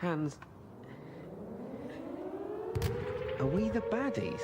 Hands, are we the baddies?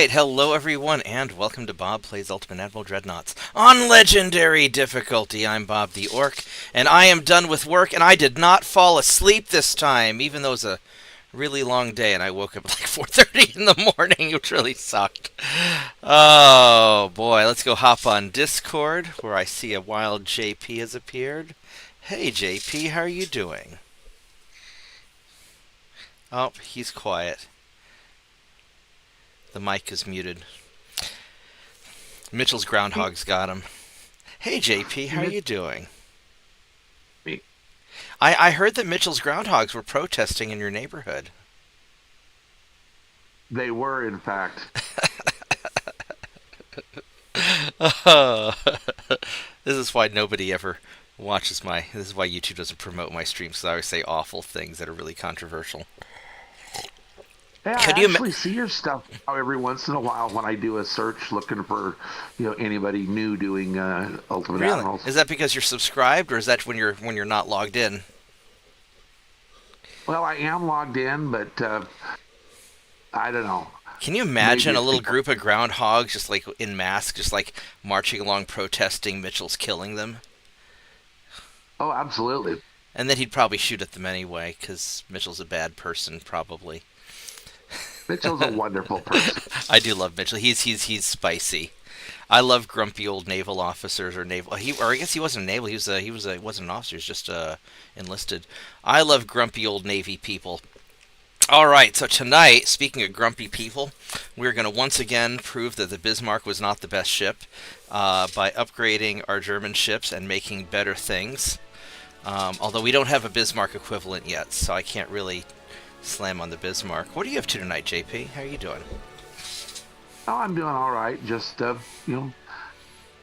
Hello everyone, and welcome to Bob Plays Ultimate Admiral Dreadnoughts on Legendary Difficulty. I'm Bobtheorc, and I am done with work, and I did not fall asleep this time, even though it was a really long day, and I woke up at like 4:30 in the morning, which really sucked. Oh boy, let's go hop on Discord, where I see a wild JP has appeared. Hey JP, how are you doing? Oh, he's quiet. The mic is muted. Mitchell's groundhog's got him. Hey JP, how are you doing? Me. I heard that Mitchell's groundhogs were protesting in your neighborhood. They were, in fact. This is why nobody ever watches this is why YouTube doesn't promote my streams, because I always say awful things that are really controversial. Yeah, I actually see your stuff every once in a while when I do a search looking for, anybody new doing Ultimate Admirals. Is that because you're subscribed, or is that when you're not logged in? Well, I am logged in, but I don't know. Can you imagine a little group of groundhogs just like in mass, just like marching along protesting Mitchell's killing them? Oh, absolutely. And then he'd probably shoot at them anyway, because Mitchell's a bad person, probably. Mitchell's a wonderful person. I do love Mitchell. He's spicy. I love grumpy old naval officers or naval. I guess he wasn't a naval. He wasn't an officer. He was just enlisted. I love grumpy old Navy people. All right. So tonight, speaking of grumpy people, we're going to once again prove that the Bismarck was not the best ship by upgrading our German ships and making better things. Although we don't have a Bismarck equivalent yet, so I can't really slam on the Bismarck. What are you up to tonight, JP? How are you doing? Oh, I'm doing all right. Just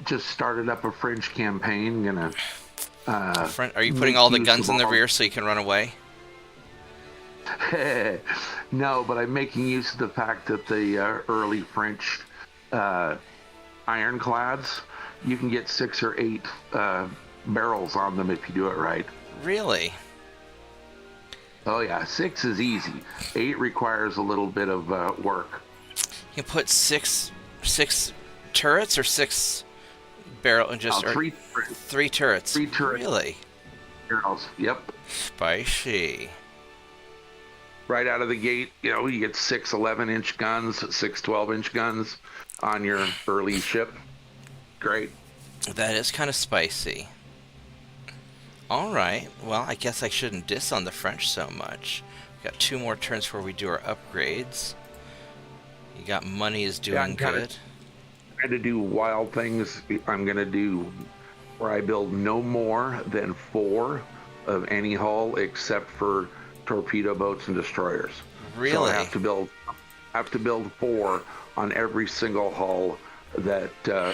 just started up a French campaign. Are you putting all the guns in the rear so you can run away? No, but I'm making use of the fact that the early French ironclads, you can get 6 or 8 barrels on them if you do it right. Really? Oh yeah, 6 is easy. 8 requires a little bit of work. You can put six turrets or 6 barrel and just 3 turrets. 3 turrets. Really? Barrels. Yep. Spicy. Right out of the gate, you get 6 11-inch guns, 6 12-inch guns on your early ship. Great. That is kind of spicy. Alright, well, I guess I shouldn't diss on the French so much. We've got 2 more turns where we do our upgrades. You got money is doing I'm good. trying to do wild things. I'm going to do where I build no more than 4 of any hull except for torpedo boats and destroyers. Really? So I have to build 4 on every single hull that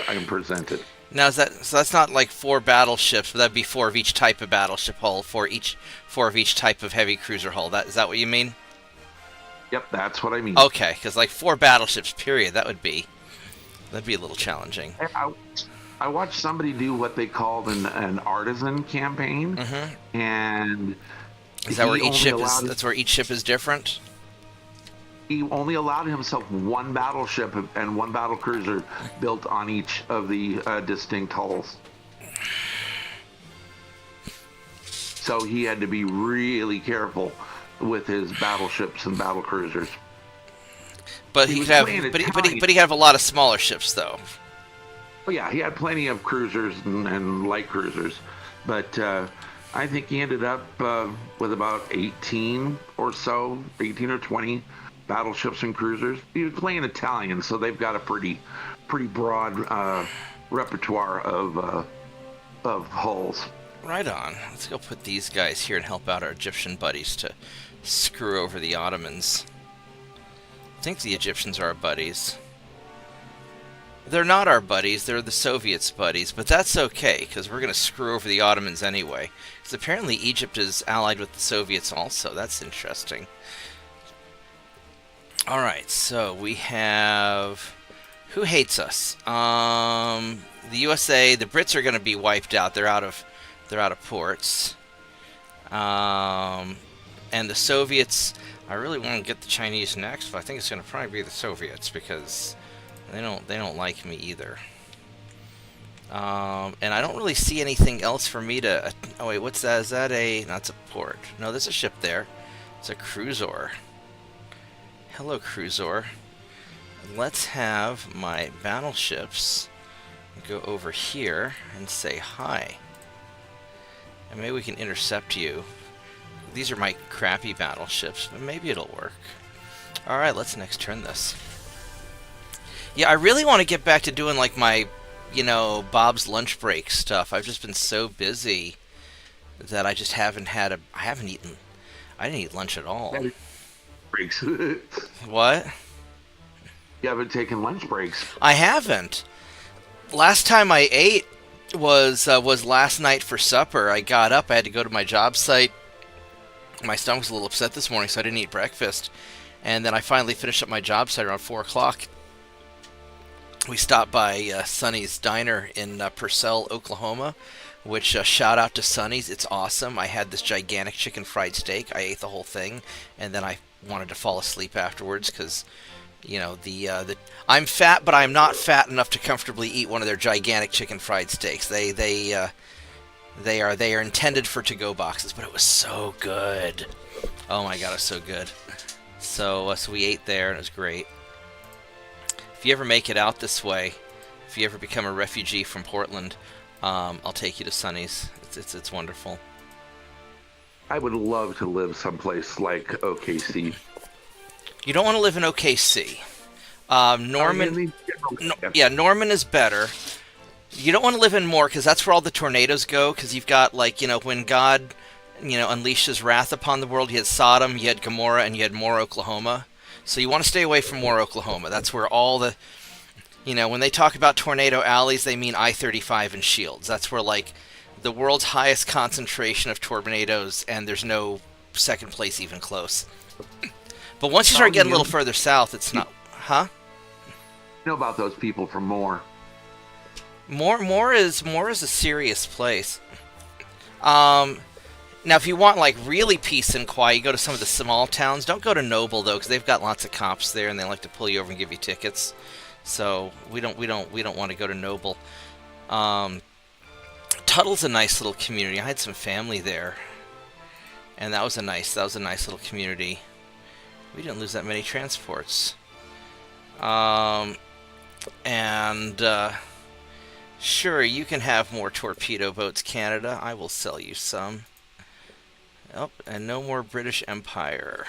I'm presented. Now so that's not like 4 battleships, but that'd be 4 of each type of battleship hull, 4 of each type of heavy cruiser hull. Is that what you mean? Yep, that's what I mean. Okay, because like 4 battleships, period. That'd be a little challenging. I watched somebody do what they called an artisan campaign, and is that where each ship is? That's where each ship is different. He only allowed himself 1 battleship and 1 battle cruiser built on each of the distinct hulls. So he had to be really careful with his battleships and battle cruisers. But he could have a lot of smaller ships though. Oh yeah, he had plenty of cruisers and light cruisers, but I think he ended up with about 18 or 20 battleships and cruisers. He was playing Italian, so they've got a pretty broad repertoire of hulls. Right on. Let's go put these guys here and help out our Egyptian buddies to screw over the Ottomans. I think the Egyptians are our buddies. They're not our buddies, they're the Soviets' buddies, but that's okay, because we're going to screw over the Ottomans anyway. Because apparently Egypt is allied with the Soviets also. That's interesting. Alright, so we have... Who hates us? The USA, the Brits are going to be wiped out. They're out of ports. And the Soviets, I really want to get the Chinese next, but I think it's going to probably be the Soviets because they don't like me either. And I don't really see anything else for me to... Oh wait, what's that? Is that a... That's a port. No, there's a ship there. It's a cruiser. Hello, cruiser. Let's have my battleships go over here and say hi. And maybe we can intercept you. These are my crappy battleships, but maybe it'll work. Alright, let's next turn this. Yeah, I really want to get back to doing like my, Bob's lunch break stuff. I've just been so busy that I just haven't had I didn't eat lunch at all. Breaks. What? You haven't taken lunch breaks. I haven't. Last time I ate was last night for supper. I got up, I had to go to my job site. My stomach was a little upset this morning, so I didn't eat breakfast. And then I finally finished up my job site around 4 o'clock. We stopped by Sonny's Diner in Purcell, Oklahoma, which shout out to Sonny's. It's awesome. I had this gigantic chicken fried steak. I ate the whole thing, and then I wanted to fall asleep afterwards because, I'm fat, but I'm not fat enough to comfortably eat one of their gigantic chicken fried steaks. They are intended for to-go boxes, but it was so good. Oh my god, it was so good. So we ate there, and it was great. If you ever make it out this way, if you ever become a refugee from Portland, I'll take you to Sonny's. It's wonderful. I would love to live someplace like OKC. You don't want to live in OKC. Norman is better. You don't want to live in Moore because that's where all the tornadoes go. Because you've got when God, unleashed His wrath upon the world, you had Sodom, you had Gomorrah, and you had Moore, Oklahoma. So you want to stay away from Moore, Oklahoma. That's where all the, when they talk about tornado alleys, they mean I-35 and Shields. That's where the world's highest concentration of tornadoes, and there's no second place even close. But once you start getting a little further south, it's not, huh? You know about those people from Moore. Moore is a serious place. Now, if you want really peace and quiet, you go to some of the small towns. Don't go to Noble though, because they've got lots of cops there, and they like to pull you over and give you tickets. So we don't want to go to Noble. Tuttle's a nice little community. I had some family there, and that was a nice little community. We didn't lose that many transports. Sure, you can have more torpedo boats, Canada. I will sell you some. Oh, and no more British Empire.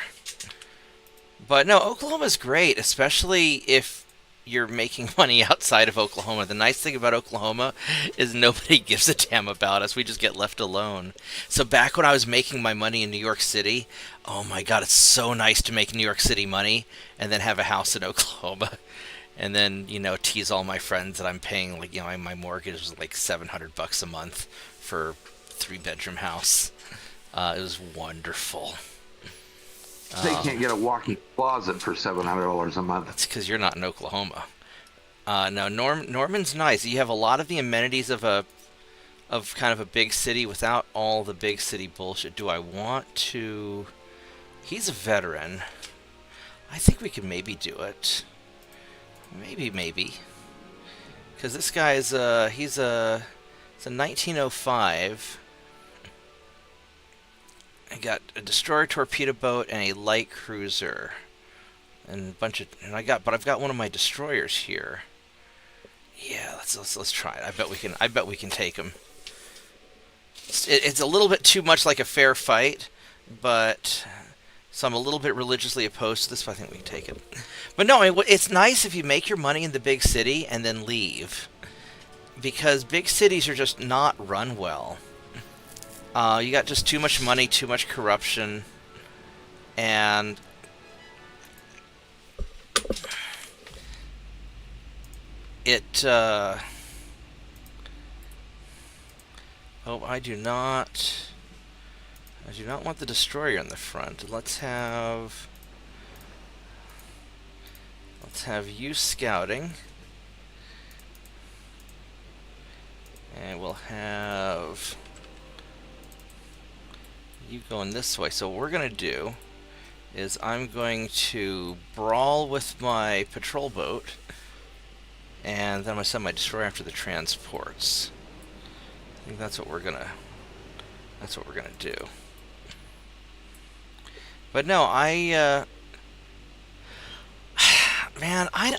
But no, Oklahoma's great, especially if you're making money outside of Oklahoma. The nice thing about Oklahoma is nobody gives a damn about us. We just get left alone. So back when I was making my money in New York City, oh my God, it's so nice to make New York City money and then have a house in Oklahoma. And then, tease all my friends that I'm paying, like, my mortgage was like $700 a month for 3-bedroom house. It was wonderful. They can't get a walk-in closet for $700 a month. That's because you're not in Oklahoma. No, Norman's nice. You have a lot of the amenities of kind of a big city without all the big city bullshit. Do I want to? He's a veteran. I think we could maybe do it. Maybe. Because this guy is it's a 1905. I got a destroyer torpedo boat and a light cruiser, and I've got one of my destroyers here. Yeah, let's try it. I bet we can take him. It's a little bit too much like a fair fight, but so I'm a little bit religiously opposed to this, but I think we can take it. But no, it's nice if you make your money in the big city and then leave, because big cities are just not run well. You got just too much money, too much corruption, and I do not want the destroyer in the front. Let's have you scouting, and we'll have you going this way. So what we're going to do is I'm going to brawl with my patrol boat, and then I'm going to send my destroyer after the transports. I think that's what we're going to do. But no, man, I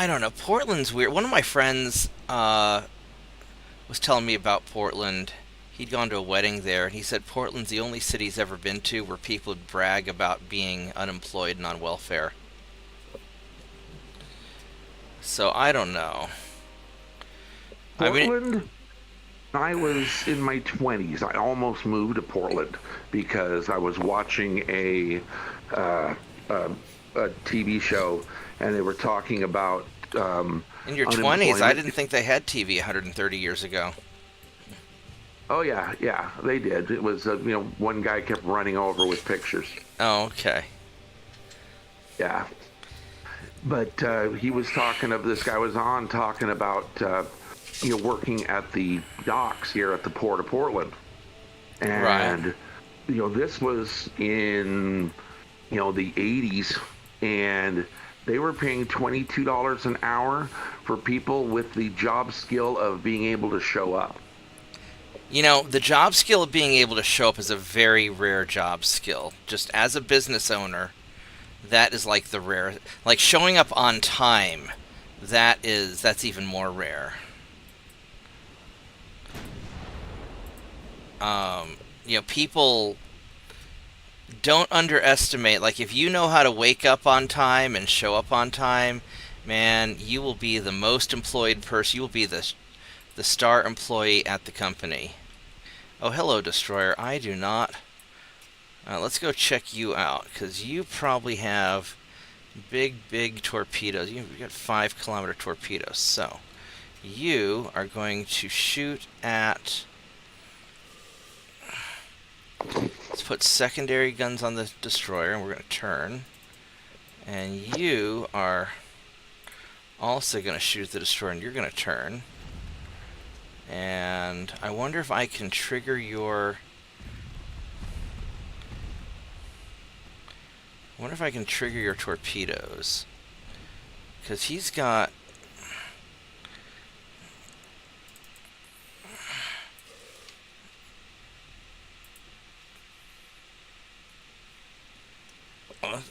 don't know. Portland's weird. One of my friends was telling me about Portland. He'd gone to a wedding there, and he said Portland's the only city he's ever been to where people would brag about being unemployed and on welfare. So I don't know. Portland, I was in my 20s. I almost moved to Portland because I was watching a TV show, and they were talking about in your 20s, I didn't think they had TV 130 years ago. Oh yeah, they did. It was one guy kept running over with pictures. Oh, okay. Yeah, but he was this guy was on talking about working at the docks here at the Port of Portland, and right. This was in the 80s, and they were paying $22 an hour for people with the job skill of being able to show up. The job skill of being able to show up is a very rare job skill. Just as a business owner, that is like the rare. Like showing up on time, that's even more rare. People don't underestimate. Like if you know how to wake up on time and show up on time, man, you will be the most employed person. You will be the star employee at the company. Oh, hello, destroyer. I do not. Let's go check you out, because you probably have big torpedoes. You've got 5-kilometer torpedoes. So you are going to shoot at. Let's put secondary guns on the destroyer, and we're going to turn. And you are also going to shoot the destroyer, and you're going to turn. And I wonder if I can trigger your torpedoes, because he's got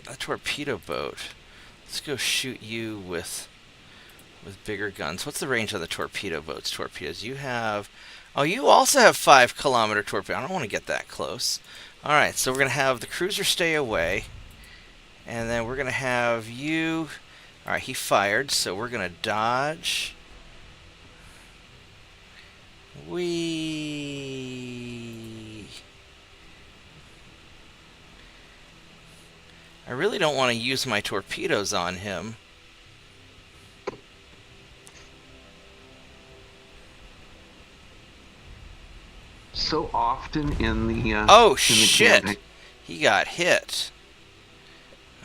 a torpedo boat. Let's go shoot you with bigger guns. What's the range of the torpedo boats? Torpedoes. You have. Oh, you also have 5-kilometer torpedo. I don't want to get that close. All right, so we're gonna have the cruiser stay away, And then we're going to have you... Alright, he fired, so we're going to dodge. I really don't want to use my torpedoes on him. So often in the Oh, in the shit! campaign. He got hit.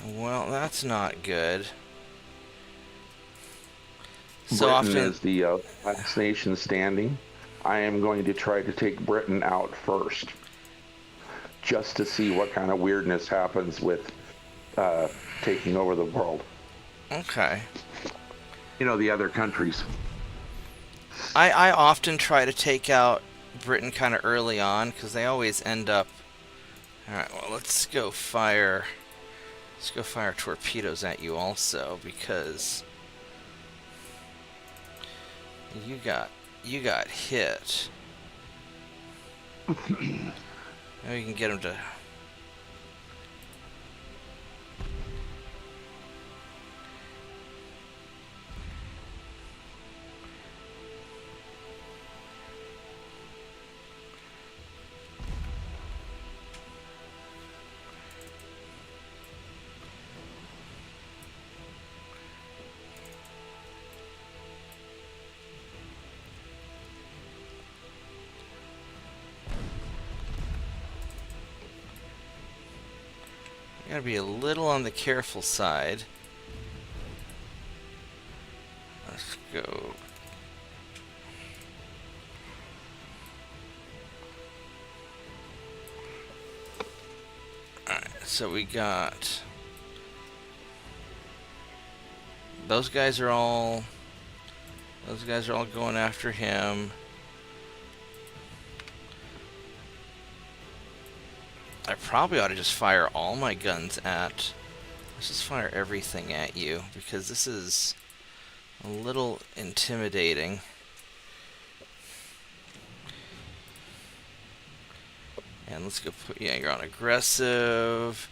Well, that's not good. So Britain often... is the last nation standing. I am going to try to take Britain out first, just to see what kind of weirdness happens with taking over the world. Okay. You know, the other countries. I often try to take out Britain kind of early on, because they always end up... Alright, well, let's go fire torpedoes at you also, because you got hit. Maybe we can get him to... Gotta be a little on the careful side. Let's go. Alright, so we got... Those guys are all going after him. I probably ought to just fire all my guns at... Let's just fire everything at you, because this is a little intimidating. And let's go put... Yeah, you're on aggressive.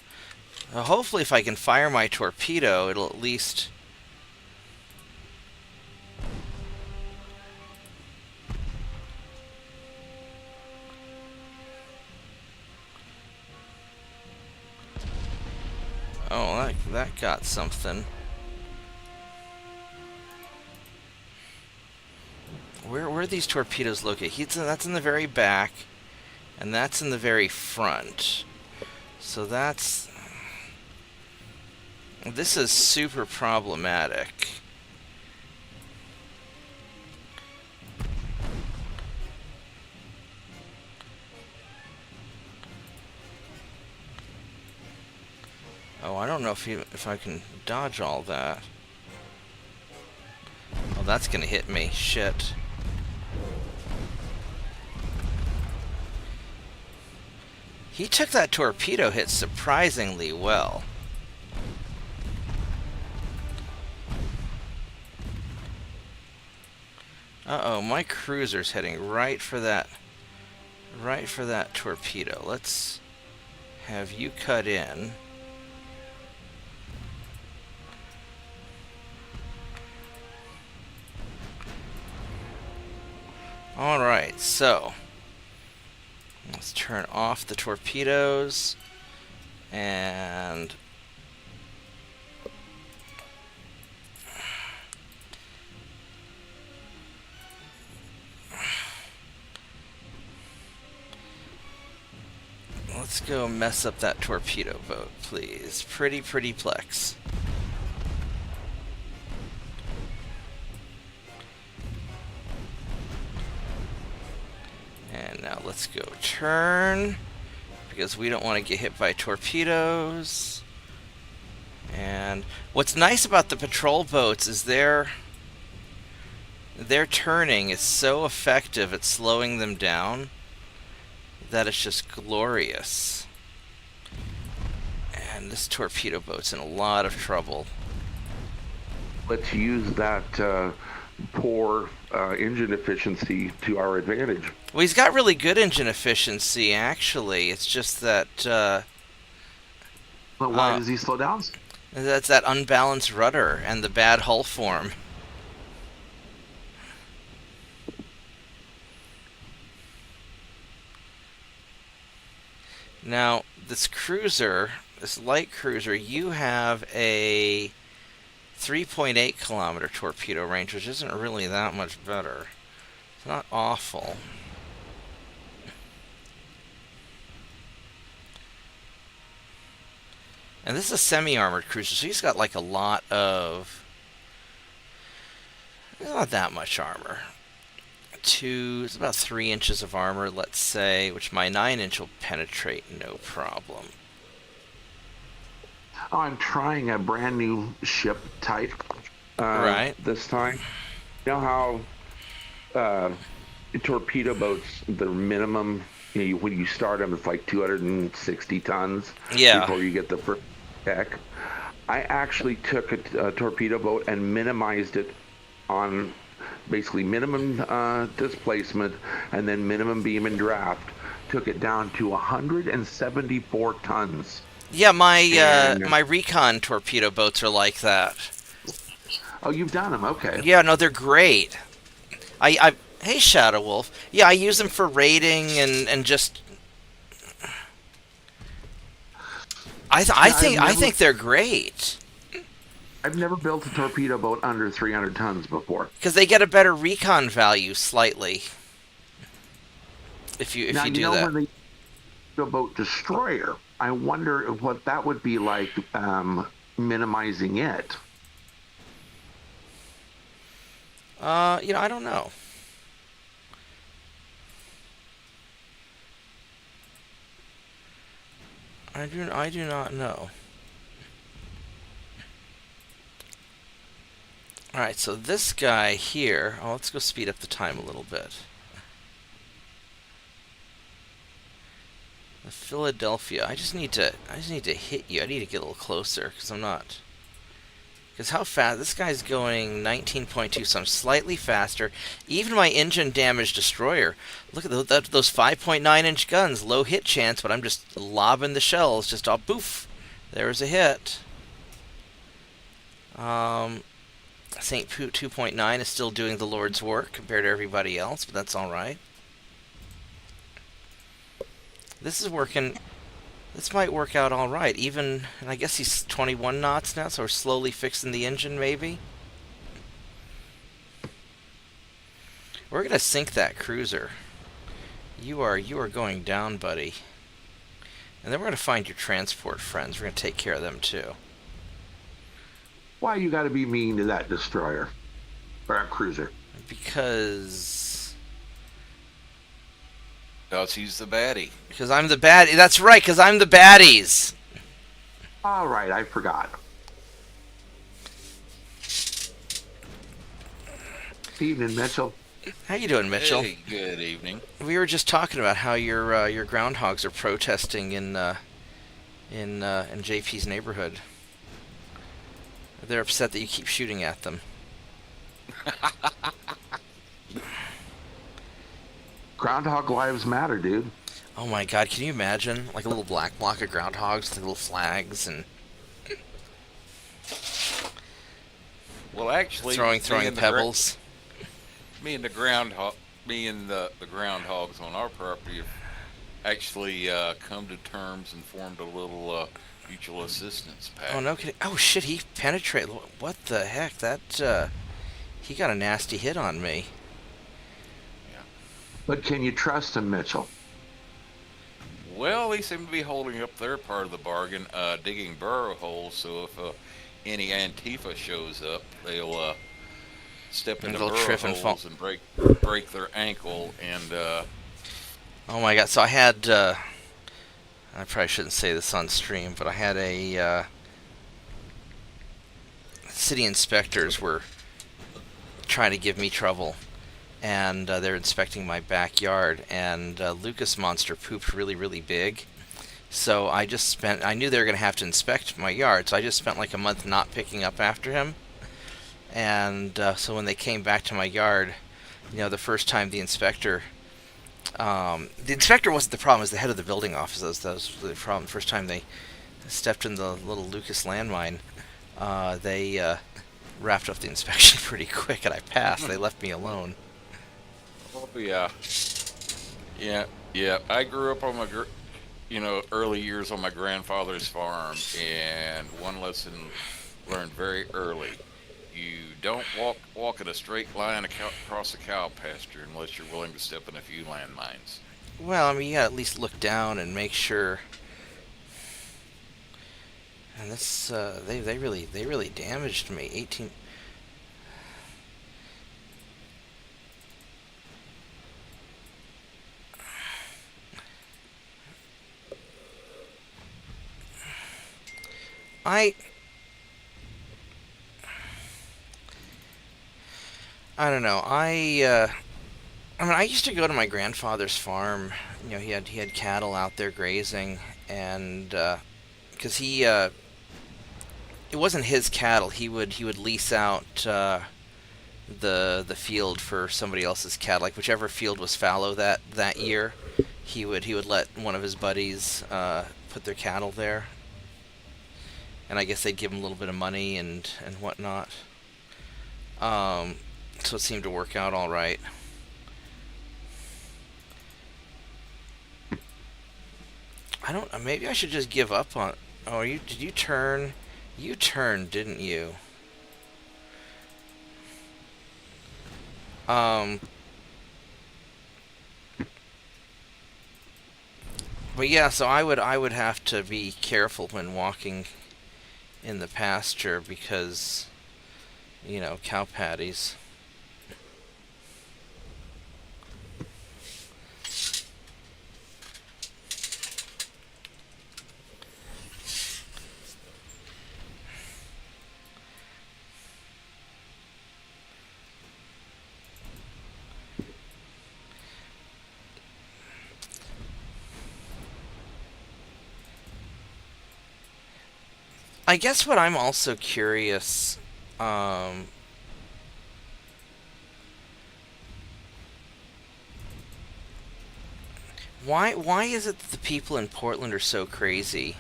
Hopefully if I can fire my torpedo, it'll at least... Oh, that got something. Where are these torpedoes located? That's in the very back, and that's in the very front. So that's... This is super problematic. Oh, I don't know if I can dodge all that. Oh, that's gonna hit me. Shit. He took that torpedo hit surprisingly well. Uh-oh, my cruiser's heading right for that torpedo. Let's have you cut in. Alright, so let's turn off the torpedoes and let's go mess up that torpedo boat, please. Pretty plex. And now let's go turn, because we don't want to get hit by torpedoes. And what's nice about the patrol boats is their turning is so effective at slowing them down that it's just glorious. And this torpedo boat's in a lot of trouble. Let's use that poor engine efficiency to our advantage. Well, he's got really good engine efficiency, actually. It's just that But why does he slow down? That's that unbalanced rudder and the bad hull form. Now, this cruiser, this light cruiser, you have a 3.8 kilometer torpedo range, which isn't really that much better. It's not awful. And this is a semi-armored cruiser, so he's got like a lot of... There's not that much armor. It's about 3 inches of armor, let's say, which my 9-inch will penetrate no problem. Oh, I'm trying a brand new ship type. Right. This time. You know how torpedo boats, the minimum, when you start them, it's like 260 tons. Yeah. Before you get the first deck. I actually took a torpedo boat and minimized it on basically minimum displacement and then minimum beam and draft. Took it down to 174 tons. Yeah, my recon torpedo boats are like that. Oh, you've done them, okay. Yeah, no, they're great. Hey, Shadow Wolf. Yeah, I use them for raiding and just. I think they're great. I've never built a torpedo boat under 300 tons before. Because they get a better recon value slightly. If you do that. When they torpedo boat destroyer, I wonder what that would be like minimizing it. I don't know. I do not know. Alright, so this guy here... Oh, let's go speed up the time a little bit. The Philadelphia. I just need to hit you. I need to get a little closer, because I'm not... Because how fast... This guy's going 19.2, so I'm slightly faster. Even my engine damage destroyer. Look at those 5.9-inch guns. Low hit chance, but I'm just lobbing the shells. Just all poof. There's a hit. St. Poot 2.9 is still doing the Lord's work compared to everybody else, but that's alright. This is working... This might work out alright. Even... And I guess he's 21 knots now, so we're slowly fixing the engine, maybe? We're gonna sink that cruiser. You are going down, buddy. And then we're gonna find your transport friends. We're gonna take care of them, too. Why you gotta be mean to that destroyer? Or a cruiser? Because he's the baddie. Because I'm the baddie. That's right, because I'm the baddies. All right, I forgot. Evening, Mitchell. How you doing, Mitchell? Hey, good evening. We were just talking about how your groundhogs are protesting in JP's neighborhood. They're upset that you keep shooting at them. Groundhog lives matter, dude. Oh my god, can you imagine? Like a little black block of groundhogs with little flags and... Well, actually... Throwing pebbles. Me and the groundhogs on our property have actually come to terms and formed a little mutual assistance pact. Oh, no kidding. Oh, shit, he penetrated. What the heck? That, he got a nasty hit on me. Yeah. But can you trust him, Mitchell? Well, they seem to be holding up their part of the bargain, digging burrow holes, so if any Antifa shows up, they'll step into burrow holes and break their ankle, and... Oh my god, so I had... I probably shouldn't say this on stream, but I had a... city inspectors were trying to give me trouble, and they're inspecting my backyard, and Lucas Monster pooped really, really big. So I knew they were going to have to inspect my yard, so I just spent like a month not picking up after him. And so when they came back to my yard, the first time the inspector wasn't the problem, it was the head of the building office. That was the problem. The first time they stepped in the little Lucas landmine. They wrapped up the inspection pretty quick, and I passed. They left me alone. Oh yeah, yeah, yeah. I grew up on early years on my grandfather's farm, and one lesson learned very early: you don't walk in a straight line across a cow pasture unless you're willing to step in a few landmines. Well, I mean, you gotta at least look down and make sure. And this, they really damaged me. 18. I don't know. I mean, I used to go to my grandfather's farm. He had cattle out there grazing, and because it wasn't his cattle. He would lease out the field for somebody else's cattle. Like whichever field was fallow that year, he would let one of his buddies put their cattle there, and I guess they'd give him a little bit of money and whatnot. So it seemed to work out all right. I don't. Maybe I should just give up on. Oh, did you turn? You turned, didn't you? But yeah, so I would have to be careful when walking in the pasture because, cow patties. I guess what I'm also curious, why is it that the people in Portland are so crazy?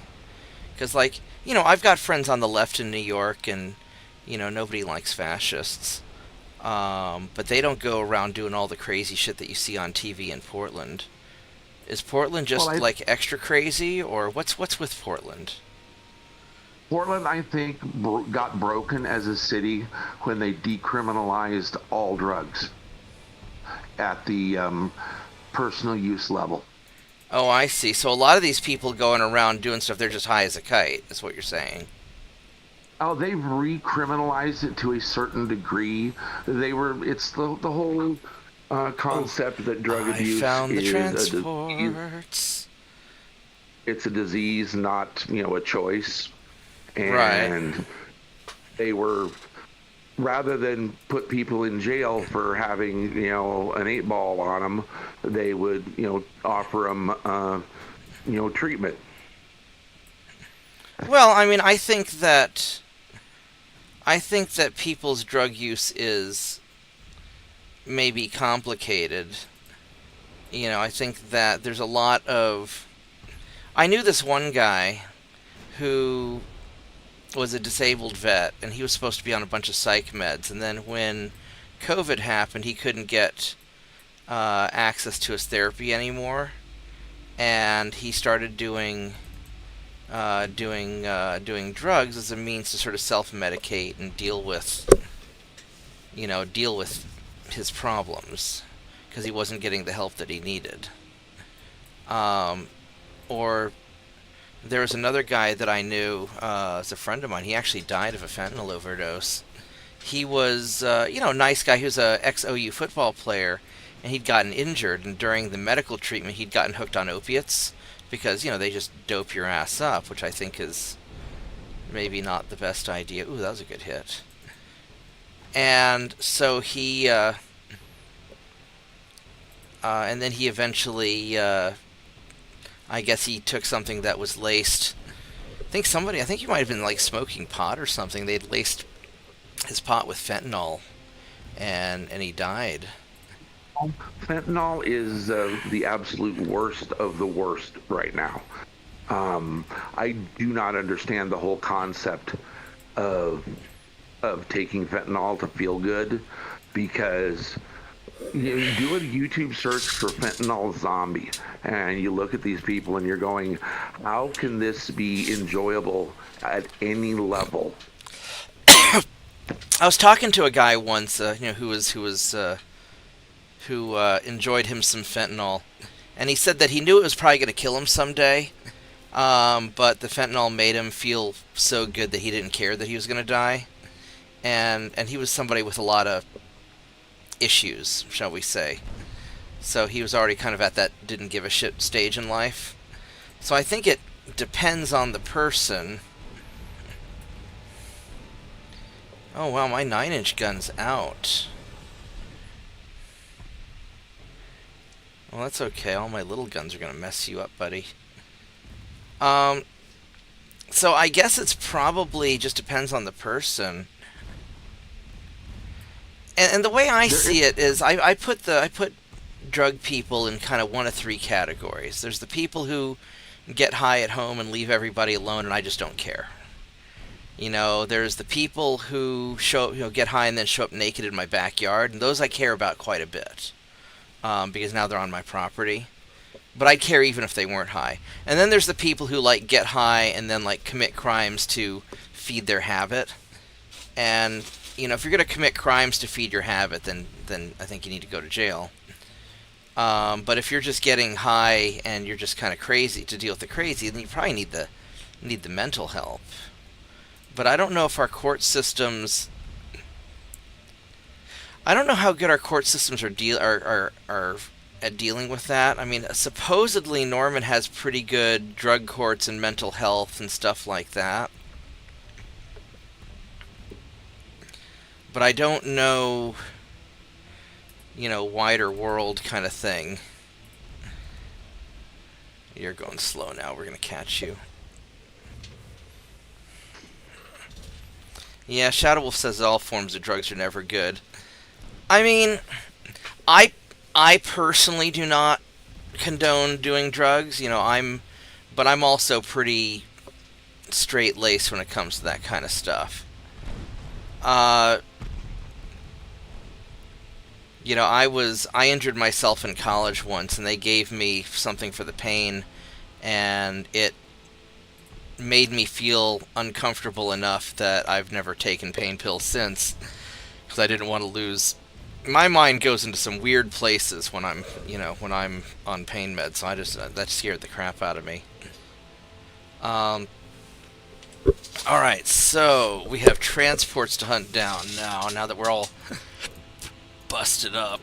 Because like I've got friends on the left in New York, and nobody likes fascists, but they don't go around doing all the crazy shit that you see on TV in Portland. Is Portland just like extra crazy, or what's with Portland? Portland, I think, got broken as a city when they decriminalized all drugs at the personal use level. Oh, I see. So a lot of these people going around doing stuff, they're just high as a kite, is what you're saying. Oh, they've recriminalized it to a certain degree. It's the whole concept that drug abuse found the is transports. It's a disease, not, a choice. And Right. they were, rather than put people in jail for having, an 8-ball on them, they would, offer them, treatment. Well, I mean, I think that people's drug use is maybe complicated. I think that there's a lot of. I knew this one guy who was a disabled vet, and he was supposed to be on a bunch of psych meds, and then when COVID happened, he couldn't get access to his therapy anymore, and he started doing drugs as a means to sort of self-medicate and deal with his problems because he wasn't getting the help that he needed. Or there was another guy that I knew as a friend of mine. He actually died of a fentanyl overdose. He was, a nice guy. He was a ex-OU football player, and he'd gotten injured. And during the medical treatment, he'd gotten hooked on opiates because, they just dope your ass up, which I think is maybe not the best idea. Ooh, that was a good hit. And so he, and then he eventually, I guess he took something that was laced. I think he might have been like smoking pot or something. They'd laced his pot with fentanyl, and he died. Fentanyl is the absolute worst of the worst right now. I do not understand the whole concept of taking fentanyl to feel good, because you do a YouTube search for fentanyl zombie and you look at these people and you're going, how can this be enjoyable at any level? I was talking to a guy once, who enjoyed him some fentanyl, and he said that he knew it was probably going to kill him someday, but the fentanyl made him feel so good that he didn't care that he was going to die, and he was somebody with a lot of issues, shall we say. So he was already kind of at that didn't give a shit stage in life. So I think it depends on the person. Oh wow, my 9-inch gun's out. Well, that's okay. All my little guns are gonna mess you up, buddy. So I guess it's probably just depends on the person. And the way I see it is, I put drug people in kind of one of three categories. There's the people who get high at home and leave everybody alone, and I just don't care. You know, there's the people who get high and then show up naked in my backyard, and those I care about quite a bit, because now they're on my property. But I'd care even if they weren't high. And then there's the people who like get high and then like commit crimes to feed their habit. And you know, if you're going to commit crimes to feed your habit, then I think you need to go to jail. But if you're just getting high and you're just kind of crazy to deal with the crazy, then you probably need the mental help. But I don't know if our court systems. I don't know how good our court systems are at dealing with that. I mean, supposedly Norman has pretty good drug courts and mental health and stuff like that. But I don't know, wider world kind of thing. You're going slow now. We're going to catch you. Yeah, Shadow Wolf says all forms of drugs are never good. I mean, I personally do not condone doing drugs. But I'm also pretty straight-laced when it comes to that kind of stuff. I injured myself in college once, and they gave me something for the pain, and it made me feel uncomfortable enough that I've never taken pain pills since, because I didn't want to lose. My mind goes into some weird places when I'm on pain meds, so that scared the crap out of me. All right, so we have transports to hunt down now that we're all busted up.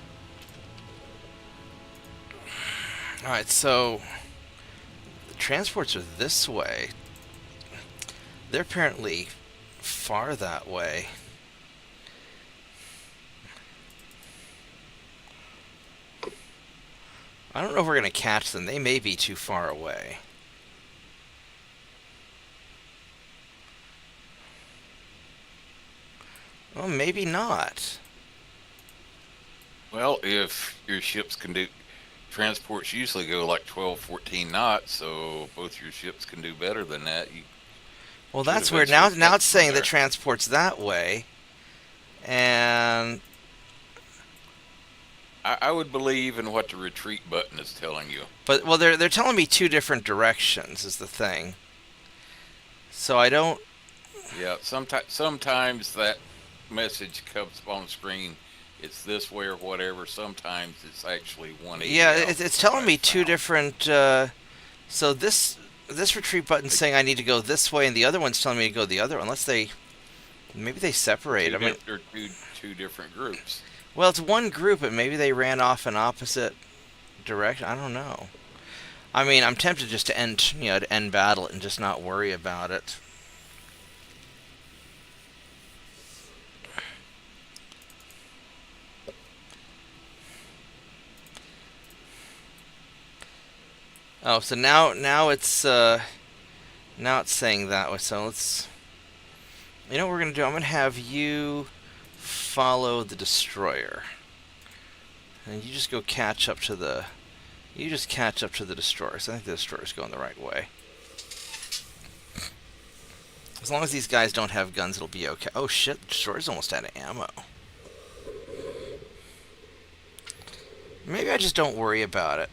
Alright, so the transports are this way. They're apparently far that way. I don't know if we're going to catch them. They may be too far away. Well, maybe not. Well, if your ships can do... Transports usually go like 12, 14 knots, so both your ships can do better than that. Well, that's weird. Now it's saying that transport's that way. And... I would believe in what the retreat button is telling you. But, well, they're telling me two different directions is the thing. So I don't... Yeah, sometimes that message comes on screen. It's this way or whatever. Sometimes it's actually 180. Yeah, it's telling me two different... so this retreat button's saying I need to go this way, and the other one's telling me to go the other one. Unless they... Maybe they separate. They're two different groups. Well, it's one group, but maybe they ran off in opposite direction. I don't know. I mean, I'm tempted just to end battle and just not worry about it. Oh, so now it's saying that way. So let's. You know what we're gonna do? I'm gonna have you follow the destroyer, and you just go catch up to the. You just catch up to the destroyer. So I think the destroyer's going the right way. As long as these guys don't have guns, it'll be okay. Oh shit, the destroyer's almost out of ammo. Maybe I just don't worry about it.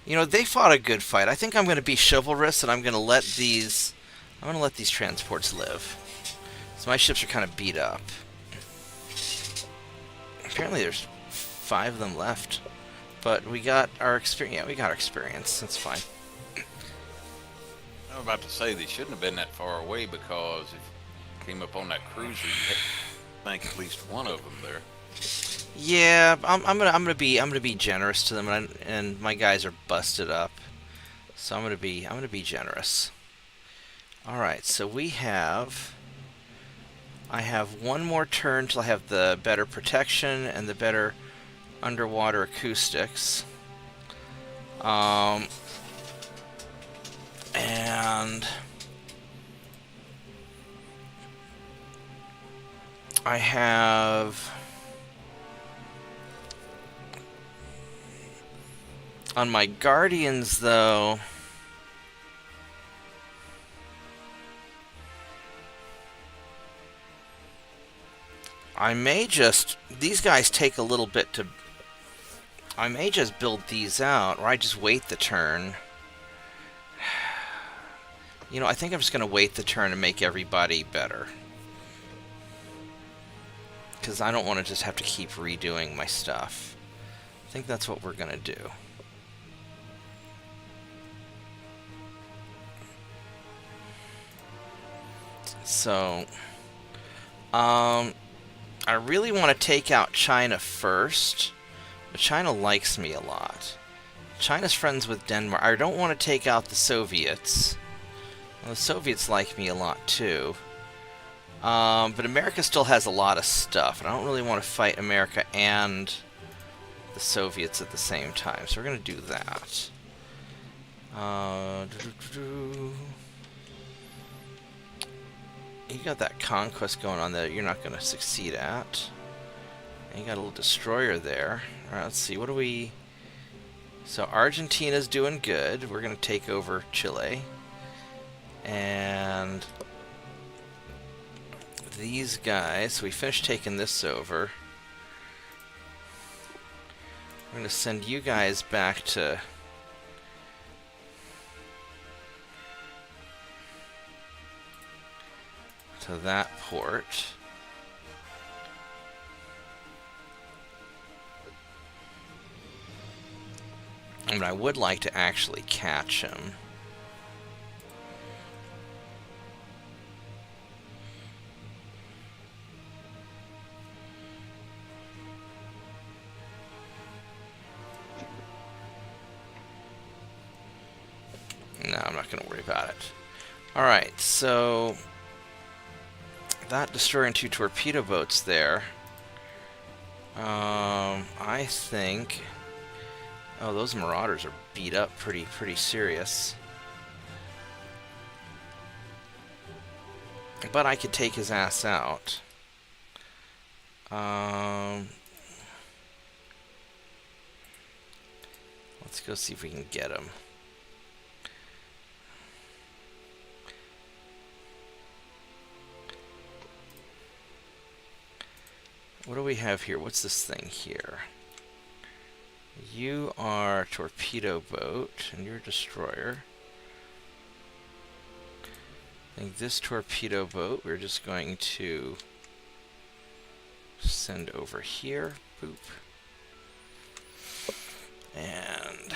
You know, they fought a good fight. I think I'm going to be chivalrous, and I'm going to let these transports live. So my ships are kind of beat up. Apparently there's 5 of them left. But we got our experience. Yeah, we got our experience. That's fine. I was about to say they shouldn't have been that far away, because if you came up on that cruiser, you think at least one of them there. Yeah, I'm gonna be generous to them, and my guys are busted up, so I'm gonna be generous. All right, so I have one more turn till I have the better protection and the better underwater acoustics. And I have on my Guardians, though, I may just, these guys take a little bit to, I may just build these out, or I just wait the turn. You know, I think I'm just going to wait the turn and make everybody better. Because I don't want to just have to keep redoing my stuff. I think that's what we're going to do. So, I really want to take out China first, but China likes me a lot. China's friends with Denmark. I don't want to take out the Soviets. Well, the Soviets like me a lot too. But America still has a lot of stuff, and I don't really want to fight America and the Soviets at the same time, so we're going to do that. You got that conquest going on that you're not going to succeed at. And you got a little destroyer there. Alright, let's see, what do we... So Argentina's doing good. We're going to take over Chile. And these guys, so we finished taking this over. We're going to send you guys back to that port. I mean, I would like to actually catch him. No, I'm not going to worry about it. Alright, so that destroying 2 torpedo boats there. I think... Oh, those Marauders are beat up pretty serious. But I could take his ass out. Let's go see if we can get him. What do we have here? What's this thing here? You are a torpedo boat, and you're a destroyer. I think this torpedo boat we're just going to send over here. Boop. And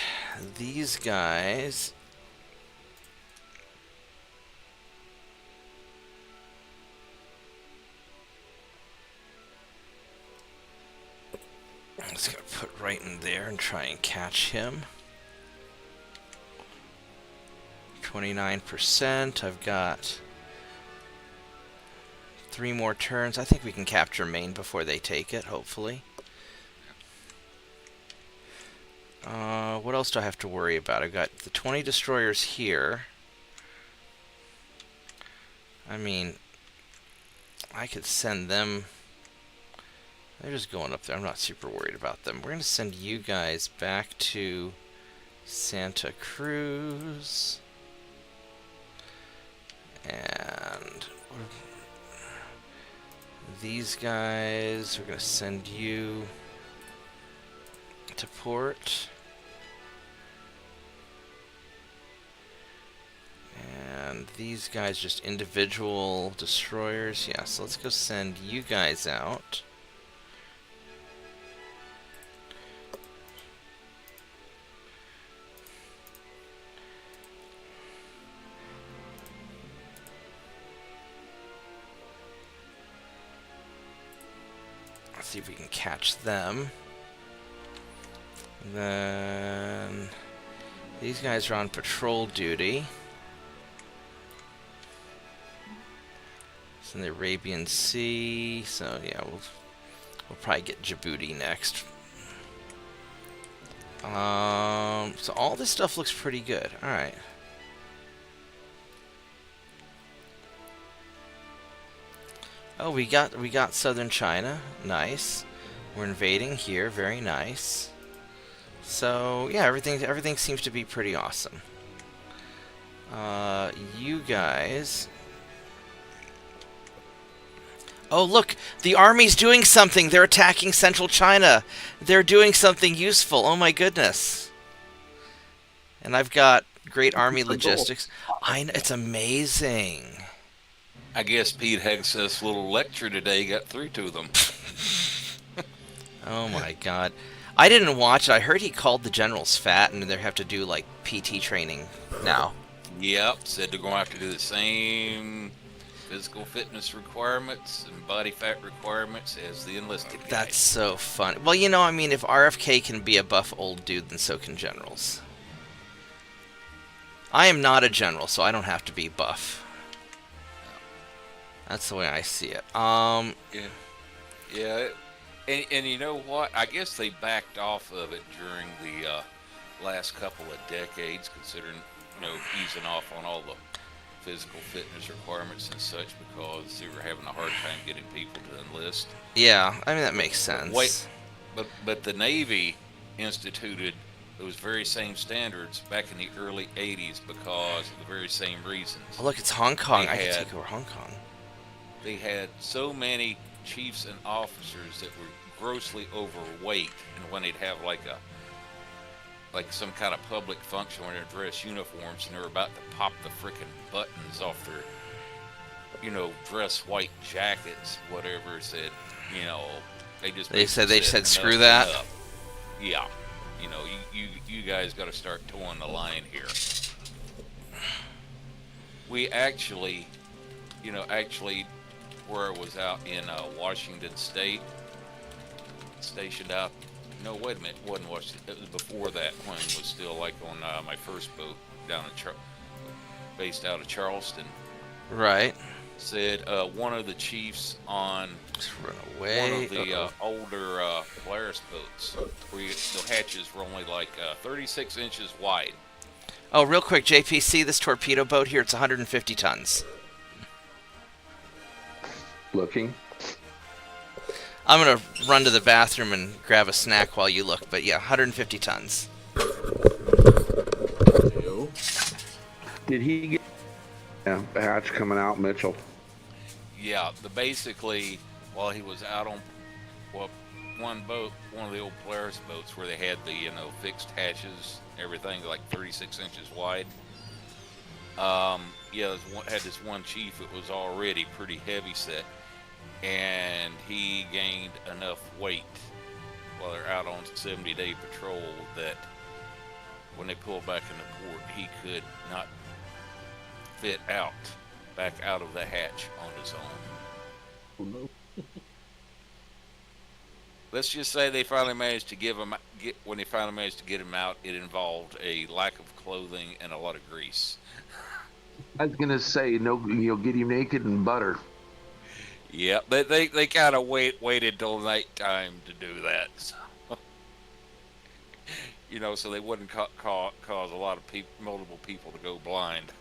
these guys... I'm just going to put right in there and try and catch him. 29%. I've got 3 more turns. I think we can capture Maine before they take it, hopefully. What else do I have to worry about? I've got the 20 destroyers here. I mean, I could send them... They're just going up there. I'm not super worried about them. We're going to send you guys back to Santa Cruz. And these guys, we're going to send you to port. And these guys just individual destroyers. Yeah, so let's go send you guys out. Let's see if we can catch them. And then these guys are on patrol duty. It's in the Arabian Sea, so yeah, we'll probably get Djibouti next. So all this stuff looks pretty good. All right. Oh, we got southern China. Nice. We're invading here. Very nice. So yeah, everything seems to be pretty awesome. You guys. Oh look, the army's doing something. They're attacking central China. They're doing something useful. Oh my goodness. And I've got great army logistics. I know, it's amazing. I guess Pete Hex's little lecture today got through to them. Oh my god. I didn't watch it. I heard he called the generals fat and they have to do like PT training now. Yep, said they're going to have to do the same physical fitness requirements and body fat requirements as the enlisted guys. That's so fun. Well, you know, I mean, if RFK can be a buff old dude, then so can generals. I am not a general, so I don't have to be buff. That's the way I see it. Yeah. And you know what? I guess they backed off of it during the last couple of decades, considering, you know, easing off on all the physical fitness requirements and such, because they were having a hard time getting people to enlist. Yeah, I mean, that makes sense. But the Navy instituted those very same standards back in the early 80s because of the very same reasons. Oh, look, it's Hong Kong. I can take over Hong Kong. They had so many chiefs and officers that were grossly overweight, and when they'd have like some kind of public function where they're dress uniforms and they're about to pop the frickin' buttons off their, you know, dress white jackets, whatever, said, you know, they just said screw that. Yeah, you know, you guys got to start towing the line here. We actually, where I was out in Washington State, stationed out. No, wait a minute. It wasn't Washington. It was before that. When was still like on my first boat down in based out of Charleston. Right. Said one of the chiefs on run away. One of the older Polaris boats, where the hatches were only like 36 inches wide. Oh, real quick, JPC, this torpedo boat here, it's 150 tons. Looking. I'm going to run to the bathroom and grab a snack while you look, but yeah, 150 tons. Did he get a hatch coming out, Mitchell? Yeah, basically, while he was out on one boat, one of the old Polaris boats where they had the, you know, fixed hatches, everything like 36 inches wide. Yeah, had this one chief that was already pretty heavy set, and he gained enough weight while they're out on 70-day patrol that when they pulled back into port, he could not fit out back out of the hatch on his own. Oh no. Let's just say they finally managed to when they finally managed to get him out, it involved a lack of clothing and a lot of grease. I was gonna say, no, you'll get him naked and butter. Yeah, they kind of waited till nighttime to do that. So. You know, so they wouldn't cause a lot of multiple people to go blind.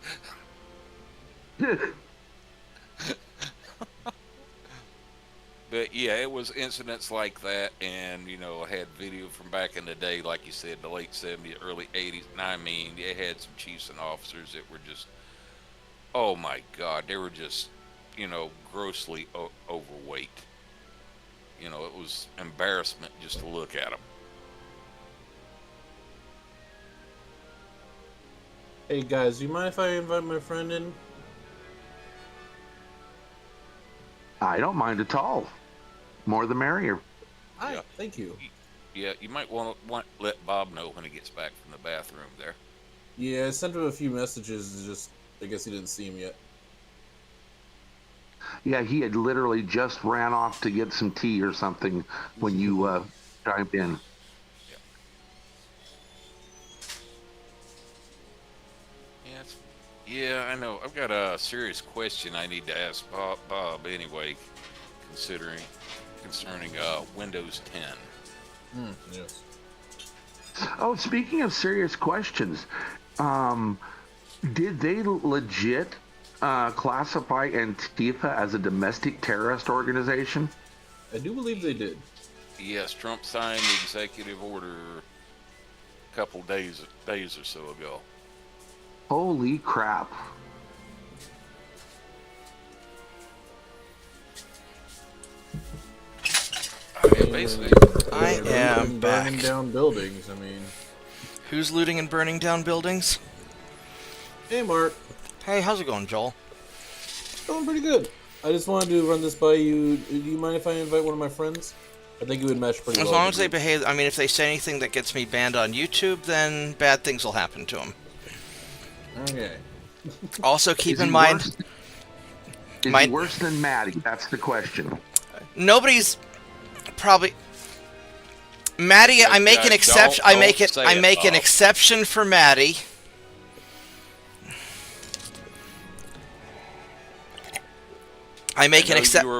But yeah, it was incidents like that, and you know, I had video from back in the day, like you said, the late 70s, early 80s, and I mean, they had some chiefs and officers that were just Oh my God, they were just, grossly overweight. It was embarrassment just to look at them. Hey guys, do you mind if I invite my friend in? I don't mind at all. More the merrier. Hi, Yeah. thank you. Yeah, you might want to let Bob know when he gets back from the bathroom there. Yeah, I sent him a few messages. Just I guess he didn't see him yet. Yeah, he had literally just ran off to get some tea or something when you chimed in. Yeah, I know. I've got a serious question I need to ask Bob anyway, concerning Windows 10. Yes. Oh, speaking of serious questions, did they legit classify Antifa as a domestic terrorist organization? I do believe they did. Yes, Trump signed the executive order a couple days or so ago. Holy crap. Basically, I am back. Burning down buildings. I mean, Who's looting and burning down buildings? hey Mark, Hey, how's it going, Joel? going pretty good. I just wanted to run this by you. Do you mind if I invite one of my friends? I think it would match pretty As well. long as they behave, I mean, if they say anything that gets me banned on YouTube, then bad things will happen to them. Okay. Also, keep Is in he mind, worse? Is he worse than Maddie? That's the question. nobody's probably. Maddie, I make an exception. I make an exception for Maddie. I make an exception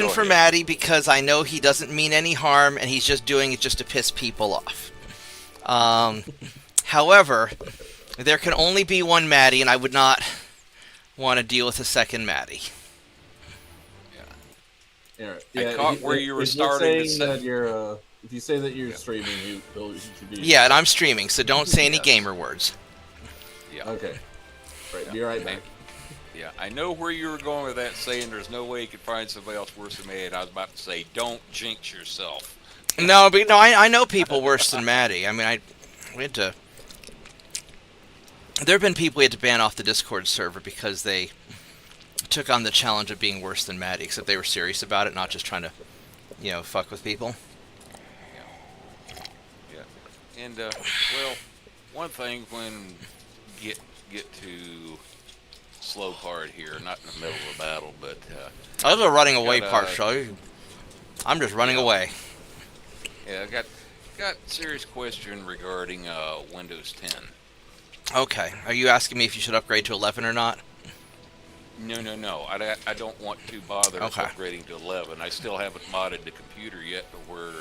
for Maddie because I know he doesn't mean any harm and he's just doing it just to piss people off. However, there can only be one Maddie, and I would not want to deal with a second Maddie. Yeah. I caught where you were starting to say that you're. If you say that you're streaming, he'll introduce. Yeah, and I'm streaming, so don't say any gamer words. Yeah. Okay. Right. Be right back. Yeah, I know where you were going with that, saying there's no way you could find somebody else worse than me, and I was about to say, don't jinx yourself. No, but no, I know people worse than Maddie. I mean, we had to. There have been people we had to ban off the Discord server because they took on the challenge of being worse than Maddie, except they were serious about it, not just trying to, fuck with people. Yeah. And well, one thing when get to slow part here, not in the middle of a battle, but I was a running away part, so I'm just running away. Yeah, I got serious question regarding Windows 10. Okay, are you asking me if you should upgrade to 11 or not? No. I don't want to bother upgrading to 11. I still haven't modded the computer yet to where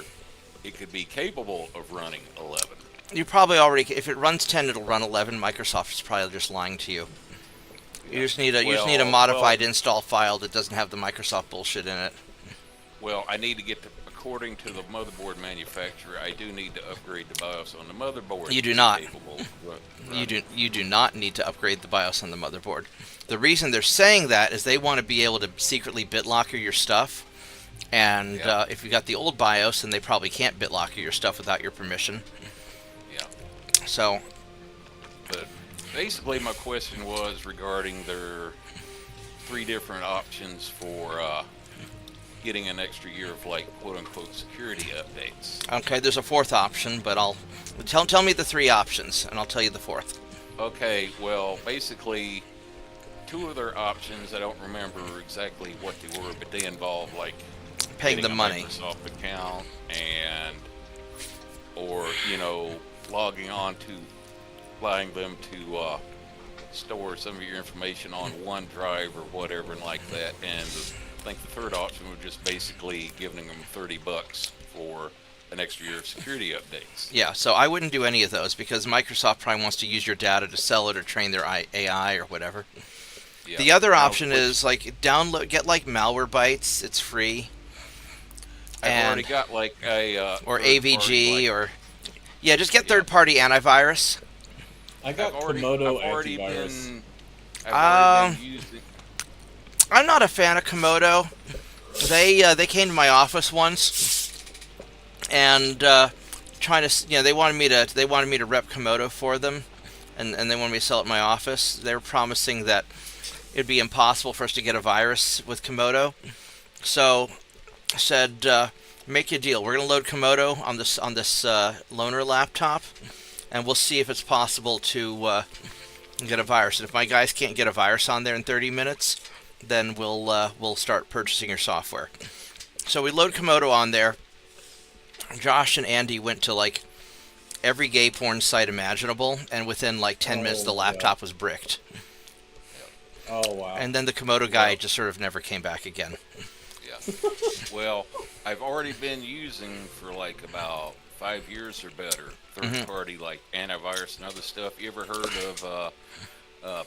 it could be capable of running 11. You probably already, if it runs 10, it'll run 11. Microsoft is probably just lying to you. You just need a modified install file that doesn't have the Microsoft bullshit in it. Well, I need to get according to the motherboard manufacturer, I do need to upgrade the BIOS on the motherboard. You do not. You do not need to upgrade the BIOS on the motherboard. The reason they're saying that is they want to be able to secretly BitLocker your stuff. And if you got the old BIOS, then they probably can't BitLocker your stuff without your permission. Yeah. So. But basically, my question was regarding their 3 different options for getting an extra year of, like, quote-unquote security updates. Okay, there's a 4th option, but I'll tell me the 3 options, and I'll tell you the 4th. Okay, well, basically, 2 of their options, I don't remember exactly what they were, but they involve, like, paying the money, Microsoft account, or logging on to, allowing them to store some of your information on OneDrive or whatever, and like that. And I think the 3rd option was just basically giving them $30 for an extra year of security updates. Yeah, so I wouldn't do any of those because Microsoft probably wants to use your data to sell it or train their AI or whatever. Yeah. The other option is get Malwarebytes. It's free. I've already got like a or AVG or just get third-party antivirus. I got Komodo antivirus. I've already been using. I'm not a fan of Komodo. They came to my office once, and trying to, they wanted me to rep Komodo for them, and they wanted me to sell it in my office. They were promising that it'd be impossible for us to get a virus with Komodo. So I said, make you a deal. We're gonna load Komodo on this loaner laptop, and we'll see if it's possible to get a virus. And if my guys can't get a virus on there in 30 minutes, then we'll start purchasing your software. So we load Komodo on there. Josh and Andy went to like every gay porn site imaginable, and within like 10 minutes the laptop was bricked. Oh wow! And then the Komodo guy just sort of never came back again. Yeah. Well, I've already been using for like about 5 years or better third-party like antivirus and other stuff. You ever heard of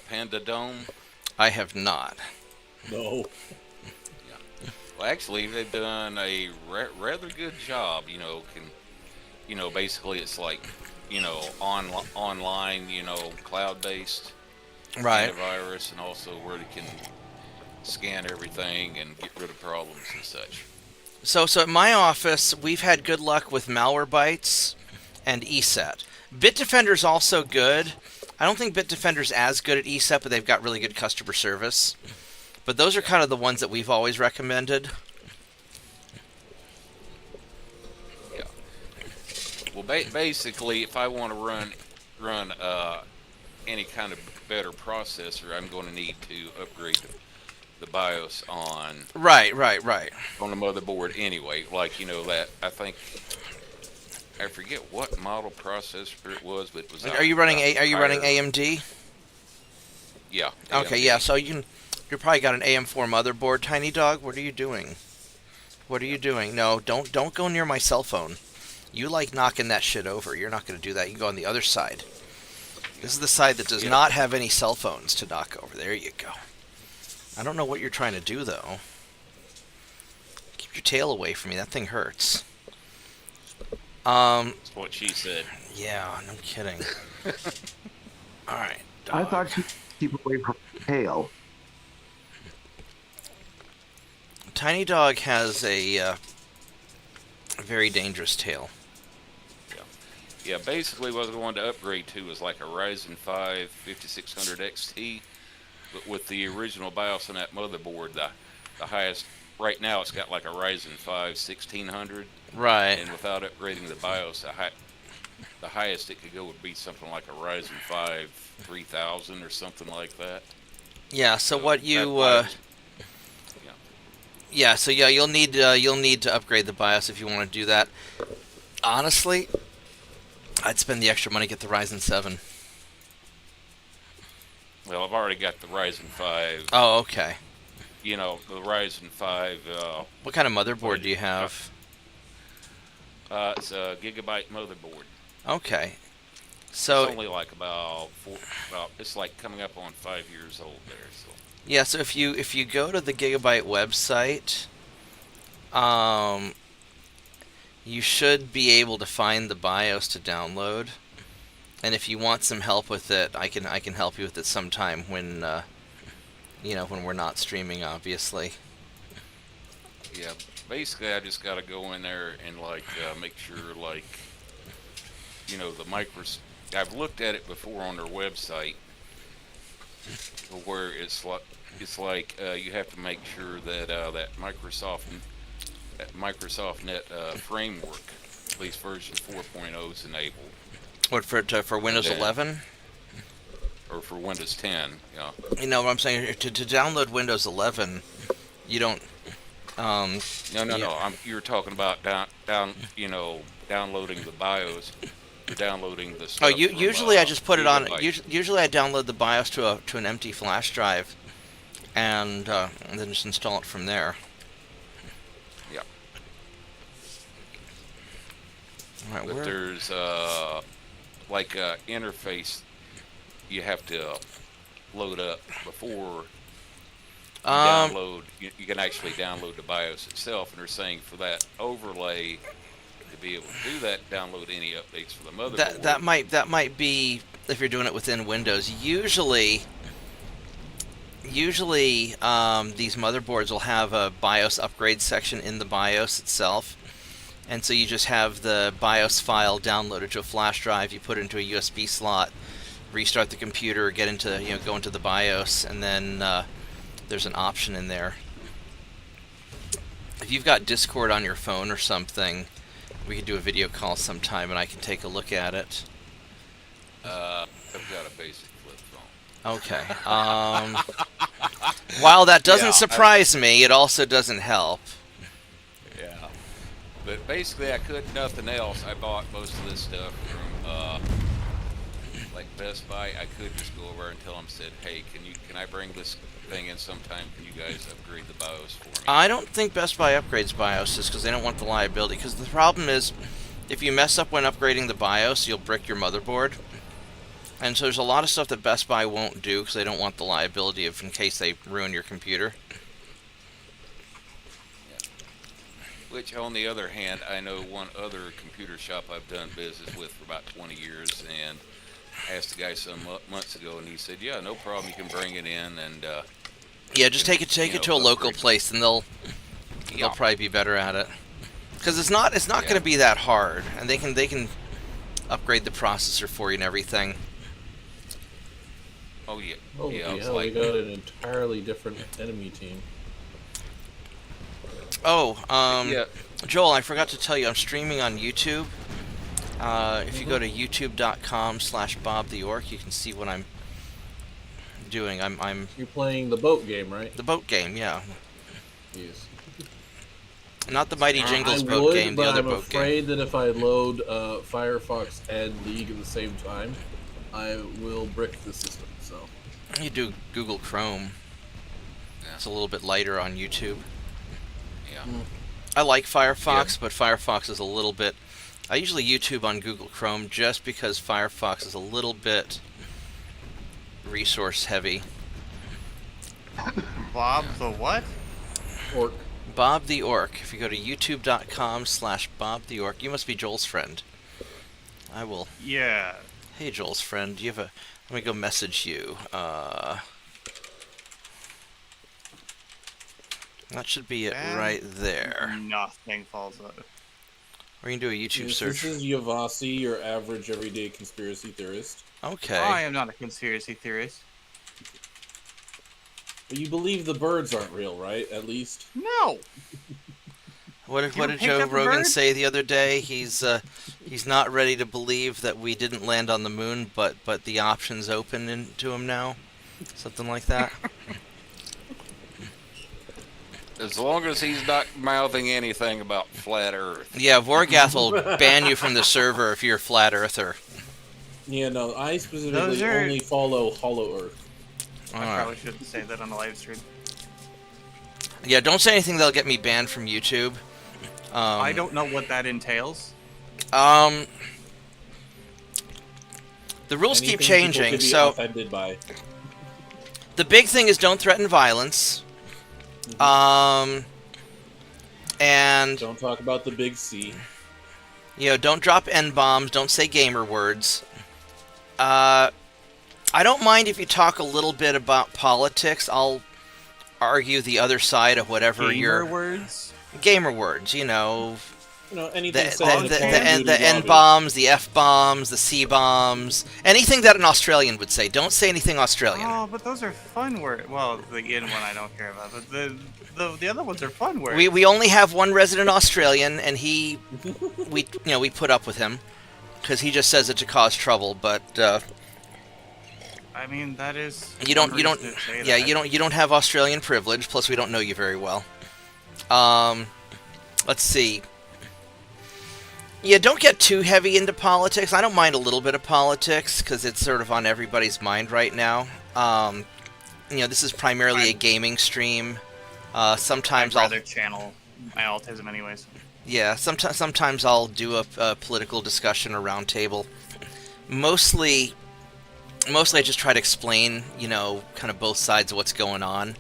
Panda Dome? I have not. No. Well, actually, they've done a rather good job. Basically, it's like, online, cloud-based Right. antivirus, and also where they can scan everything and get rid of problems and such. So at my office, we've had good luck with Malwarebytes and ESET. Bitdefender's also good. I don't think Bitdefender's as good at ESET, but they've got really good customer service. But those are kind of the ones that we've always recommended. Yeah. Well, basically, if I want to run any kind of better processor, I'm going to need to upgrade the BIOS on Right. on the motherboard anyway. Like, that I think I forget what model processor it was, but it was. Are you running AMD? Yeah. Okay, AMD. yeah. So you probably got an AM4 motherboard, Tiny Dog. What are you doing? No, don't go near my cell phone. You like knocking that shit over. You're not going to do that. You can go on the other side. This is the side that does not have any cell phones to knock over. There you go. I don't know what you're trying to do, though. Keep your tail away from me. That thing hurts. That's what she said. Yeah, no kidding. All right. I thought you keep away from tail. Tiny Dog has a very dangerous tail. Yeah, basically what I wanted to upgrade to was like a Ryzen 5 5600 XT, but with the original BIOS on that motherboard, the highest, right now it's got like a Ryzen 5 1600. Right. And without upgrading the BIOS, the highest it could go would be something like a Ryzen 5 3000 or something like that. Yeah, so what you... Yeah, so yeah, you'll need to upgrade the BIOS if you want to do that. Honestly, I'd spend the extra money to get the Ryzen 7. Well, I've already got the Ryzen 5. Oh, okay. The Ryzen 5. What kind of motherboard do you have? It's a Gigabyte motherboard. Okay. So it's only like it's like coming up on 5 years old there. So. Yeah, so if you go to the Gigabyte website, you should be able to find the BIOS to download. And if you want some help with it, I can help you with it sometime when when we're not streaming, obviously. Yeah, basically I just got to go in there and make sure the micros. I've looked at it before on their website, where it's like you have to make sure that that Microsoft Net framework, at least version 4.0, is enabled. What for Windows 11? Or for Windows 10, yeah. You know what I'm saying? To download Windows 11, you don't. No. You're talking about downloading the BIOS, downloading the stuff. Oh, usually I just put it on. Gigabyte. Usually I download the BIOS to an empty flash drive, and then just install it from there. Yeah. All right, but there's interface you have to load up before you download. You can actually download the BIOS itself, and they're saying for that overlay to be able to do that, download any updates for the motherboard. That might be if you're doing it within Windows. Usually, usually these motherboards will have a BIOS upgrade section in the BIOS itself. And so you just have the BIOS file downloaded to a flash drive, you put it into a USB slot, restart the computer, get into, go into the BIOS, and then there's an option in there. If you've got Discord on your phone or something, we could do a video call sometime and I can take a look at it. I've got a basic flip phone. Okay. While that doesn't Yeah, surprise me, it also doesn't help. Yeah. But basically, I could nothing else. I bought most of this stuff from like Best Buy. I could just go over and tell them, said, "Hey, can I bring this thing in sometime? Can you guys upgrade the BIOS for me?" I don't think Best Buy upgrades BIOSes because they don't want the liability. Because the problem is, if you mess up when upgrading the BIOS, you'll brick your motherboard. And so there's a lot of stuff that Best Buy won't do because they don't want the liability of in case they ruin your computer. Which, on the other hand, I know one other computer shop I've done business with for about 20 years, and I asked the guy some months ago, and he said, "Yeah, no problem. You can bring it in, and Yeah, just take it to a local place, and they'll yeah, probably be better at it. Because it's not going to be that hard, and they can upgrade the processor for you and everything. oh yeah, Holy yeah." It's hell, like, we got an entirely different enemy team. Oh, yeah, Joel, I forgot to tell you, I'm streaming on YouTube. If you go to youtube.com/Bobtheorc, you can see what I'm doing. I'm You're playing the boat game, right? the boat game, yeah. Yes. Not the Mighty Jingles I boat would, game, the but other I'm boat game. afraid that if I load Firefox and League at the same time, I will brick the system. So You do Google Chrome. Yeah. It's a little bit lighter on YouTube. yeah. I like Firefox, but Firefox is a little bit... I usually YouTube on Google Chrome just because Firefox is a little bit resource heavy. Bob the what? Orc. Bob the Orc. If you go to youtube.com/Bobtheorc, you must be Joel's friend. I will... Yeah. Hey, Joel's friend, do you have a... Let me go message you. That should be it And right there. Nothing falls out. Or you can do a YouTube Yes, search. This is Yavasi, your average everyday conspiracy theorist. Okay. I am not a conspiracy theorist. But you believe the birds aren't real, right? At least. No. What You did picked Joe up a Rogan bird? say the other day? He's not ready to believe that we didn't land on the moon, but the option's open to him now. Something like that. As long as he's not mouthing anything about flat Earth. Yeah, Vorgath will ban you from the server if you're a flat earther. Yeah, no, I Those specifically are- only follow Hollow Earth. All I right. probably shouldn't say that on the live stream. Yeah, don't say anything that'll get me banned from YouTube. I don't know what that entails. The rules Anything keep people changing, could be so offended by. the big thing is don't threaten violence. And Don't talk about the big C. don't drop N-bombs, don't say gamer words. I don't mind if you talk a little bit about politics. I'll argue the other side of whatever Gamer your words. gamer words, You know, anything the said in a Call of Duty lobby. N-bombs, the F-bombs, the C-bombs, anything that an Australian would say. Don't say anything Australian. Oh, but those are fun words. Well, the in one I don't care about, but the other ones are fun words. We only have one resident Australian, and we put up with him because he just says it to cause trouble. But I mean, that is. you don't one reason to say yeah that. you don't have Australian privilege. Plus, we don't know you very well. Let's see. Yeah, don't get too heavy into politics. I don't mind a little bit of politics because it's sort of on everybody's mind right now. This is primarily a gaming stream. Sometimes I'd rather channel my autism, anyways. Yeah, sometimes I'll do a political discussion or round table. Mostly I just try to explain, kind of both sides of what's going on,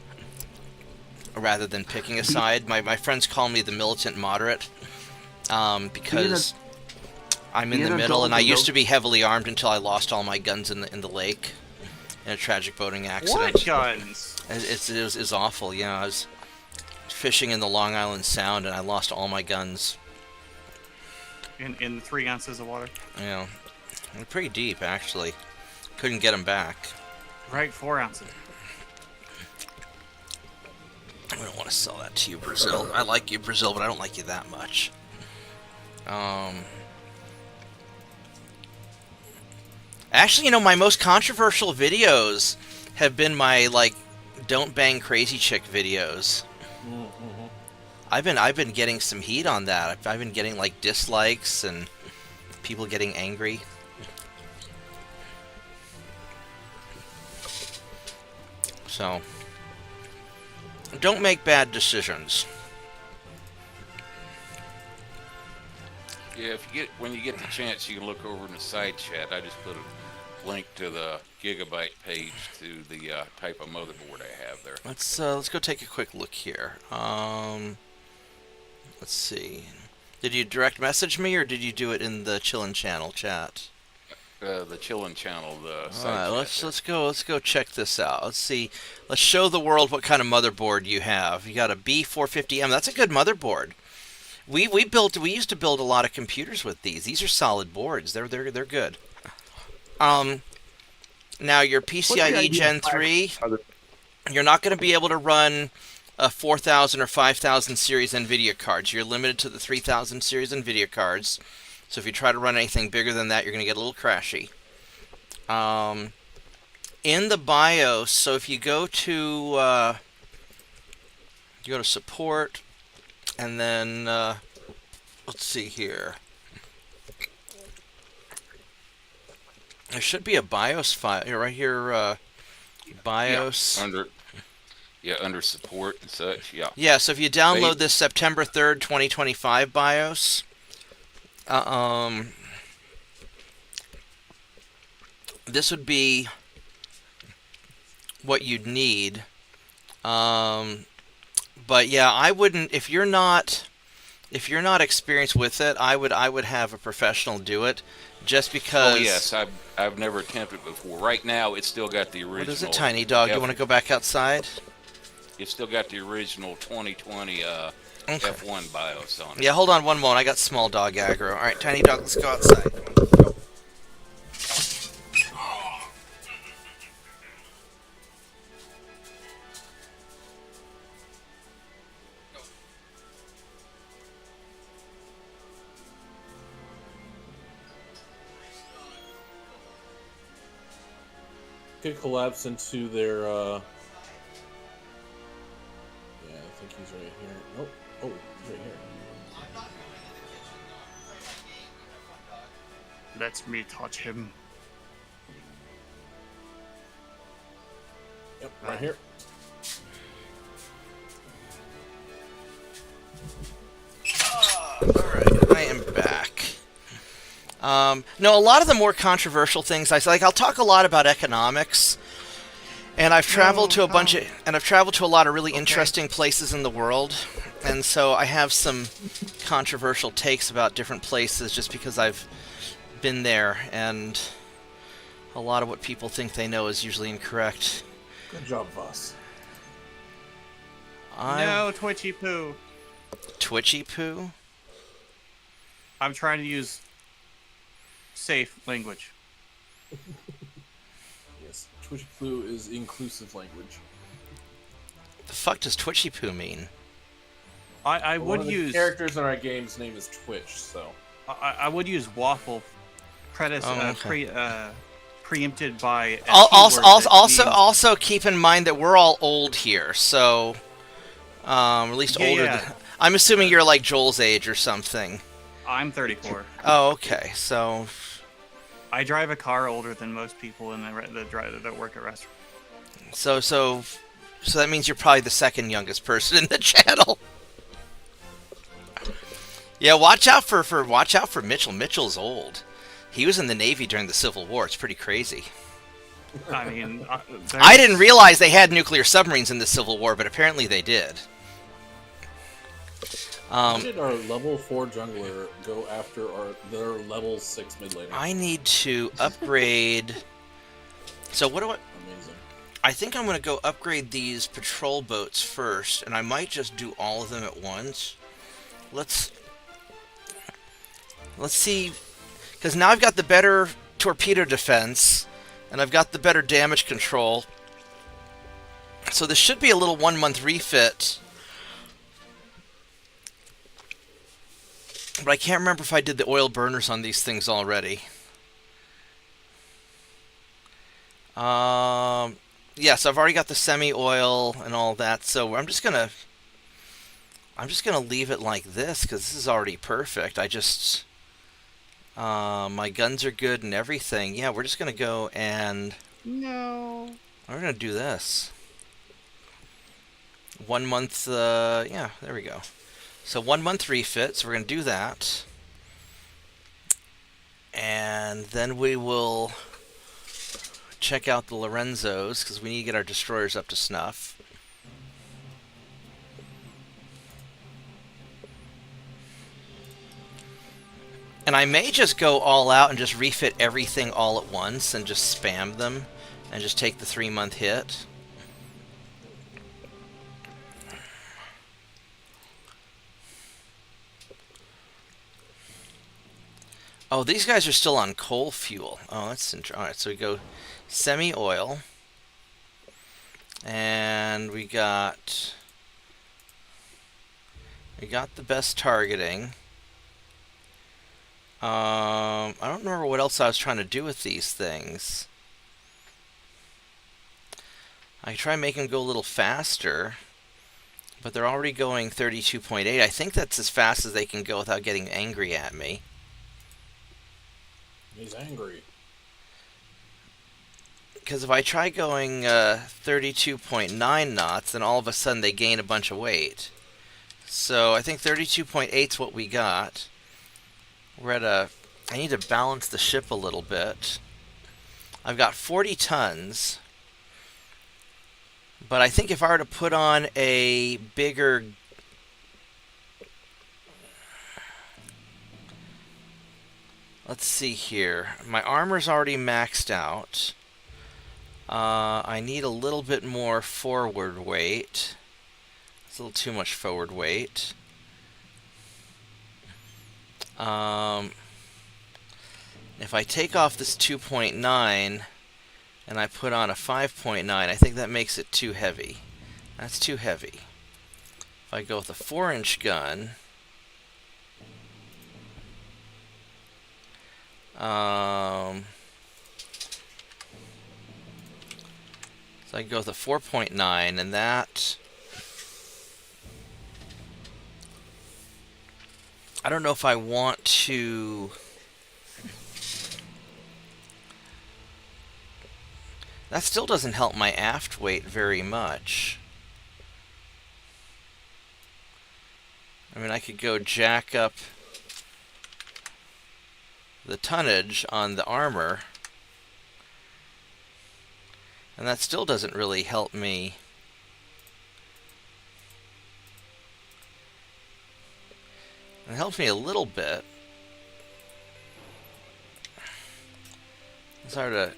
rather than picking a side. My friends call me the militant moderate, because I'm in the middle, and I used to be heavily armed until I lost all my guns in the lake. in a tragic boating accident. What guns? It was awful. Yeah, I was fishing in the Long Island Sound and I lost all my guns. In 3 ounces of water. Yeah, they're pretty deep actually. Couldn't get them back. Right, 4 ounces. I don't want to sell that to you, Brazil. I like you, Brazil, but I don't like you that much. Actually, you know, my most controversial videos have been my, like, don't bang crazy chick videos. Mm-hmm. I've been getting some heat on that. I've been getting, like, dislikes and people getting angry. So, don't make bad decisions. Yeah, when you get the chance, you can look over in the side chat. I just put a link to the Gigabyte page to the type of motherboard I have there. Let's go take a quick look here. Let's see. Did you direct message me or did you do it in the Chillin' Channel chat? The Chillin' Channel, the side Alright, chat. let's go check this out. Let's see. Let's show the world what kind of motherboard you have. You got a B450M. That's a good motherboard. We used to build a lot of computers with these. These are solid boards. They're good. Now your PCIe Gen 3, you're not going to be able to run a 4000 or 5000 series NVIDIA cards. You're limited to the 3000 series NVIDIA cards. So if you try to run anything bigger than that, you're going to get a little crashy. In the BIOS, so if you go to support, and then let's see here. There should be a BIOS file right here. BIOS. Yeah, under support and such. Yeah. Yeah. So if you download this September 3rd, 2025 BIOS. This would be what you'd need. But yeah, I wouldn't, if you're not experienced with it, I would have a professional do it, just because. Oh yes, I've never attempted before. Right now, it's still got the original. What is it, Tiny Dog? You want to go back outside? It's still got the original 2020 F1 BIOS on it. Yeah, hold on one moment. I got small dog aggro. All right, Tiny Dog, let's go outside. Go. Could collapse into their. Yeah, I think he's right here. Nope. Oh, he's right here. Let me touch him. Yep, right here. Alright, I am back. No, a lot of the more controversial things, I'll talk a lot about economics, and I've traveled to a lot of really interesting places in the world, and so I have some controversial takes about different places just because I've been there, and a lot of what people think they know is usually incorrect. Good job, Voss. No, Twitchy Poo. Twitchy Poo? I'm trying to use safe language. Yes, Twitchy Poo is inclusive language. The fuck does Twitchy Poo mean? I One would of the use characters in our game's name is Twitch, so I would use waffle. Preempted by. Also keep in mind that we're all old here, so at least older. Yeah. I'm assuming you're like Joel's age or something. I'm 34. Oh, okay. So I drive a car older than most people that work at restaurants. So that means you're probably the second youngest person in the channel. Yeah, watch out for Mitchell. Mitchell's old. He was in the Navy during the Civil War. It's pretty crazy. I mean, I didn't realize they had nuclear submarines in the Civil War, but apparently they did. Why did our level 4 jungler go after their level 6 mid laner? I need to upgrade So what do I... Amazing. I think I'm going to go upgrade these patrol boats first, and I might just do all of them at once. Let's see, because now I've got the better torpedo defense, and I've got the better damage control. So this should be a little 1 month refit. But I can't remember if I did the oil burners on these things already. Yes, I've already got the semi-oil and all that, so I'm just gonna leave it like this because this is already perfect. My guns are good and everything. Yeah, we're just gonna go and No. we're gonna do this. 1 month. Yeah, there we go. So 1 month refit. So we're gonna do that, and then we will check out the Lorenzos, because we need to get our destroyers up to snuff. And I may just go all out and just refit everything all at once and just spam them and just take the 3 month hit. Oh, these guys are still on coal fuel. Oh, that's interesting. Alright, so we go semi-oil. And we got the best targeting. I don't remember what else I was trying to do with these things. I try and make them go a little faster, but they're already going 32.8. I think that's as fast as they can go without getting angry at me. He's angry. Because if I try going 32.9 knots, then all of a sudden they gain a bunch of weight. So I think 32.8 is what we got. We're at a... I need to balance the ship a little bit. I've got 40 tons. But I think if I were to put on a bigger... Let's see here. My armor's already maxed out. I need a little bit more forward weight. It's a little too much forward weight. If I take off this 2.9 and I put on a 5.9, I think that makes it too heavy. That's too heavy. If I go with a 4-inch gun... So I go with a 4.9, and that... I don't know if I want to... That still doesn't help my aft weight very much. I mean, I could go jack up the tonnage on the armor, and that still doesn't really help me. It helps me a little bit. It's hard to...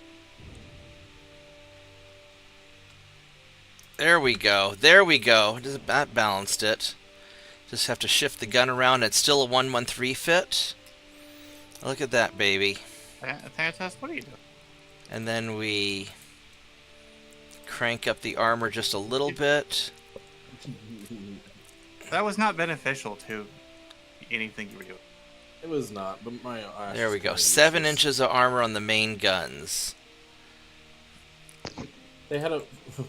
There we go. There we go. That balanced it. Just have to shift the gun around. It's still a 1 month refit. Look at that, baby. Thanatos, what are you doing? And then we crank up the armor just a little bit. That was not beneficial to anything you were doing. It was not, but my eyes. There we go. 7 inches of armor on the main guns. They had a. I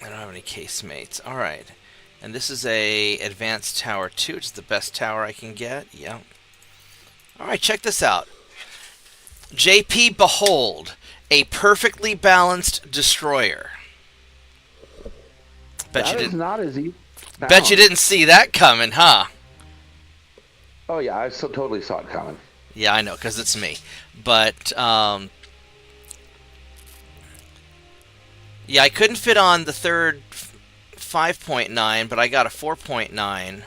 don't have any casemates. All right. And this is a advanced tower 2, which is the best tower I can get. Yeah. All right, check this out. JP, behold, a perfectly balanced destroyer. That is not as easy. Bet you didn't see that coming, huh? Oh yeah, I totally saw it coming. Yeah, I know, because it's me. But, yeah, I couldn't fit on the third 5.9, but I got a 4.9.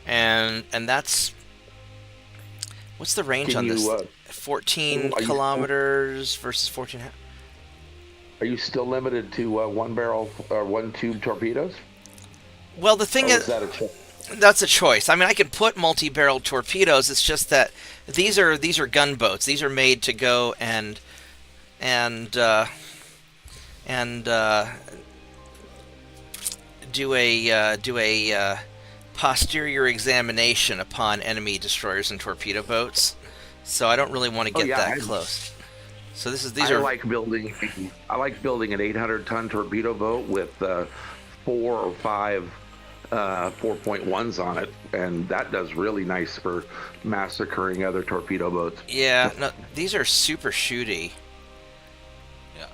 And that's... What's the range on this? 14 kilometers versus 14... Are you still limited to one barrel or one tube torpedoes? Well, the thing Or is, is that a choice? that's a choice. I mean, I can put multi-barrel torpedoes. It's just that these are gunboats. These are made to go and do a posterior examination upon enemy destroyers and torpedo boats. So I don't really want to get that close. So these are. I like building an 800-ton torpedo boat with 4 or 5 4.1s on it, and that does really nice for massacring other torpedo boats. Yeah, no, these are super shooty. Yeah.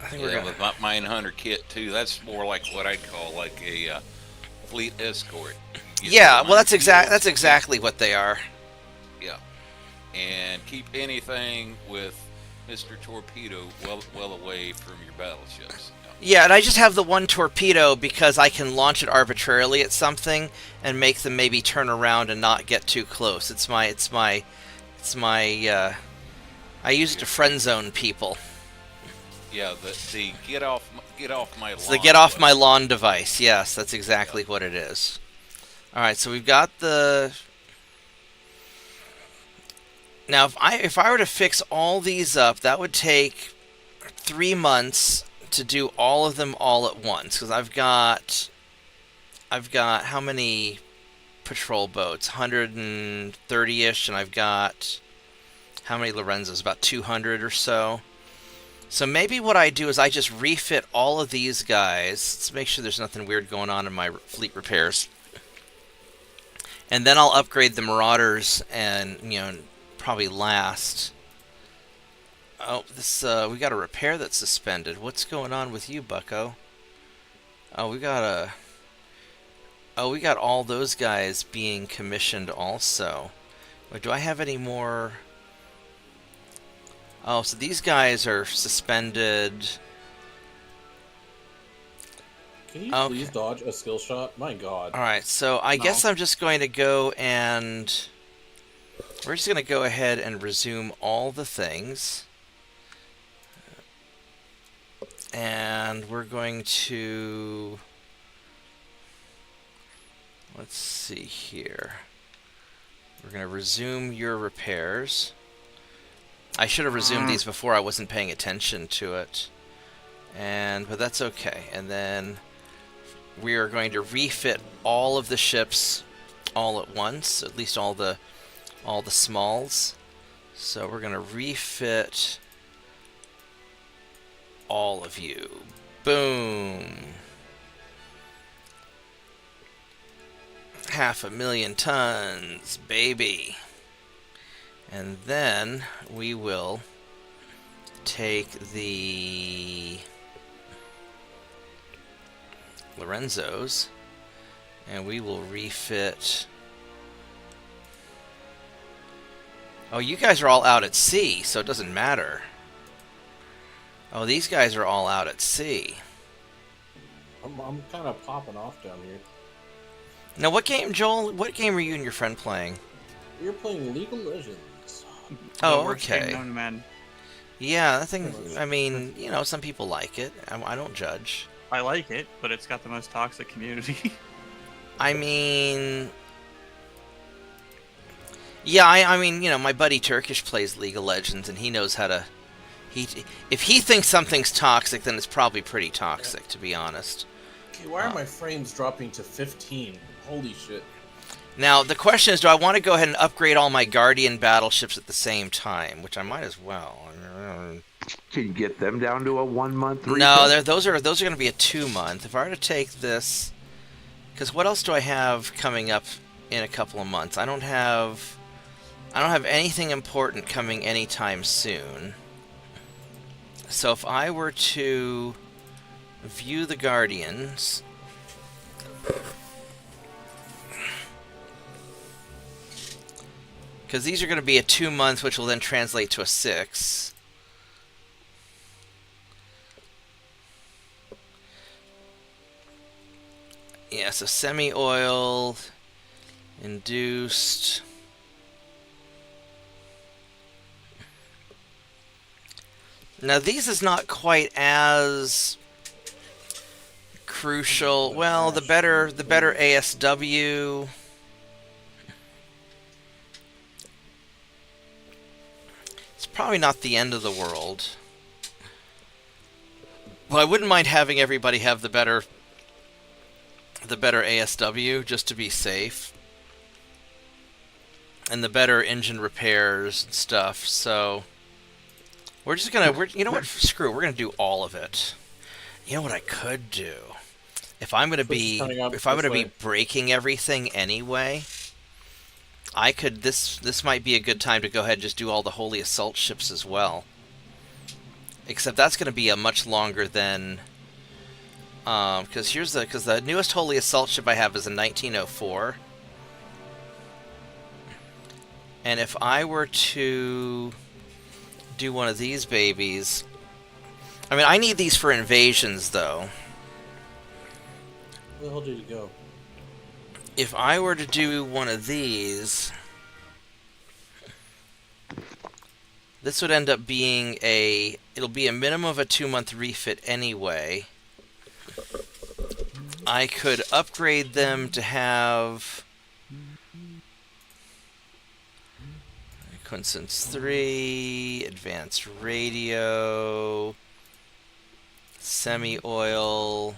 I think With my mine hunter kit too. That's more like what I'd call like a fleet escort. Yeah, well, that's exactly what they are. Yeah, and keep anything with Mr. Torpedo well away from your battleships. Yeah, and I just have the one torpedo because I can launch it arbitrarily at something and make them maybe turn around and not get too close. It's my I use it to friend zone people. Yeah, the get off my lawn. It's the get off my lawn device. Yes, that's exactly what it is. All right, so we've got the. Now, if I were to fix all these up, that would take 3 months to do all of them all at once, because I've got how many patrol boats? 130-ish, and I've got how many Lorenzos? About 200 or so. So maybe what I do is I just refit all of these guys. Let's make sure there's nothing weird going on in my fleet repairs. And then I'll upgrade the Marauders and, probably last. Oh, this we got a repair that's suspended. What's going on with you, bucko? Oh, we got all those guys being commissioned also. Wait, do I have any more? Oh, so these guys are suspended. Can you please dodge a skill shot? My God. Alright, so I guess I'm just going to go and... We're just going to go ahead and resume all the things. And we're going to... Let's see here. We're going to resume your repairs. I should have resumed these before. I wasn't paying attention to it. But that's okay. And then we are going to refit all of the ships all at once, at least all the smalls. So we're going to refit all of you. Boom. 500,000 tons, baby. And then we will take the Lorenzos and we will refit. Oh, you guys are all out at sea, so it doesn't matter. Oh, these guys are all out at sea. I'm kind of popping off down here. Now, what game, Joel? What game are you and your friend playing? You're playing League of Legends. Oh, okay. Known to man. Yeah, that thing. I mean, some people like it. I don't judge. I like it, but it's got the most toxic community. I mean, yeah, I mean, my buddy Turkish plays League of Legends, and he knows how to. If he thinks something's toxic, then it's probably pretty toxic, to be honest. Okay, why are my frames dropping to 15? Holy shit. Now, the question is, do I want to go ahead and upgrade all my Guardian battleships at the same time? Which I might as well. Can you get them down to a 1 month? No, those are going to be a 2 month. If I were to take this, because what else do I have coming up in a couple of months? I don't have anything important coming anytime soon. So if I were to view the Guardians, because these are going to be a 2 month, which will then translate to a 6. Yeah, so semi-oil, induced. Now these is not quite as crucial. Well, the better ASW. It's probably not the end of the world. Well, I wouldn't mind having everybody have the better ASW just to be safe. And the better engine repairs and stuff. So we're just gonna you know what? Screw it, we're gonna do all of it. You know what I could do? If I'm gonna be breaking everything anyway, I could this might be a good time to go ahead and just do all the Holy Assault ships as well. Except that's gonna be a much longer than because the newest Holy Assault ship I have is a 1904. And if I were to do one of these babies, I mean, I need these for invasions, though. Where the hell did he go? If I were to do one of these, this would end up being it'll be a minimum of a 2-month refit anyway. I could upgrade them to have Reconnaissance 3, Advanced Radio, Semi-Oil.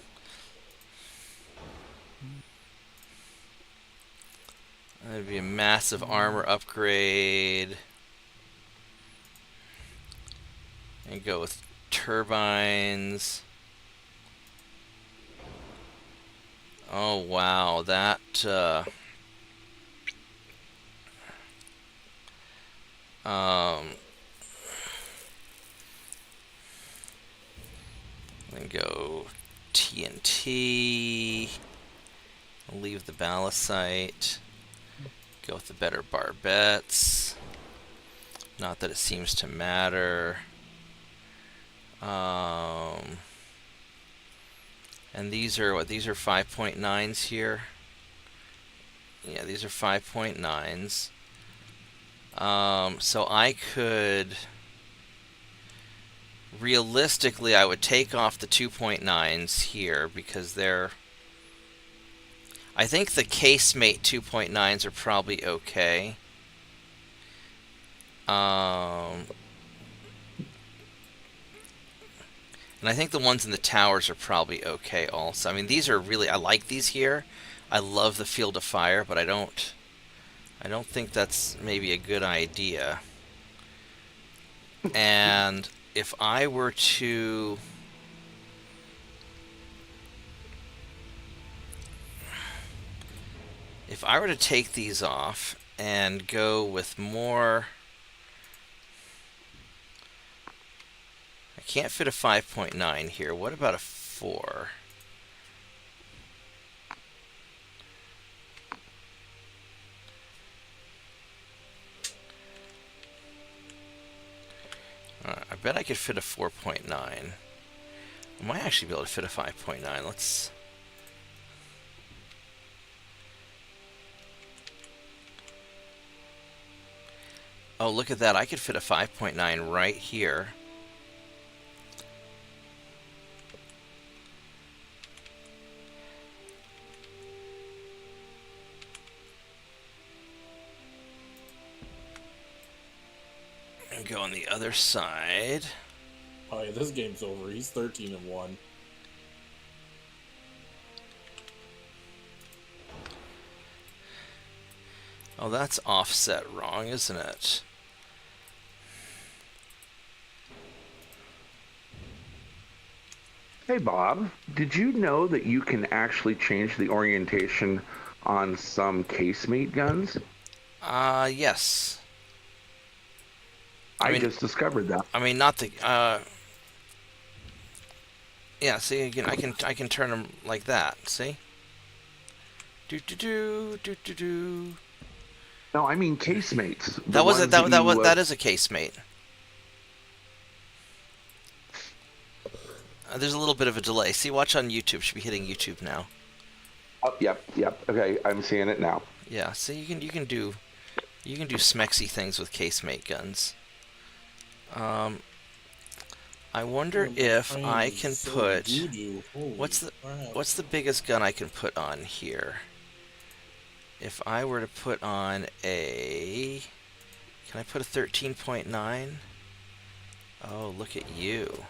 That'd be a massive armor upgrade. And go with turbines. Oh wow, that then go TNT. I'll leave the ballast. Go with the better barbettes. Not that it seems to matter. And these are what? These are 5.9s here. Yeah, these are 5.9s. So I could realistically, I would take off the 2.9s here because they're. I think the casemate 2.9s are probably okay. And I think the ones in the towers are probably okay also. I mean, these are really, I like these here. I love the field of fire, but I don't think that's maybe a good idea. And if I were to take these off and go with more, I can't fit a 5.9 here. What about a 4? I bet I could fit a 4.9. I might actually be able to fit a 5.9. Let's. Oh, look at that. I could fit a 5.9 right here. And go on the other side. Oh yeah, this game's over. He's 13-1. Oh, that's offset wrong, isn't it? Hey Bob, did you know that you can actually change the orientation on some casemate guns? Yes. I just discovered that. I mean, not the. Yeah. See, again, I can turn them like that. See. Do do do do do do. No, I mean casemates. That is a casemate. There's a little bit of a delay. See, watch on YouTube. Should be hitting YouTube now. Oh, yep. Okay, I'm seeing it now. Yeah. See, you can do smexy things with casemate guns. I wonder if I can put... What's the biggest gun I can put on here? If I were to put on a... Can I put a 13.9? Oh, look at you.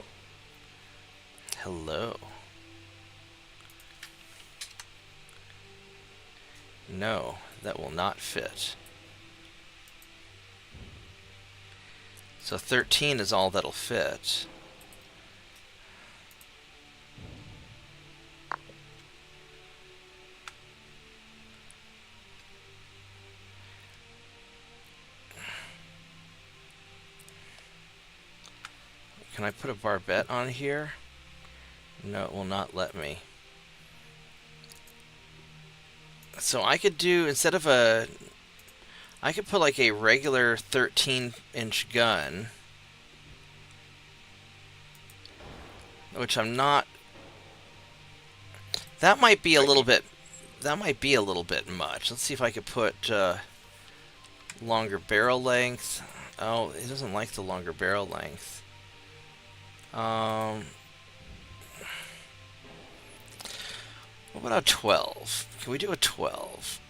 Hello. No, that will not fit. So 13 is all that'll fit. Can I put a barbette on here? No, it will not let me. So I could do, instead of a... I could put like a regular 13-inch gun, which I'm not... That might be a little bit... That might be a little bit much. Let's see if I could put longer barrel length. Oh, it doesn't like the longer barrel length. What about a 12? Can we do a 12?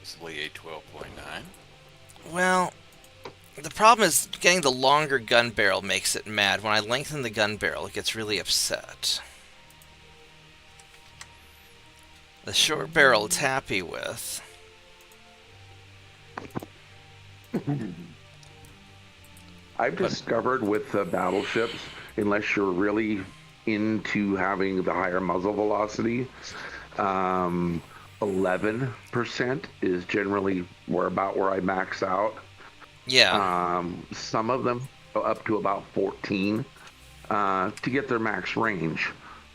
Basically a 12.9. Well, the problem is getting the longer gun barrel makes it mad. When I lengthen the gun barrel, it gets really upset. The short barrel it's happy with. I've discovered with the battleships, unless you're really into having the higher muzzle velocity, 11% is generally about where I max out. Yeah. Some of them go up to about 14 to get their max range.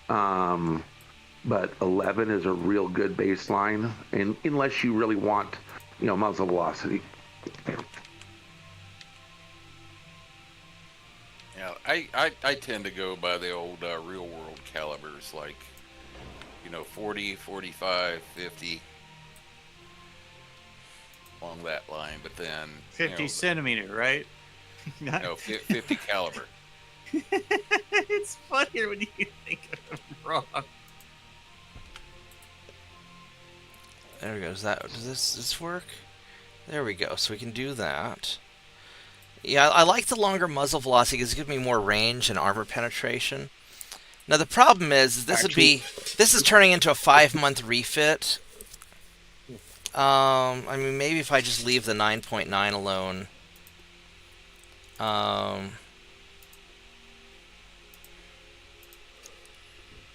But 11 is a real good baseline, and unless you really want, muzzle velocity. Yeah, I tend to go by the old real world calibers, like 40, 45, 50, along that line. But then 50 centimeter, right? No, 50 caliber. It's funnier when you think of it wrong. There we go. Does this work? There we go. So we can do that. Yeah, I like the longer muzzle velocity because it gives me more range and armor penetration. Now the problem is this is turning into a 5-month refit. I mean, maybe if I just leave the 9.9 alone.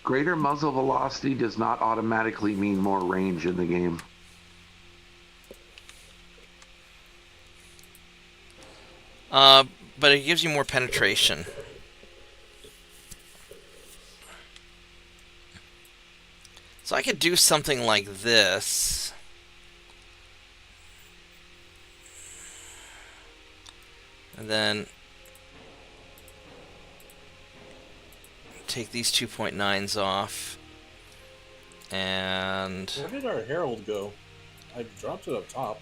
Greater muzzle velocity does not automatically mean more range in the game. But it gives you more penetration. So I could do something like this. And then take these 2.9s off. And where did our Herald go? I dropped it up top.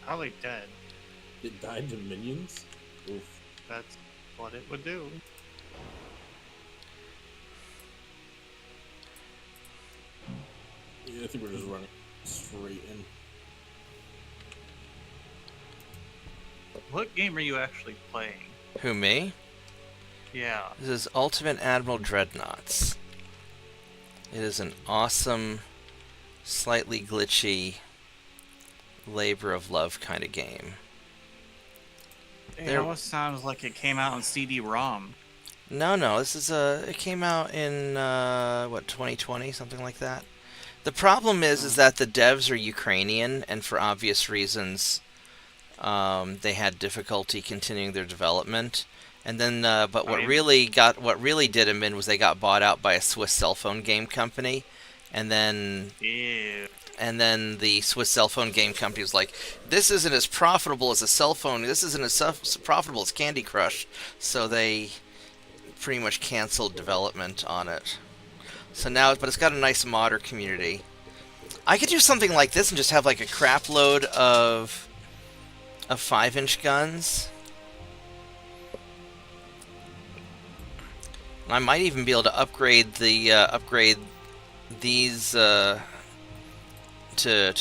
Probably dead. It died to minions? Oof. That's what it would do. Yeah, I think we're just running straight in. What game are you actually playing? who, me? Yeah. This is Ultimate Admiral Dreadnoughts. It is an awesome, slightly glitchy, labor of love kind of game. It almost sounds like it came out on CD-ROM. No, this is it came out in 2020, something like that. The problem is that the devs are Ukrainian, and for obvious reasons, they had difficulty continuing their development. And then, but what really did them in was they got bought out by a Swiss cell phone game company, and then. Ew. And then the Swiss cell phone game company was like, this isn't as profitable as a cell phone. This isn't as profitable as Candy Crush. So they pretty much canceled development on it. So now, but it's got a nice modder community. I could do something like this and just have like a crap load of of 5-inch guns. I might even be able to upgrade these to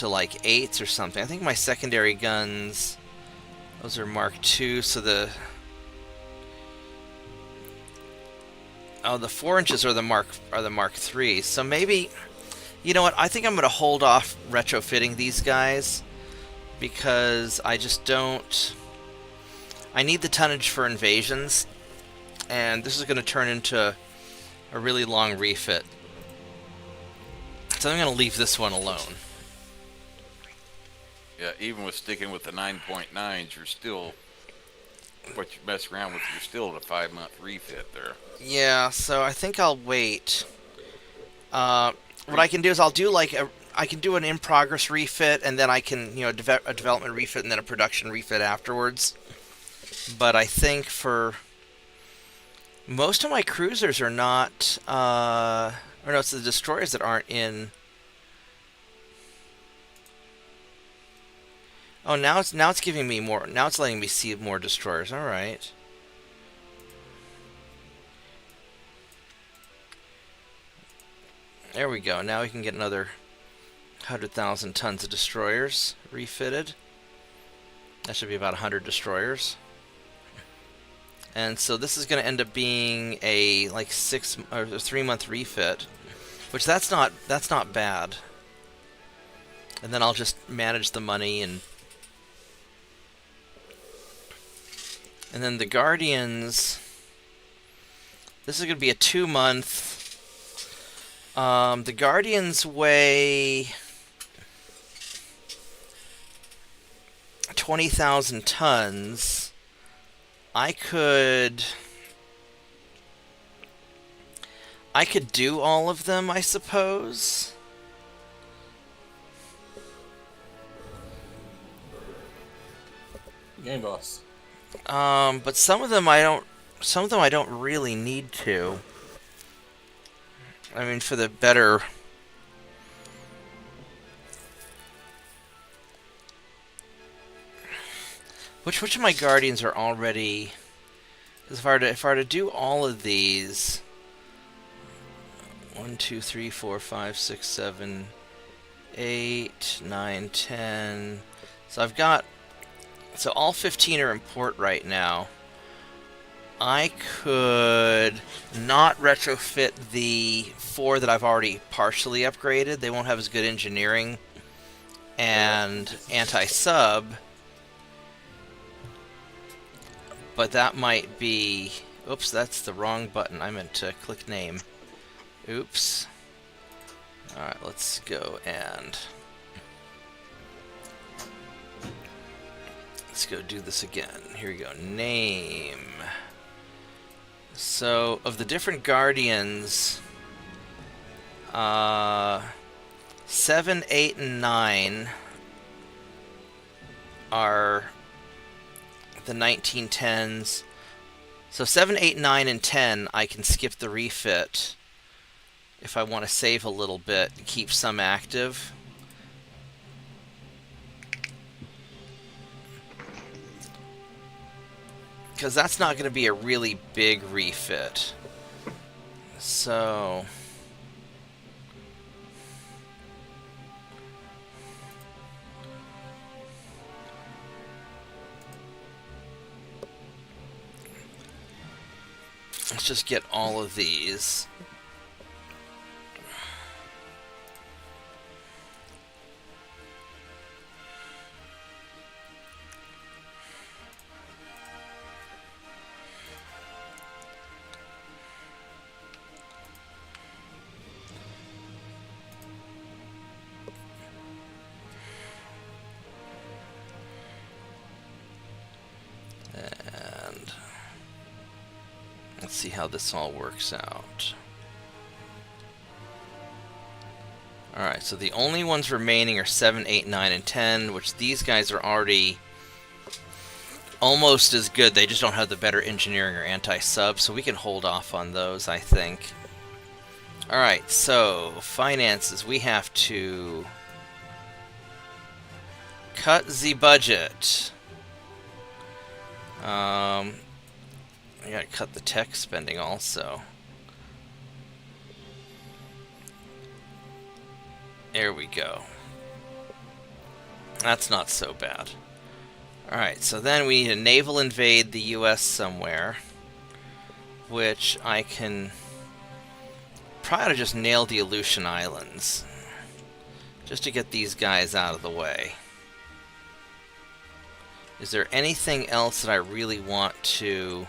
like 8s or something. I think my secondary guns, those are Mark II, so the 4 inches are the Mark III. So maybe, you know what? I think I'm going to hold off retrofitting these guys because I just don't. I need the tonnage for invasions, and this is going to turn into a really long refit. So I'm going to leave this one alone. Yeah, even with sticking with the 9.9s, you're still, what you mess around with, you're still at a 5-month refit there. Yeah, so I think I'll wait. What I can do is I'll do like I can do an in-progress refit, and then I can, a development refit and then a production refit afterwards. But I think for most of my cruisers are not, or no, it's the destroyers that aren't in. Oh, now it's giving me more. Now it's letting me see more destroyers. All right. There we go. Now we can get another 100,000 tons of destroyers refitted. That should be about 100 destroyers. And so this is going to end up being a like 6 or 3-month refit, which that's not bad. And then I'll just manage the money and then the Guardians. This is going to be a 2-month. The Guardians weigh 20,000 tons. I could do all of them, I suppose. Game boss. But some of them I don't really need to. I mean, for the better. Which of my Guardians are already? Because if I were to do all of these, 1, 2, 3, 4, 5, 6, 7, 8, 9, 10. So I've got. So all 15 are in port right now. I could not retrofit the 4 that I've already partially upgraded. They won't have as good engineering and anti-sub. But that might be... Oops, that's the wrong button. I meant to click name. Oops. Alright, let's go and... Let's go do this again. Here we go. Name. So, of the different Guardians, 7, 8, and 9 are the 1910s. So 7, 8, 9, and 10, I can skip the refit if I want to save a little bit and keep some active. Because that's not going to be a really big refit. So... let's just get all of these. Let's see how this all works out. Alright, so the only ones remaining are 7, 8, 9, and 10, which these guys are already almost as good. They just don't have the better engineering or anti-sub, so we can hold off on those, I think. Alright, so finances. We have to cut the budget. I gotta cut the tech spending also. There we go. That's not so bad. Alright, so then we need to naval invade the US somewhere, which I can probably just nail the Aleutian Islands, just to get these guys out of the way. Is there anything else that I really want to...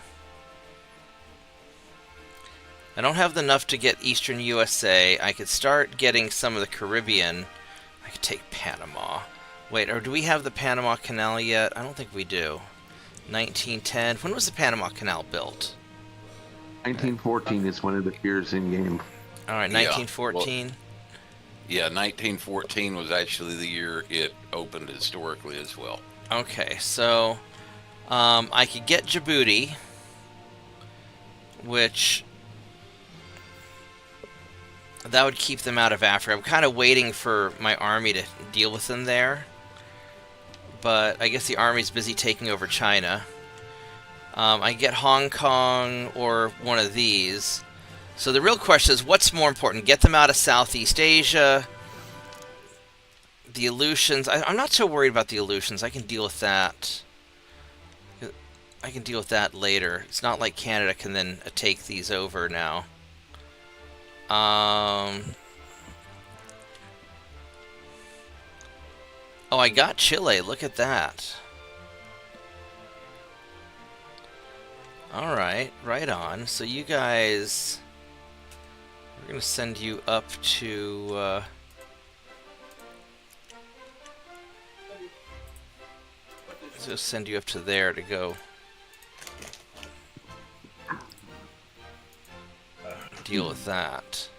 I don't have enough to get Eastern USA. I could start getting some of the Caribbean. I could take Panama. Wait, or do we have the Panama Canal yet? I don't think we do. 1910. When was the Panama Canal built? 1914 is when it appears in game. All right, 1914. Yeah, 1914 was actually the year it opened historically as well. Okay, so I could get Djibouti, which that would keep them out of Africa. I'm kind of waiting for my army to deal with them there, but I guess the army's busy taking over China. I get Hong Kong or one of these. So the real question is, what's more important? Get them out of Southeast Asia. The Aleutians, I'm not so worried about the Aleutians. I can deal with that. I can deal with that later. It's not like Canada can then take these over now. Oh, I got Chile. Look at that. Alright, right on. So you guys... We're going to send you up to... Just send you up to there to go deal with that.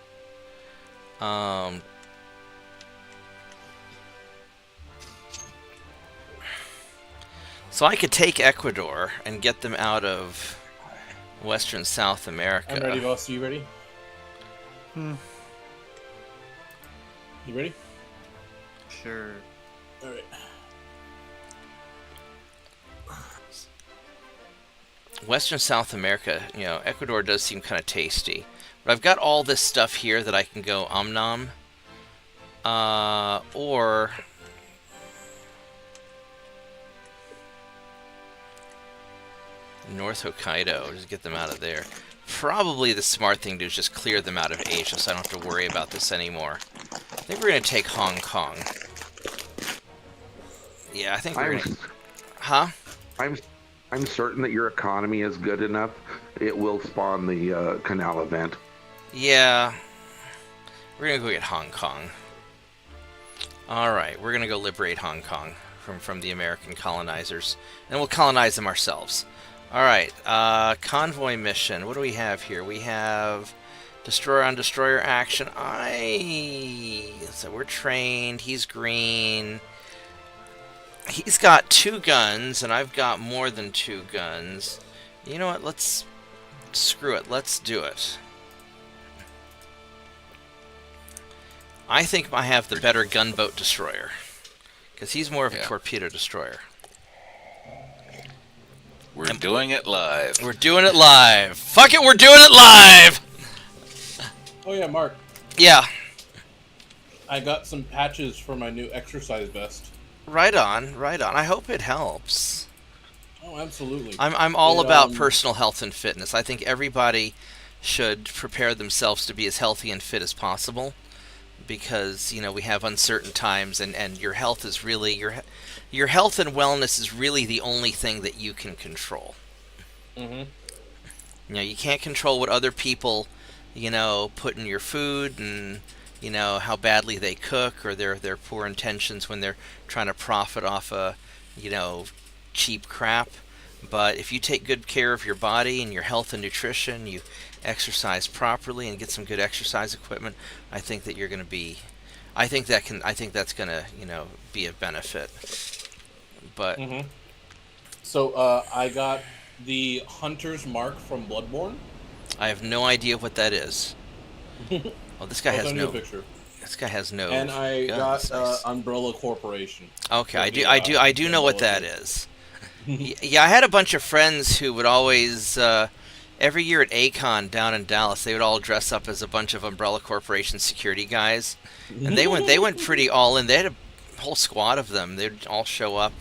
So I could take Ecuador and get them out of Western South America. I'm ready, boss. You ready? You ready? Sure. All right. Western South America, you know, Ecuador does seem kind of tasty. But I've got all this stuff here that I can go Omnom. Or... North Hokkaido, just get them out of there. Probably the smart thing to do is just clear them out of Asia so I don't have to worry about this anymore. I think we're going to take Hong Kong. Yeah, I think we're going to... Huh? I'm certain that your economy is good enough. It will spawn the canal event. Yeah. We're going to go get Hong Kong. Alright, we're going to go liberate Hong Kong from the American colonizers. And we'll colonize them ourselves. Alright, convoy mission. What do we have here? We have destroyer-on-destroyer action. So we're trained. He's green. He's got 2 guns, and I've got more than 2 guns. You know what? Let's... Screw it. Let's do it. I think I have the better gunboat destroyer. Because he's more of a torpedo destroyer. We're doing it live. We're doing it live. Fuck it, we're doing it live! Oh yeah, Mark. Yeah. I got some patches for my new exercise vest. Right on, right on. I hope it helps. Oh, absolutely. I'm all about personal health and fitness. I think everybody should prepare themselves to be as healthy and fit as possible. Because, you know, we have uncertain times, and your health is really... Your health and wellness is really the only thing that you can control. Mm-hmm. You know, you can't control what other people, you know, put in your food, and, you know, how badly they cook, or their poor intentions when they're trying to profit off you know, cheap crap. But if you take good care of your body and your health and nutrition, you exercise properly and get some good exercise equipment, I think that you're going to be... I think that's going to, you know, be a benefit. But So I got the Hunter's Mark from Bloodborne. I have no idea what that is. Oh, this guy has no. Picture. This guy has no. And I guns. got Umbrella Corporation. Okay, I do know what that is. Yeah, I had a bunch of friends who would always, every year at Acon down in Dallas, they would all dress up as a bunch of Umbrella Corporation security guys, and they went pretty all in. They had a whole squad of them. They'd all show up.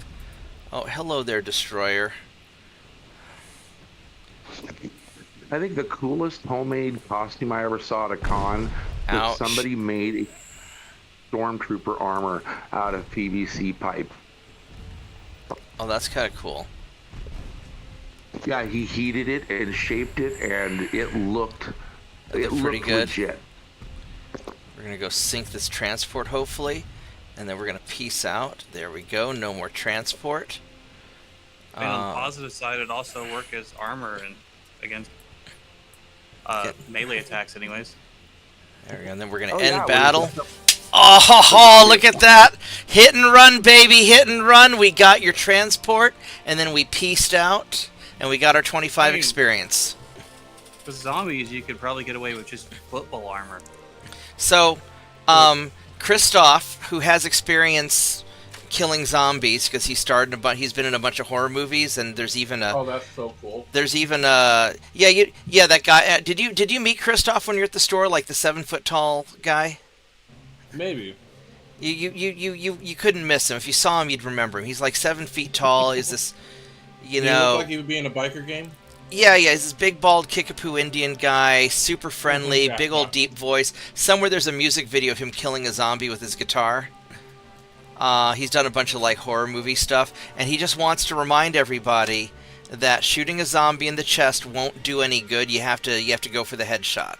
Oh, hello there, Destroyer. I think the coolest homemade costume I ever saw at a con was somebody made a stormtrooper armor out of PVC pipe. Oh, that's kind of cool. Yeah, he heated it and shaped it, and it looked pretty good. Legit. We're gonna go sink this transport, hopefully, and then we're gonna peace out. There we go. No more transport. And on the positive side, it also work as armor and against melee attacks, anyways. There we go. And then we're gonna end battle. Oh, look at that! Hit and run, baby! Hit and run! We got your transport, and then we pieced out, and we got our 25 experience. With zombies, you could probably get away with just football armor. So, Christoph, who has experience killing zombies, because he's been in a bunch of horror movies, and there's even a... Oh, that's so cool. There's even a... Yeah, that guy... Did you meet Christoph when you were at the store, like the 7-foot-tall guy? Maybe. You couldn't miss him. If you saw him, you'd remember him. He's like 7 feet tall. He's this, He look like he would be in a biker game? Yeah, he's this big, bald, kickapoo Indian guy, super friendly, big old deep voice. Somewhere there's a music video of him killing a zombie with his guitar. He's done a bunch of like horror movie stuff, and he just wants to remind everybody that shooting a zombie in the chest won't do any good. You have to go for the headshot.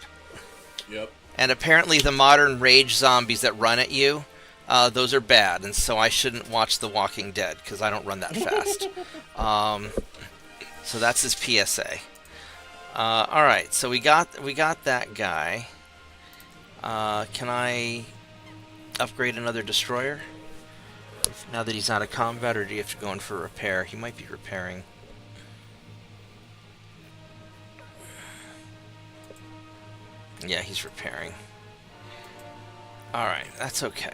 Yep. And apparently the modern rage zombies that run at you, those are bad, and so I shouldn't watch The Walking Dead, because I don't run that fast. So that's his PSA. Alright, so we got that guy. Can I upgrade another destroyer? Now that he's out of combat, or do you have to go in for repair? He might be repairing. Yeah, he's repairing. Alright, that's okay.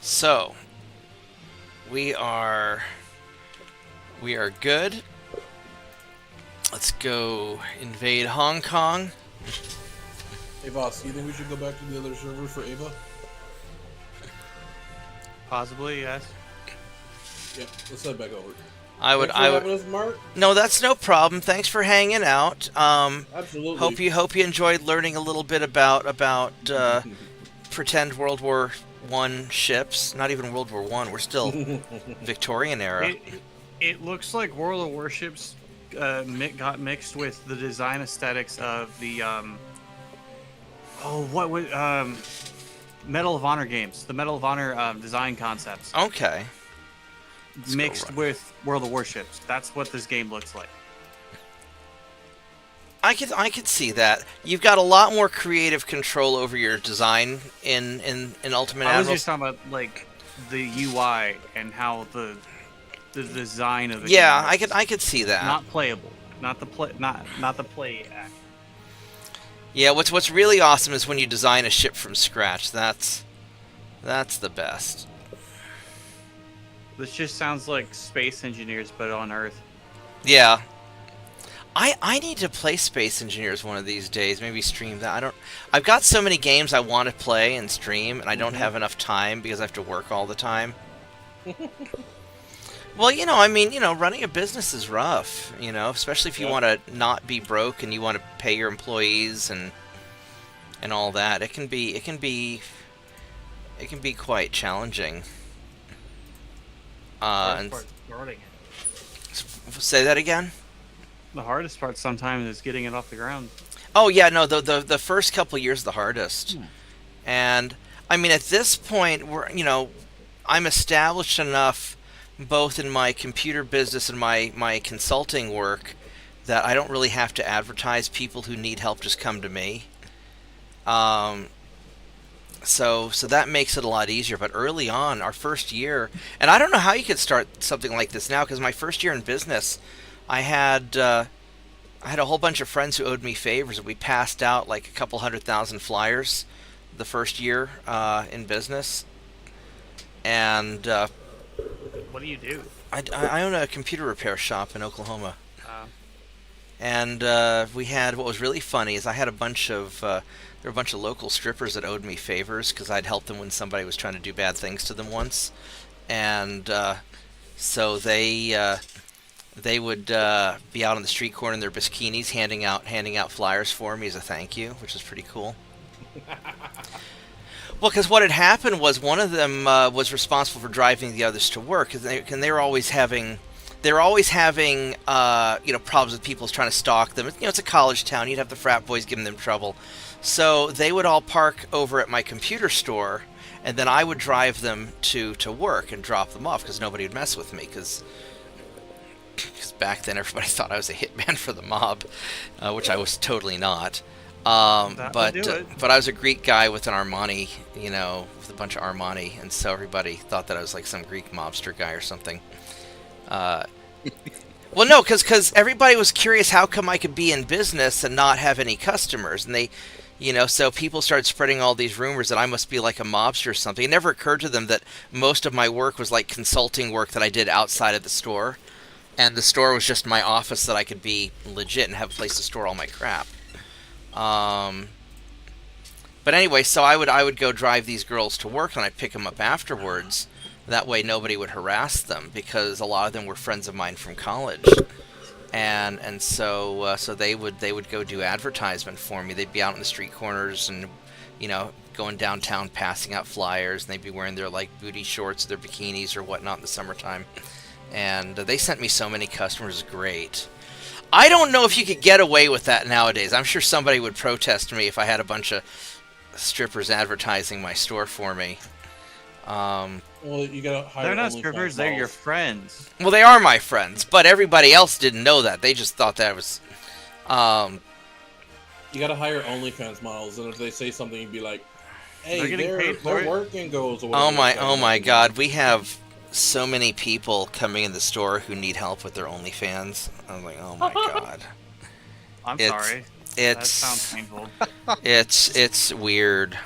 So, we are good. Let's go invade Hong Kong. Hey, Voss, do you think we should go back to the other server for Ava? Possibly, yes. Yeah, let's head back over. I would. No, that's no problem. Thanks for hanging out. Absolutely. Hope you enjoyed learning a little bit about pretend World War I ships. Not even World War I. We're still Victorian era. It looks like World of Warships got mixed with the design aesthetics of the Medal of Honor games. The Medal of Honor design concepts. Okay. Mixed with World of Warships. That's what this game looks like. I could see that. You've got a lot more creative control over your design in Ultimate Admiral. I was just talking about like the UI and how the design of the game. I could see that. Not playable. Not the play act. Yeah, what's really awesome is when you design a ship from scratch. That's the best. This just sounds like Space Engineers, but on Earth. Yeah. I need to play Space Engineers one of these days. Maybe stream that. I've got so many games I want to play and stream, and I don't have enough time because I have to work all the time. Well, running a business is rough, especially if you want to not be broke and you want to pay your employees and all that. It can be quite challenging. Say that again? The hardest part sometimes is getting it off the ground. Oh yeah, no, the first couple of years are the hardest. And I mean, at this point, I'm established enough both in my computer business and my consulting work that I don't really have to advertise. People who need help just come to me. So that makes it a lot easier. But early on, our first year, and I don't know how you could start something like this now, because my first year in business, I had a whole bunch of friends who owed me favors, and we passed out like a couple 100,000 flyers the first year in business. And what do you do? I own a computer repair shop in Oklahoma. Uh, And we had, what was really funny is I had there were a bunch of local strippers that owed me favors because I'd helped them when somebody was trying to do bad things to them once. And so they would be out on the street corner in their bikinis handing out flyers for me as a thank you, which is pretty cool. Well, because what had happened was one of them was responsible for driving the others to work, and they were always having problems with people trying to stalk them. It's a college town. You'd have the frat boys giving them trouble. So they would all park over at my computer store, and then I would drive them to work and drop them off because nobody would mess with me because back then everybody thought I was a hitman for the mob, which I was totally not. But I was a Greek guy with an Armani, with a bunch of Armani, and so everybody thought that I was like some Greek mobster guy or something. Well, no, because everybody was curious how come I could be in business and not have any customers, and they, so people started spreading all these rumors that I must be like a mobster or something. It never occurred to them that most of my work was like consulting work that I did outside of the store, and the store was just my office that I could be legit and have a place to store all my crap. But anyway, so I would go drive these girls to work, and I'd pick them up afterwards. That way nobody would harass them because a lot of them were friends of mine from college. And so they would go do advertisement for me. They'd be out on the street corners and going downtown passing out flyers, and they'd be wearing their like booty shorts, their bikinis or whatnot in the summertime. And they sent me so many customers. Great. I don't know if you could get away with that nowadays. I'm sure somebody would protest me if I had a bunch of strippers advertising my store for me. Well, you gotta hire. They're not strippers; they're your friends. Well, they are my friends, but everybody else didn't know that. They just thought that was. You gotta hire OnlyFans models, and if they say something, you'd be like, "Hey, their working goes." Oh my God! We have so many people coming in the store who need help with their OnlyFans. I'm like, oh my God. Sorry. That sounds painful. It's weird.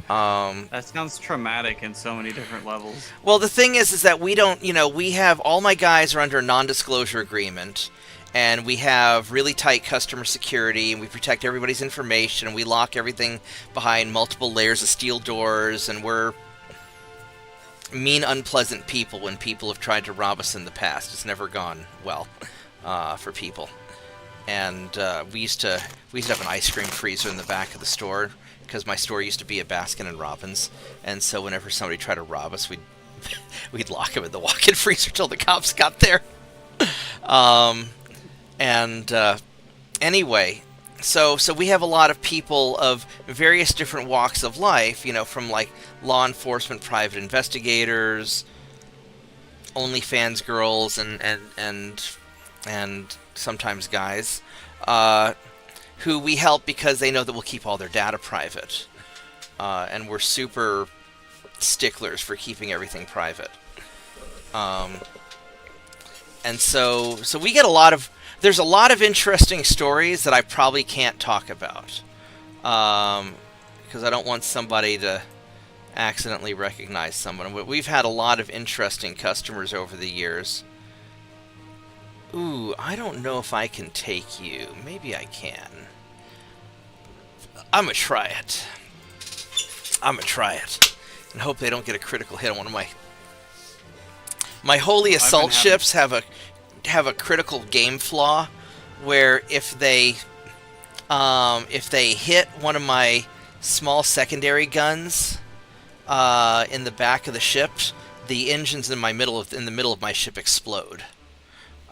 That sounds traumatic in so many different levels. Well, the thing is that we don't, we have, all my guys are under a non-disclosure agreement, and we have really tight customer security, and we protect everybody's information, and we lock everything behind multiple layers of steel doors, and we're mean, unpleasant people when people have tried to rob us in the past. It's never gone well for people. And we used to have an ice cream freezer in the back of the store because my store used to be a Baskin and Robbins, and so whenever somebody tried to rob us, we'd lock them in the walk-in freezer till the cops got there. Anyway, so we have a lot of people of various different walks of life, from like law enforcement, private investigators, OnlyFans girls, and sometimes guys, who we help because they know that we'll keep all their data private, and we're super sticklers for keeping everything private. And so we get there's a lot of interesting stories that I probably can't talk about, because I don't want somebody to accidentally recognize someone. But we've had a lot of interesting customers over the years. Ooh, I don't know if I can take you. Maybe I can. I'm gonna try it. And hope they don't get a critical hit on one of my holy assault ships have a critical game flaw where if they hit one of my small secondary guns in the back of the ship, the engines in the middle of my ship explode.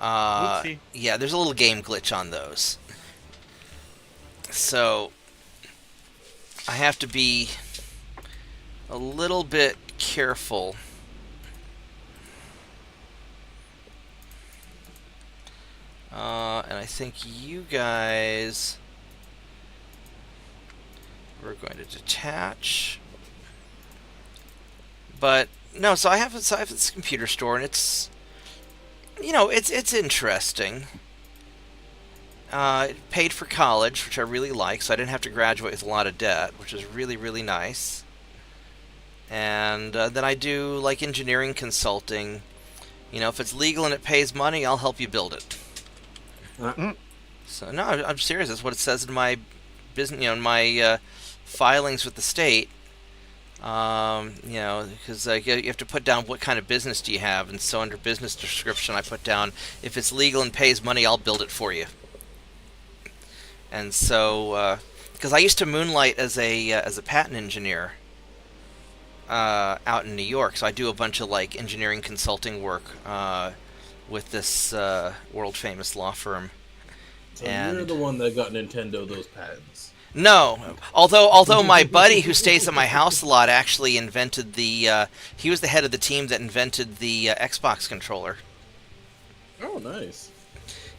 Yeah, there's a little game glitch on those. So I have to be a little bit careful. And I think you guys, we're going to detach. But no, so I have this computer store, and it's, it's interesting. It paid for college, which I really like, so I didn't have to graduate with a lot of debt, which is really, really nice. And then I do like engineering consulting If it's legal and it pays money, I'll help you build it. So no, I'm serious. That's what it says in my business, in my filings with the state. Because you have to put down what kind of business do you have, and so under business description, I put down if it's legal and pays money, I'll build it for you. And so, because I used to moonlight as a patent engineer out in New York, so I do a bunch of engineering consulting work with this world famous law firm. So you're the one that got Nintendo those patents. No, although my buddy who stays at my house a lot actually invented the. He was the head of the team that invented the Xbox controller. Oh, nice.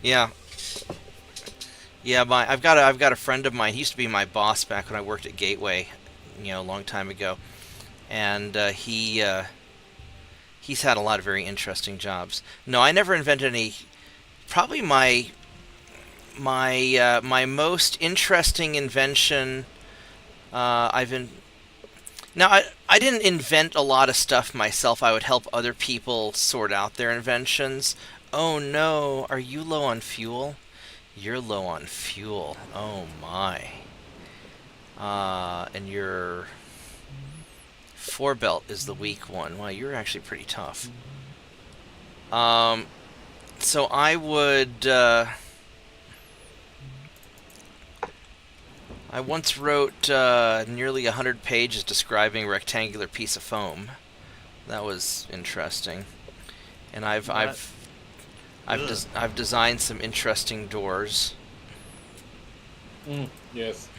Yeah. Yeah, I've got a friend of mine. He used to be my boss back when I worked at Gateway, a long time ago, and he's had a lot of very interesting jobs. No, I never invented any. Probably my most interesting invention. Now I didn't invent a lot of stuff myself. I would help other people sort out their inventions. Oh no, are you low on fuel? You're low on fuel. Oh my. And your 4-belt is the weak one. Wow, you're actually pretty tough. So I would. I once wrote nearly 100 pages describing a rectangular piece of foam. That was interesting. And I've designed some interesting doors. Yes.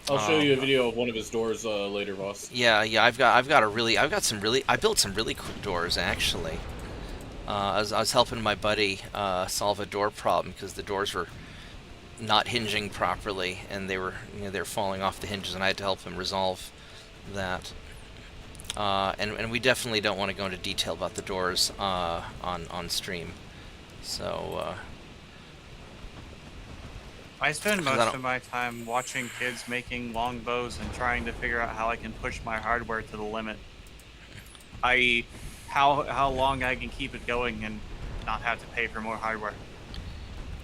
I'll show you a video of one of his doors later, boss. Yeah. I built some really cool doors actually. I was helping my buddy solve a door problem because the doors were not hinging properly, and they were falling off the hinges, and I had to help him resolve that. And we definitely don't want to go into detail about the doors on stream. So I spend most of my time watching kids making longbows and trying to figure out how I can push my hardware to the limit. I.e., how long I can keep it going and not have to pay for more hardware.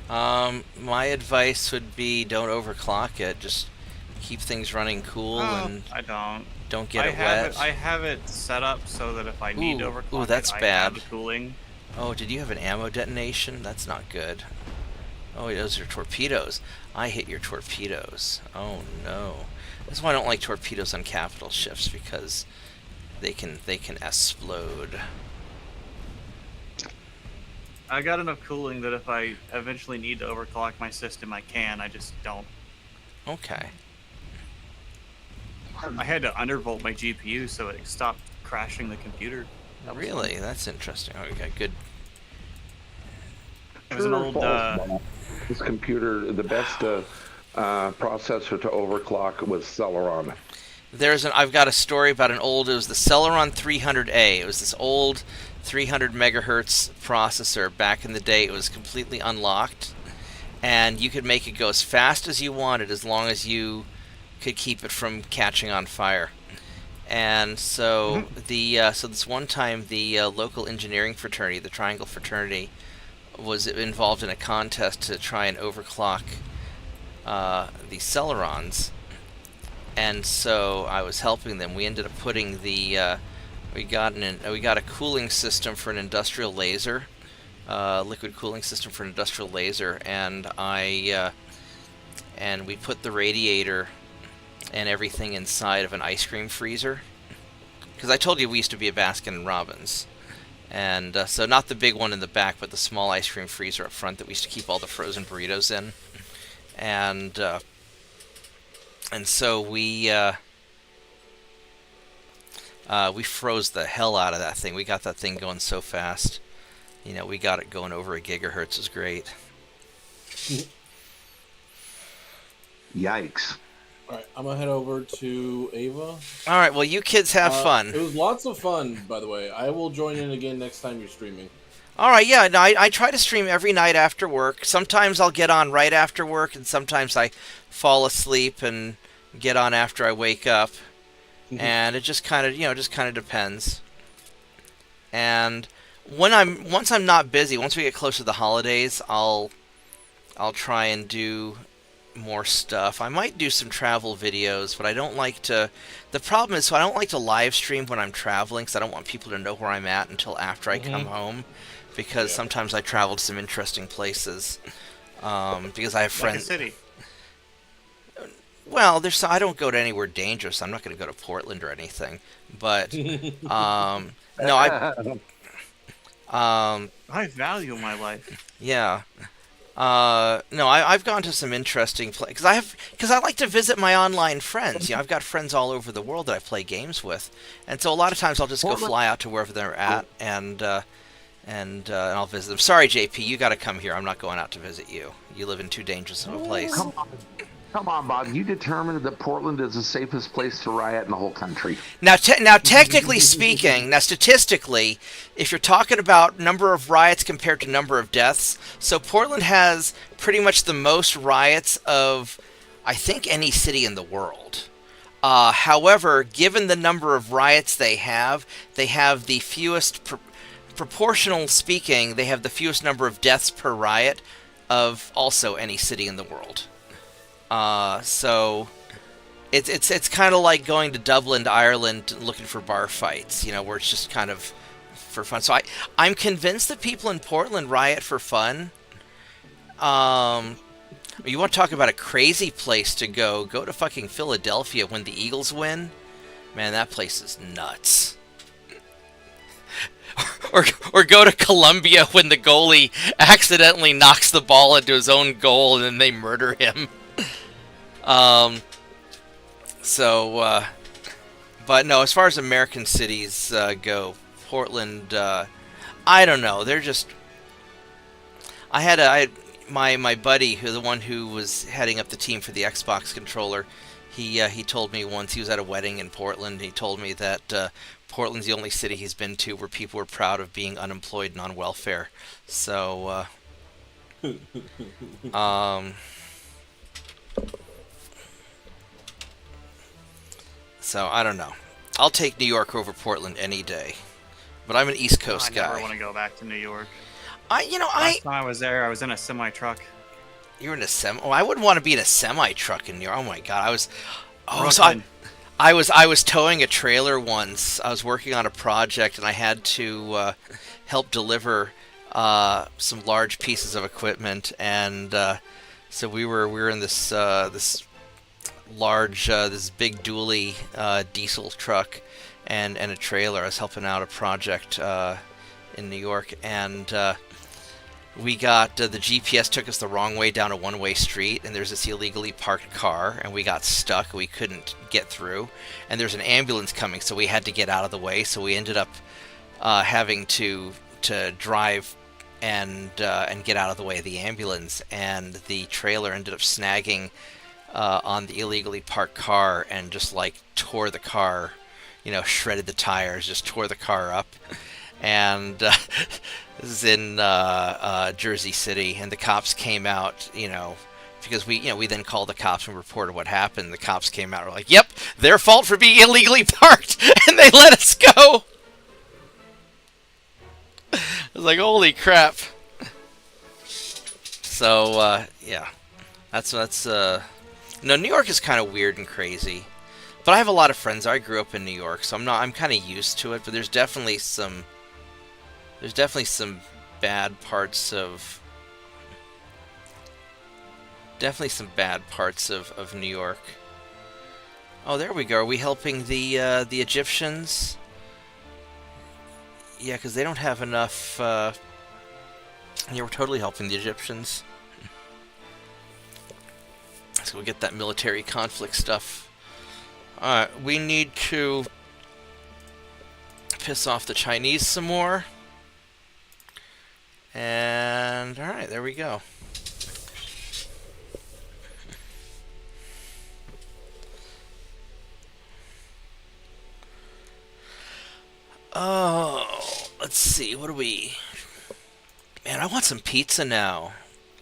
My advice would be don't overclock it. Just keep things running cool and I don't get it wet. I have it set up so that if I need to overclock that's it, bad. I have the cooling. Oh, did you have an ammo detonation? That's not good. Oh, those are torpedoes. I hit your torpedoes. Oh no. That's why I don't like torpedoes on capital ships, because they can explode. I got enough cooling that if I eventually need to overclock my system, I can. I just don't. Okay. I had to undervolt my GPU so it stopped crashing the computer. Really? That's interesting. Okay, good. It was an old. This computer, the best processor to overclock was Celeron. I've got a story about it was the Celeron 300A. It was this old 300 megahertz processor. Back in the day, it was completely unlocked, and you could make it go as fast as you wanted as long as you could keep it from catching on fire. And so so this one time, the local engineering fraternity, the Triangle Fraternity, was involved in a contest to try and overclock the Celerons. And so I was helping them. We ended up putting we got a cooling system for an industrial laser, liquid cooling system for an industrial laser, and we put the radiator and everything inside of an ice cream freezer. Because I told you we used to be a Baskin & Robbins. And so not the big one in the back, but the small ice cream freezer up front that we used to keep all the frozen burritos in. And so we froze the hell out of that thing. We got that thing going so fast. We got it going over a gigahertz. It was great. Yikes. All right, I'm going to head over to Ava. All right, well, you kids have fun. It was lots of fun, by the way. I will join in again next time you're streaming. All right, yeah, no, I try to stream every night after work. Sometimes I'll get on right after work, and sometimes I fall asleep and get on after I wake up. And it just kind of depends. And once I'm not busy, once we get close to the holidays, I'll try and do more stuff. I might do some travel videos, but I don't like to. The problem is, so I don't like to live stream when I'm traveling because I don't want people to know where I'm at until after I come home. Because sometimes I travel to some interesting places. Because I have friends. Like a city. Well, I don't go to anywhere dangerous. I'm not going to go to Portland or anything. But no, I value my life. Yeah. No, I've gone to some interesting places because I like to visit my online friends. I've got friends all over the world that I play games with, and so a lot of times I'll just go fly out to wherever they're at and I'll visit them. Sorry, JP, you got to come here. I'm not going out to visit you. You live in too dangerous of a place. Come on, Bob. You determined that Portland is the safest place to riot in the whole country. Now, technically speaking, statistically, if you're talking about number of riots compared to number of deaths, so Portland has pretty much the most riots of, I think, any city in the world. However, given the number of riots they have the fewest, proportional speaking, they have the fewest number of deaths per riot of also any city in the world. So it's kind of like going to Dublin, Ireland, looking for bar fights, where it's just kind of for fun. So I'm convinced that people in Portland riot for fun. You want to talk about a crazy place to go to fucking Philadelphia when the Eagles win. Man, that place is nuts. Or go to Columbia when the goalie accidentally knocks the ball into his own goal and then they murder him. But no, as far as American cities go, Portland, I don't know. They're just. My buddy, the one who was heading up the team for the Xbox controller, he told me once he was at a wedding in Portland. He told me that Portland's the only city he's been to where people were proud of being unemployed and on welfare. So, So, I don't know. I'll take New York over Portland any day. But I'm an East Coast guy. I never want to go back to New York. Last time I was there, I was in a semi-truck. You were in a semi? Oh, I wouldn't want to be in a semi-truck in New York. Oh my god, I was towing a trailer once. I was working on a project, and I had to help deliver some large pieces of equipment, and so we were in this large, this big dually diesel truck and a trailer. I was helping out a project in New York, and we got the GPS took us the wrong way down a one-way street, and there's this illegally parked car, and we got stuck. We couldn't get through, and there's an ambulance coming, so we had to get out of the way. So we ended up having to drive and get out of the way of the ambulance, and the trailer ended up snagging on the illegally parked car and just like tore the car, shredded the tires, just tore the car up. And this is in Jersey City, and the cops came out, because we then called the cops and reported what happened. The cops came out and were like, "Yep, their fault for being illegally parked," and they let us go. I was like, "Holy crap!" So yeah, that's no, New York is kind of weird and crazy, but I have a lot of friends. I grew up in New York, so I'm kind of used to it. But there's definitely some bad parts of New York. Oh, there we go. Are we helping the Egyptians? Yeah, because they don't have enough. Yeah, we're totally helping the Egyptians. So we'll get that military conflict stuff. Alright, we need to piss off the Chinese some more. And, alright, there we go. Oh, let's see, what do we... Man, I want some pizza now.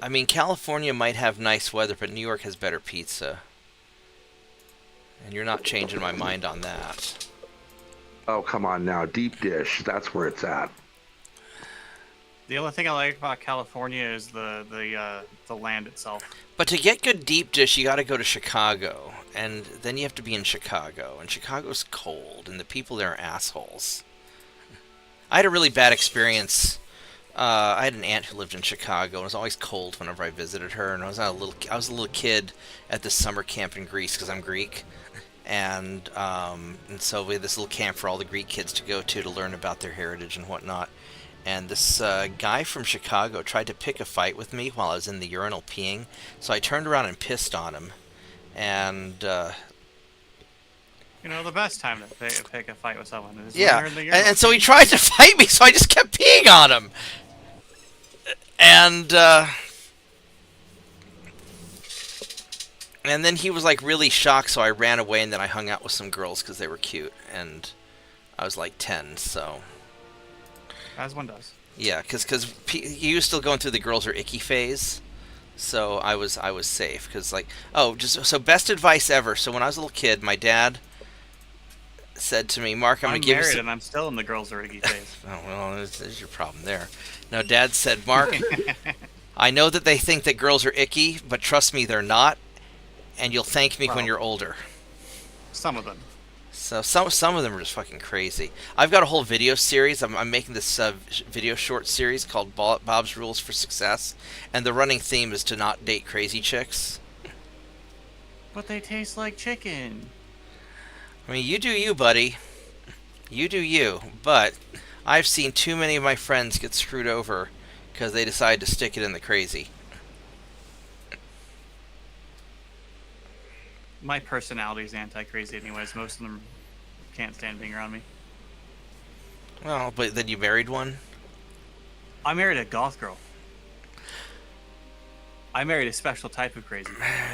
I mean, California might have nice weather, but New York has better pizza. And you're not changing my mind on that. Oh, come on now. Deep dish. That's where it's at. The only thing I like about California is the land itself. But to get good deep dish, you got to go to Chicago, and then you have to be in Chicago, and Chicago's cold, and the people there are assholes. I had a really bad experience. I had an aunt who lived in Chicago, and it was always cold whenever I visited her. And I was a little kid at this summer camp in Greece because I'm Greek, and so we had this little camp for all the Greek kids to go to learn about their heritage and whatnot. And this guy from Chicago tried to pick a fight with me while I was in the urinal peeing, so I turned around and pissed on him. And You know, the best time to pick a fight with someone is yeah, when they're in the urinal. and so he tried to fight me, so I just kept peeing on him. And then he was like really shocked, so I ran away, and then I hung out with some girls because they were cute, and I was like 10, so As one does. yeah, because he was still going through the girls are icky phase, so I was safe because like so best advice ever. So when I was a little kid, my dad said to me, "Mark, I'm gonna give you married and I'm still in the girls are icky phase." Oh well, there's your problem there. No, Dad said, "Mark, I know that they think that girls are icky, but trust me, they're not, and you'll thank me when you're older." Some of them. So some of them are just fucking crazy. I've got a whole video series. I'm making this video short series called Bob's Rules for Success, and the running theme is to not date crazy chicks. But they taste like chicken. I mean, you do you, buddy. You do you. But I've seen too many of my friends get screwed over because they decide to stick it in the crazy. My personality is anti-crazy anyways. Most of them can't stand being around me. Well, but then you married one? I married a goth girl. I married a special type of crazy.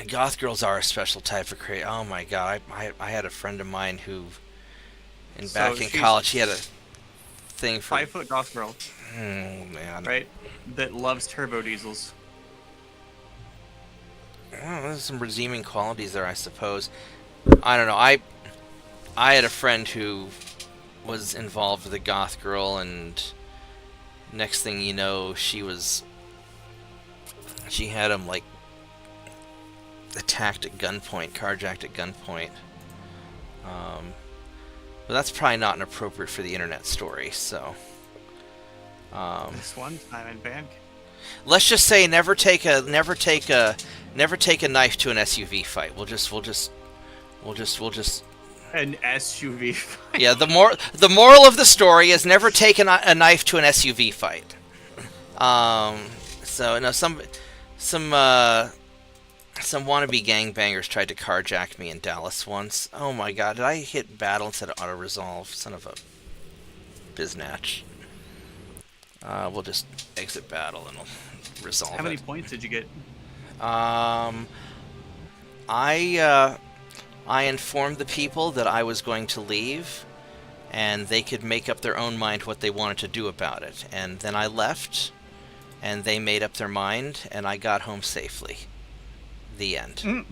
Goth girls are a special type of crazy. Oh my god, I had a friend of mine who, back in college, he had a thing for 5-foot goth girl. Oh man, right? That loves turbo diesels. Oh, there's some redeeming qualities there, I suppose. I don't know. I had a friend who was involved with a goth girl, and next thing you know, she had him like attacked at gunpoint, carjacked at gunpoint. But that's probably not an appropriate for the internet story. So, this one time in band. Let's just say never take a knife to an SUV fight. We'll just an SUV fight. Yeah, the moral of the story is never take a knife to an SUV fight. So no, some wannabe gangbangers tried to carjack me in Dallas once. Oh my god, did I hit battle instead of auto resolve? Son of a biznatch. We'll just exit battle and we'll resolve it. How many points did you get? I informed the people that I was going to leave, and they could make up their own mind what they wanted to do about it. And then I left, and they made up their mind, and I got home safely. The end. Mm.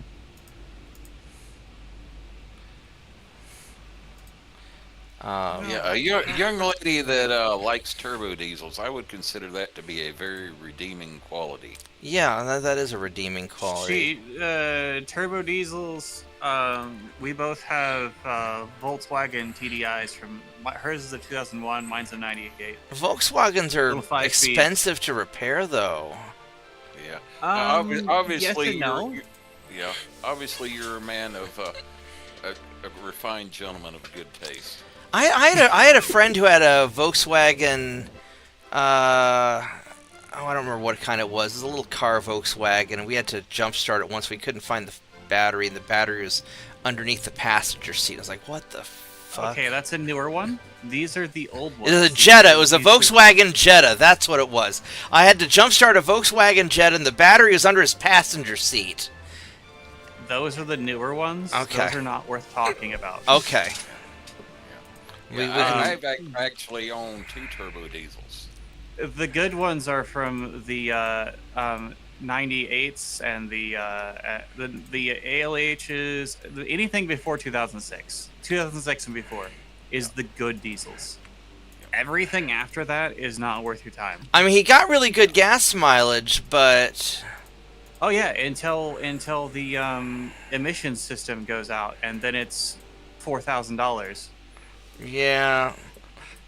Yeah, a young lady that likes turbo diesels, I would consider that to be a very redeeming quality. Yeah, that is a redeeming quality. Turbo diesels, we both have Volkswagen TDIs from... Hers is a 2001, mine's a 98. Volkswagens are expensive to repair, though. Yeah. yes Obviously, and no. Obviously, you're a man of a refined gentleman of good taste. I had a friend who had a Volkswagen. I don't remember what kind it was. It was a little car Volkswagen, and we had to jump start it once. We couldn't find the battery, and the battery was underneath the passenger seat. I was like, "What the fuck?" Okay, that's a newer one. These are the old ones. It was a Jetta. It was a Volkswagen Jetta. That's what it was. I had to jump start a Volkswagen Jetta, and the battery was under his passenger seat. Those are the newer ones. Okay. Those are not worth talking about. Okay. Yeah, I've actually owned 2 turbo diesels. The good ones are from the 98s and the ALHs. Anything before 2006. 2006 and before is the good diesels. Everything after that is not worth your time. I mean, he got really good gas mileage, but... Oh yeah, until the emissions system goes out, and then it's $4,000. Yeah.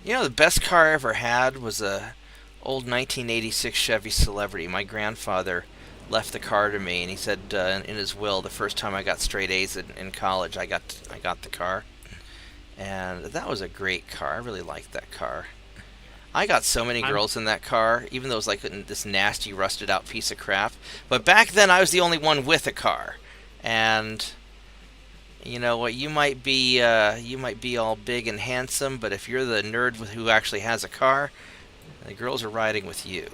You know, the best car I ever had was a old 1986 Chevy Celebrity. My grandfather left the car to me, and he said in his will, the first time I got straight A's in college, I got the car. And that was a great car. I really liked that car. I got so many girls in that car, even though it was like this nasty, rusted-out piece of crap. But back then, I was the only one with a car. And you know what? You might be all big and handsome, but if you're the nerd who actually has a car, the girls are riding with you.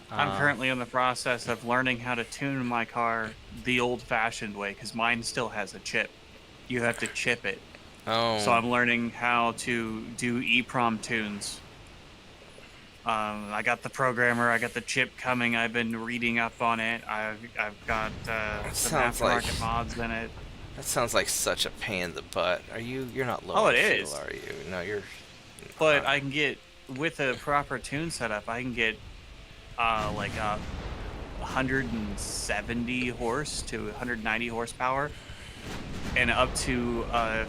I'm currently in the process of learning how to tune my car the old-fashioned way, because mine still has a chip. You have to chip it. Oh. So I'm learning how to do EEPROM tunes. I got the programmer, I got the chip coming. I've been reading up on it. I've got some aftermarket mods in it. That sounds like such a pain in the butt. You're not low on fuel, are you? No, you're... But I can get, with a proper tune setup, I can get like 170 horse to 190 horsepower and up to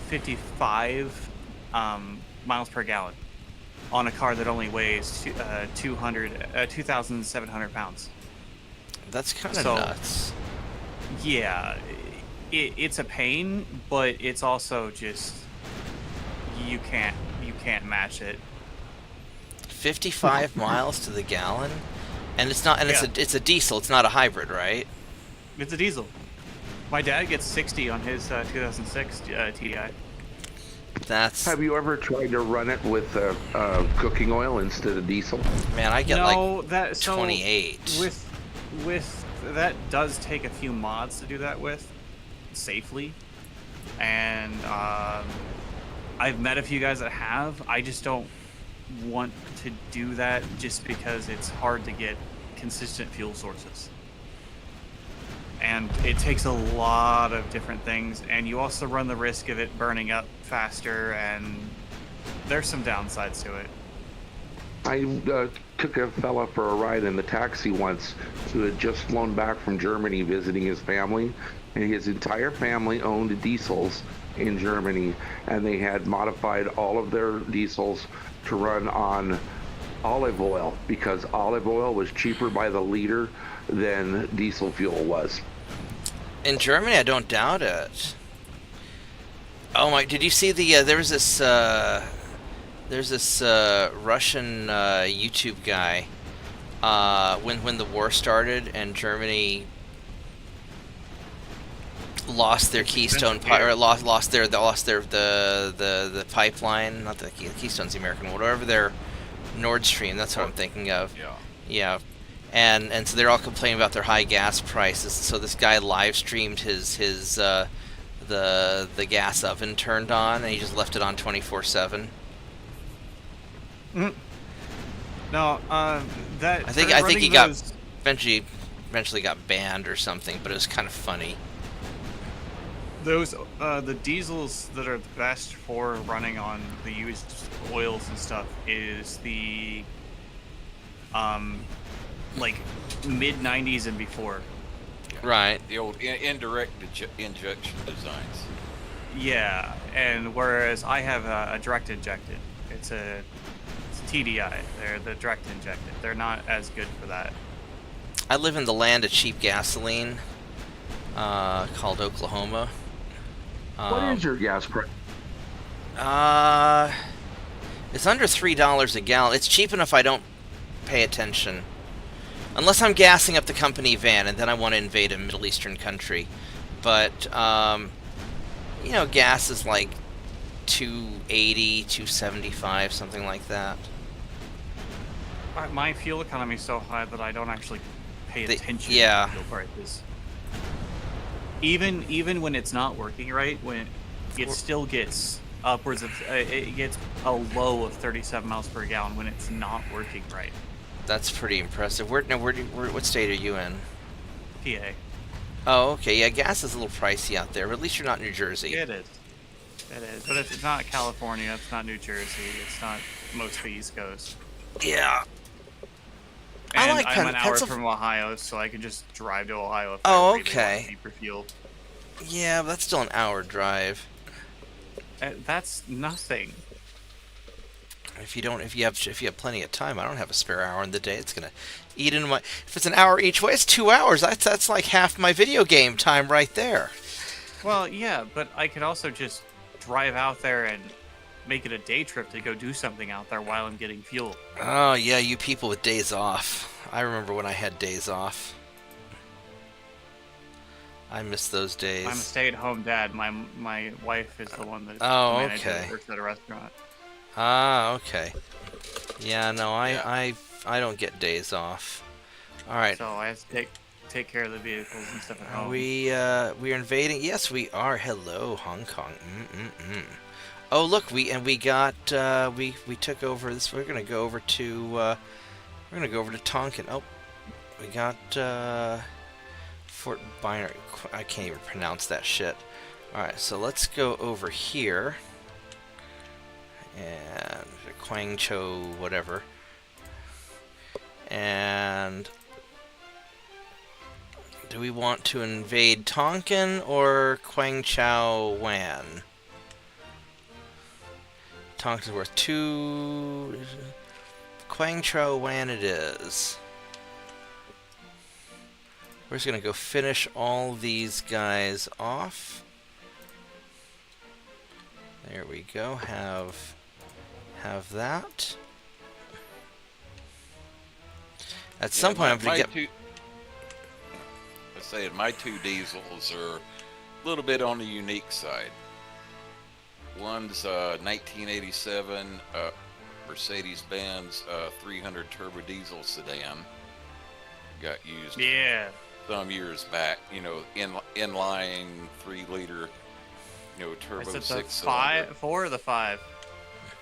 55 miles per gallon on a car that only weighs 2,700 pounds. That's kind of nuts. Yeah, it's a pain, but it's also just you can't match it. 55 miles to the gallon, and it's not. And it's a diesel. It's not a hybrid, right? It's a diesel. My dad gets 60 on his 2006 TDI. Have you ever tried to run it with cooking oil instead of diesel? Man, I get 28. With that does take a few mods to do that with safely, and I've met a few guys that have. I just don't want to do that just because it's hard to get consistent fuel sources. And it takes a lot of different things, and you also run the risk of it burning up faster, and there's some downsides to it. I took a fella for a ride in the taxi once who had just flown back from Germany visiting his family, and his entire family owned diesels in Germany, and they had modified all of their diesels to run on olive oil because olive oil was cheaper by the liter than diesel fuel was. In Germany, I don't doubt it. Oh my! Did you see the? There's this Russian YouTube guy. When the war started and Germany lost their Keystone lost their the pipeline, not the Keystone's the American, whatever their Nord Stream. That's what I'm thinking of. Yeah. And so they're all complaining about their high gas prices. So this guy live streamed his the gas oven turned on, and he just left it on 24/7. No, that I think he got eventually got banned or something, but it was kind of funny. Those the diesels that are the best for running on the used oils and stuff is the like mid 90s and before. Right. The old indirect injection designs. Yeah, and whereas I have a direct injected, it's TDI. They're the direct injected. They're not as good for that. I live in the land of cheap gasoline, called Oklahoma. What is your gas price? It's under $3 a gallon. It's cheap enough I don't pay attention. Unless I'm gassing up the company van, and then I want to invade a Middle Eastern country. But, you know, gas is like $2.80, $2.75, something like that. My fuel economy is so high that I don't actually pay attention to fuel prices. Even when it's not working right, when it still gets upwards of, it gets a low of 37 miles per gallon when it's not working right. That's pretty impressive. What state are you in? PA. Oh, okay. Yeah, gas is a little pricey out there, but at least you're not New Jersey. It is. But it's not California. It's not New Jersey. It's not most of the East Coast. Yeah. And I like I'm an hour Pennsylvania. from Ohio, so I could just drive to Ohio if Oh, I really okay. want cheaper fuel. Yeah, but that's still an hour drive. That's nothing. If you have plenty of time, I don't have a spare hour in the day. It's gonna eat into my. If it's an hour each way, it's 2 hours. That's like half my video game time right there. Well, yeah, but I could also just drive out there and make it a day trip to go do something out there while I'm getting fuel. Oh yeah, you people with days off. I remember when I had days off. I miss those days. I'm a stay-at-home dad. My wife is the one that Oh, the manager okay. that works at a restaurant. Ah, okay. Yeah, no, I don't get days off. All right. So I have to take care of the vehicles and stuff at home. We are invading. Yes, we are. Hello, Hong Kong. Oh, look, we took over this. We're gonna go over to Tonkin. Oh, we got Fort Binary. I can't even pronounce that shit. All right, so let's go over here and Kwangcho, whatever, and. Do we want to invade Tonkin or Kwangcho Wan? Tonkin's worth 2. Kwangcho Wan it is. We're just gonna go finish all these guys off. There we go. Have that. At some point, I'm gonna get. Saying my 2 diesels are a little bit on the unique side. One's 1987 Mercedes-Benz 300 turbo diesel sedan. Got used some years back. You know, inline 3-liter, turbo 6-cylinder. 4 or the 5?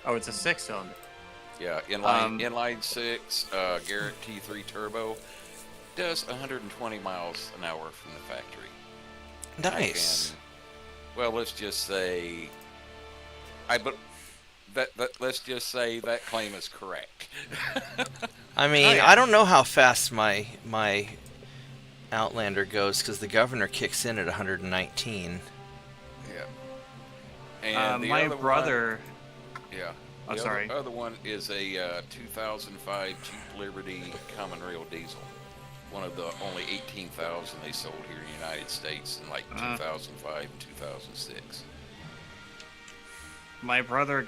Oh, it's a 6-cylinder. Yeah, inline 6 Garrett T3 turbo. Does 120 miles an hour from the factory. Nice. Well, let's just say, let's just say that claim is correct. I mean, I don't know how fast my Outlander goes because the governor kicks in at 119. Yeah. And my brother. Yeah. I'm sorry. The other one is a 2005 Jeep Liberty Common Rail diesel. One of the only 18,000 they sold here in the United States in like 2005 and 2006. My brother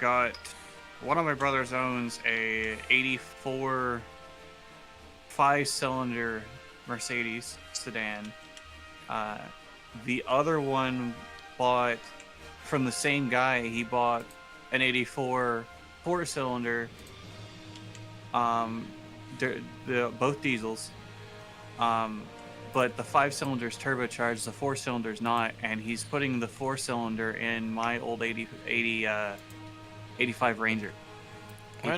one of my brothers owns a 84 5-cylinder Mercedes sedan. The other one bought from the same guy. He bought an 84 4-cylinder. Both diesels. But the 5-cylinder's turbocharged, the 4-cylinder's not, and he's putting the 4-cylinder in my old 85 Ranger. He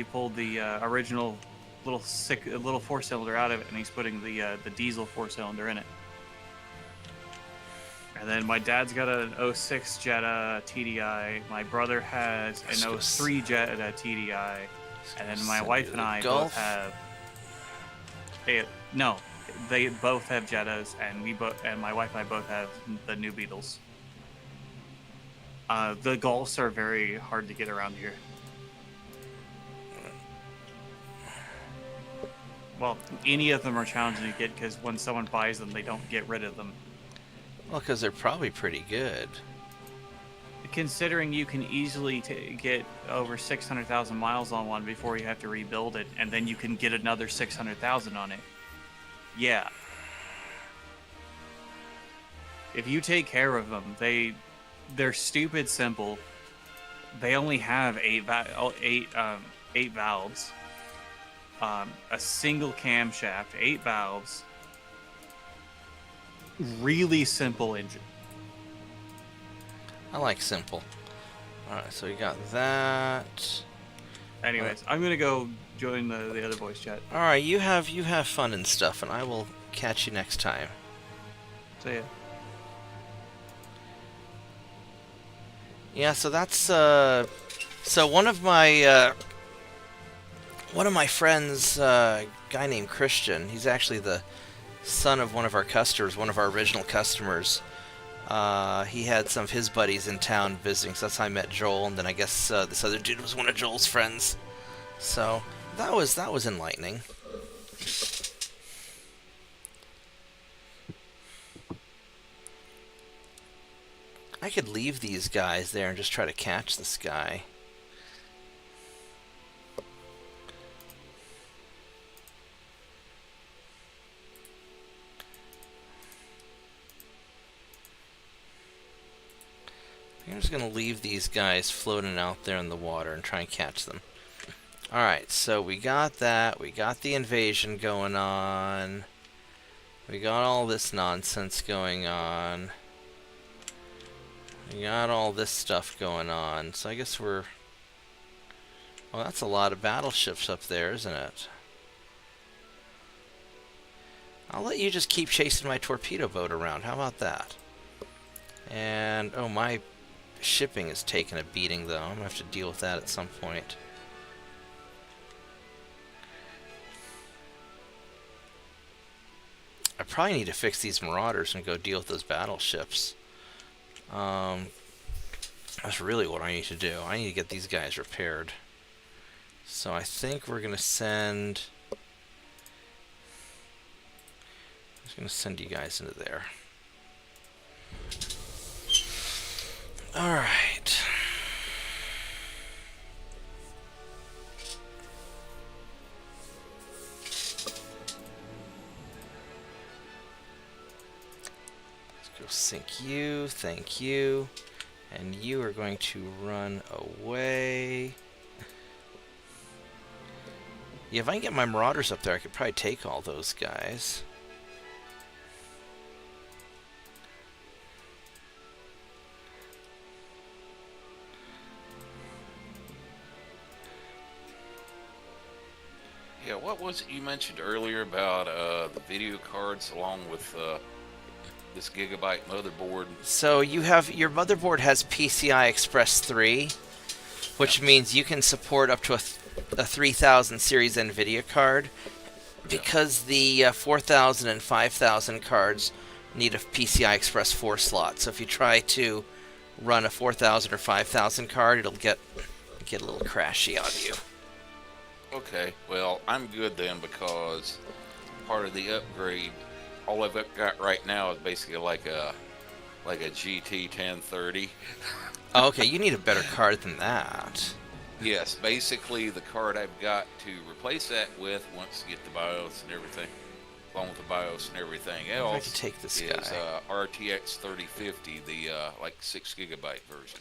pulled the original little 4-cylinder out of it, and he's putting the diesel 4-cylinder in it. And then my dad's got an 06 Jetta TDI. My brother has an 03 Jetta TDI, and then my wife and I both have. No, they both have Jettas, and my wife and I both have the new Beetles. The Golfs are very hard to get around here. Well, any of them are challenging to get because when someone buys them, they don't get rid of them. Well, because they're probably pretty good. Considering you can easily get over 600,000 miles on one before you have to rebuild it, and then you can get another 600,000 on it. Yeah. If you take care of them, they're stupid simple. They only have eight valves, a single camshaft, 8 valves. Really simple engine. I like simple. Alright, so we got that. Anyways, I'm gonna go join the other voice chat. Alright, you have fun and stuff, and I will catch you next time. See ya. Yeah, so that's So one of my friends, a guy named Christian, he's actually the son of one of our customers, one of our original customers. He had some of his buddies in town visiting, so that's how I met Joel, and then I guess this other dude was one of Joel's friends. So that was enlightening. I could leave these guys there and just try to catch this guy. I'm just going to leave these guys floating out there in the water and try and catch them. Alright, so we got that. We got the invasion going on. We got all this nonsense going on. We got all this stuff going on. So I guess we're... Well, that's a lot of battleships up there, isn't it? I'll let you just keep chasing my torpedo boat around. How about that? And, oh, my shipping is taking a beating, though. I'm going to have to deal with that at some point. I probably need to fix these marauders and go deal with those battleships. That's really what I need to do. I need to get these guys repaired. So I think we're going to send... I'm just going to send you guys into there. Alright. Let's go sink you, thank you. And you are going to run away. Yeah, if I can get my marauders up there, I could probably take all those guys. Yeah, what was it you mentioned earlier about the video cards along with this gigabyte motherboard? So you have your motherboard has PCI Express 3, which means you can support up to a 3000 series NVIDIA card, because the 4000 and 5000 cards need a PCI Express 4 slot. So if you try to run a 4000 or 5000 card, it'll get a little crashy on you. Okay, well, I'm good then, because part of the upgrade, all I've got right now is basically like a GT 1030. Okay, you need a better card than that. Yes, basically the card I've got to replace that with, once you get the BIOS and everything, along with the BIOS and everything else, I could take this is guy. RTX 3050, the like 6 gigabyte version.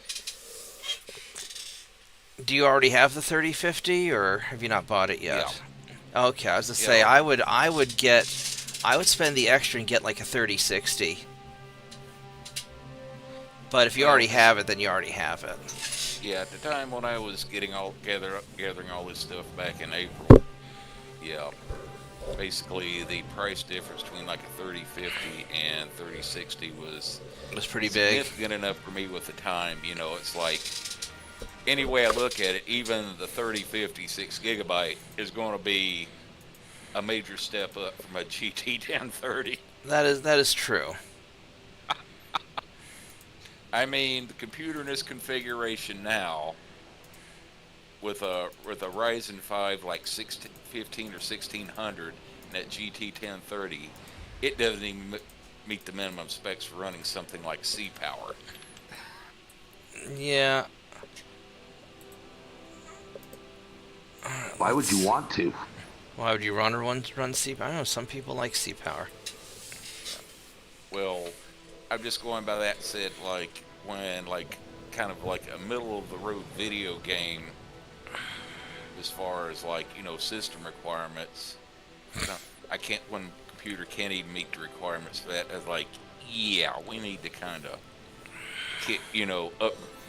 Do you already have the 3050, or have you not bought it yet? Yeah. Okay, I was to say I would spend the extra and get like a 3060. But if you already have it, then you already have it. Yeah, at the time when I was gathering all this stuff back in April, yeah, basically the price difference between like a 3050 and 3060 was pretty big. Significant enough for me with the time. You know, it's like, any way I look at it, even the 3050 6 gigabyte is going to be a major step up from a GT 1030. That is true. I mean, the computer in this configuration now, with a Ryzen 5 like 15 or 1600 and that GT 1030, it doesn't even meet the minimum specs for running something like C-Power. Yeah. Why would you want to? Why would you run C-Power? I don't know, some people like C-Power. Well, I'm just going by that said, like, when, like, kind of like a middle-of-the-road video game, as far as, like, you know, system requirements, I can't, when computer can't even meet the requirements for that, I was like, yeah, we need to kind of, you know,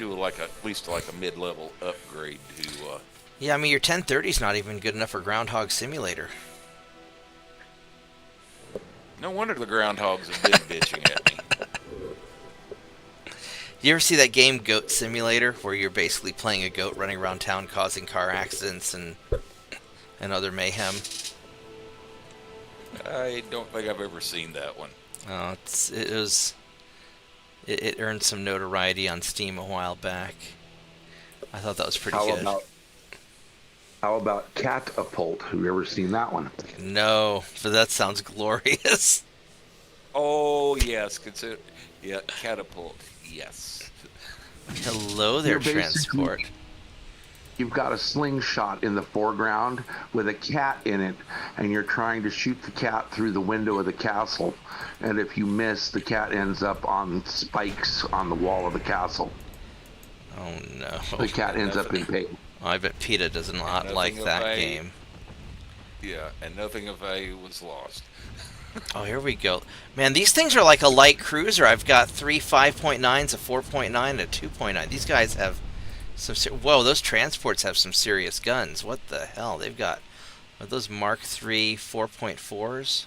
do like at least like a mid-level upgrade to, Yeah, I mean, your 1030's not even good enough for Groundhog Simulator. no wonder the groundhogs have been bitching at me. You ever see that game Goat Simulator, where you're basically playing a goat running around town causing car accidents and other mayhem? I don't think I've ever seen that one. Oh, it earned some notoriety on Steam a while back. I thought that was pretty good. How about Catapult? Have you ever seen that one? No, but that sounds glorious. Oh yes, Catapult. Yes. Hello there, Transport. You've got a slingshot in the foreground with a cat in it, and you're trying to shoot the cat through the window of the castle. And if you miss, the cat ends up on spikes on the wall of the castle. Oh no. The cat ends up in pain. Oh, I bet PETA does not like that game. Yeah, and nothing of value was lost. Oh, here we go. Man, these things are like a light cruiser. I've got 3 5.9s, a 4.9, and a 2.9. These guys have some... Whoa, those transports have some serious guns. What the hell? They've got... Are those Mark III 4.4s?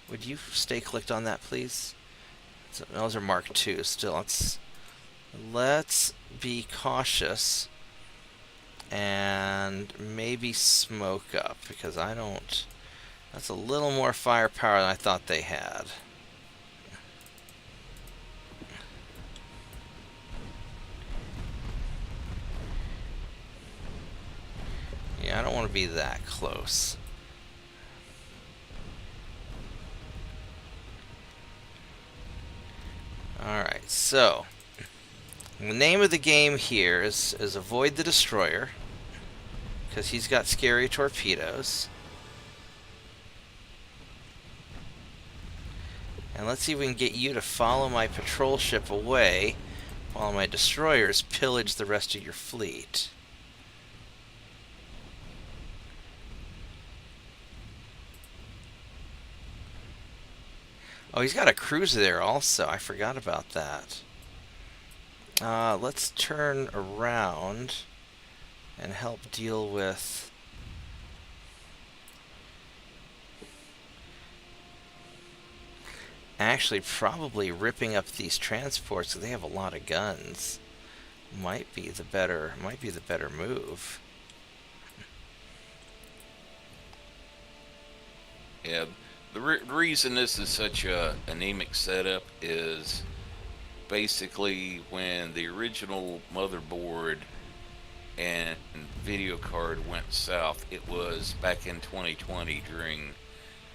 Would you stay clicked on that, please? So, those are Mark II still. Let's be cautious and maybe smoke up, because I don't... That's a little more firepower than I thought they had. Yeah, I don't want to be that close. Alright, so the name of the game here is Avoid the Destroyer, because he's got scary torpedoes. And let's see if we can get you to follow my patrol ship away while my destroyers pillage the rest of your fleet. Oh, he's got a cruiser there also. I forgot about that. Let's turn around and help deal with... Actually, probably ripping up these transports, because they have a lot of guns. Might be the better move. Yeah, the reason this is such a anemic setup is basically when the original motherboard and video card went south. It was back in 2020 during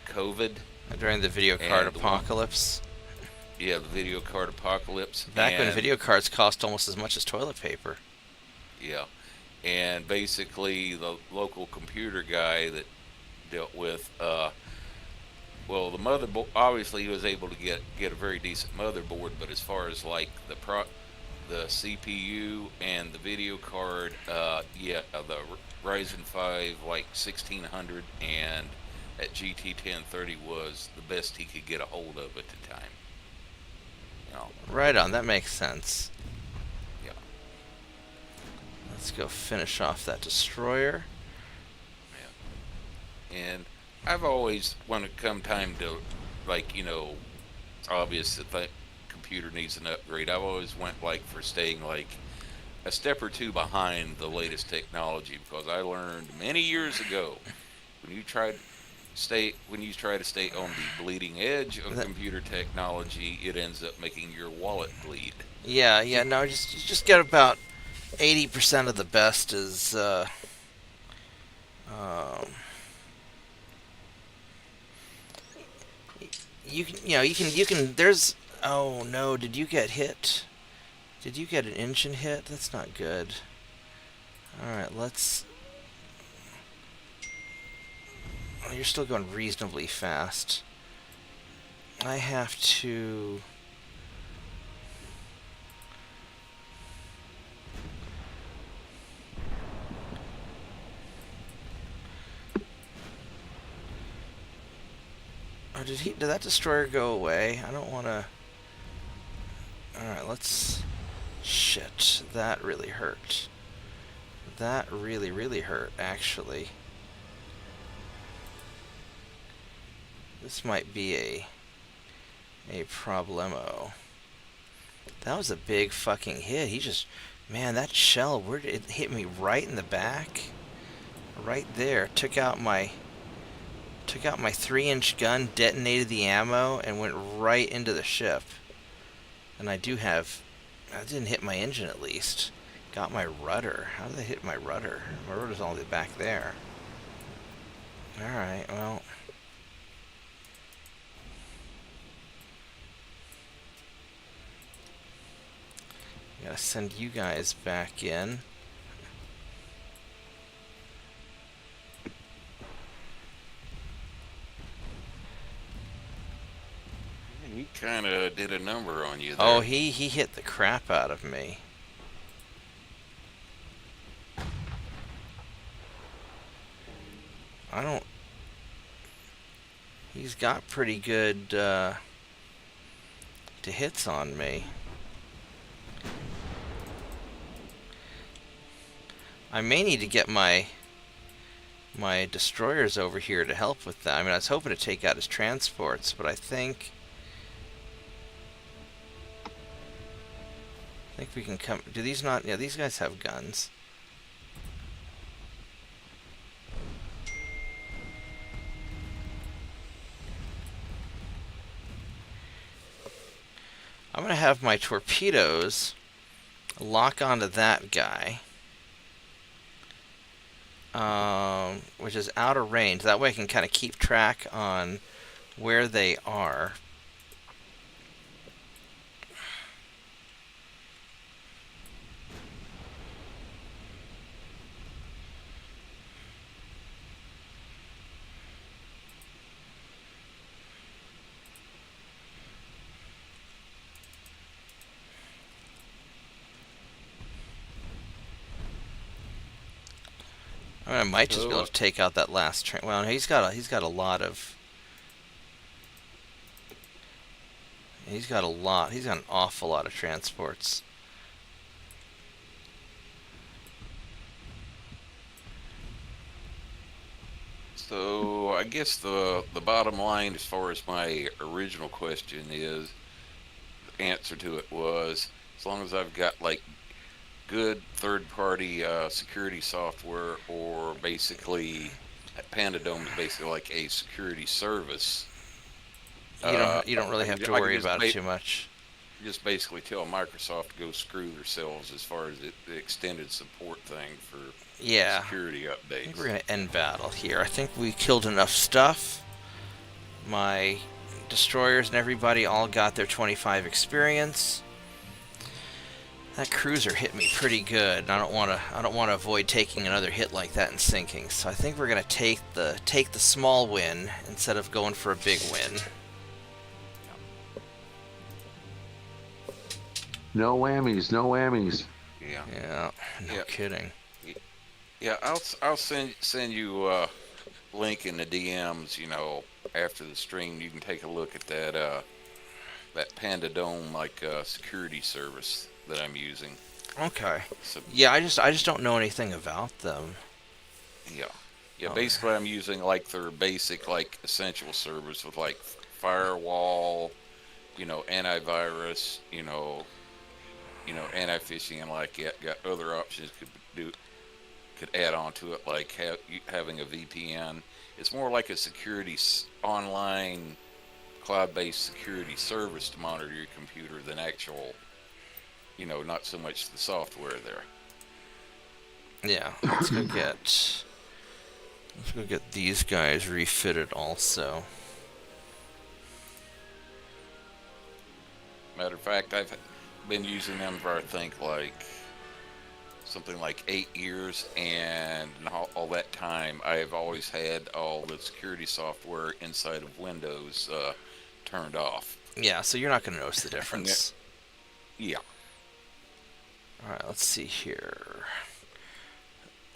COVID. During the video card apocalypse. Yeah, the video card apocalypse. Back when video cards cost almost as much as toilet paper. Yeah, and basically the local computer guy that dealt with, well, the motherboard, obviously he was able to get a very decent motherboard, but as far as like the CPU and the video card, yeah, the Ryzen 5 like 1600 and at GT 1030 was the best he could get a hold of at the time. You know. Right on, that makes sense. Yeah. Let's go finish off that destroyer. Yeah. And I've always, when it come time to, like, you know, it's obvious that the computer needs an upgrade, I've always went like for staying like a step or two behind the latest technology, because I learned many years ago when you try to stay on the bleeding edge of computer technology, it ends up making your wallet bleed. Yeah, no, just get about 80% of the best is you can there's... Oh no, did you get hit? Did you get an engine hit? That's not good. Alright, let's... Oh, you're still going reasonably fast. I have to... Oh, did that destroyer go away? I don't want to... Alright, let's... Shit, that really hurt. That really, really hurt, actually. This might be a problemo. That was a big fucking hit. He just, man, that shell, where did it hit me? Right in the back, right there. Took out my 3-inch gun, detonated the ammo, and went right into the ship. And I didn't hit my engine at least. Got my rudder. How did I hit my rudder? My rudder's all the way back there. Alright, well. Gotta send you guys back in. He kind of did a number on you there. Oh, he hit the crap out of me. He's got pretty good hits on me. I may need to get my destroyers over here to help with that. I mean, I was hoping to take out his transports, but I think we can come. Do these not? Yeah, these guys have guns. I'm gonna have my torpedoes lock onto that guy, which is out of range. That way I can kind of keep track on where they are. I might just be able to take out that last train. Well, he's got a lot of. He's got an awful lot of transports. So I guess the bottom line, as far as my original question is, the answer to it was, as long as I've got like good third-party security software, or basically Pandadome is basically like a security service. You don't really have to worry about it too much. Just basically tell Microsoft to go screw themselves as far as the extended support thing for security updates. I think we're gonna end battle here. I think we killed enough stuff. My destroyers and everybody all got their 25 experience. That cruiser hit me pretty good. I don't want to avoid taking another hit like that and sinking. So I think we're gonna take the small win instead of going for a big win. No whammies, no whammies. Yeah. No kidding. Yeah, I'll send you a link in the DMs. After the stream, you can take a look at that Pandadome security service that I'm using. Okay. So, yeah, I just don't know anything about them. Yeah. Basically, I'm using their basic essential service with firewall, antivirus, anti-phishing, and got other options could add on to it, like having a VPN. It's more like a security online cloud-based security service to monitor your computer than actual. Not so much the software there. Yeah, let's go get these guys refitted also. Matter of fact, I've been using them for, I think, something like 8 years, and all that time I have always had all the security software inside of Windows turned off. Yeah, so you're not going to notice the difference. Yeah. Alright, let's see here.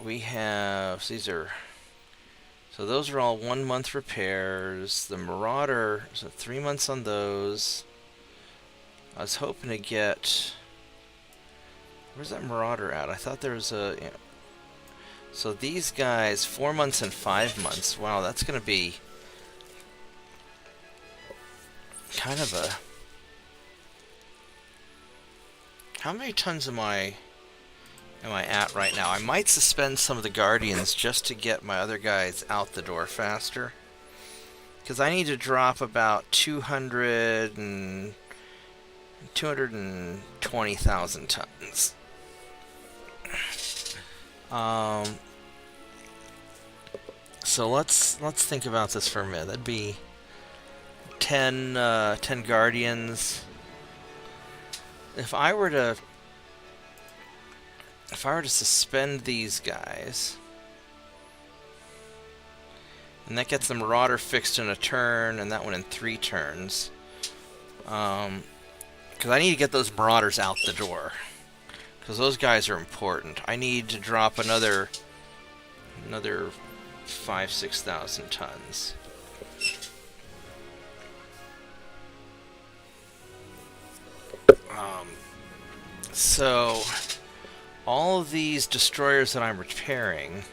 We have, so those are all 1 month repairs. The Marauder, so 3 months on those. I was hoping to get, where's that Marauder at? I thought there was a, so these guys, 4 months and 5 months. Wow, that's going to be kind of a, How many tons am I at right now? I might suspend some of the Guardians just to get my other guys out the door faster. Because I need to drop about 220,000 tons. So let's think about this for a minute. That'd be 10 Guardians. If I were to suspend these guys, and that gets the Marauder fixed in a turn, and that one in 3 turns. Because I need to get those Marauders out the door. Because those guys are important. I need to drop another 5,000-6,000 tons. So all of these destroyers that I'm repairing,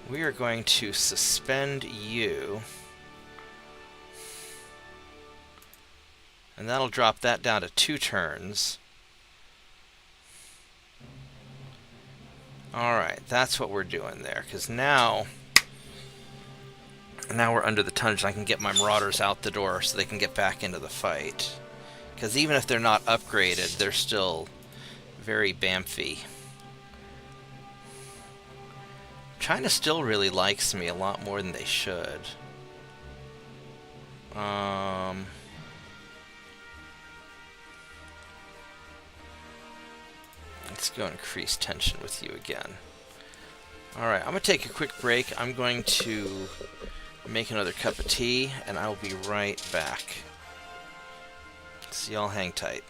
we are going to suspend you. And that'll drop that down to 2 turns. Alright, that's what we're doing there. Because now we're under the tonnage and I can get my Marauders out the door so they can get back into the fight. Because even if they're not upgraded, they're still very bamfy. China still really likes me a lot more than they should. Let's go increase tension with you again. Alright, I'm going to take a quick break. I'm going to make another cup of tea, and I will be right back. So y'all hang tight.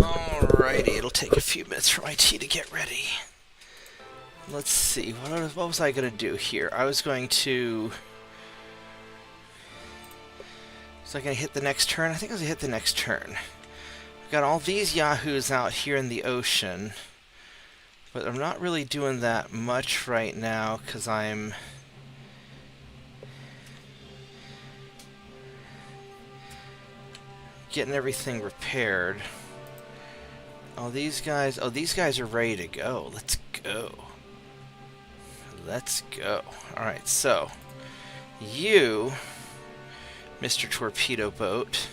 Alrighty, it'll take a few minutes for my tea to get ready. Let's see, what was I going to do here? I was going to... Was I going to hit the next turn? I think I was going to hit the next turn. We've got all these yahoos out here in the ocean. But I'm not really doing that much right now, because I'm... getting everything repaired. Oh, these guys are ready to go. Let's go. Let's go. Alright, so, you, Mr. Torpedo Boat,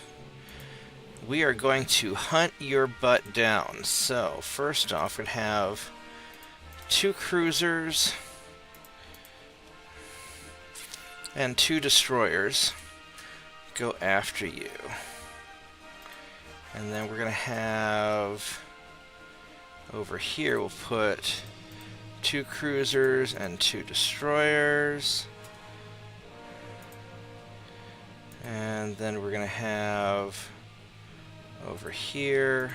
we are going to hunt your butt down. So, first off, we're going to have 2 cruisers and 2 destroyers go after you. And then we're going to have, over here, we'll put 2 cruisers and 2 destroyers. And then we're going to have, over here,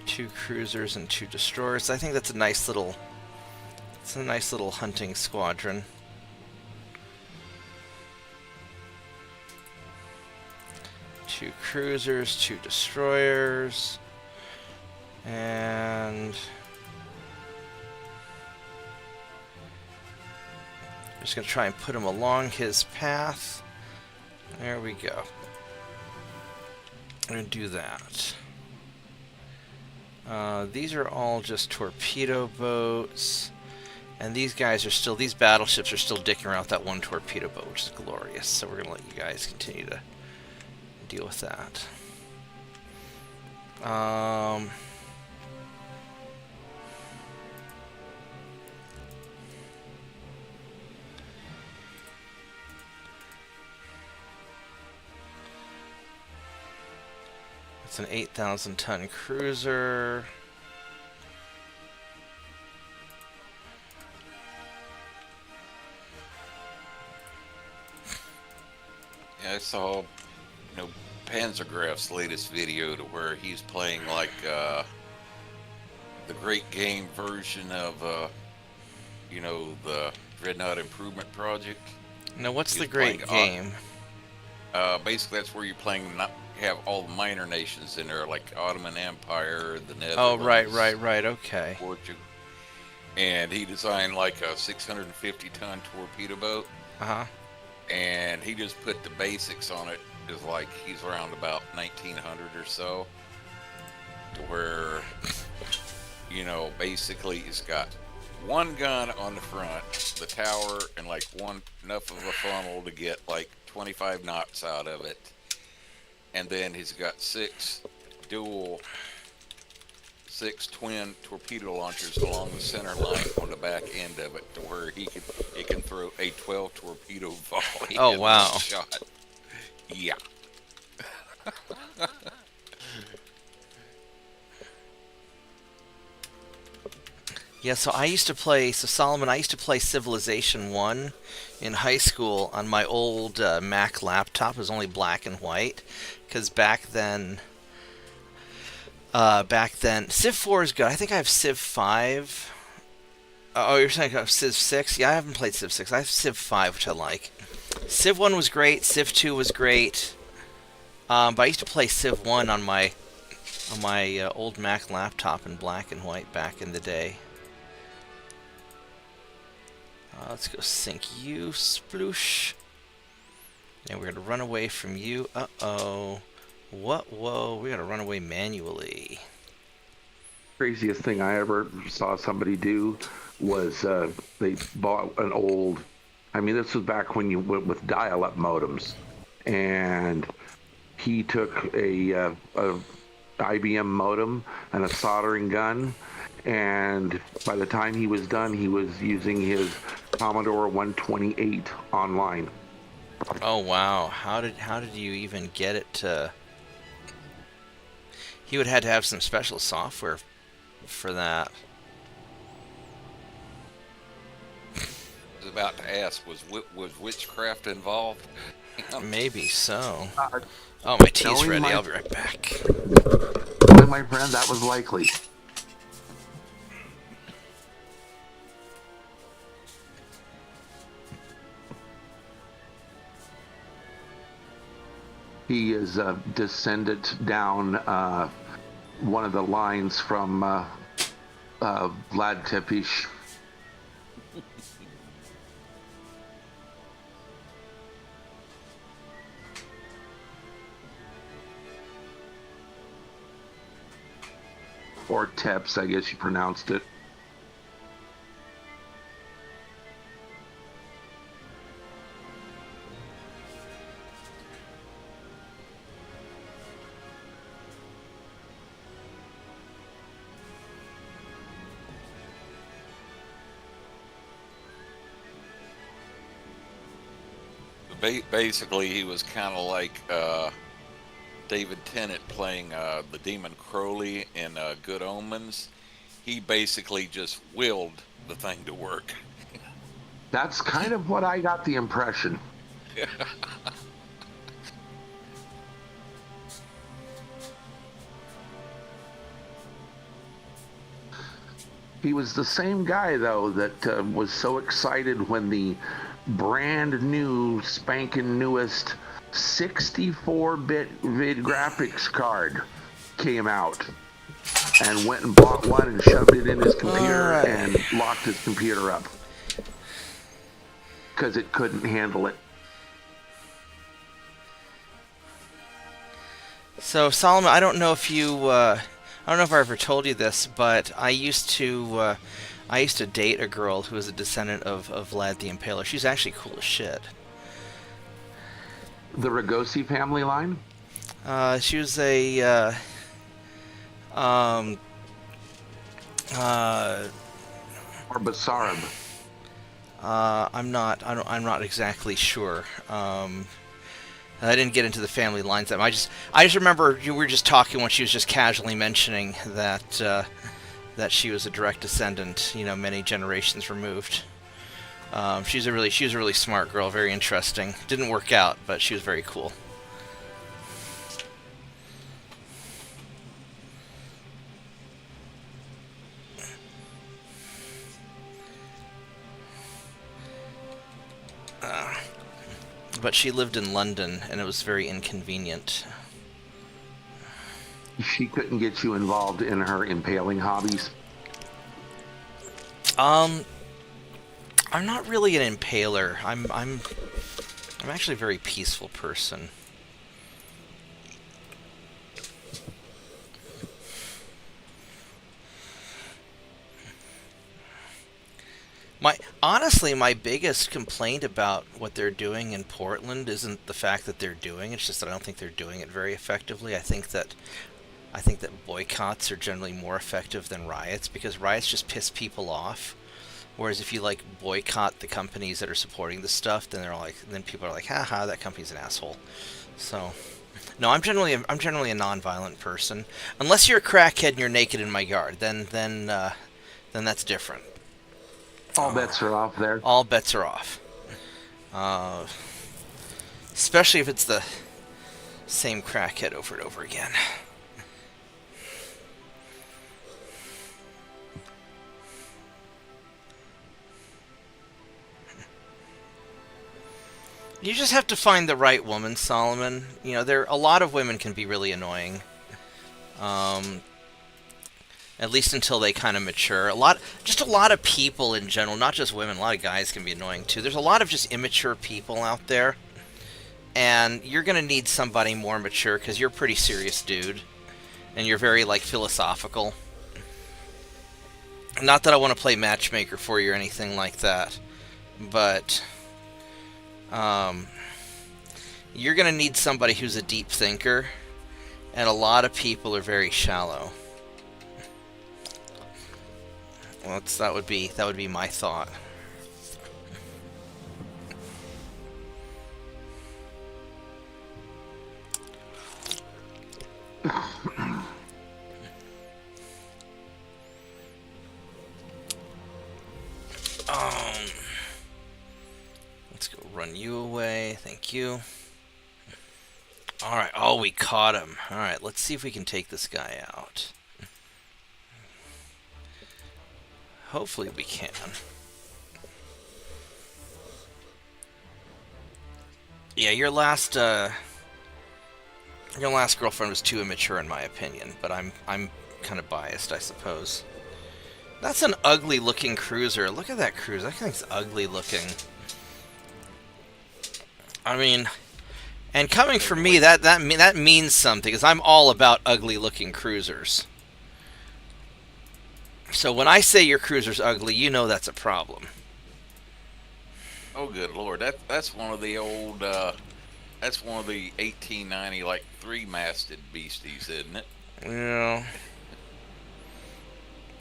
2 cruisers and 2 destroyers. I think that's a nice little, hunting squadron. Two cruisers, 2 destroyers, and just gonna try and put him along his path. There we go. I'm gonna do that. These are all just torpedo boats, and these battleships are still dicking around with that 1 torpedo boat, which is glorious. So we're gonna let you guys continue to deal with that. It's an 8,000-ton cruiser. Yeah, I saw, Panzergraph's latest video to where he's playing like the great game version of the Dreadnought Improvement Project. Now, what's He's the great game? Basically, that's where you're playing. Have all the minor nations in there, like Ottoman Empire, the Netherlands. Oh, right. Okay. Portugal. And he designed like a 650-ton torpedo boat. And he just put the basics on it. Is like he's around about 1900 or so, to where basically he's got 1 gun on the front, the tower, and like enough of a funnel to get like 25 knots out of it, and then he's got 6 twin torpedo launchers along the center line on the back end of it, to where it can throw a 12 torpedo volley. Oh, in wow. one shot. Yeah. Yeah, so Solomon, I used to play Civilization 1 in high school on my old Mac laptop. It was only black and white, because back then, Civ 4 is good. I think I have Civ 5. Oh, you're saying I have Civ 6? Yeah, I haven't played Civ 6. I have Civ 5, which I like. Civ 1 was great. Civ 2 was great. But I used to play Civ 1 on my old Mac laptop in black and white back in the day. Let's go sink you, sploosh. And we're going to run away from you. Uh-oh. What? Whoa, we got to run away manually. Craziest thing I ever saw somebody do was they bought an old... this was back when you went with dial-up modems. And he took a IBM modem and a soldering gun, and by the time he was done, he was using his Commodore 128 online. Oh wow! How did you even get it to? He would have to have some special software for that. I was about to ask, was witchcraft involved? Maybe so. Oh, my tea's knowing ready. my- I'll be right back. My friend, that was likely. He is a descendant down one of the lines from Vlad Tepes. Or Teps, I guess you pronounced it. Basically, he was kind of like David Tennant playing the Demon Crowley in Good Omens. He basically just willed the thing to work. That's kind of what I got the impression. He was the same guy, though, that was so excited when the brand new, spanking newest 64-bit vid graphics card came out and went and bought one and shoved it in his computer and locked his computer up because it couldn't handle it. So, Solomon, I don't know if I ever told you this, but I used to date a girl who was a descendant of Vlad the Impaler. She's actually cool as shit. The Ragosi family line? She was a Or Basarab? I'm not exactly sure. I didn't get into the family lines that much. I just remember we were just talking when she was just casually mentioning that that she was a direct descendant, many generations removed. She was a really smart girl, very interesting. Didn't work out, but she was very cool. But she lived in London, and it was very inconvenient. She couldn't get you involved in her impaling hobbies? I'm not really an impaler. I'm actually a very peaceful person. Honestly, my biggest complaint about what they're doing in Portland isn't the fact that they're doing it. It's just that I don't think they're doing it very effectively. I think that boycotts are generally more effective than riots, because riots just piss people off. Whereas if you boycott the companies that are supporting the stuff, then people are like, haha, that company's an asshole. So, no, I'm generally a non-violent person, unless you're a crackhead and you're naked in my yard. Then that's different. All bets are off there. All bets are off. Especially if it's the same crackhead over and over again. You just have to find the right woman, Solomon. A lot of women can be really annoying. At least until they kind of mature. A lot of people in general, not just women, a lot of guys can be annoying too. There's a lot of just immature people out there. And you're going to need somebody more mature, because you're a pretty serious dude. And you're very, philosophical. Not that I want to play matchmaker for you or anything like that. But you're going to need somebody who's a deep thinker. And a lot of people are very shallow. Well, that would be my thought. Let's go run you away. Thank you. Alright, oh, we caught him. Alright, let's see if we can take this guy out. Hopefully we can. Yeah, your last girlfriend was too immature in my opinion, but I'm kind of biased, I suppose. That's an ugly looking cruiser. Look at that cruiser. That thing's ugly looking. I mean, and coming from me, that means something, because I'm all about ugly looking cruisers. So when I say your cruiser's ugly, you know that's a problem. Oh, good lord! That's one of the old. That's one of the 1890 like 3-masted beasties, isn't it? Yeah.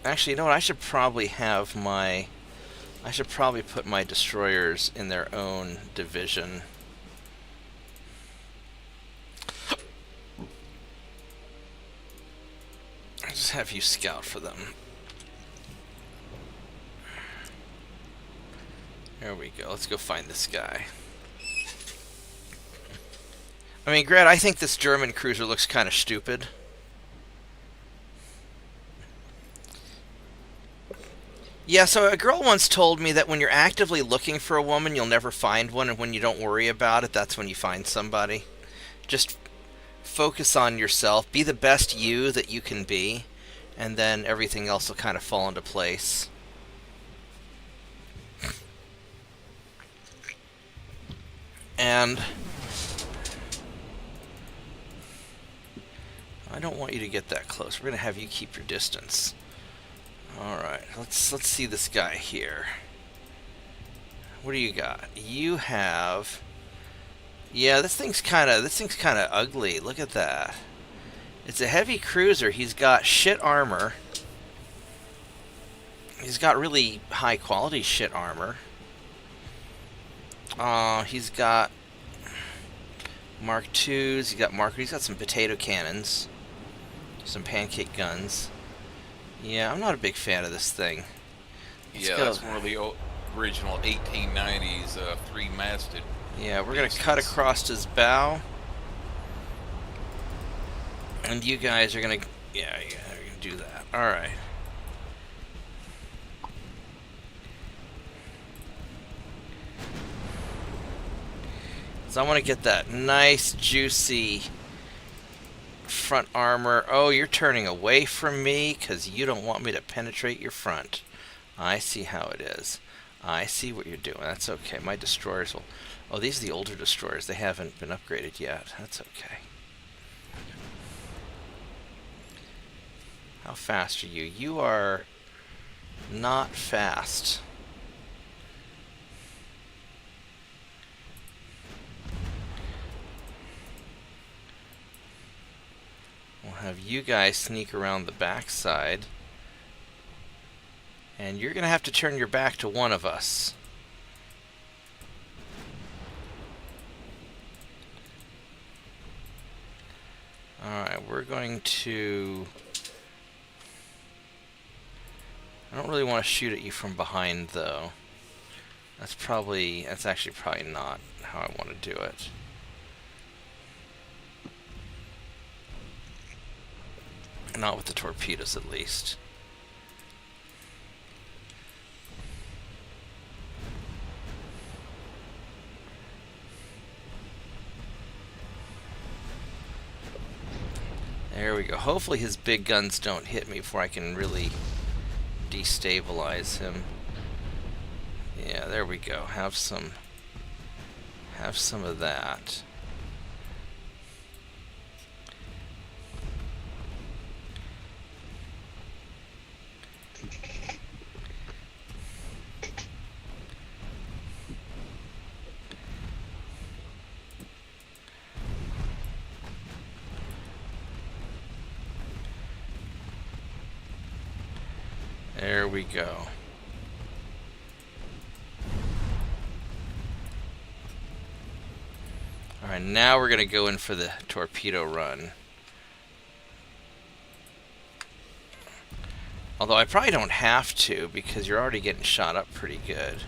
Actually, you know what? I should probably have my. I should probably put my destroyers in their own division. I'll just have you scout for them. There we go. Let's go find this guy. I mean, Grant, I think this German cruiser looks kind of stupid. Yeah, so a girl once told me that when you're actively looking for a woman, you'll never find one, and when you don't worry about it, that's when you find somebody. Just focus on yourself. Be the best you that you can be, and then everything else will kind of fall into place. And I don't want you to get that close. We're going to have you keep your distance. Alright, let's see this guy here. What do you got? You have... Yeah, this thing's kind of ugly. Look at that. It's a heavy cruiser. He's got shit armor. He's got really high quality shit armor. He's got Mark IIs. He's got some potato cannons, some pancake guns. Yeah, I'm not a big fan of this thing. Yeah, that's one of the original 1890s 3-masted. Yeah, we're gonna cut across his bow, and you guys are gonna, yeah, you're gonna do that. All right. So I want to get that nice, juicy front armor. Oh, you're turning away from me because you don't want me to penetrate your front. I see how it is. I see what you're doing. That's okay. My destroyers will... Oh, these are the older destroyers. They haven't been upgraded yet. That's okay. How fast are you? You are not fast. We'll have you guys sneak around the backside. And you're going to have to turn your back to one of us. Alright, we're going to... I don't really want to shoot at you from behind, though. That's actually probably not how I want to do it. Not with the torpedoes, at least. There we go. Hopefully his big guns don't hit me before I can really destabilize him. Yeah, there we go. Have some of that. There we go. Alright, now we're going to go in for the torpedo run. Although I probably don't have to, because you're already getting shot up pretty good.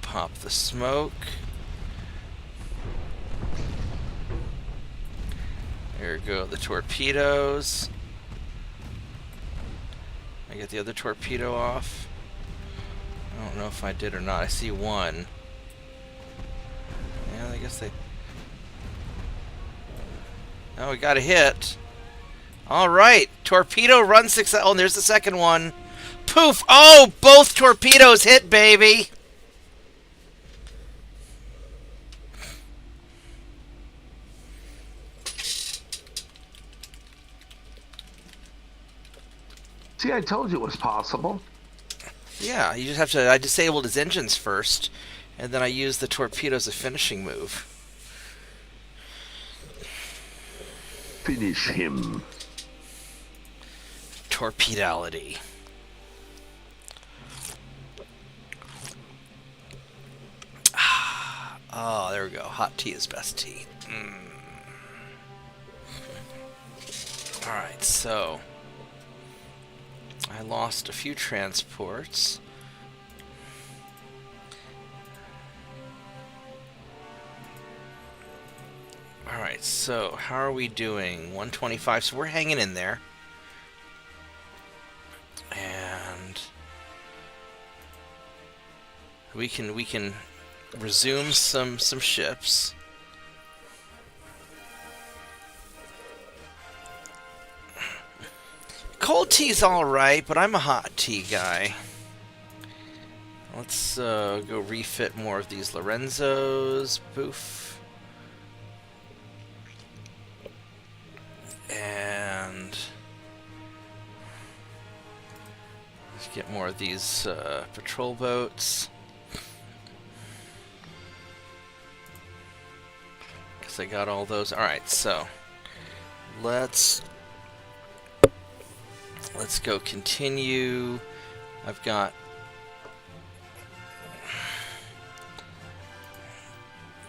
pop the smoke. There go the torpedoes. I get the other torpedo off. I don't know if I did or not. I see one. Yeah, I guess they... Oh, we got a hit. Alright, torpedo run success. Oh, and there's the second one. Poof! Oh, both torpedoes hit, baby! See, I told you it was possible. Yeah, you just have to... I disabled his engines first, and then I used the torpedo as a finishing move. Finish him. Torpedality. Oh, there we go. Hot tea is best tea. Alright, so... I lost a few transports. Alright, so how are we doing? 125, so we're hanging in there. And we can resume some ships. Cold tea's alright, but I'm a hot tea guy. Let's go refit more of these Lorenzos. Boof. And let's get more of these patrol boats. Guess I got all those. Alright, so let's go continue. I've got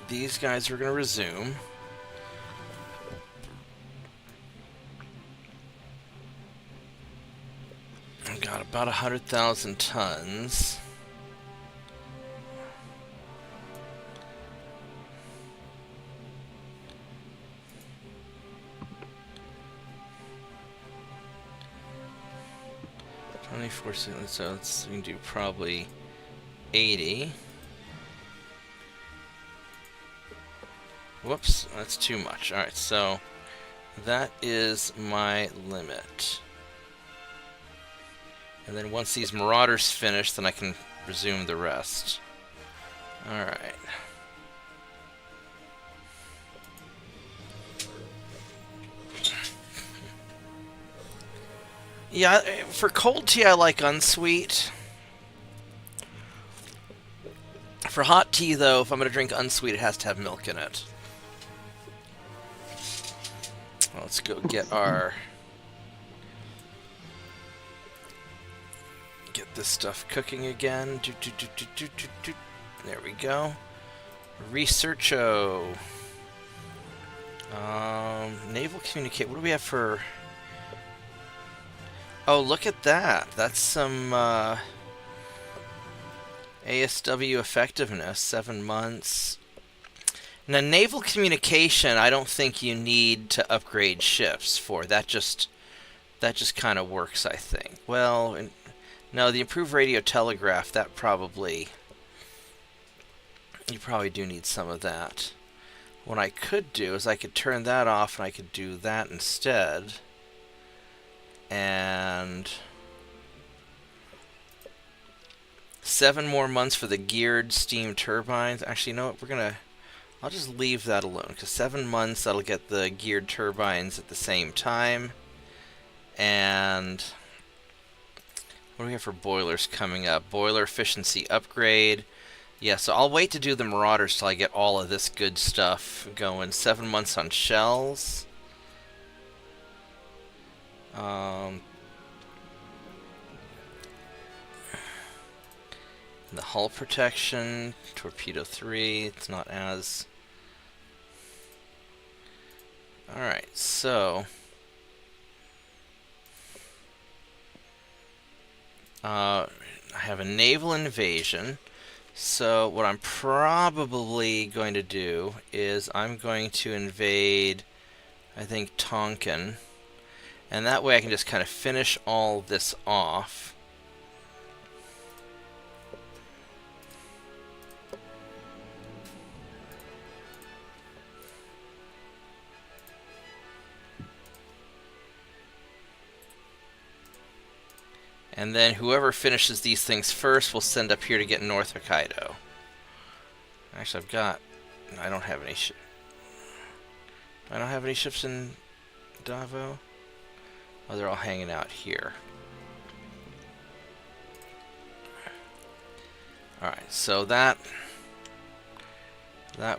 these guys are going to resume. I've got about 100,000 tons. So we can do probably 80. Whoops, that's too much. Alright, so that is my limit. And then once these Marauders finish, then I can resume the rest. Alright. Yeah, for cold tea I like unsweet. For hot tea, though, if I'm going to drink unsweet, it has to have milk in it. Well, let's go get our... Get this stuff cooking again. There we go. Researcho. Naval communicate. What do we have for... Oh, look at that. That's some ASW effectiveness, 7 months. Now, naval communication, I don't think you need to upgrade ships for. That just kind of works, I think. Well, no, the improved radio telegraph, that probably... You probably do need some of that. What I could do is I could turn that off and I could do that instead. And 7 more months for the geared steam turbines. Actually, you know what? I'll just leave that alone, because 7 months, that'll get the geared turbines at the same time. And what do we have for boilers coming up? Boiler efficiency upgrade. Yeah, so I'll wait to do the Marauders till I get all of this good stuff going. 7 months on shells. The hull protection, torpedo 3, it's not as... Alright, so... I have a naval invasion, So what I'm probably going to do is I'm going to invade, I think, Tonkin. And that way I can just kind of finish all this off. And then whoever finishes these things first will send up here to get North Hokkaido. Actually, I don't have any ships in Davo. Oh, they're all hanging out here. Alright, so that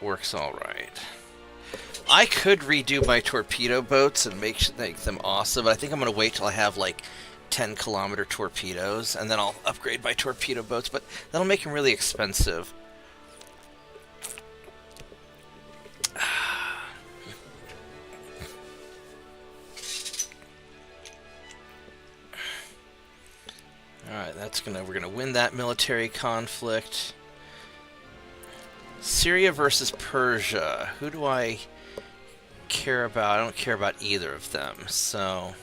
works all right. I could redo my torpedo boats and make them awesome, but I think I'm going to wait till I have like 10-kilometer torpedoes, and then I'll upgrade my torpedo boats, but that'll make them really expensive. Alright, we're gonna win that military conflict. Syria versus Persia. Who do I care about? I don't care about either of them, so...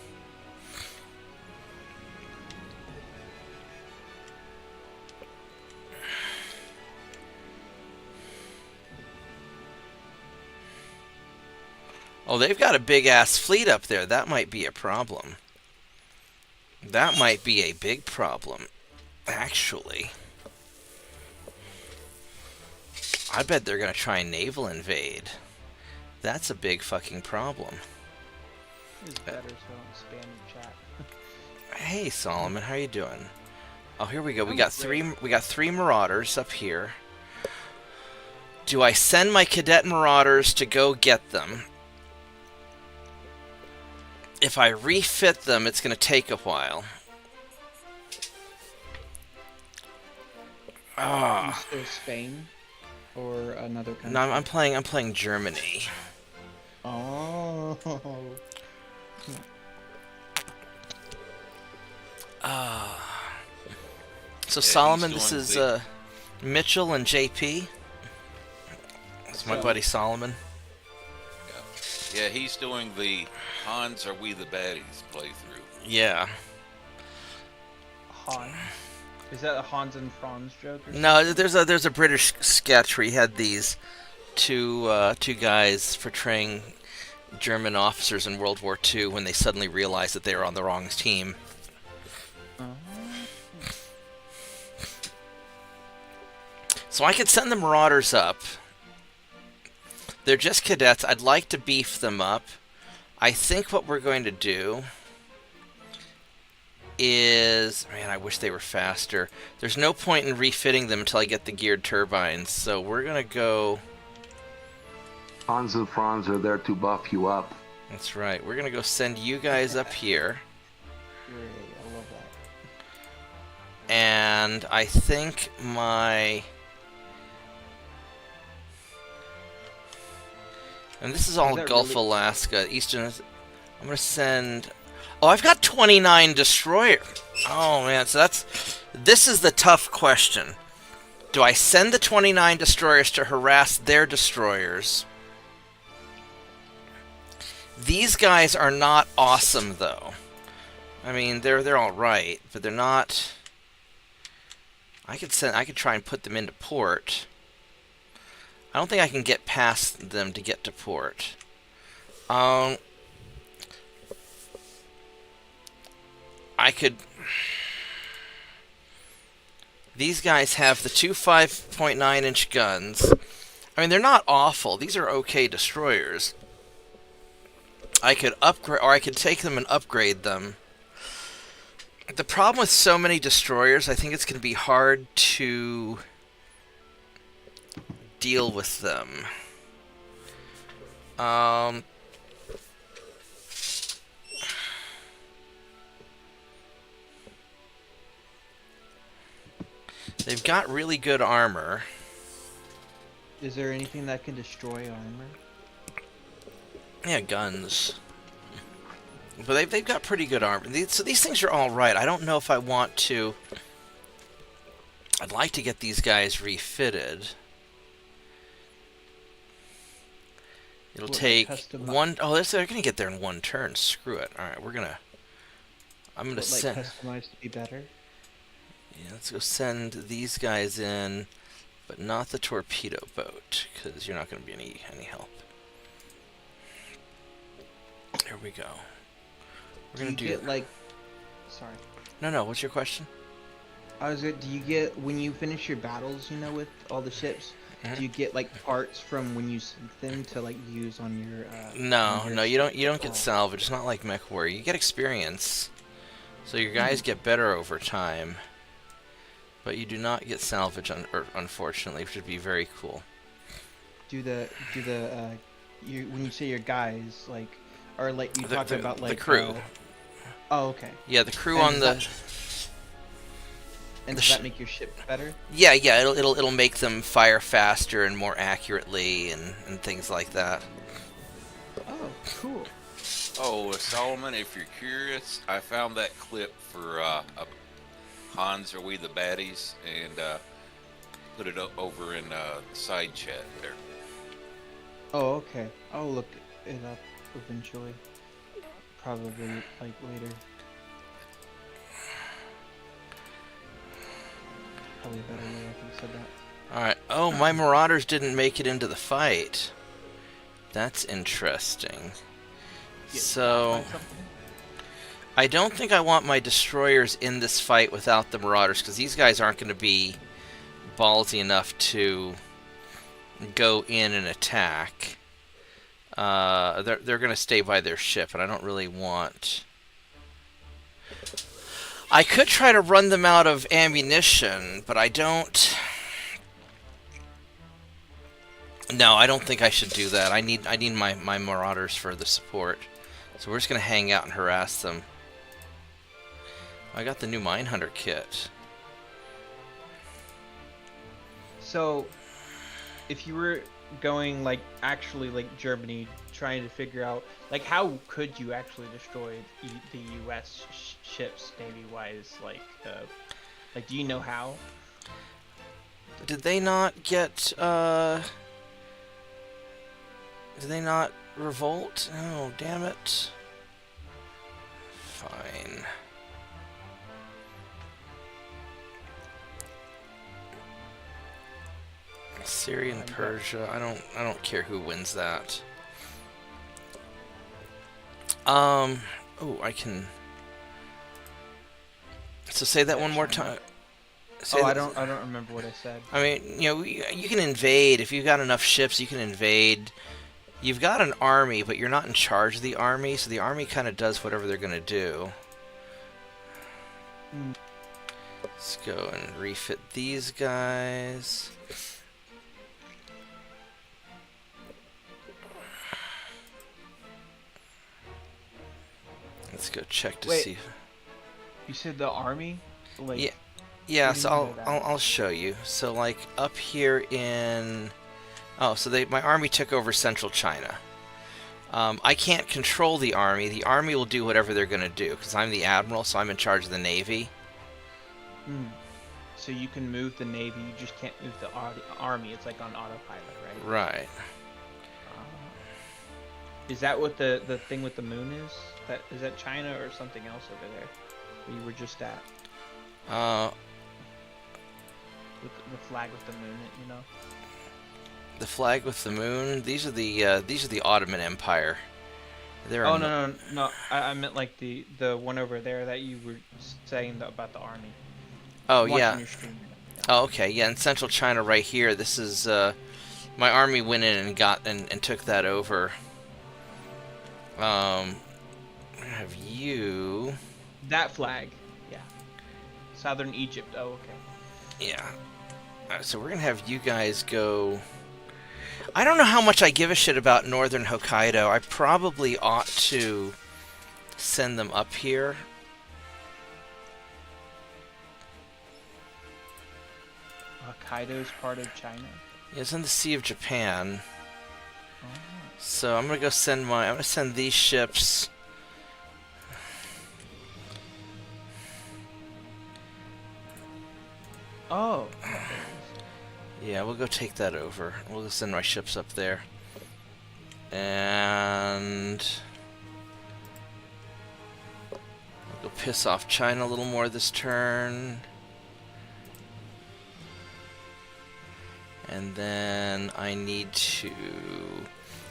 Oh, they've got a big-ass fleet up there. That might be a problem. That might be a big problem, actually. I bet they're going to try and naval invade. That's a big fucking problem. It's better so don't spam the chat. Hey, Solomon, how you doing? Oh, here we go. We got three marauders up here. Do I send my cadet marauders to go get them? If I refit them, it's going to take a while. Ah. Or Spain, or another country. No, I'm playing Germany. Oh. So Solomon, this is Mitchell and JP. That's my buddy Solomon. Yeah, he's doing the Hans Are We the Baddies playthrough. Yeah. Hans? Is that a Hans and Franz joke? Or No, there's a British sketch where he had these two guys portraying German officers in World War II when they suddenly realized that they were on the wrong team. So I could send the Marauders up. They're just cadets. I'd like to beef them up. I think what we're going to do is... Man, I wish they were faster. There's no point in refitting them until I get the geared turbines. So we're going to go... Hans and Franz are there to buff you up. That's right. We're going to go send you guys up here. Great, I love that. And I think my... And this is all Gulf really... Alaska. Eastern... I'm going to send... Oh, I've got 29 destroyers. Oh, man. So that's... This is the tough question. Do I send the 29 destroyers to harass their destroyers? These guys are not awesome, though. I mean, they're all right, but they're not... I could try and put them into port. I don't think I can get past them to get to port. I could... These guys have the two 5.9-inch guns. I mean, they're not awful. These are okay destroyers. I could upgrade, or I could take them and upgrade them. The problem with so many destroyers, I think it's going to be hard to deal with them. They've got really good armor. Is there anything that can destroy armor? Yeah, guns. But they've got pretty good armor. So these things are all right. I don't know if I want to... I'd like to get these guys refitted. It'll take one... Oh, they're going to get there in one turn. Screw it. Alright, we're going to... I'm going to send... Customized to be better? Yeah, let's go send these guys in, but not the torpedo boat, because you're not going to be any help. There we go. We're going to do... get, like... Sorry. No, what's your question? Do you get, when you finish your battles, you know, with all the ships, do you get, like, parts from when you sink them to, like, use on your, No, you don't get salvage. It's not like MechWarrior. You get experience, so your guys get better over time, but you do not get salvage, unfortunately, which would be very cool. when you say your guys, like, or, like, you talk about, like... The crew. Oh, okay. Yeah, the crew and on the... And does that make your ship better? Yeah, it'll make them fire faster and more accurately and things like that. Oh, cool. Oh, Solomon, if you're curious, I found that clip for Hans Are We the Baddies and put it up over in side chat there. Oh, okay. I'll look it up eventually. Probably, like, later. Probably a better way I could have said that. Alright. Oh, my Marauders didn't make it into the fight. That's interesting. So... I don't think I want my destroyers in this fight without the Marauders, because these guys aren't going to be ballsy enough to go in and attack. They're going to stay by their ship, and I don't really want... I could try to run them out of ammunition, but I don't... No, I don't think I should do that. I need my Marauders for the support. So we're just going to hang out and harass them. I got the new Minehunter kit. So, if you were going, like, actually, like, Germany, trying to figure out, like, how could you actually destroy the U.S. ships Navy-wise? Like, do you know how? Did they not get, Did they not revolt? Oh, damn it. Fine. Syria and Persia. I don't care who wins that. Oh, I can. So say that one more time. I don't remember what I said. I mean, you know, you can invade if you've got enough ships. You can invade. You've got an army, but you're not in charge of the army, so the army kind of does whatever they're gonna do. Let's go and refit these guys. Let's go check to see. You said the army? Like, yeah. Yeah. So I'll show you. So like up here in. Oh, so my army took over central China. I can't control the army. The army will do whatever they're going to do, because I'm the admiral, so I'm in charge of the navy. So you can move the navy, you just can't move the army. It's like on autopilot, right? Right. Is that what the thing with the moon is? Is that China or something else over there? Where you were just at? With the flag with the moon, you know? The flag with the moon. These are the Ottoman Empire. Oh no. I meant like the one over there that you were saying about the army. Oh yeah. Oh okay. Yeah, in central China, right here. This is my army went in and got and took that over. Have you? That flag. Yeah. Southern Egypt. Oh okay. Yeah. So we're gonna have you guys go. I don't know how much I give a shit about northern Hokkaido. I probably ought to send them up here. Hokkaido's part of China? Yeah, it's in the Sea of Japan. Oh. So I'm gonna go send I'm gonna send these ships. Oh. Yeah, we'll go take that over. We'll go send my ships up there. And we'll go piss off China a little more this turn. And then I need to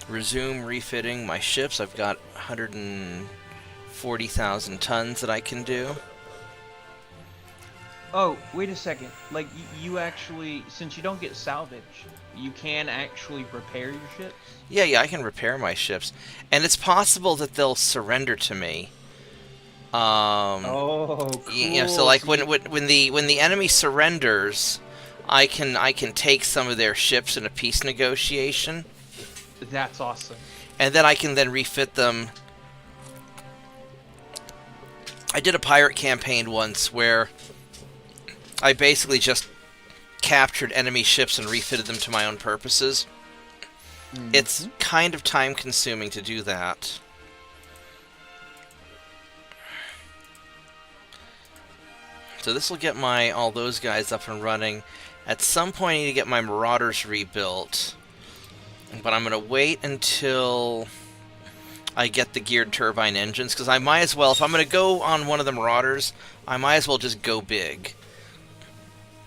resume refitting my ships. I've got 140,000 tons that I can do. Oh, wait a second. Like, you actually, since you don't get salvage, you can actually repair your ships? Yeah, I can repair my ships. And it's possible that they'll surrender to me. Oh, cool. You know, so like when the enemy surrenders, I can take some of their ships in a peace negotiation. That's awesome. And then I can refit them. I did a pirate campaign once where I basically just captured enemy ships and refitted them to my own purposes. Mm-hmm. It's kind of time consuming to do that. So this will get all those guys up and running. At some point I need to get my Marauders rebuilt. But I'm going to wait until I get the geared turbine engines, because I might as well, if I'm going to go on one of the Marauders, I might as well just go big.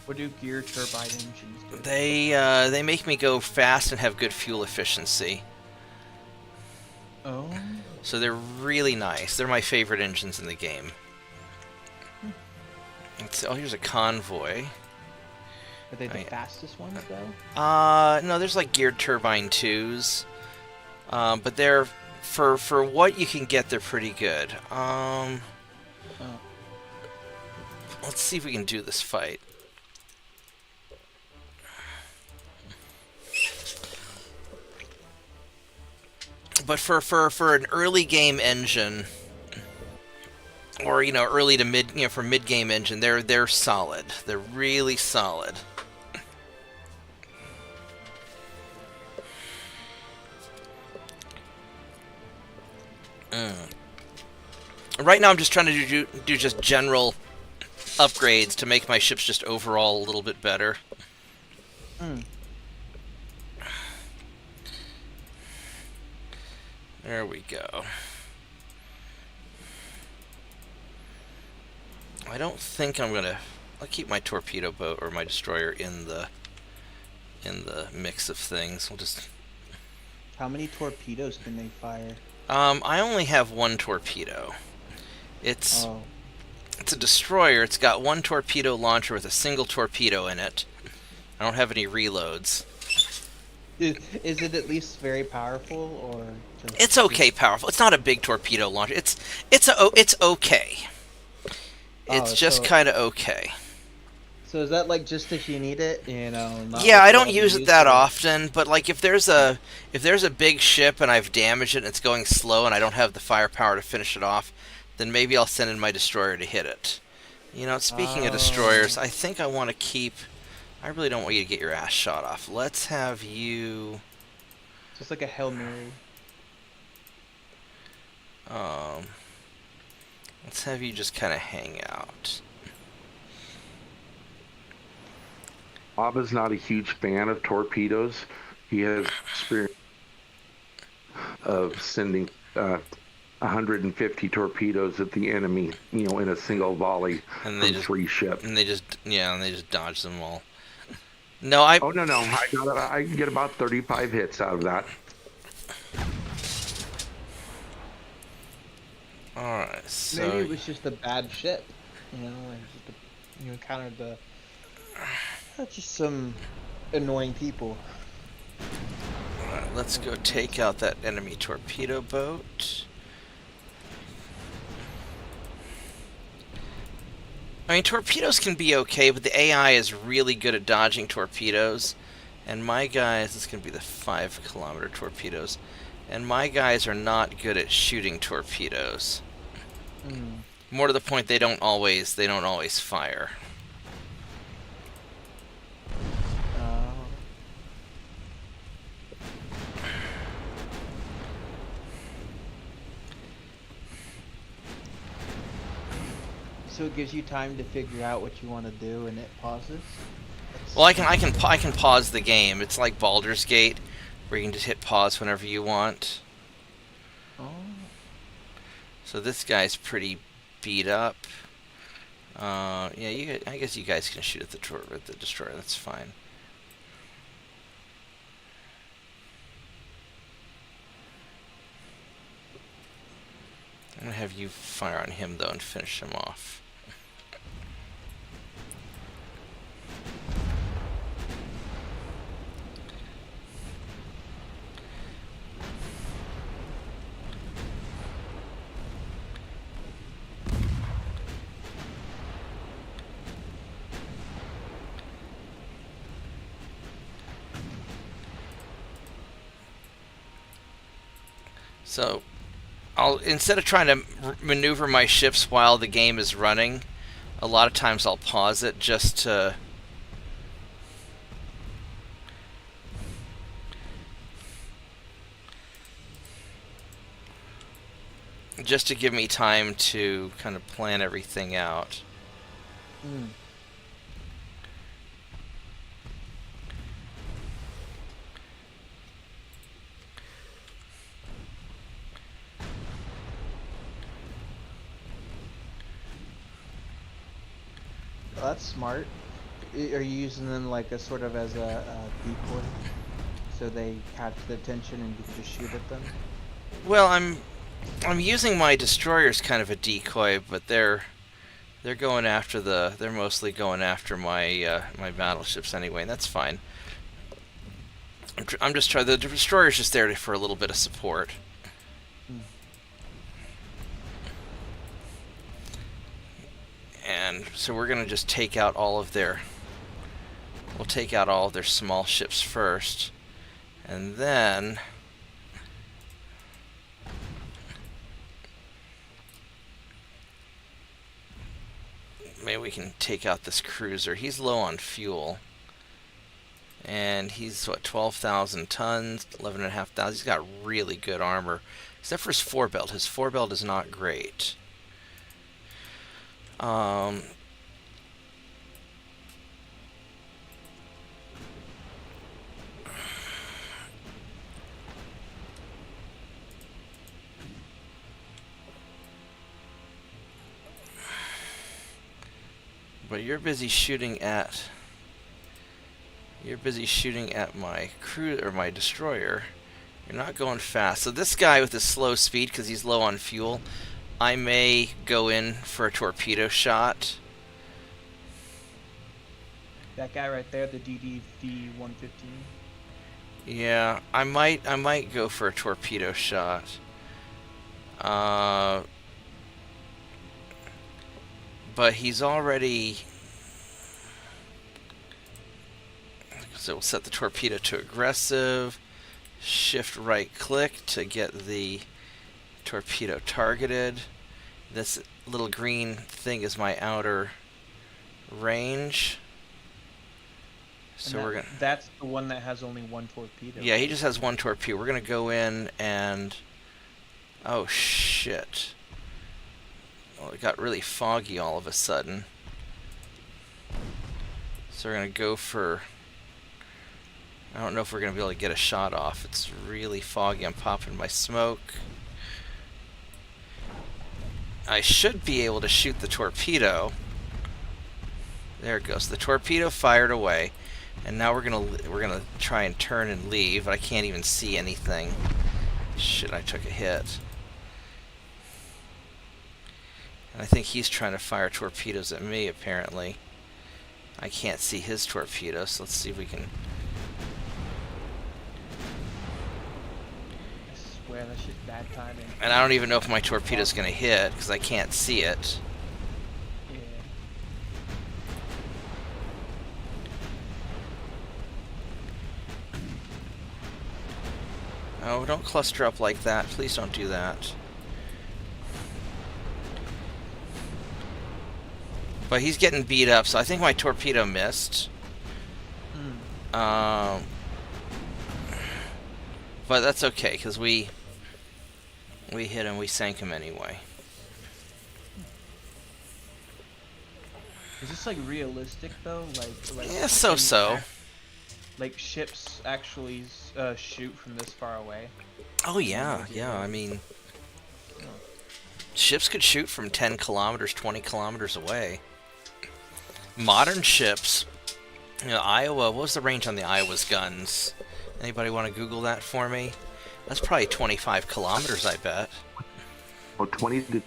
What do geared turbine engines do? They make me go fast and have good fuel efficiency. Oh. So they're really nice. They're my favorite engines in the game. Oh, here's a convoy. Are they the fastest ones, though? No, there's like geared turbine 2s. But they're, for what you can get, they're pretty good. Let's see if we can do this fight. But for an early game engine, or early to mid, for mid game engine, they're solid. They're really solid. Right now, I'm just trying to do just general upgrades to make my ships just overall a little bit better. There we go. I don't think I'm gonna. I'll keep my torpedo boat or my destroyer in the mix of things. We'll just. How many torpedoes can they fire? I only have one torpedo. It's a destroyer. It's got one torpedo launcher with a single torpedo in it. I don't have any reloads. Is it at least very powerful, or? It's okay powerful. It's not a big torpedo launcher. It's okay. It's just kind of okay. So is that like just if you need it, Yeah, I don't use it that often, but like if there's a big ship and I've damaged it and it's going slow and I don't have the firepower to finish it off, then maybe I'll send in my destroyer to hit it. Speaking of destroyers, I think I want to keep. I really don't want you to get your ass shot off. Let's have you. Just like a Hail Mary. Let's have you just kind of hang out. Bob is not a huge fan of torpedoes. He has experience of sending 150 torpedoes at the enemy, in a single volley and from 3 ships. And they just dodge them all. No, I. Oh no! I can get about 35 hits out of that. Alright, so... Maybe it was just a bad ship, and you encountered just some annoying people. Alright, let's go take out that enemy torpedo boat. I mean, torpedoes can be okay, but the AI is really good at dodging torpedoes. And my guys, this is going to be the 5-kilometer torpedoes. And my guys are not good at shooting torpedoes. More to the point, they don't always fire. so it gives you time to figure out what you want to do, and it pauses. Well, I can pause the game. It's like Baldur's Gate, where you can just hit pause whenever you want. Oh. So this guy's pretty beat up. Yeah, I guess you guys can shoot at the destroyer. That's fine. I'm gonna have you fire on him though and finish him off. So, instead of trying to maneuver my ships while the game is running, a lot of times I'll pause it just to give me time to kind of plan everything out. Well, that's smart. Are you using them like a sort of as a decoy, so they catch the attention and you can just shoot at them? Well, I'm using my destroyers kind of a decoy, but they're going after they're mostly going after my my battleships anyway, and that's fine. I'm just trying. The destroyer's just there for a little bit of support. And so we're gonna just take out all of their. We'll take out all of their small ships first, and then. Maybe we can take out this cruiser. He's low on fuel. And he's, what, 12,000 tons, 11,500. He's got really good armor. Except for his forebelt. His forebelt is not great. But you're busy shooting at my crew or my destroyer. You're not going fast. So this guy with his slow speed, because he's low on fuel, I may go in for a torpedo shot. That guy right there, the DDV-115. Yeah, I might go for a torpedo shot. But he's already. So we'll set the torpedo to aggressive. Shift right click to get the torpedo targeted. This little green thing is my outer range. So we're gonna. That's the one that has only one torpedo. Yeah, he just has one torpedo. We're gonna go in and. Oh shit. Well, it got really foggy all of a sudden. So we're gonna go for. I don't know if we're gonna be able to get a shot off. It's really foggy. I'm popping my smoke. I should be able to shoot the torpedo. There it goes. The torpedo fired away, and now we're gonna try and turn and leave. I can't even see anything. Shit! I took a hit. And I think he's trying to fire torpedoes at me. Apparently, I can't see his torpedoes. So let's see if we can. I swear that's just bad timing. And I don't even know if my torpedo's gonna hit because I can't see it. Yeah. Oh, don't cluster up like that. Please don't do that. But he's getting beat up, so I think my torpedo missed. But that's okay, because we hit him, we sank him anyway. Is this like realistic though? Like Yeah, so. Like ships actually shoot from this far away? Oh yeah, yeah. I mean, ships could shoot from 10 kilometers, 20 kilometers away. Modern ships, Iowa. What was the range on the Iowa's guns? Anybody want to Google that for me? That's probably 25 kilometers, I bet. Oh, 20 to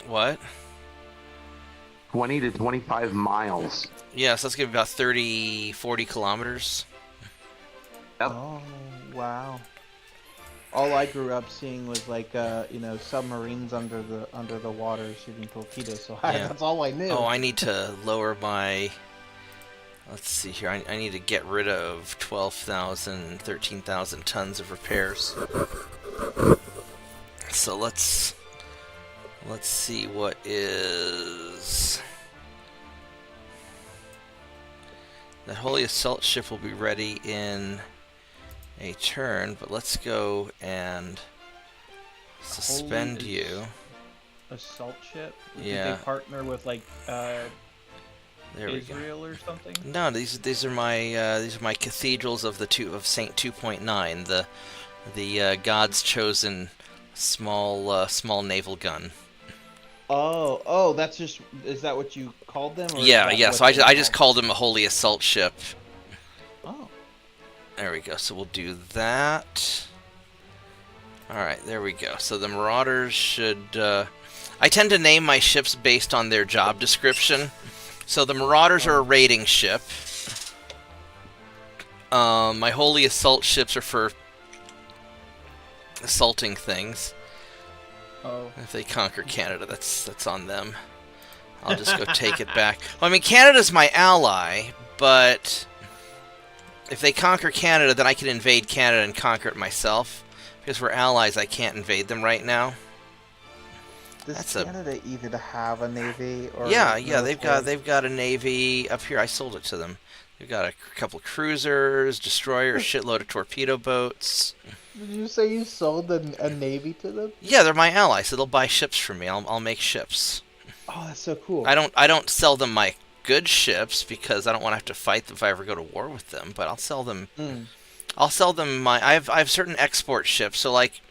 What? 20 to 25 miles. Yeah, so that's going to be about 30, 40 kilometers. Yep. Oh, wow. All I grew up seeing was like submarines under the water shooting torpedoes. So Yeah. that's all I knew. Oh, I need to lower my... Let's see here. I need to get rid of 12,000, 13,000 tons of repairs. So let's see what is... The Holy Assault ship will be ready in a turn, but let's go and suspend you. Assault ship? Yeah. Did they partner with like There we go. Israel or something? No, these are my cathedrals of Saint 2.9, the God's chosen small naval gun. Oh, that's just, is that what you called them? Or Yeah, is that yeah. what So they I just called- called them a Holy Assault ship. Oh. There we go. So we'll do that. All right, there we go. So the Marauders should. I tend to name my ships based on their job description. So the Marauders are a raiding ship. My Holy Assault ships are for assaulting things. Oh. If they conquer Canada, that's on them. I'll just go take it back. Well, I mean, Canada's my ally, but if they conquer Canada, then I can invade Canada and conquer it myself. Because we're allies, I can't invade them right now. Does Canada even have a navy? Or yeah, they've got a navy up here. I sold it to them. They've got a couple of cruisers, destroyers, shitload of torpedo boats. Did you say you sold a navy to them? Yeah, they're my allies, so they'll buy ships from me. I'll make ships. Oh, that's so cool. I don't sell them my good ships because I don't want to have to fight them if I ever go to war with them. But I'll sell them. I'll sell them my. I have certain export ships. So like,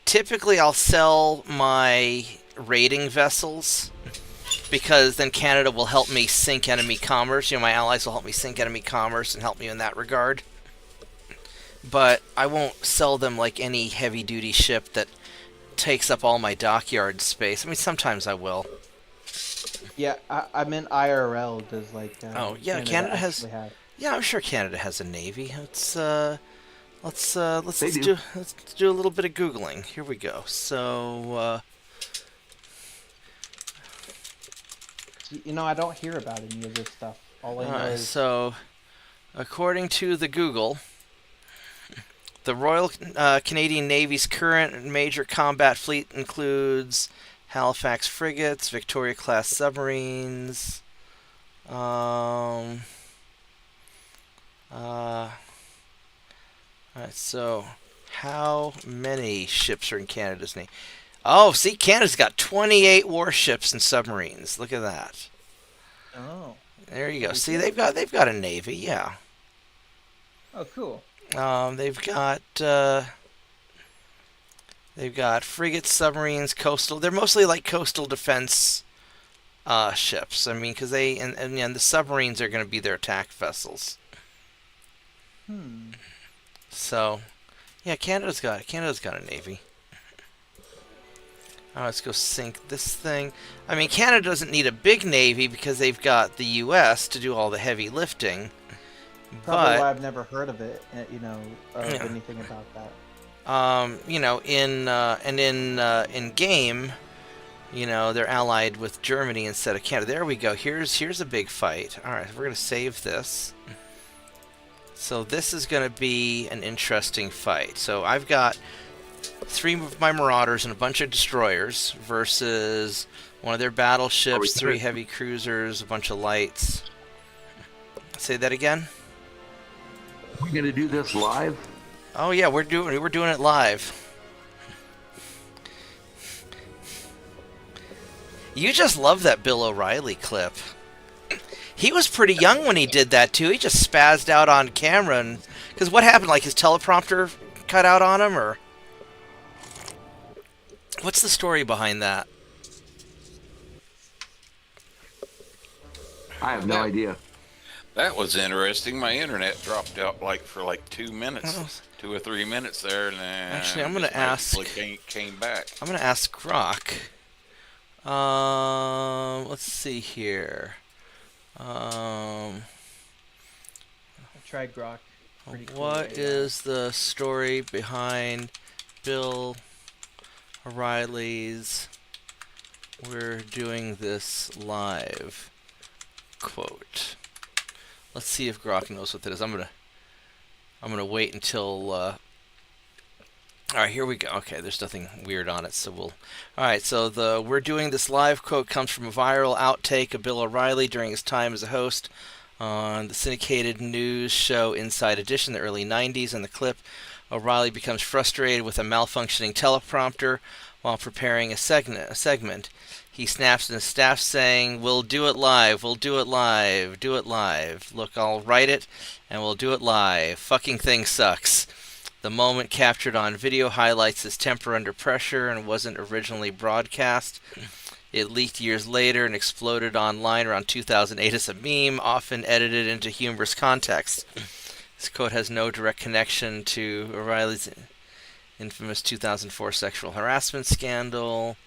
typically I'll sell my raiding vessels because then Canada will help me sink enemy commerce. My allies will help me sink enemy commerce and help me in that regard. But I won't sell them like any heavy-duty ship that takes up all my dockyard space. I mean, sometimes I will. Yeah, I meant IRL. Does like? Oh yeah, Canada has. Yeah, I'm sure Canada has a navy. Let's do a little bit of googling. Here we go. So. I don't hear about any of this stuff. All I know is. So, according to the Google. The Royal Canadian Navy's current major combat fleet includes Halifax frigates, Victoria-class submarines. Alright, so how many ships are in Canada's navy? Oh, see, Canada's got 28 warships and submarines. Look at that. Oh. There you go. See, they've got a navy, yeah. Oh, cool. They've got frigates, submarines, coastal. They're mostly like coastal defense ships. I mean, because and the submarines are going to be their attack vessels. So, yeah, Canada's got a navy. Let's go sink this thing. I mean, Canada doesn't need a big navy because they've got the U.S. to do all the heavy lifting. Probably why I've never heard of it, anything about that. In game, they're allied with Germany instead of Canada. There we go. Here's a big fight. All right, we're gonna save this. So this is gonna be an interesting fight. So I've got 3 of my Marauders and a bunch of destroyers versus one of their battleships, 3 heavy cruisers, a bunch of lights. Say that again. We're gonna do this live? Oh yeah, we're doing it live. You just love that Bill O'Reilly clip. He was pretty young when he did that, too. He just spazzed out on camera. Because what happened? Like, his teleprompter cut out on him, or... What's the story behind that? I have no idea. That was interesting. My internet dropped out for 2 minutes, 2 or 3 minutes there, and then actually, I'm gonna ask. Came back. I'm gonna ask Grok. Let's see here. I tried Grok. What is the story behind Bill O'Reilly's "We're doing this live" quote? Let's see if Grok knows what that is. I'm gonna wait until. All right, here we go. Okay, there's nothing weird on it, so we'll. All right, so the "We're doing this live" quote comes from a viral outtake of Bill O'Reilly during his time as a host on the syndicated news show Inside Edition in the early 90s. In the clip, O'Reilly becomes frustrated with a malfunctioning teleprompter while preparing a segment. He snaps at his staff saying, "We'll do it live, we'll do it live, do it live. Look, I'll write it, and we'll do it live. Fucking thing sucks." The moment captured on video highlights his temper under pressure and wasn't originally broadcast. It leaked years later and exploded online around 2008 as a meme, often edited into humorous context. This quote has no direct connection to O'Reilly's infamous 2004 sexual harassment scandal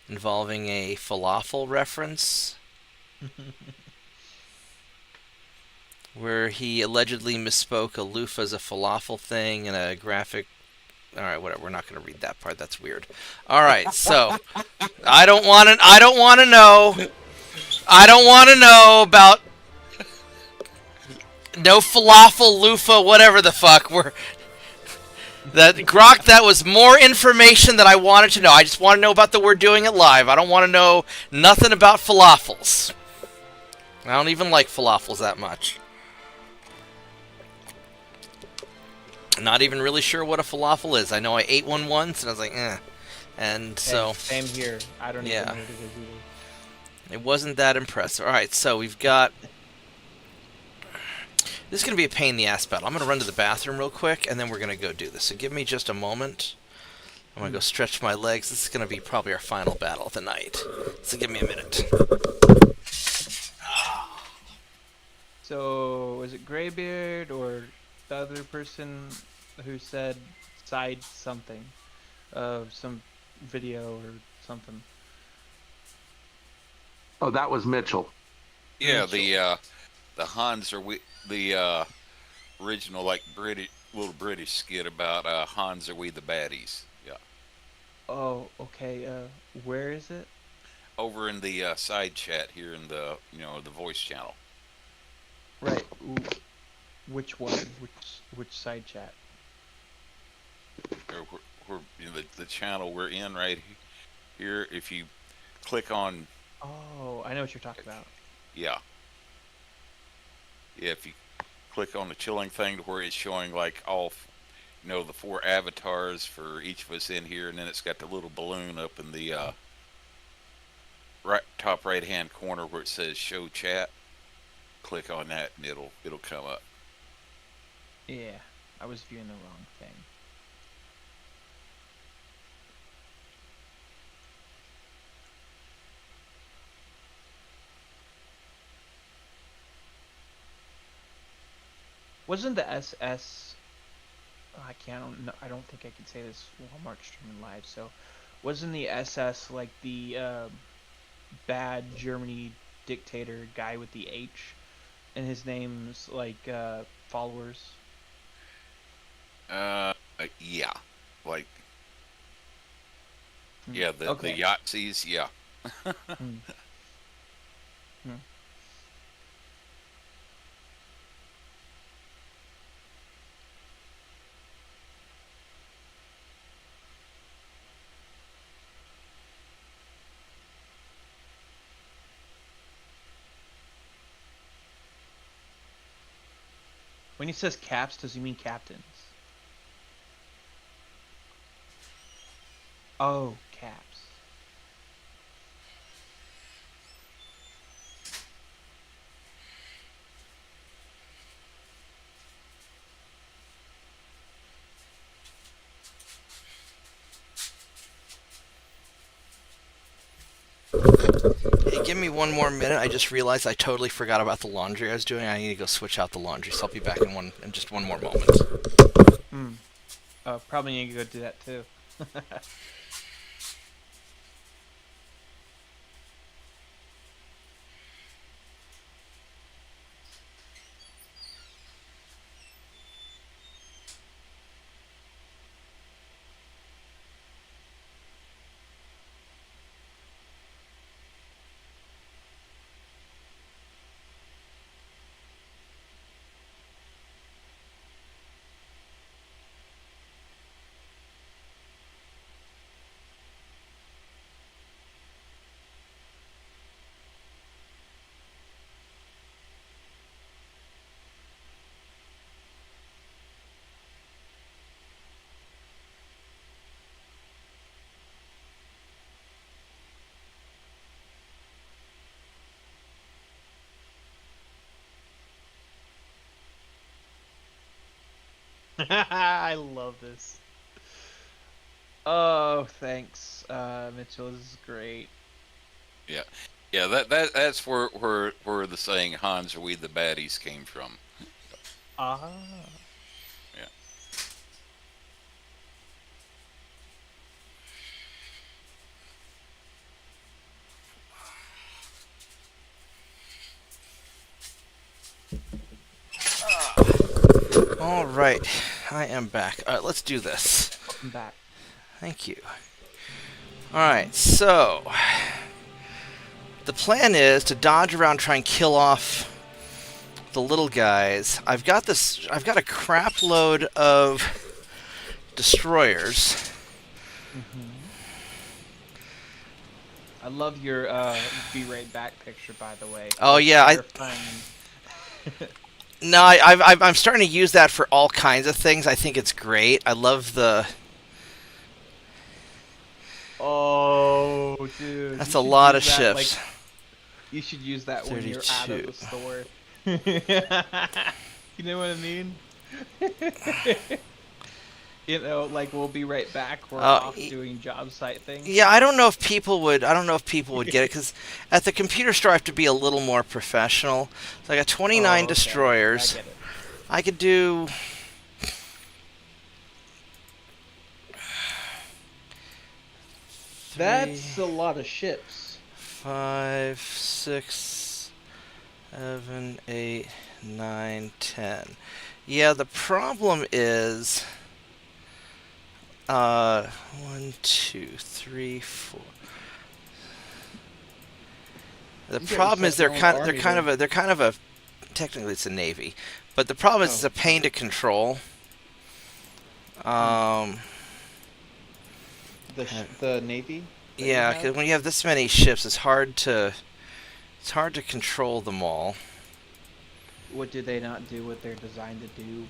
involving a falafel reference, where he allegedly misspoke a loofah as a falafel thing in a graphic. All right, whatever. We're not going to read that part. That's weird. All right, so I don't want to know. I don't want to know about no falafel loofah, whatever the fuck. That Grok, that was more information that I wanted to know. I just want to know about the "We're doing it live." I don't want to know nothing about falafels. I don't even like falafels that much. Not even really sure what a falafel is. I know I ate one once and I was like, eh. And so... Same here. I don't even know what it is either. It wasn't that impressive. Alright, so we've got... This is going to be a pain in the ass battle. I'm going to run to the bathroom real quick, and then we're going to go do this. So give me just a moment. I'm going to go stretch my legs. This is going to be probably our final battle of the night. So give me a minute. So, was it Graybeard or the other person who said side something of some video or something? Oh, that was Mitchell. Yeah, the Hans are the original British skit about Hans are we the baddies. Yeah. Oh, okay. Where is it? Over in the side chat here in the the voice channel. Right. Which one? Which side chat? We're the channel we're in right here. If you click on. Oh, I know what you're talking about. Yeah. Yeah, if you click on the chilling thing to where it's showing like all, the 4 avatars for each of us in here, and then it's got the little balloon up in the top right hand corner where it says show chat. Click on that and it'll come up. Yeah, I was viewing the wrong thing. Wasn't the SS? I don't think I can say this while Mark streaming live. So, wasn't the SS like the bad Germany dictator guy with the H, and his name's like followers? Yeah, like yeah, the Yahtzees, yeah. When he says caps, does he mean captains? Oh, caps. me one more minute. I just realized I totally forgot about the laundry I was doing. I need to go switch out the laundry, so I'll be back in just one more moment. Oh, probably need to go do that too. I love this. Oh, thanks, Mitchell. This is great. Yeah, yeah. That's where the saying "Hans, are we the baddies" came from. Ah. Yeah. All right, I am back. All right, let's do this. Welcome back. Thank you. All right, so the plan is to dodge around, try and kill off the little guys. I've got a crap load of destroyers. I love your be right back picture, by the way. Oh yeah, No, I'm starting to use that for all kinds of things. I think it's great. I love the... Oh, dude. That's a lot of ships. Like, you should use that 32. When you're out of the store. You know what I mean? You know, like, we'll be right back. We're off doing job site things. Yeah, I don't know if people would get it, because at the computer store I have to be a little more professional. So I got 29 destroyers. I could do... That's a lot of ships. 5, 6, 7, 8, 9, 10. Yeah, the problem is... 1, 2, 3, 4. The problem is they're kind of a technically it's a navy, but the problem is it's a pain to control. The navy. Yeah, because when you have this many ships, it's hard to control them all. What do they not do what they're designed to do?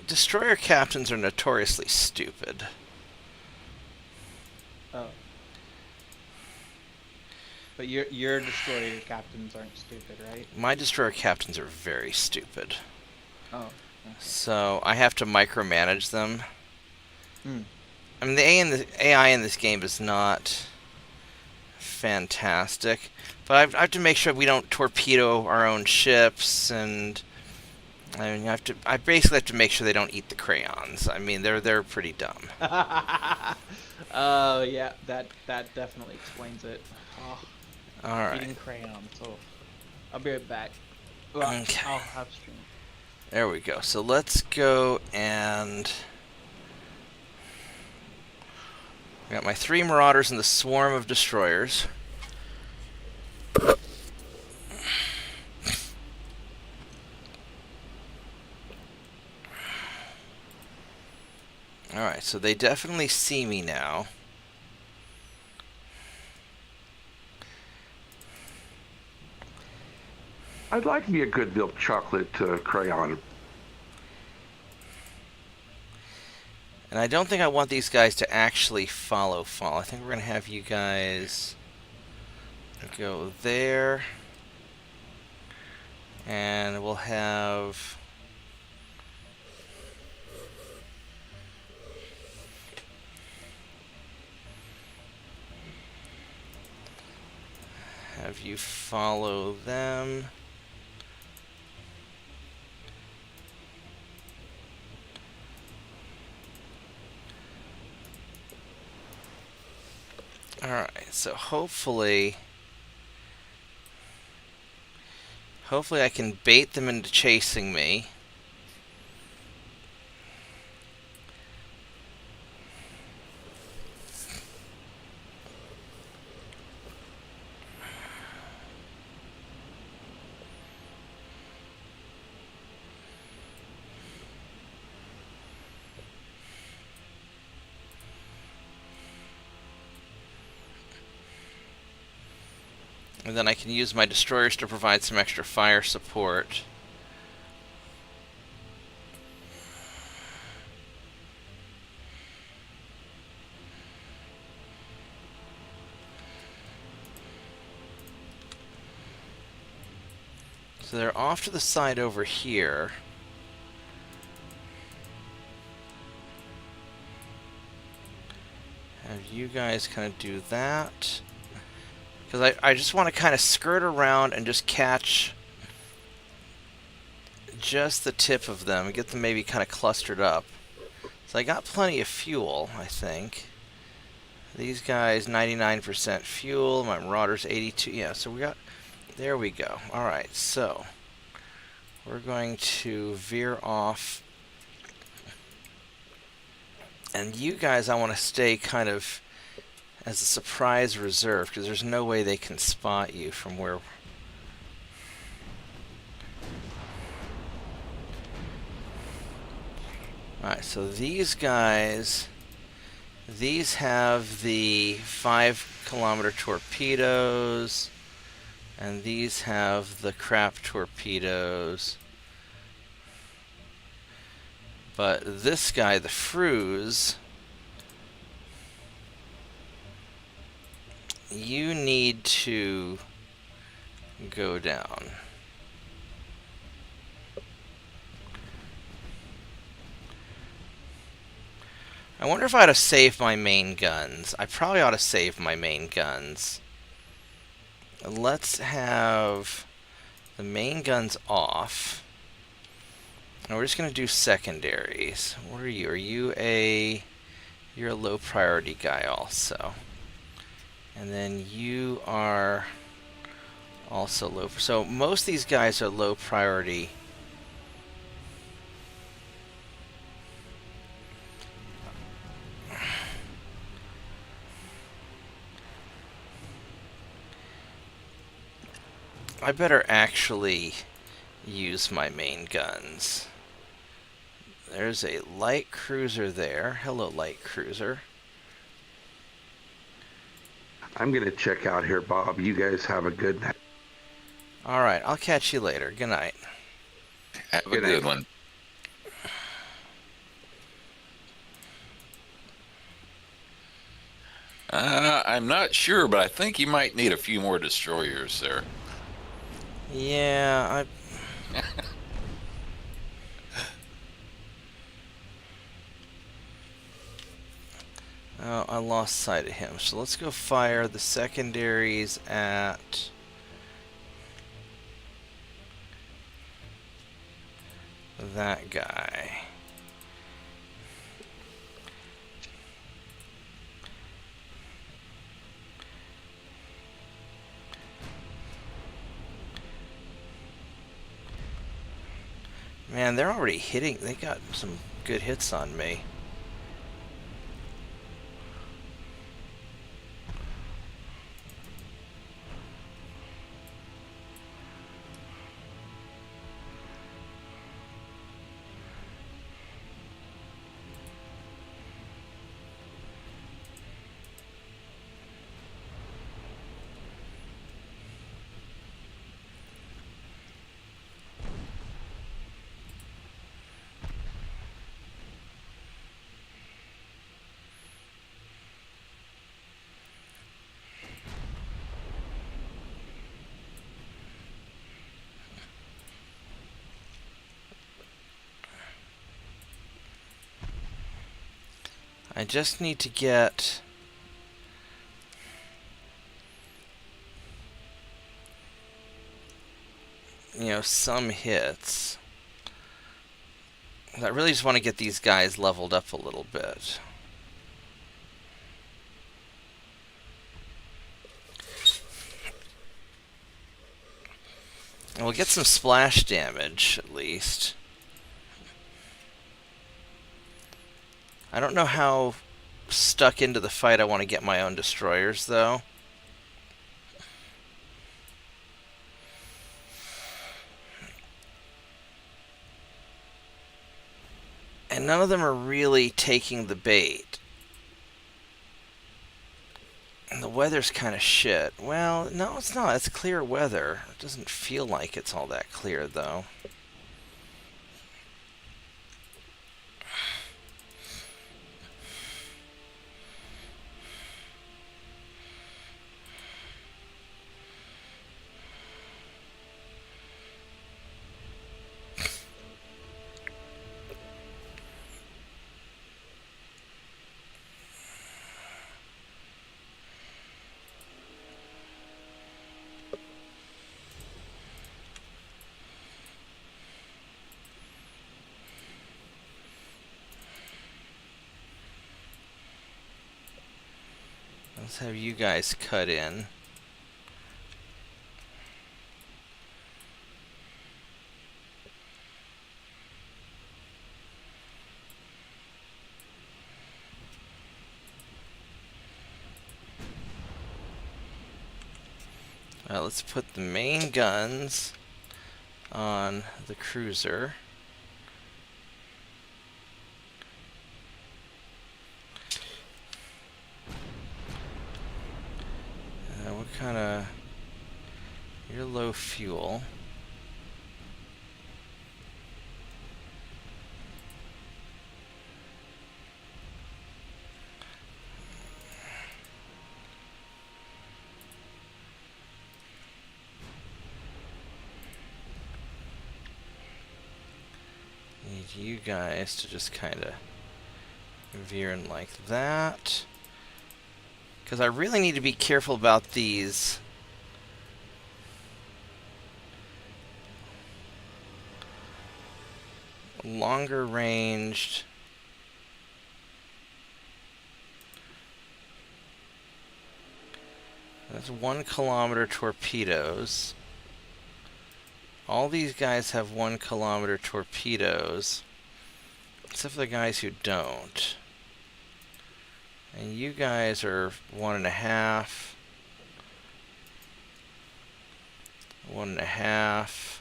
Destroyer captains are notoriously stupid. Oh. But your destroyer captains aren't stupid, right? My destroyer captains are very stupid. Oh. Okay. So I have to micromanage them. I mean, the AI in this game is not fantastic, but I have to make sure we don't torpedo our own ships, and I mean, I basically have to make sure they don't eat the crayons. I mean, they're pretty dumb. Oh yeah, that definitely explains it. Oh, all right. Eating crayons. Oh, I'll be right back. Well, okay. I'll have stream. There we go. So let's go and... I got my 3 marauders and the swarm of destroyers. Alright, so they definitely see me now. I'd like me a good milk chocolate crayon. And I don't think I want these guys to actually follow fall. I think we're going to have you guys go there. And we'll have... have you follow them. Alright, so hopefully I can bait them into chasing me. And then I can use my destroyers to provide some extra fire support. So they're off to the side over here. Have you guys kind of do that. Because I just want to kind of skirt around and just catch just the tip of them and get them maybe kind of clustered up. So I got plenty of fuel, I think. These guys, 99% fuel. My Marauder's 82. Yeah, so we got... There we go. Alright, so we're going to veer off. And you guys, I want to stay kind of as a surprise reserve, because there's no way they can spot you from where... Alright, so these guys, these have the 5-kilometer torpedoes, and these have the crap torpedoes. But this guy, the Fruze, you need to go down. I wonder if I ought to save my main guns. I probably ought to save my main guns. Let's have the main guns off. And we're just going to do secondaries. What are you? Are you a... You're a low priority guy also. And then you are also low. So most of these guys are low priority. I better actually use my main guns. There's a light cruiser there. Hello, light cruiser. I'm going to check out here, Bob. You guys have a good night. All right, I'll catch you later. Good night. Have a good one. I'm not sure, but I think you might need a few more destroyers there. Yeah, Oh, I lost sight of him. So let's go fire the secondaries at... that guy. Man, they're already hitting. They got some good hits on me. I just need to get... some hits. I really just want to get these guys leveled up a little bit. And we'll get some splash damage, at least. I don't know how stuck into the fight I want to get my own destroyers, though. And none of them are really taking the bait. And the weather's kind of shit. Well, no, it's not. It's clear weather. It doesn't feel like it's all that clear, though. Let's have you guys cut in. Let's put the main guns on the cruiser. What kind of... You're low fuel. Need you guys to just kind of veer in like that. Because I really need to be careful about these longer ranged that's 1 kilometer torpedoes. All these guys have 1 kilometer torpedoes, except for the guys who don't. And you guys are 1.5, 1.5,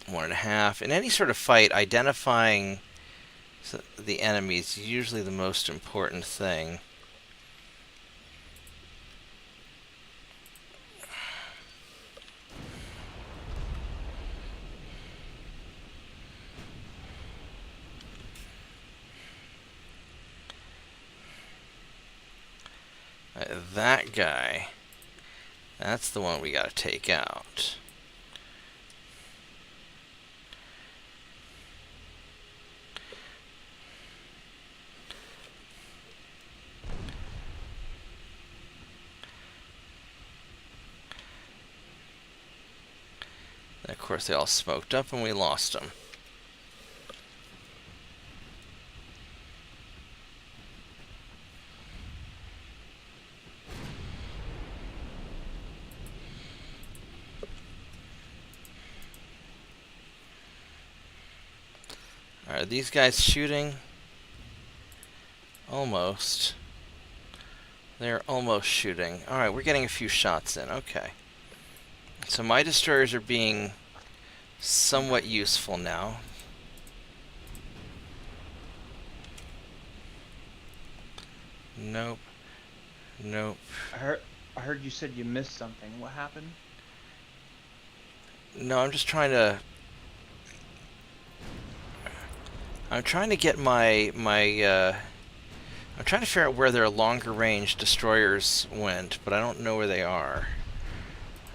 1.5. In any sort of fight, identifying the enemy is usually the most important thing. That guy, that's the one we gotta take out. And of course they all smoked up and we lost them. Are these guys shooting? Almost. They're almost shooting. Alright, we're getting a few shots in. Okay. So my destroyers are being somewhat useful now. Nope. Nope. I heard you said you missed something. What happened? No, I'm just trying to... I'm trying to get I'm trying to figure out where their longer range destroyers went, but I don't know where they are.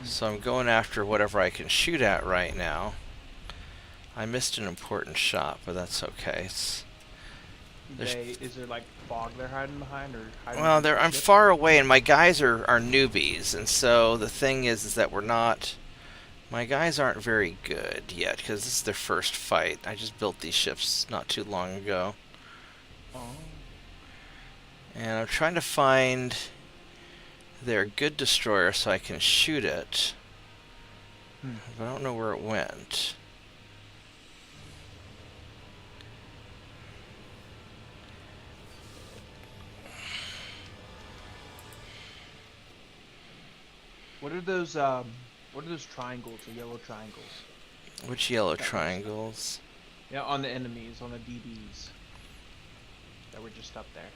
So I'm going after whatever I can shoot at right now. I missed an important shot, but that's okay. Is there like fog they're hiding behind, or hiding well, I'm far away, and my guys are newbies, and so the thing is that we're not My guys aren't very good yet, because this is their first fight. I just built these ships not too long ago. Oh. And I'm trying to find their good destroyer so I can shoot it. But I don't know where it went. What are those triangles, the yellow triangles? Which yellow triangles? Yeah, on the enemies, on the DBs. That were just up there.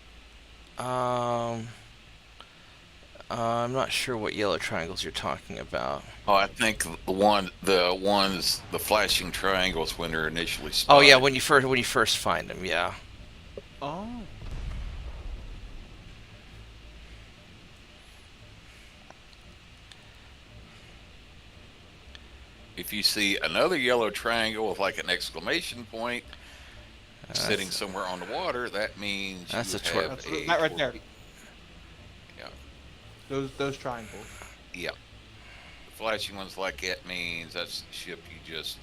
I'm not sure what yellow triangles you're talking about. Oh, I think the flashing triangles when they're initially spotted. Oh yeah, when you first find them, yeah. Oh. If you see another yellow triangle with like an exclamation point sitting somewhere on the water, that means that's you a torpedo. That's that right there. Yeah. Those triangles. Yeah. The flashing ones like that means that's the ship you just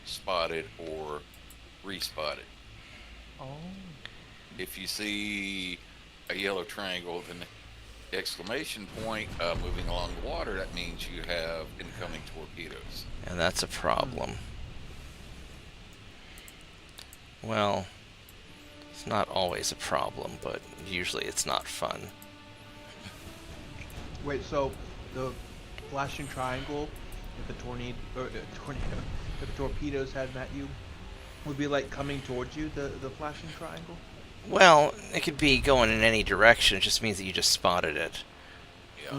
spotted or respotted. Oh. If you see a yellow triangle with an exclamation point moving along the water, that means you have incoming torpedoes. And that's a problem. Well, it's not always a problem, but usually it's not fun. Wait, so the flashing triangle, if the torpedoes had met you, would be like coming towards you, the flashing triangle? Well, it could be going in any direction. It just means that you just spotted it. Yeah.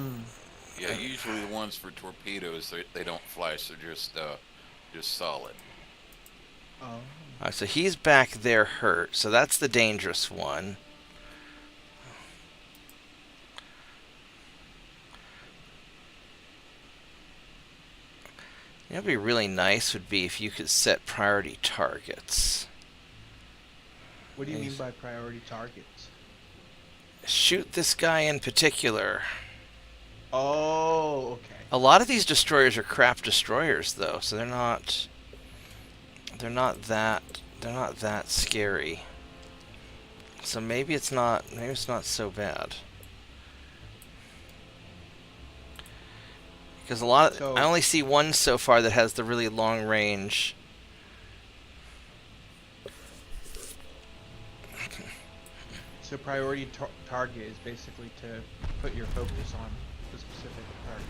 Yeah, usually the ones for torpedoes, they don't flash. They're just solid. Oh. So he's back there hurt. So that's the dangerous one. You know what would be really nice would be if you could set priority targets. What do you mean by priority targets? Shoot this guy in particular. Oh, okay. A lot of these destroyers are crap destroyers, though, so they're not that scary. So maybe it's not so bad. Because I only see one so far that has the really long range. So priority target is basically to put your focus on the specific target.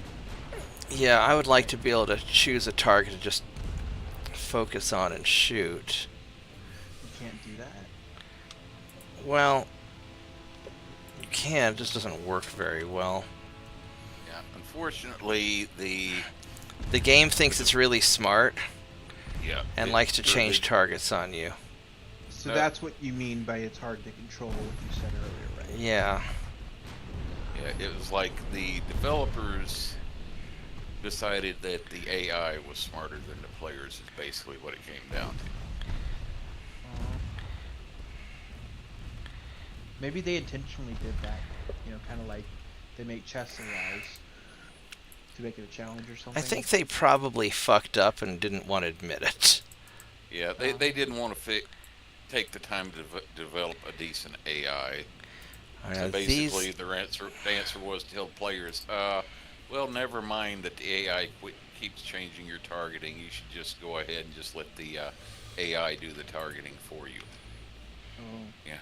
Yeah, I would like to be able to choose a target to just focus on and shoot. You can't do that? Well, you can, it just doesn't work very well. Yeah, unfortunately, the game thinks it's really smart. Yeah. And likes to change targets on you. So that's what you mean by it's hard to control, what you said earlier, right? Yeah. Yeah, it was like the developers decided that the AI was smarter than the players is basically what it came down to. Maybe they intentionally did that, kind of like they make chess AIs to make it a challenge or something. I think they probably fucked up and didn't want to admit it. Yeah, they didn't want to take the time to develop a decent AI. So basically, the answer was to tell players, well, never mind that the AI keeps changing your targeting. You should just go ahead and just let the AI do the targeting for you. Oh. Yeah.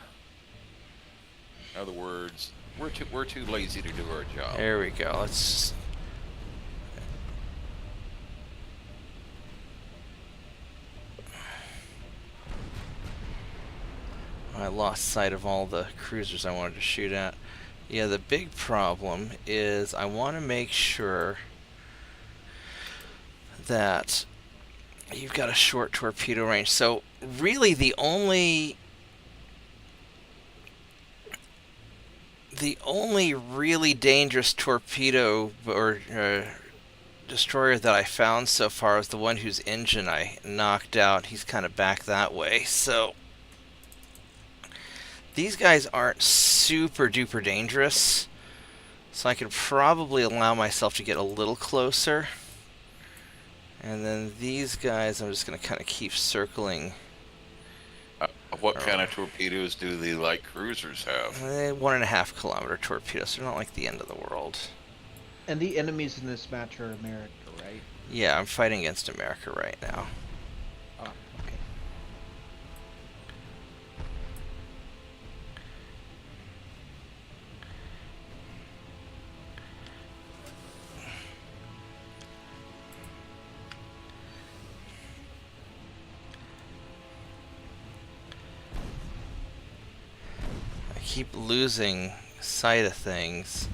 In other words, we're too lazy to do our job. There we go. Let's. I lost sight of all the cruisers I wanted to shoot at. Yeah, the big problem is I want to make sure that you've got a short torpedo range. So really the only really dangerous torpedo or destroyer that I found so far is the one whose engine I knocked out. He's kind of back that way. So these guys aren't super duper dangerous, so I could probably allow myself to get a little closer. And then these guys, I'm just going to kind of keep circling. What kind of torpedoes do the light cruisers have? 1.5 kilometer torpedoes. They're not like the end of the world. And the enemies in this match are America, right? Yeah, I'm fighting against America right now. Oh, okay. I keep losing sight of things.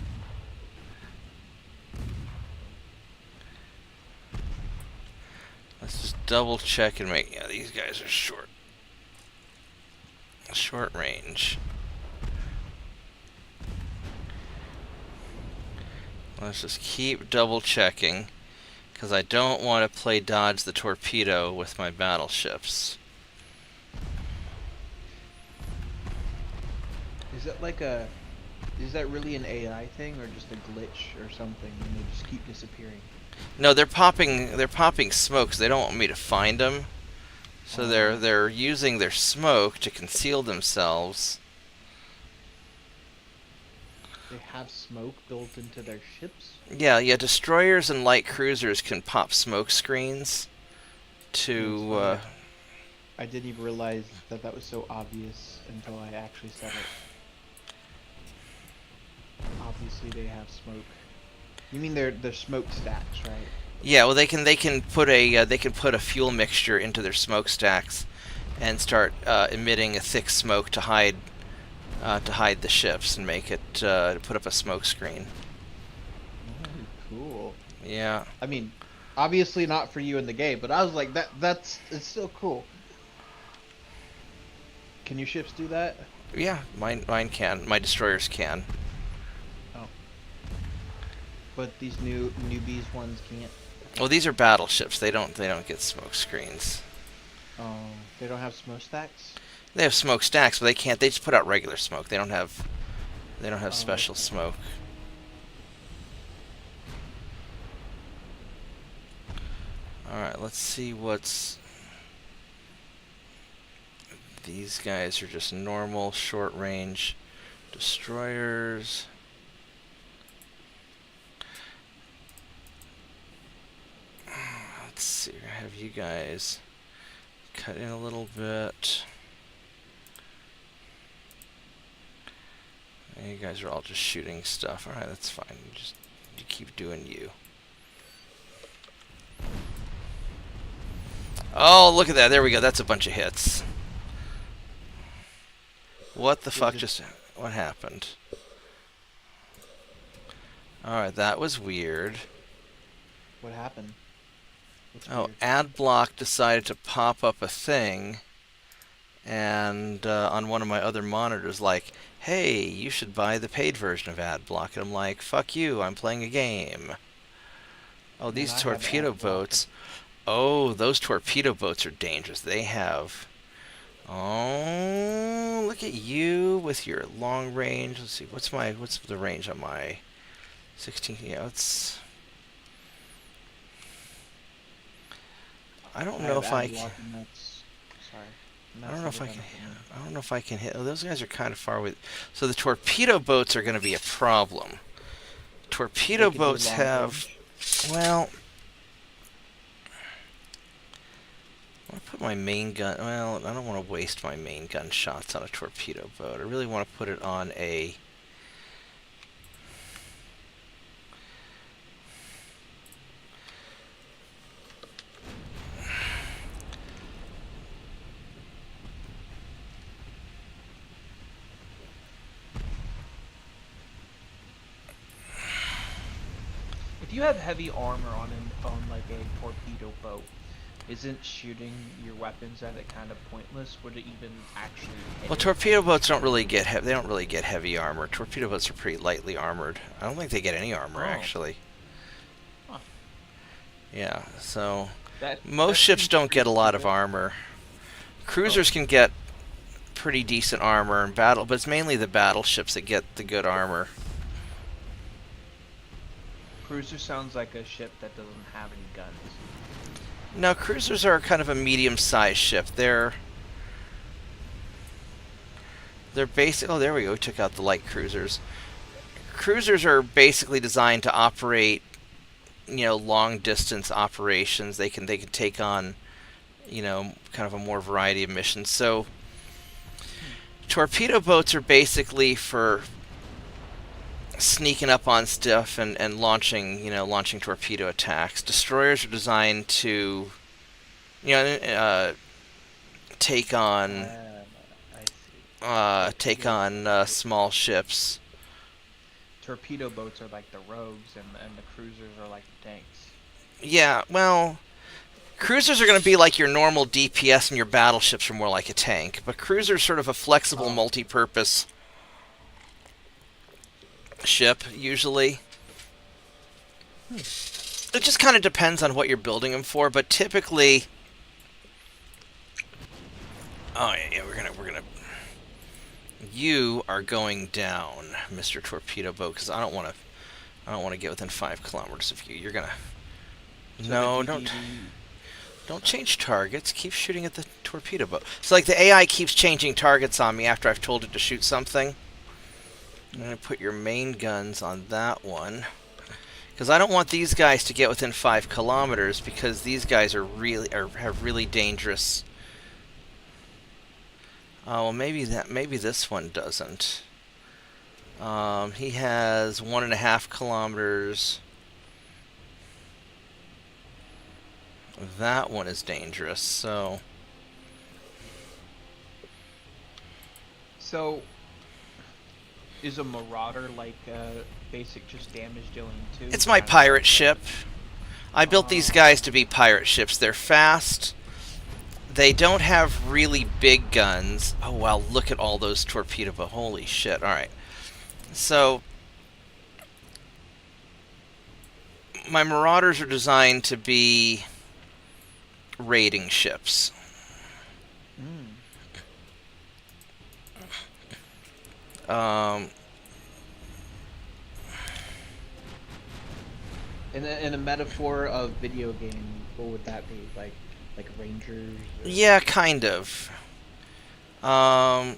Let's just double check and make, yeah, these guys are short range. Let's just keep double checking, because I don't want to play dodge the torpedo with my battleships. Is that really an AI thing or just a glitch or something and they just keep disappearing? No, they're popping smokes. They don't want me to find them. So they're using their smoke to conceal themselves. They have smoke built into their ships? Yeah, destroyers and light cruisers can pop smoke screens to I didn't even realize that was so obvious until I actually said it. Obviously they have smoke. You mean they're smokestacks, right? Yeah, well they can put a fuel mixture into their smokestacks and start emitting a thick smoke to hide the ships and make it to put up a smoke screen. Oh, cool. Yeah. I mean, obviously not for you in the game, but I was like it's still cool. Can your ships do that? Yeah, mine can. My destroyers can. Oh. But these newbies ones can't. Well, these are battleships. They don't get smoke screens. Oh, they don't have smokestacks? They have smokestacks, but they can't. They just put out regular smoke. They don't have special okay. smoke. All right, let's see what's. These guys are just normal short range destroyers. Let's see, I have you guys cut in a little bit. And you guys are all just shooting stuff. Alright, that's fine. You keep doing you. Oh, look at that. There we go. That's a bunch of hits. What the fuck what happened? Alright, that was weird. What happened? Oh, Adblock decided to pop up a thing, and on one of my other monitors, like, hey, you should buy the paid version of Adblock. And I'm like, fuck you, I'm playing a game. Oh, these torpedo boats. Oh, those torpedo boats are dangerous. They have... Oh, look at you with your long range. Let's see, what's the range on my 16? Yeah, it's... I don't know if I can. I don't know if I can. I don't know if I can hit. Oh, those guys are kind of far away. So the torpedo boats are going to be a problem. Torpedo boats have. Well, I want to put my main gun. Well, I don't want to waste my main gun shots on a torpedo boat. I really want to put it on a. If you have heavy armor on like a torpedo boat, isn't shooting your weapons at it kind of pointless? Would it even actually hit? Well, torpedo boats don't really get they don't really get heavy armor. Torpedo boats are pretty lightly armored. I don't think they get any armor actually. Huh. Yeah, so most ships don't get a lot of armor. Cruisers can get pretty decent armor in battle, but it's mainly the battleships that get the good armor. Cruiser sounds like a ship that doesn't have any guns. No, cruisers are kind of a medium-sized ship. They're basic. Oh, there we go. We took out the light cruisers. Cruisers are basically designed to operate, long-distance operations. They can take on, kind of a more variety of missions. So, torpedo boats are basically for sneaking up on stuff and launching torpedo attacks. Destroyers are designed to, take on small ships. Torpedo boats are like the rogues, and the cruisers are like the tanks. Yeah, well, cruisers are going to be like your normal DPS, and your battleships are more like a tank. But cruisers sort of a flexible, multi-purpose ship, usually. It just kind of depends on what you're building them for, but typically... Oh, yeah, we're gonna... You are going down, Mr. Torpedo Boat, because I don't want to get within 5 kilometers of you. You're gonna... No, don't change targets. Keep shooting at the torpedo boat. So, like, the AI keeps changing targets on me after I've told it to shoot something. I'm going to put your main guns on that one. Because I don't want these guys to get within 5 kilometers, because these guys are have really dangerous... Oh, well, maybe this one doesn't. He has 1.5 kilometers. That one is dangerous, so... So, is a Marauder like basic just damage dealing too? It's my pirate ship. I built these guys to be pirate ships. They're fast. They don't have really big guns. Oh, wow, look at all those torpedo boats. Holy shit, alright. So... my Marauders are designed to be... raiding ships. In a metaphor of video game, what would that be? Like Rangers? Or... Yeah, kind of. And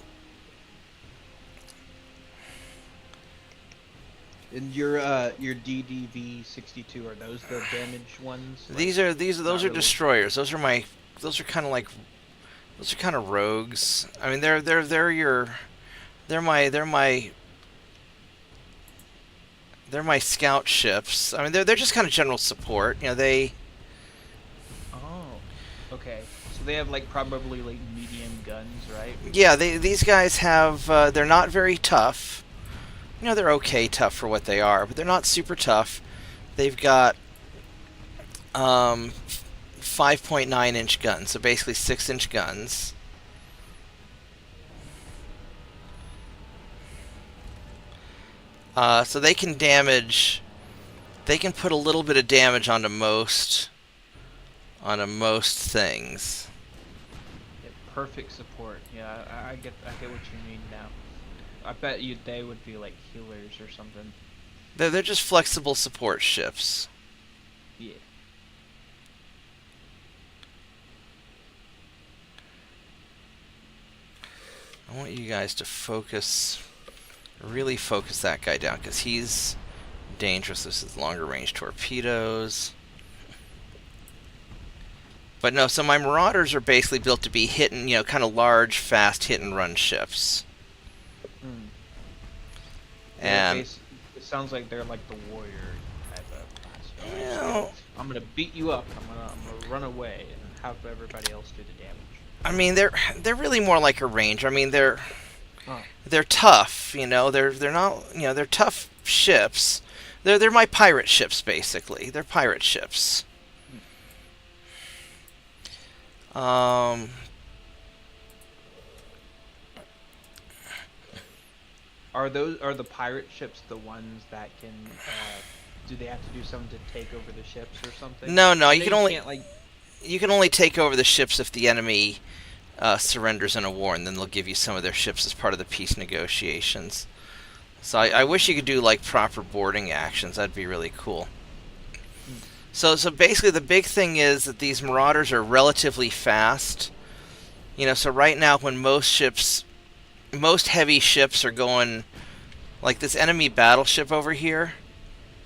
your DDV-62, are those the damage ones? Those are really. destroyers. Those are kind of rogues. I mean, they're my scout ships. I mean, they're just kind of general support. They. Oh, okay. So they have like probably like medium guns, right? Yeah, these guys have. They're not very tough. They're okay tough for what they are, but they're not super tough. They've got 5.9-inch guns, so basically 6-inch guns. So they can damage. They can put a little bit of damage onto most things. Yeah, perfect support. Yeah, I get what you mean now. I bet they would be like healers or something. They're just flexible support ships. Yeah. I want you guys to really focus that guy down, because he's dangerous. This is longer range torpedoes. But no, so my Marauders are basically built to be kind of large, fast hit-and-run ships. And it sounds like they're like the warrior type of class. Well, I'm gonna beat you up. I'm gonna run away and have everybody else do the damage. I mean, they're really more like a ranger. I mean, they're tough. They're not. They're tough ships. They're my pirate ships, basically. They're pirate ships. Are the pirate ships the ones that can? Do they have to do something to take over the ships or something? No. You can only take over the ships if the enemy surrenders in a war, and then they'll give you some of their ships as part of the peace negotiations. So I wish you could do like proper boarding actions. That'd be really cool. So basically the big thing is that these Marauders are relatively fast. You know, so right now when most heavy ships are going, like this enemy battleship over here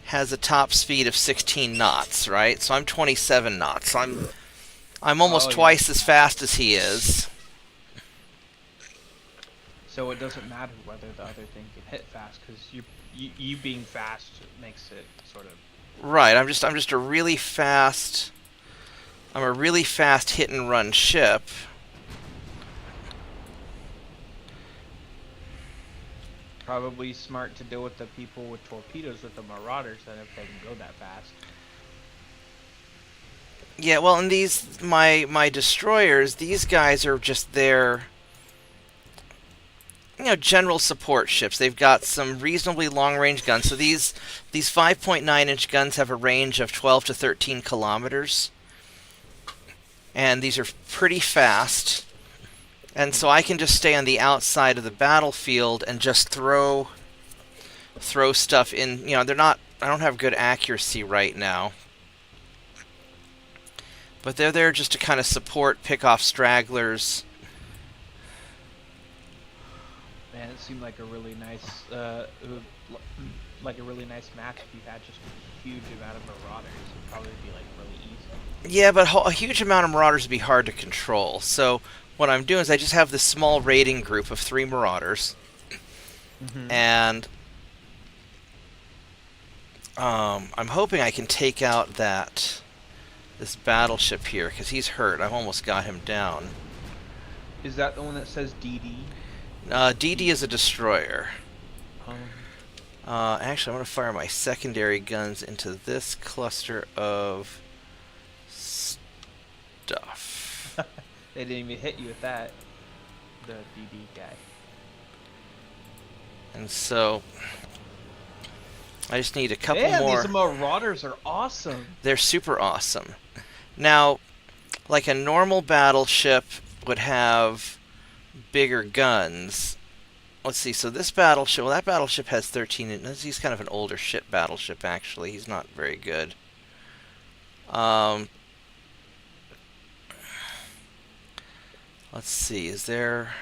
has a top speed of 16 knots, right? So I'm 27 knots. So I'm almost twice as fast as he is. So it doesn't matter whether the other thing can hit fast, because you being fast makes it sort of. Right. I'm just a really fast. I'm a really fast hit and run ship. Probably smart to deal with the people with torpedoes with the Marauders, then if they can go that fast. Yeah, well, and these my destroyers, these guys are just their, you know, general support ships. They've got some reasonably long-range guns. So these 5.9-inch guns have a range of 12 to 13 kilometers, and these are pretty fast. And so I can just stay on the outside of the battlefield and just throw stuff in. You know, I don't have good accuracy right now, but they're there just to kind of support, pick off stragglers. Man, it seemed like a really nice, match if you had just a huge amount of Marauders. It'd probably be like really easy. Yeah, but a huge amount of Marauders would be hard to control. So what I'm doing is I just have this small raiding group of 3 Marauders, and I'm hoping I can take out this battleship here, because he's hurt. I've almost got him down. Is that the one that says DD? DD is a destroyer. Actually, I'm going to fire my secondary guns into this cluster of stuff. They didn't even hit you with that, the DD guy. And so I just need a couple more. more. These Marauders are awesome. They're super awesome. Now, like a normal battleship would have bigger guns. Let's see, so this battleship, well, that battleship has 13. He's kind of an older ship battleship, actually. He's not very good. Let's see, is there...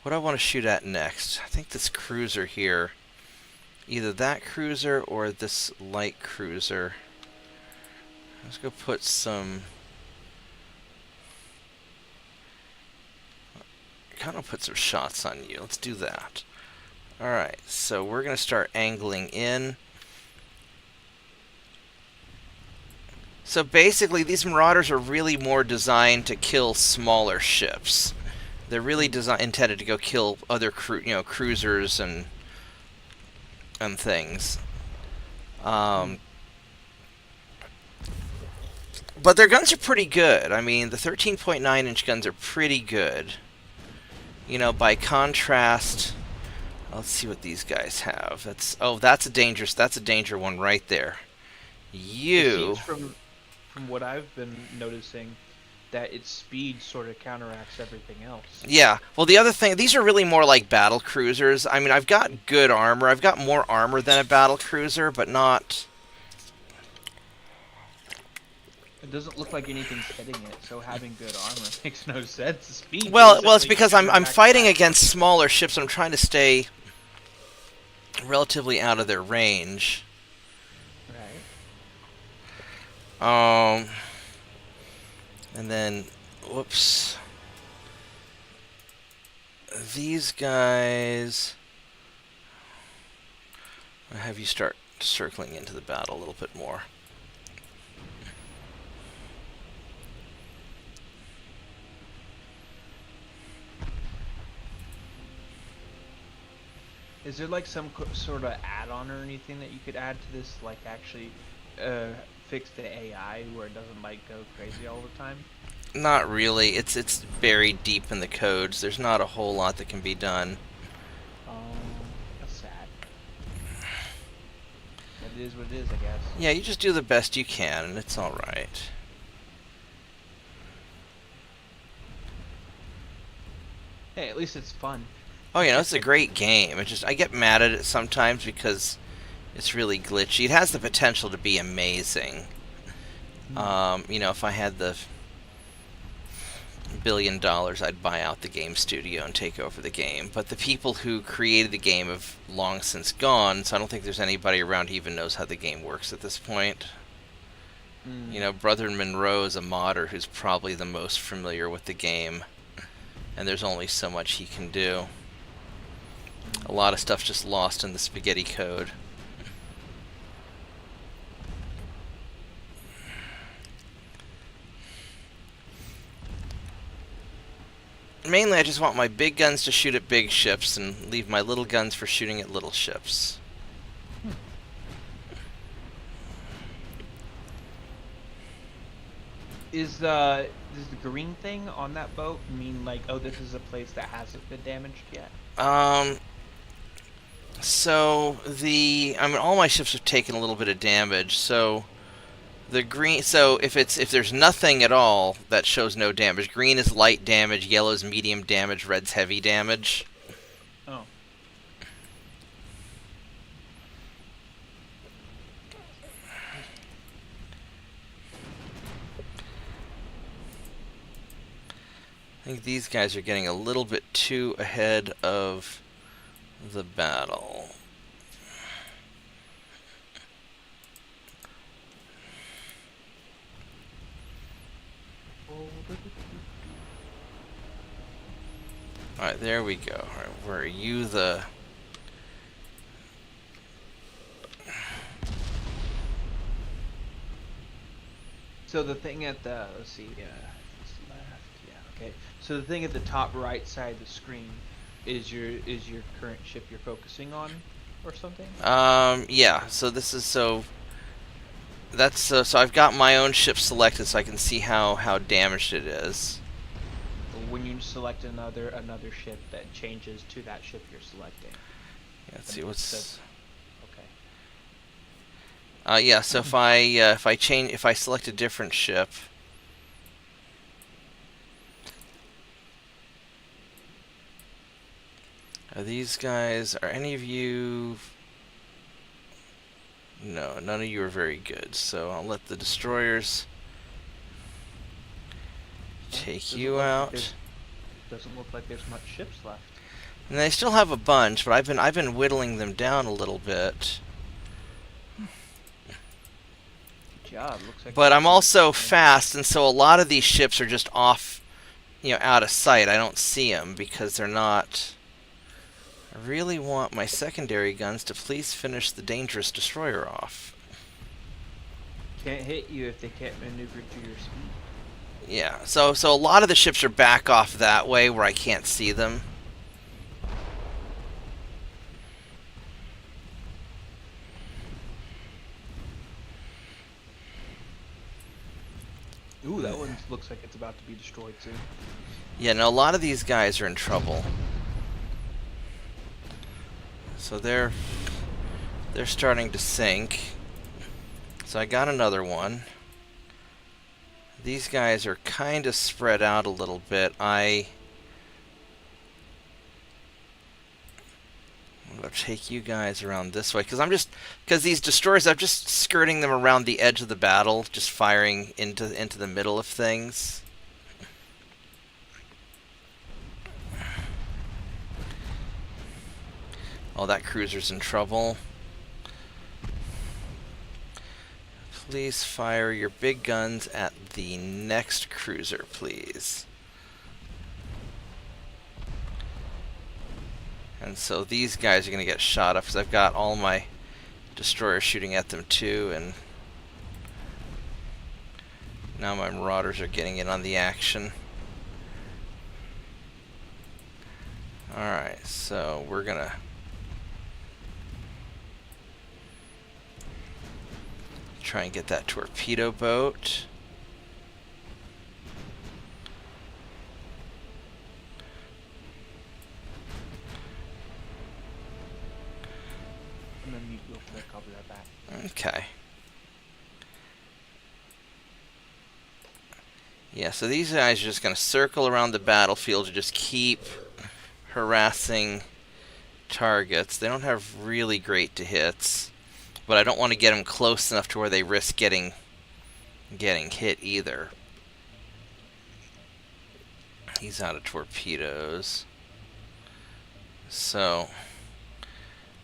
What do I want to shoot at next? I think this cruiser here. Either that cruiser or this light cruiser. Let's go put some... kind of put some shots on you. Let's do that. Alright, so we're going to start angling in. So basically, these Marauders are really more designed to kill smaller ships. They're really intended to go kill other cruisers and things. But their guns are pretty good. I mean, the 13.9-inch guns are pretty good. You know, by contrast, let's see what these guys have. That's a danger one right there. It seems from what I've been noticing, that its speed sort of counteracts everything else. Yeah. Well, the other thing, these are really more like battle cruisers. I mean, I've got good armor. I've got more armor than a battle cruiser, but not... It doesn't look like anything's hitting it, so having good armor makes no sense. Speed. Well, it's because I'm fighting against smaller ships. And I'm trying to stay relatively out of their range. Right. And then, whoops. These guys... I'll have you start circling into the battle a little bit more. Is there like some sort of add-on or anything that you could add to this, like actually fix the AI where it doesn't like go crazy all the time? Not really. It's buried deep in the codes. There's not a whole lot that can be done. Oh, that's sad. It is what it is, I guess. Yeah, you just do the best you can, and it's all right. Hey, at least it's fun. Oh, yeah, it's a great game. I get mad at it sometimes because it's really glitchy. It has the potential to be amazing. You know, if I had the $1 billion, I'd buy out the game studio and take over the game. But the people who created the game have long since gone, so I don't think there's anybody around who even knows how the game works at this point. You know, Brother Monroe is a modder who's probably the most familiar with the game, and there's only so much he can do. A lot of stuff's just lost in the spaghetti code. Mainly, I just want my big guns to shoot at big ships and leave my little guns for shooting at little ships. Does the green thing on that boat mean like, oh, this is a place that hasn't been damaged yet? So I mean, all my ships have taken a little bit of damage. So the green, so if there's nothing at all, that shows no damage. Green is light damage, yellow is medium damage, red's heavy damage. Oh. I think these guys are getting a little bit too ahead of the battle. Alright, there we go. Alright, where are you the... So the thing at the, let's see, it's left, yeah, okay. So the thing at the top right side of the screen is your current ship you're focusing on, or something? Yeah. So this is that's so I've got my own ship selected so I can see how damaged it is. When you select another ship, that changes to that ship you're selecting. Yeah, let's see what's. Okay. Yeah. So if I select a different ship. Are these guys? Are any of you? No, none of you are very good. So I'll let the destroyers take you out. Doesn't look like there's much ships left. And they still have a bunch, but I've been whittling them down a little bit. Good job. Looks like. But I'm also fast, and so a lot of these ships are just off, you know, out of sight. I don't see them because they're not. I really want my secondary guns to please finish the dangerous destroyer off. Can't hit you if they can't maneuver to your speed. Yeah, so a lot of the ships are back off that way where I can't see them. Ooh, that one looks like it's about to be destroyed soon. Yeah, no, a lot of these guys are in trouble. So they're starting to sink. So I got another one. These guys are kind of spread out a little bit. I'm gonna take you guys around this way because these destroyers, I'm just skirting them around the edge of the battle, just firing into the middle of things. Oh, that cruiser's in trouble. Please fire your big guns at the next cruiser, please. And so these guys are going to get shot up because I've got all my destroyers shooting at them too, and now my marauders are getting in on the action. Alright, so we're going to try and get that torpedo boat. I'm gonna mute real quick, I'll be right back. Okay. Yeah, so these guys are just going to circle around the battlefield to just keep harassing targets. They don't have really great hits, but I don't want to get them close enough to where they risk getting getting hit either. He's out of torpedoes. So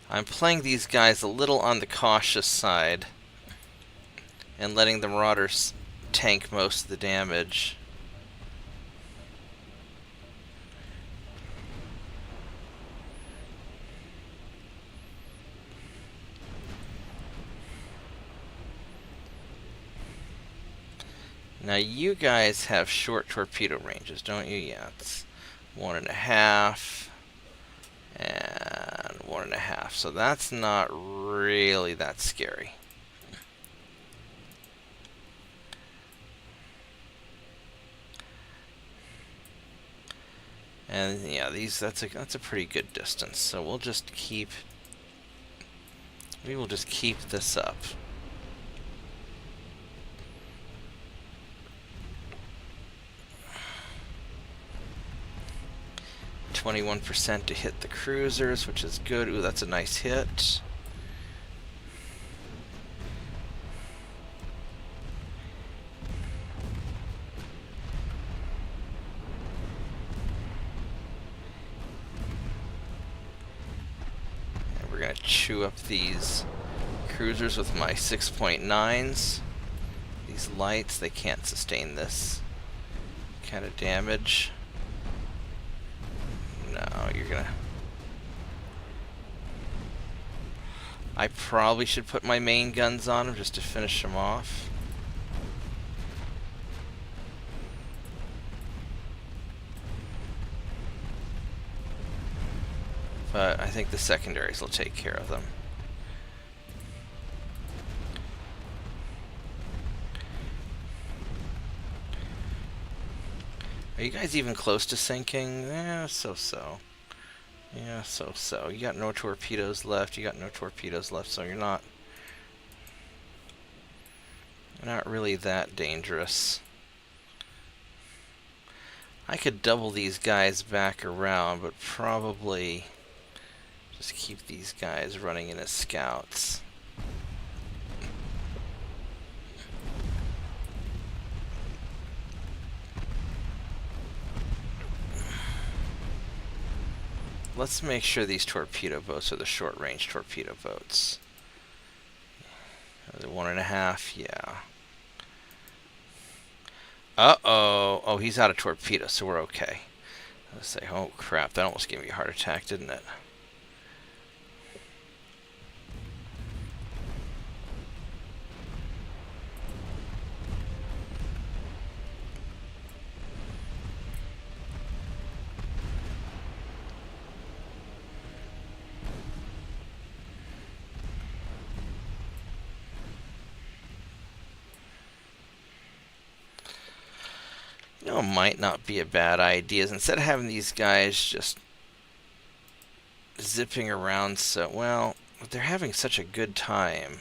I'm playing these guys a little on the cautious side and letting the Marauders tank most of the damage. Now you guys have short torpedo ranges, don't you? Yeah, it's 1.5 and 1.5. So that's not really that scary. And yeah, that's a pretty good distance. So we will just keep this up. 21% to hit the cruisers, which is good. Ooh, that's a nice hit. And we're gonna chew up these cruisers with my 6.9s. These lights, they can't sustain this kind of damage. No, you're gonna... I probably should put my main guns on them just to finish them off. But I think the secondaries will take care of them. Are you guys even close to sinking? Yeah, so-so. Yeah, so-so. You got no torpedoes left. You got no torpedoes left, so you're not really that dangerous. I could double these guys back around, but probably just keep these guys running in as scouts. Let's make sure these torpedo boats are the short-range torpedo boats. The 1.5, yeah. Uh-oh. Oh, he's out of torpedo, so we're okay. Let's say, oh crap, that almost gave me a heart attack, didn't it? You know, it might not be a bad idea is instead of having these guys just zipping around so well, they're having such a good time.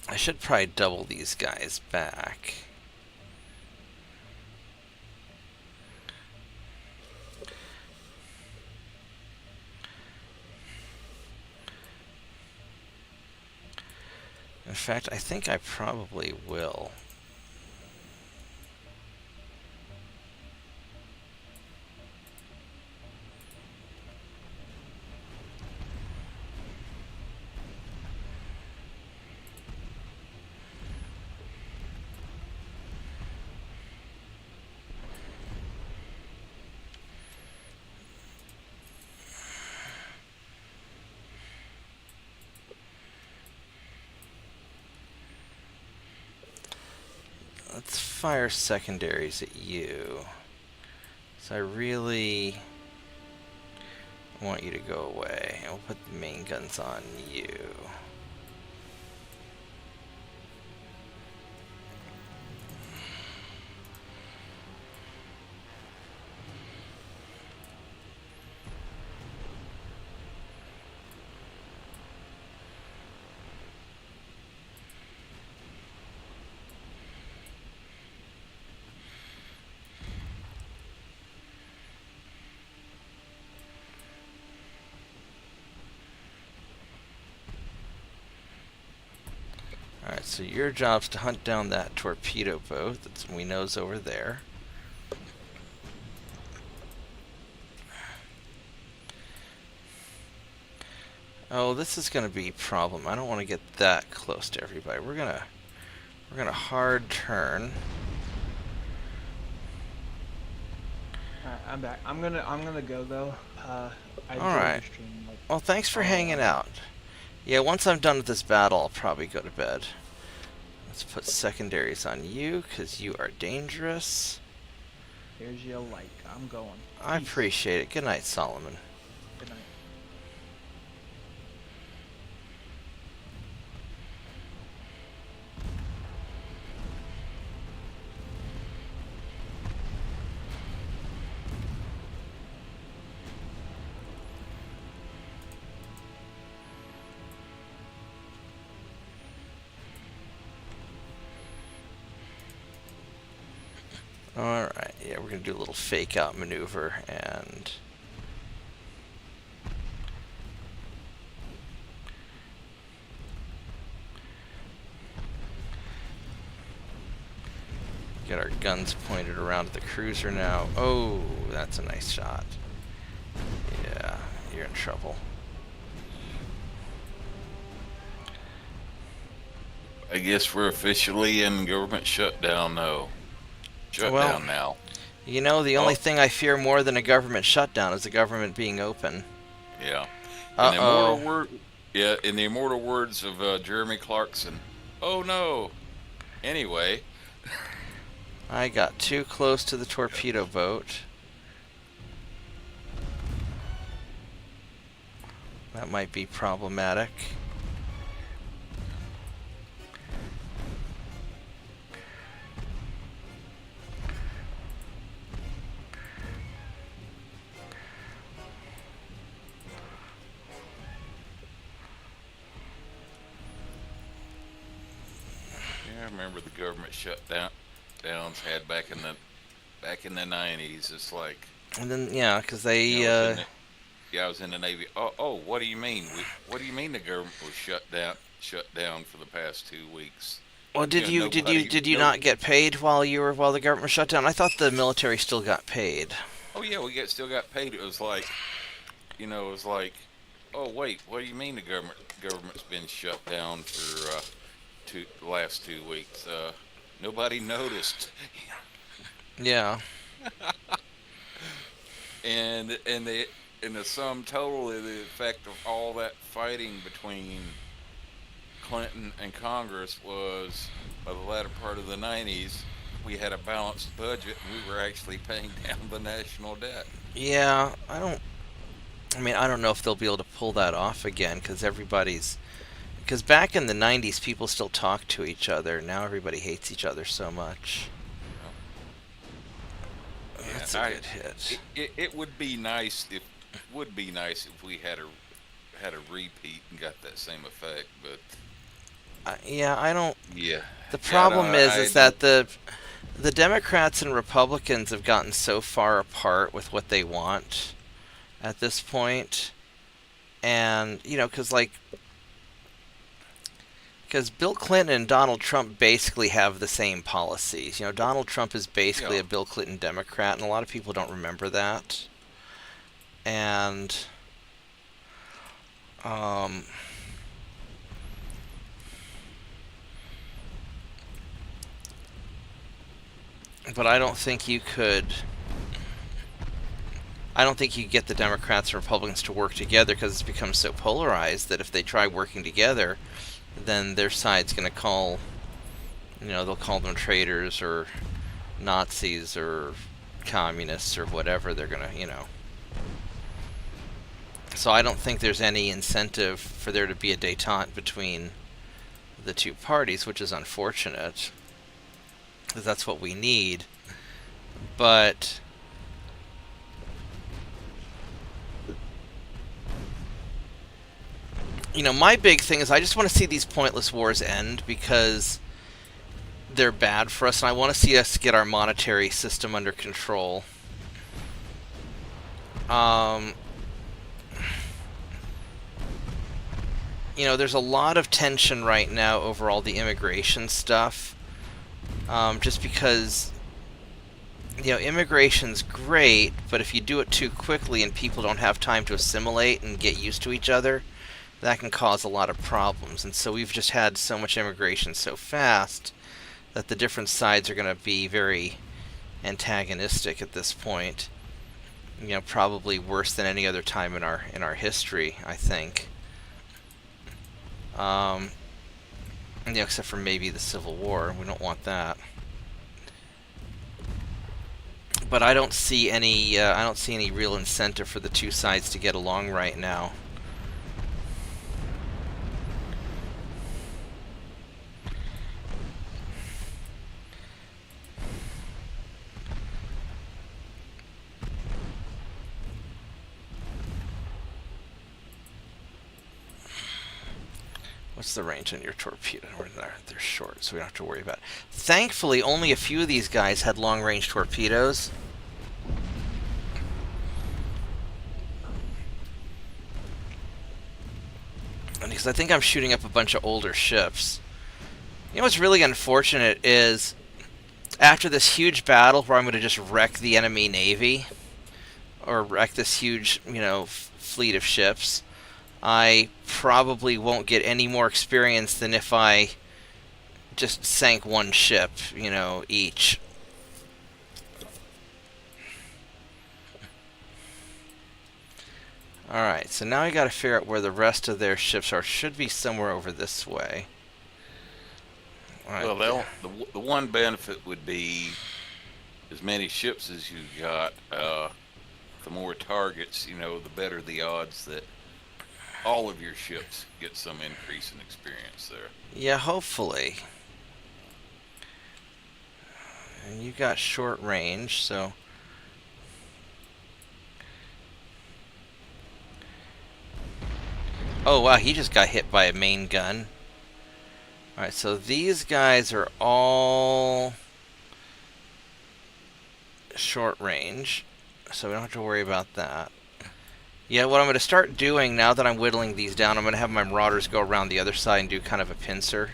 I should probably double these guys back. In fact, I think I probably will. Let's fire secondaries at you. So I really want you to go away. I'll put the main guns on you. Alright, so your job's to hunt down that torpedo boat that we know's over there. Oh, this is going to be a problem. I don't want to get that close to everybody. We're gonna hard turn. Alright, I'm back. I'm gonna go though. I enjoyed Alright. your stream, like, Well, thanks for all hanging along. out. Yeah, once I'm done with this battle, I'll probably go to bed. Let's put secondaries on you, because you are dangerous. Here's your like. I'm going. I Peace. appreciate it. Good night, Solomon. Good night. Alright, yeah, we're going to do a little fake out maneuver and... get our guns pointed around at the cruiser now. Oh, that's a nice shot. Yeah, you're in trouble. I guess we're officially in government shutdown now. Shutdown now. You know, the only thing I fear more than a government shutdown is the government being open. Yeah. Uh-oh. In the immortal words of Jeremy Clarkson, oh no. Anyway. I got too close to the torpedo boat. That might be problematic. Yeah, I remember the government shutdowns had back in the 90s. It's like, And then, yeah, because they... I was in the Navy. Oh, what do you mean? What do you mean the government was shut down for the past 2 weeks? Well, did you not get paid while the government shut down? I thought the military still got paid. Oh yeah, we still got paid. It was like, oh wait, what do you mean the government's been shut down for the last 2 weeks? Nobody noticed. Yeah. And the sum total of the effect of all that fighting between Clinton and Congress was, by the latter part of the 90s, we had a balanced budget and we were actually paying down the national debt. Yeah, I don't know if they'll be able to pull that off again, because back in the 90s people still talked to each other. Now everybody hates each other so much. That's a good hit. It would be nice if we had a repeat and got that same effect, but I don't. Yeah. The problem is that the Democrats and Republicans have gotten so far apart with what they want at this point, and because Bill Clinton and Donald Trump basically have the same policies. Donald Trump is basically a Bill Clinton Democrat, and a lot of people don't remember that. And but I don't think you could. I don't think you get the Democrats and Republicans to work together, because it's become so polarized that if they try working together, then their side's going to call, they'll call them traitors or Nazis or communists or whatever they're going to, So I don't think there's any incentive for there to be a détente between the two parties, which is unfortunate, because that's what we need. But my big thing is I just want to see these pointless wars end, because they're bad for us, and I want to see us get our monetary system under control. you know, there's a lot of tension right now over all the immigration stuff. Just because, you know, immigration's great, but if you do it too quickly and people don't have time to assimilate and get used to each other, that can cause a lot of problems. And so we've just had so much immigration so fast that the different sides are going to be very antagonistic at this point. You know, probably worse than any other time in our history, I think. You know, except for maybe the Civil War. We don't want that. But I don't see any real incentive for the two sides to get along right now. What's the range on your torpedo? They're short, so we don't have to worry about it. Thankfully, only a few of these guys had long-range torpedoes. Because I think I'm shooting up a bunch of older ships. You know what's really unfortunate is, after this huge battle where I'm going to just wreck the enemy navy, or wreck this huge, you know, fleet of ships, I probably won't get any more experience than if I just sank one ship, you know, each. Alright, so now I gotta figure out where the rest of their ships are. Should be somewhere over this way. Right. Well, the one benefit would be as many ships as you got, the more targets, you know, the better the odds that all of your ships get some increase in experience there. Yeah, hopefully. And you got short range, so... Oh, wow, he just got hit by a main gun. Alright, so these guys are all short range, so we don't have to worry about that. Yeah, what I'm going to start doing now that I'm whittling these down, I'm going to have my marauders go around the other side and do kind of a pincer.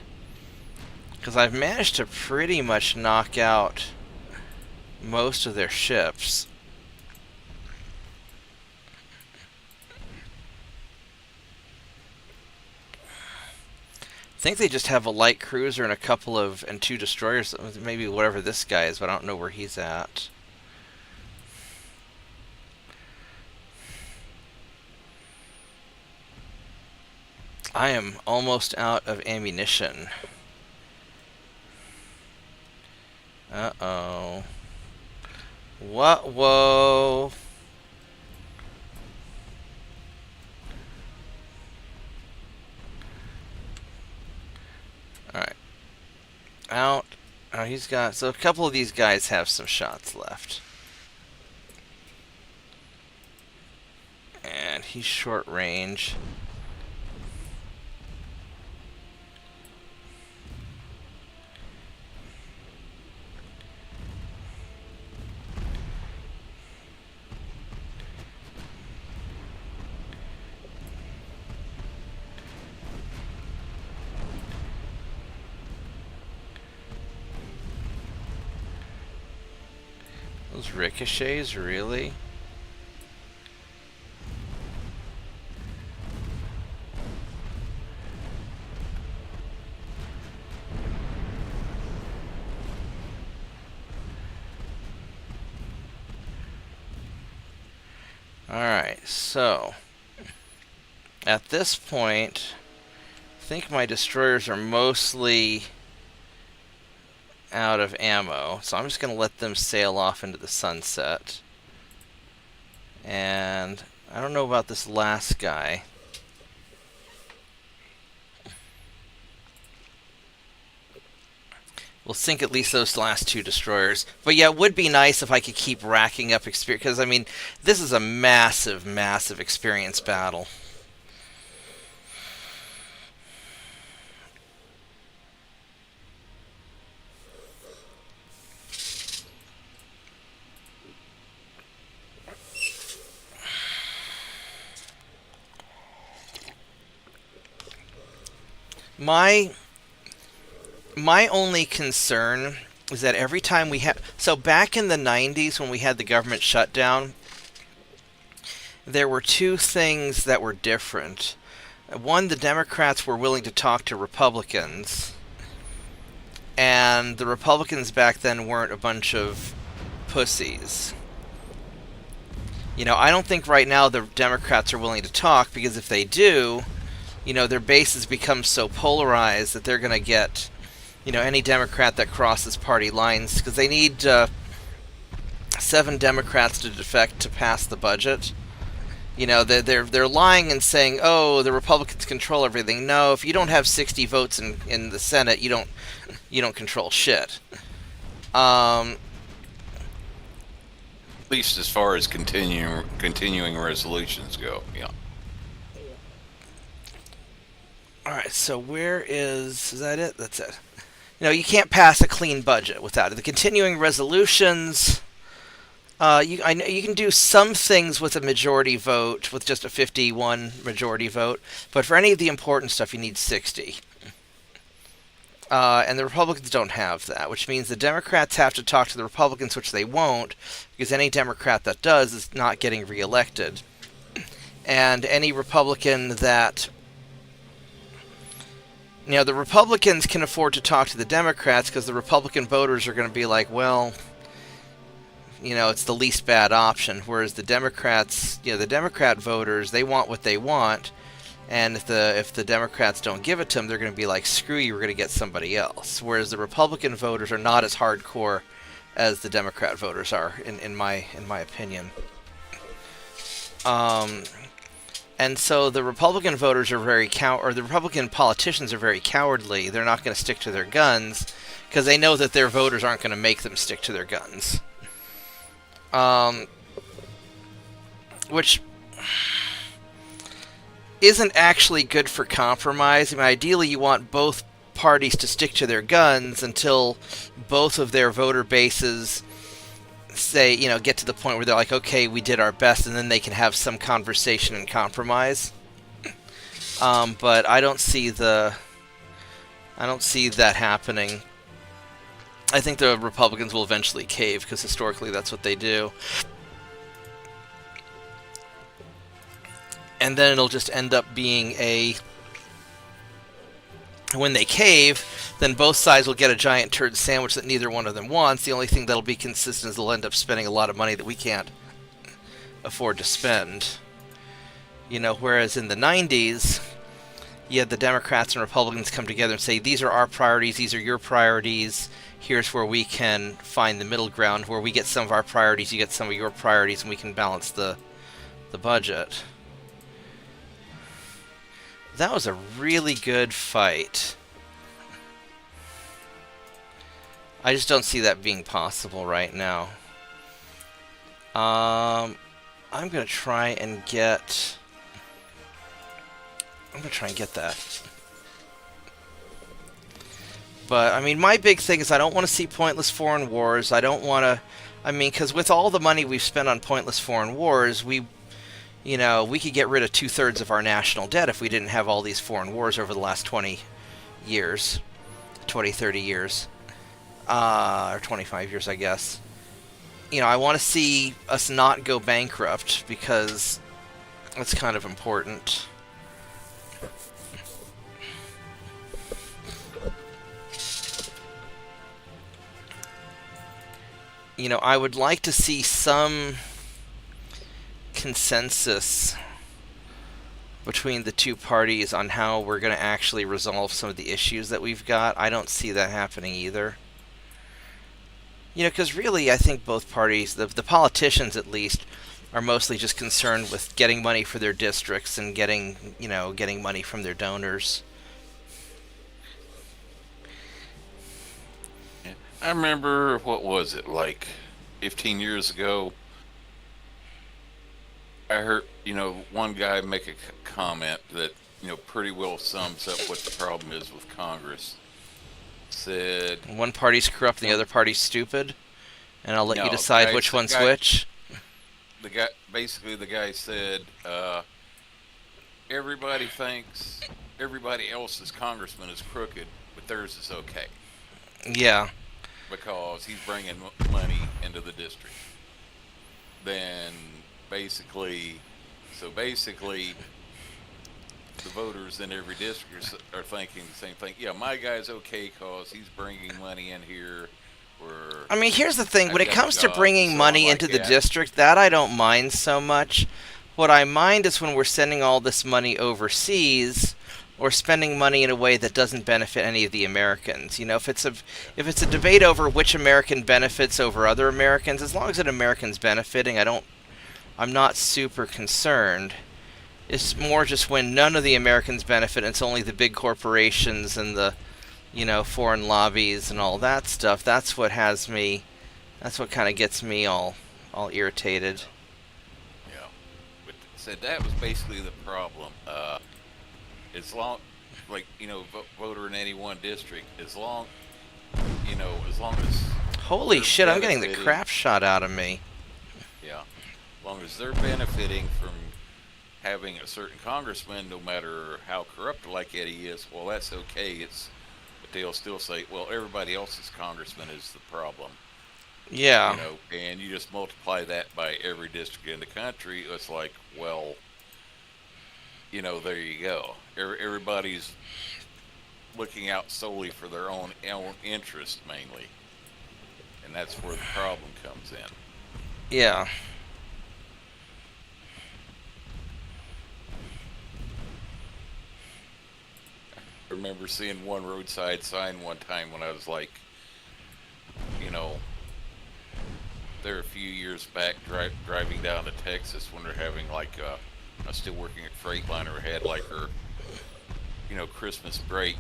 Because I've managed to pretty much knock out most of their ships. I think they just have a light cruiser and a couple of, and two destroyers, maybe whatever this guy is, but I don't know where he's at. I am almost out of ammunition. Uh-oh. What? Whoa. Alright. Out. Oh, he's got... So a couple of these guys have some shots left. And he's short range. Those ricochets, really? Alright, so at this point, I think my destroyers are mostly out of ammo, so I'm just going to let them sail off into the sunset. And I don't know about this last guy. We'll sink at least those last two destroyers. But yeah, it would be nice if I could keep racking up experience, because I mean, this is a massive, massive experience battle. My only concern is that every time we had... So back in the 90s when we had the government shutdown, there were two things that were different. One, the Democrats were willing to talk to Republicans, and the Republicans back then weren't a bunch of pussies. You know, I don't think right now the Democrats are willing to talk, because if they do, you know, their base has become so polarized that they're going to get, you know, any Democrat that crosses party lines, because they need 7 Democrats to defect to pass the budget. You know, they're lying and saying, oh, the Republicans control everything. No, if you don't have 60 votes in the Senate, you don't control shit. At least as far as continuing resolutions go, yeah. All right, so where is that it? That's it. You know, you can't pass a clean budget without it. The continuing resolutions, you can do some things with a majority vote, with just a 51 majority vote, but for any of the important stuff, you need 60. And the Republicans don't have that, which means the Democrats have to talk to the Republicans, which they won't, because any Democrat that does is not getting reelected. And any Republican that... You know, the Republicans can afford to talk to the Democrats because the Republican voters are going to be like, well, you know, it's the least bad option. Whereas the Democrats, you know, the Democrat voters, they want what they want. And if the Democrats don't give it to them, they're going to be like, screw you, we're going to get somebody else. Whereas the Republican voters are not as hardcore as the Democrat voters are, in my opinion. And so the Republican voters are very or the Republican politicians are very cowardly. They're not going to stick to their guns because they know that their voters aren't going to make them stick to their guns. Which isn't actually good for compromise. I mean, ideally, you want both parties to stick to their guns until both of their voter bases say, you know, get to the point where they're like, okay, we did our best, and then they can have some conversation and compromise. But I don't see that happening. I think the Republicans will eventually cave, because historically that's what they do. And then it'll just end up being when they cave, then both sides will get a giant turd sandwich that neither one of them wants. The only thing that'll be consistent is they'll end up spending a lot of money that we can't afford to spend. You know, whereas in the 90s, you had the Democrats and Republicans come together and say, these are our priorities, these are your priorities, here's where we can find the middle ground, where we get some of our priorities, you get some of your priorities, and we can balance the budget. That was a really good fight. I just don't see that being possible right now. I'm gonna try and get that. But I mean, my big thing is I don't want to see pointless foreign wars. I don't want to. I mean, because with all the money we've spent on pointless foreign wars, you know, we could get rid of 2/3 of our national debt if we didn't have all these foreign wars over the last 20 years, 20, 30 years, or 25 years, I guess. You know, I want to see us not go bankrupt because that's kind of important. You know, I would like to see some consensus between the two parties on how we're going to actually resolve some of the issues that we've got. I don't see that happening either. You know, because really I think both parties, the politicians at least, are mostly just concerned with getting money for their districts and getting money from their donors. I remember, what was it, like 15 years ago, I heard, you know, one guy make a comment that, you know, pretty well sums up what the problem is with Congress. Said, one party's corrupt and the other party's stupid, and I'll let you decide which one's which. The guy said, everybody thinks everybody else's congressman is crooked, but theirs is okay Yeah. because he's bringing money into the district. Then basically, so basically, the voters in every district are thinking the same thing. Yeah, my guy's okay because he's bringing money in here. Where I mean, here's the thing. I've When it got a comes to job, bringing so money I'm into like the that. district, that I don't mind so much. What I mind is when we're sending all this money overseas or spending money in a way that doesn't benefit any of the Americans. You know, if it's a debate over which American benefits over other Americans, as long as an American's benefiting, I'm not super concerned. It's more just when none of the Americans benefit, and it's only the big corporations and the, foreign lobbies and all that stuff. That's what kind of gets me all irritated. Yeah, but said that was basically the problem. As long, like voter in any one district, as long as Holy they're shit, I'm getting the benefiting- crap shot out of me. Yeah, as long as they're benefiting from having a certain congressman, no matter how corrupt like Eddie is, well, that's okay. But they'll still say, well, everybody else's congressman is the problem. Yeah. And you just multiply that by every district in the country. It's like, well, there you go. Everybody's looking out solely for their own interest mainly, and that's where the problem comes in. Yeah. I remember seeing one roadside sign one time when I was like, there a few years back driving down to Texas when they're having like I was still working at Freightliner, had like her Christmas break.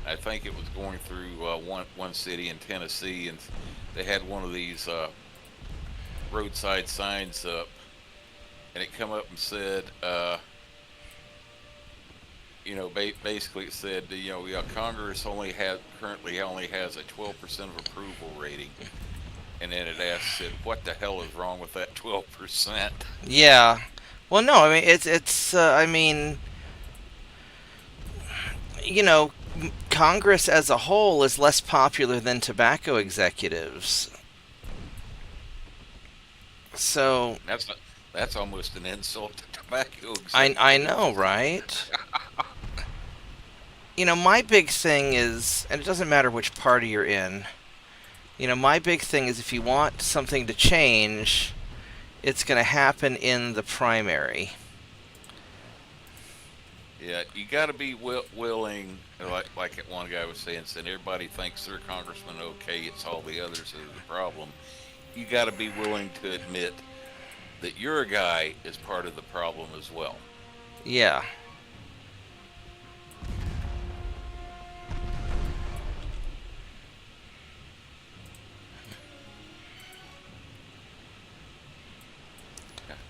I think it was going through one city in Tennessee, and they had one of these roadside signs up, and it come up and said basically it said Congress currently only has a 12% of approval rating. And then it said, what the hell is wrong with that 12%? Yeah. Well, no, I mean, Congress as a whole is less popular than tobacco executives. So that's almost an insult to tobacco executives. I know, right? My big thing is, and it doesn't matter which party you're in, my big thing is if you want something to change, it's going to happen in the primary. Yeah, you got to be willing, like that one guy was saying, said everybody thinks their congressman okay, it's all the others that are the problem. You got to be willing to admit that your guy is part of the problem as well. Yeah.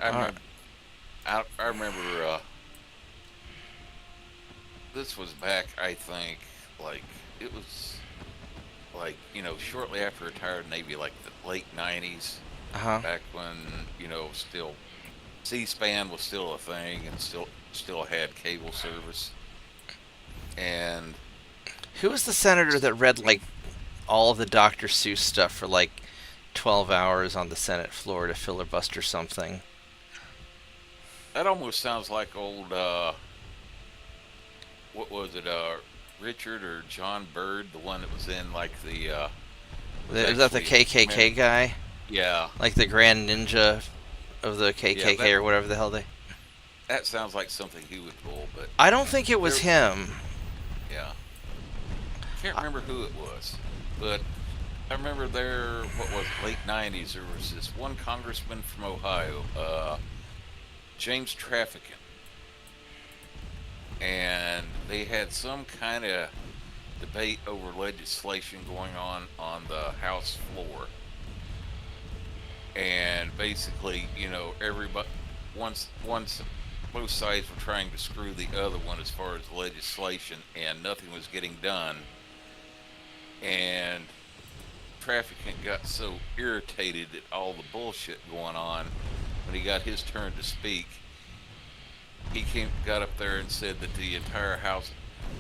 I remember this was back, I think, like it was like shortly after retired Navy, like the late 90s. Back when still C-SPAN was still a thing and still had cable service. And who was the senator that read like all of the Dr. Seuss stuff for like 12 hours on the Senate floor to filibuster something? That almost sounds like old, what was it, Richard or John Byrd, the one that was in, like, the, is that the KKK guy? Yeah. Like the Grand Ninja of the KKK or whatever the hell they... That sounds like something he would pull, but... I don't think it was him. Yeah. Can't remember who it was, but I remember there, what was it, late 90s, there was this one congressman from Ohio, James Trafficant, and they had some kind of debate over legislation going on the House floor, and basically, everybody, once both sides were trying to screw the other one as far as legislation, and nothing was getting done, and Trafficant got so irritated at all the bullshit going on. When he got his turn to speak, he got up there and said that the entire House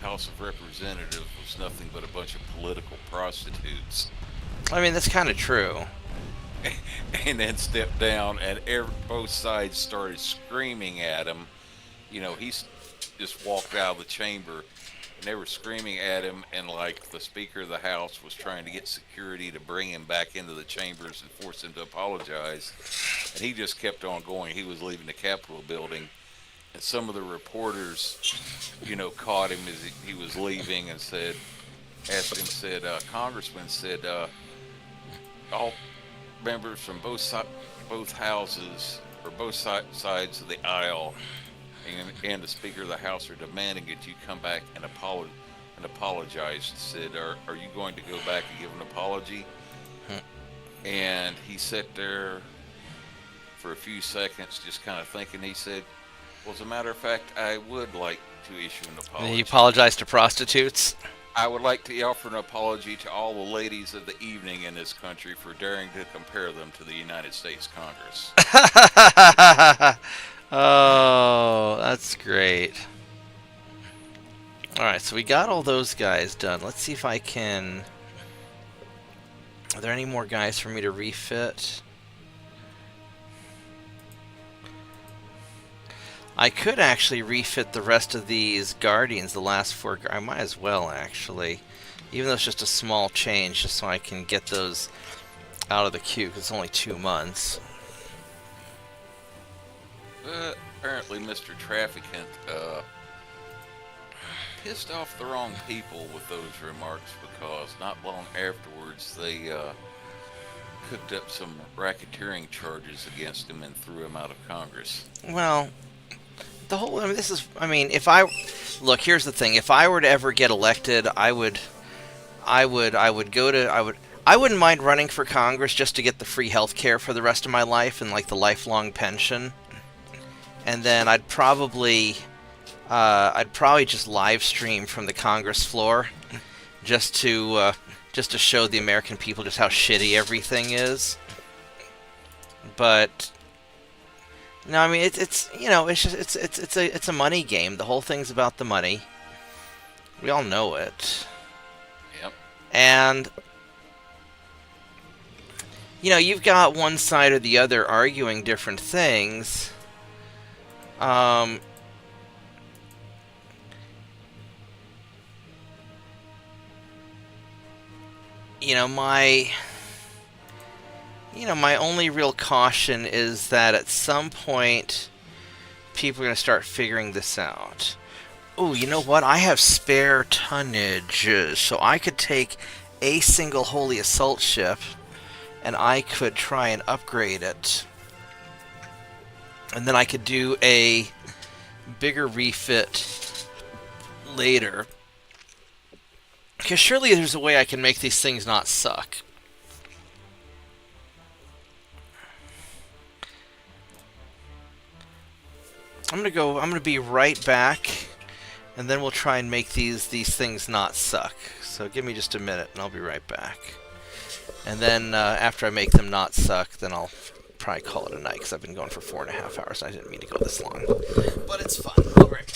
House of Representatives was nothing but a bunch of political prostitutes. I mean, that's kind of true. And then stepped down, and both sides started screaming at him. Just walked out of the chamber, and they were screaming at him, and like the Speaker of the House was trying to get security to bring him back into the chambers and force him to apologize. And he just kept on going. He was leaving the Capitol building, and some of the reporters, caught him as he was leaving and Congressman said, all members from both houses or both sides of the aisle and the Speaker of the House are demanding that you come back and apologize. Said, are you going to go back and give an apology? And he sat there for a few seconds just kind of thinking. He said, well, as a matter of fact, I would like to issue an apology. He apologized to prostitutes? I would like to offer an apology to all the ladies of the evening in this country for daring to compare them to the United States Congress. Oh, that's great. Alright, so we got all those guys done. Let's see if I can... Are there any more guys for me to refit? I could actually refit the rest of these Guardians, the last 4... I might as well, actually. Even though it's just a small change, just so I can get those out of the queue, because it's only 2 months. Apparently Mr. Trafficant pissed off the wrong people with those remarks, because not long afterwards they cooked up some racketeering charges against him and threw him out of Congress. Well... if I look, here's the thing. If I were to ever get elected, I wouldn't mind running for Congress just to get the free health care for the rest of my life and like the lifelong pension. And then I'd probably just live stream from the Congress floor just to show the American people just how shitty everything is. But no, I mean it's a money game. The whole thing's about the money. We all know it. Yep. And you've got one side or the other arguing different things. My only real caution is that at some point people are going to start figuring this out. Oh, you know what? I have spare tonnage, so I could take a single Holy Assault ship and I could try and upgrade it. And then I could do a bigger refit later. Because surely there's a way I can make these things not suck. I'm gonna be right back, and then we'll try and make these things not suck. So give me just a minute, and I'll be right back. And then after I make them not suck, then I'll probably call it a night, because I've been going for 4.5 hours. I didn't mean to go this long, but it's fun. All right.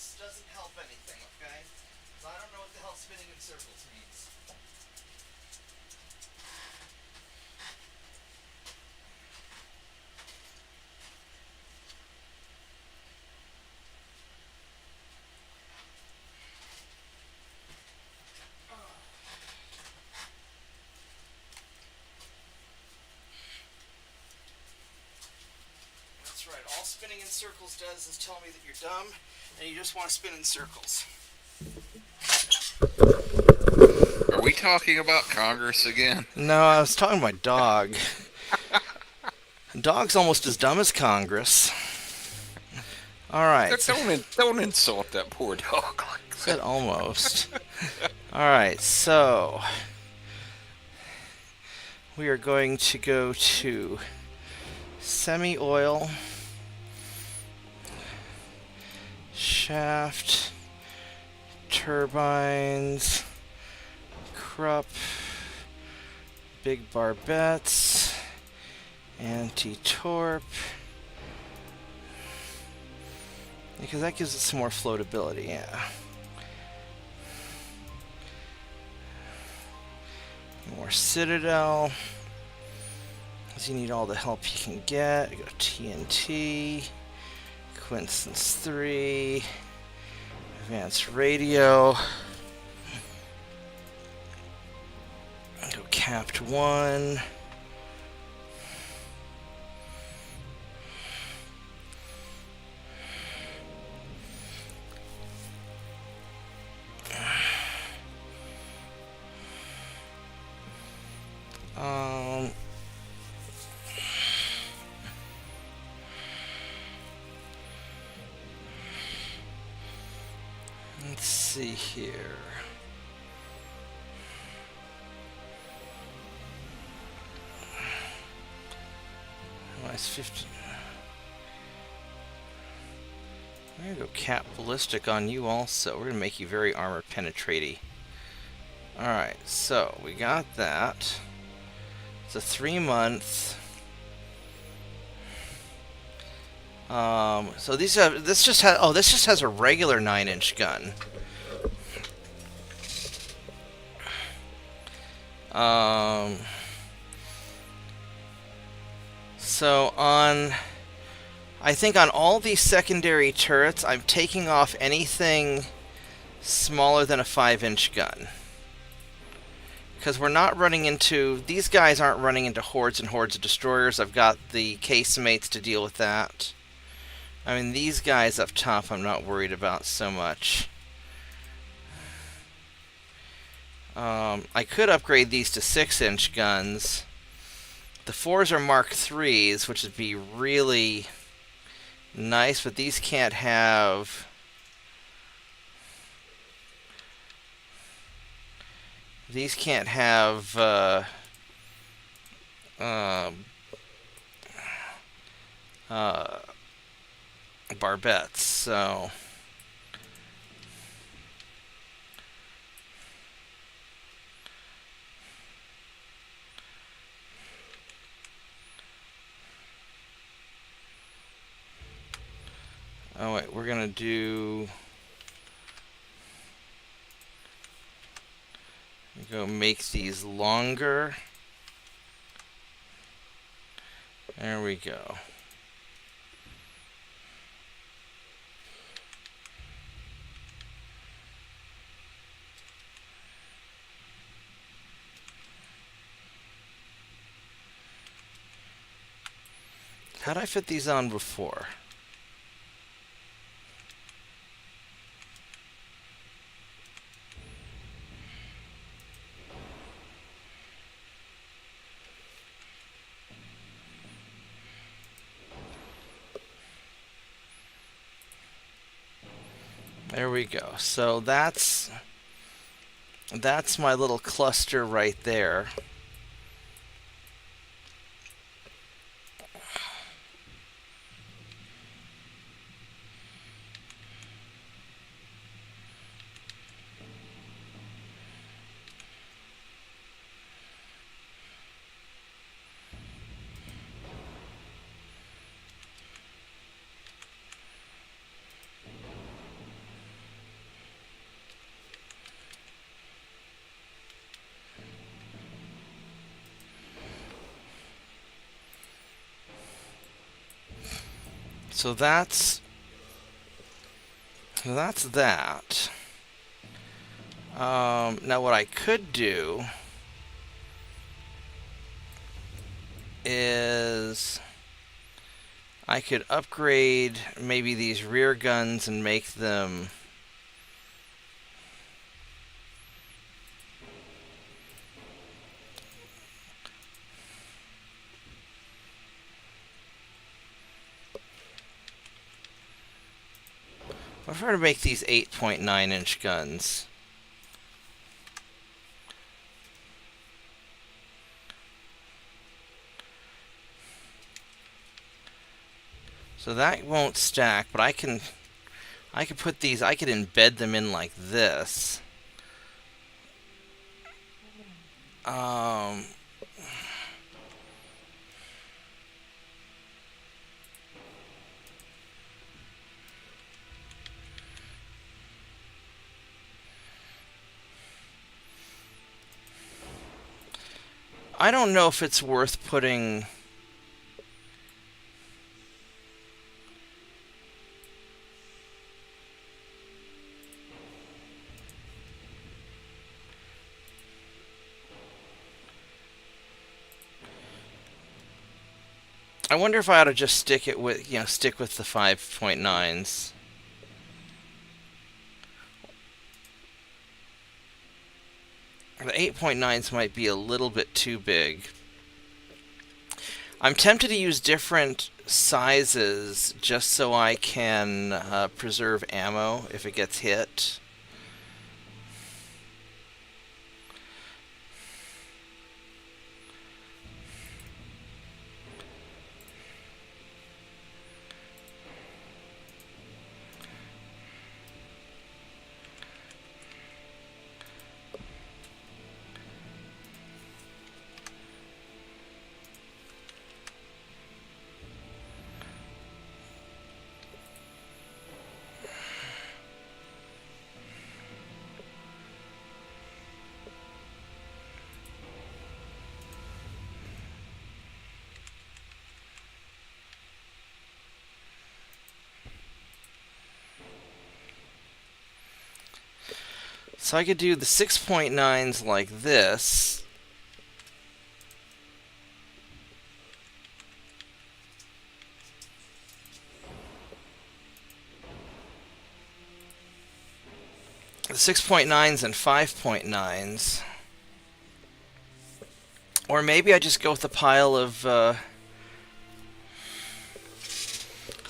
circles doesn't help anything, okay? I don't know what the hell spinning in circles means. That's right. All spinning in circles does is tell me that you're dumb and you just want to spin in circles. Are we talking about Congress again? No, I was talking to my dog. Dog's almost as dumb as Congress. All right. Don't insult that poor dog like that. Said almost. All right, so we are going to go to semi-oil, shaft, turbines, Krupp, big barbettes, anti-torp, because that gives it some more floatability, yeah. More Citadel, because you need all the help you can get. Go TNT, Quinson's 3, Advanced Radio, go Capped 1. Let's see here. Oh, it's 50. We're gonna go cap ballistic on you also. We're gonna make you very armor penetrating. Alright, so we got that. It's a 3-month. So this just has a regular 9-inch gun. So I think on all these secondary turrets, I'm taking off anything smaller than a 5-inch gun. Because we're not running into... These guys aren't running into hordes and hordes of destroyers. I've got the casemates to deal with that. I mean, these guys up top I'm not worried about so much. I could upgrade these to 6-inch guns. The 4s are Mark IIIs, which would be really nice, but these can't have... These can't have barbettes, so... Oh wait, we're gonna do... Go make these longer. There we go. How'd I fit these on before? There we go. So that's my little cluster right there. So that's that. Now what I could do is I could upgrade maybe these rear guns and make them I prefer to make these 8.9-inch guns. So that won't stack, but I can put these, I could embed them in like this. I don't know if it's worth putting... I wonder if I ought to just stick it with, stick with the 5.9s. The 8.9s might be a little bit too big. I'm tempted to use different sizes just so I can preserve ammo if it gets hit. So I could do the 6.9s like this. The 6.9s and 5.9s. Or maybe I just go with a pile of... because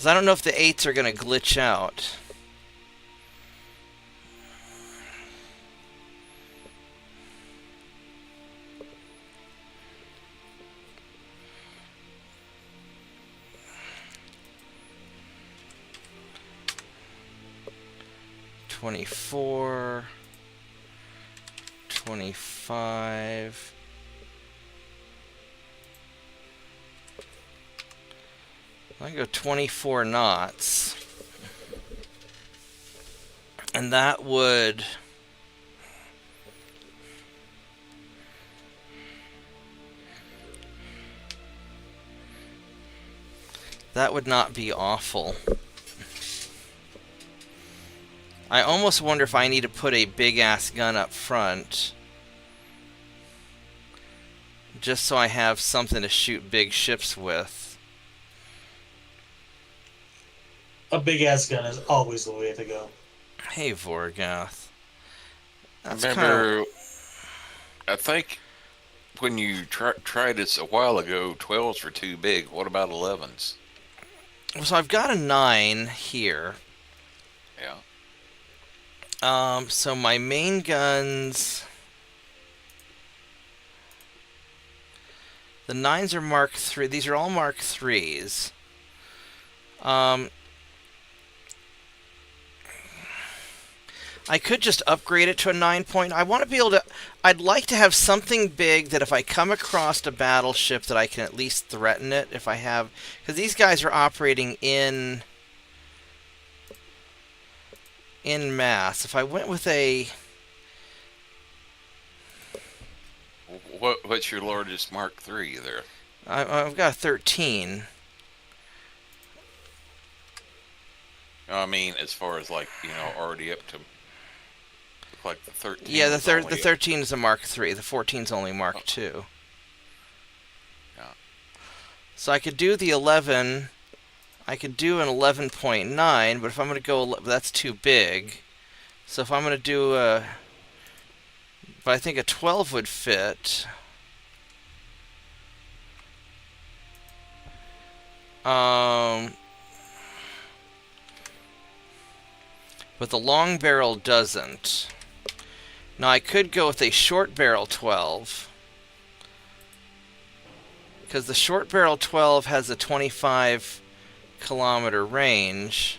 I don't know if the 8s are going to glitch out. $24, $25. I go 24 knots, and that would not be awful. I almost wonder if I need to put a big-ass gun up front, just so I have something to shoot big ships with. A big-ass gun is always the way to go. Hey, Vorgoth. That's Remember, I think when you tried this a while ago, 12s were too big. What about 11s? So I've got a 9 here. Yeah. So my main guns... The 9s are Mark III. These are all Mark IIIs. I could just upgrade it to a 9 point. I want to be able to... I'd like to have something big that if I come across a battleship that I can at least threaten it if I have... Because these guys are operating in mass. If I went with a... What's your largest Mark III there? I've got a 13. I mean, as far as like already up to like the 13. Yeah, the was only 13 is a Mark III. The 14 is only Mark II. Yeah. So I could do the 11. I could do an 11.9, but if I'm going to go, that's too big. So if I'm going to do a, but I think a 12 would fit. But the long barrel doesn't. Now I could go with a short barrel 12. Because the short barrel 12 has a 25 kilometer range.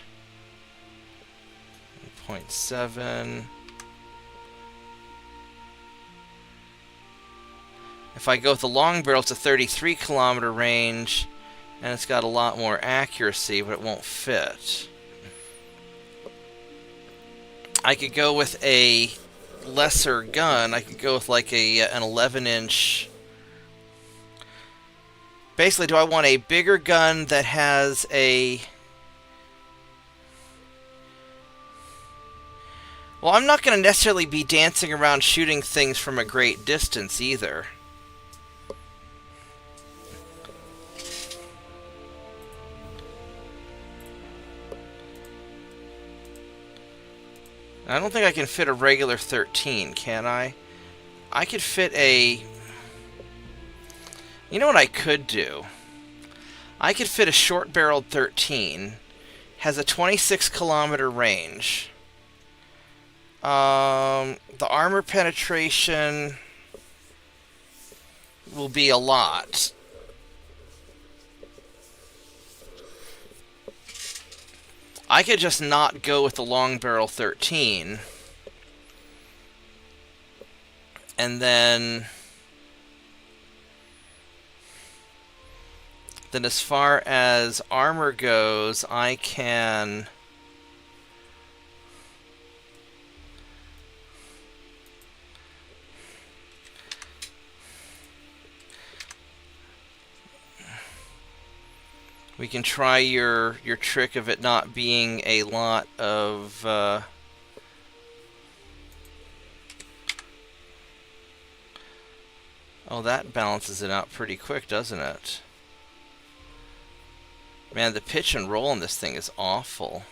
0.7. If I go with the long barrel, it's a 33 kilometer range, and it's got a lot more accuracy, but it won't fit. I could go with a lesser gun. I could go with like an 11-inch. Basically, do I want a bigger gun that has a... Well, I'm not going to necessarily be dancing around shooting things from a great distance either. I don't think I can fit a regular 13, can I? I could fit a... You know what I could do? I could fit a short-barreled 13. Has a 26 kilometer range. The armor penetration will be a lot. I could just not go with the long barrel 13. And then as far as armor goes, I can... We can try your trick of it not being a lot of... Oh, that balances it out pretty quick, doesn't it? Man, the pitch and roll on this thing is awful.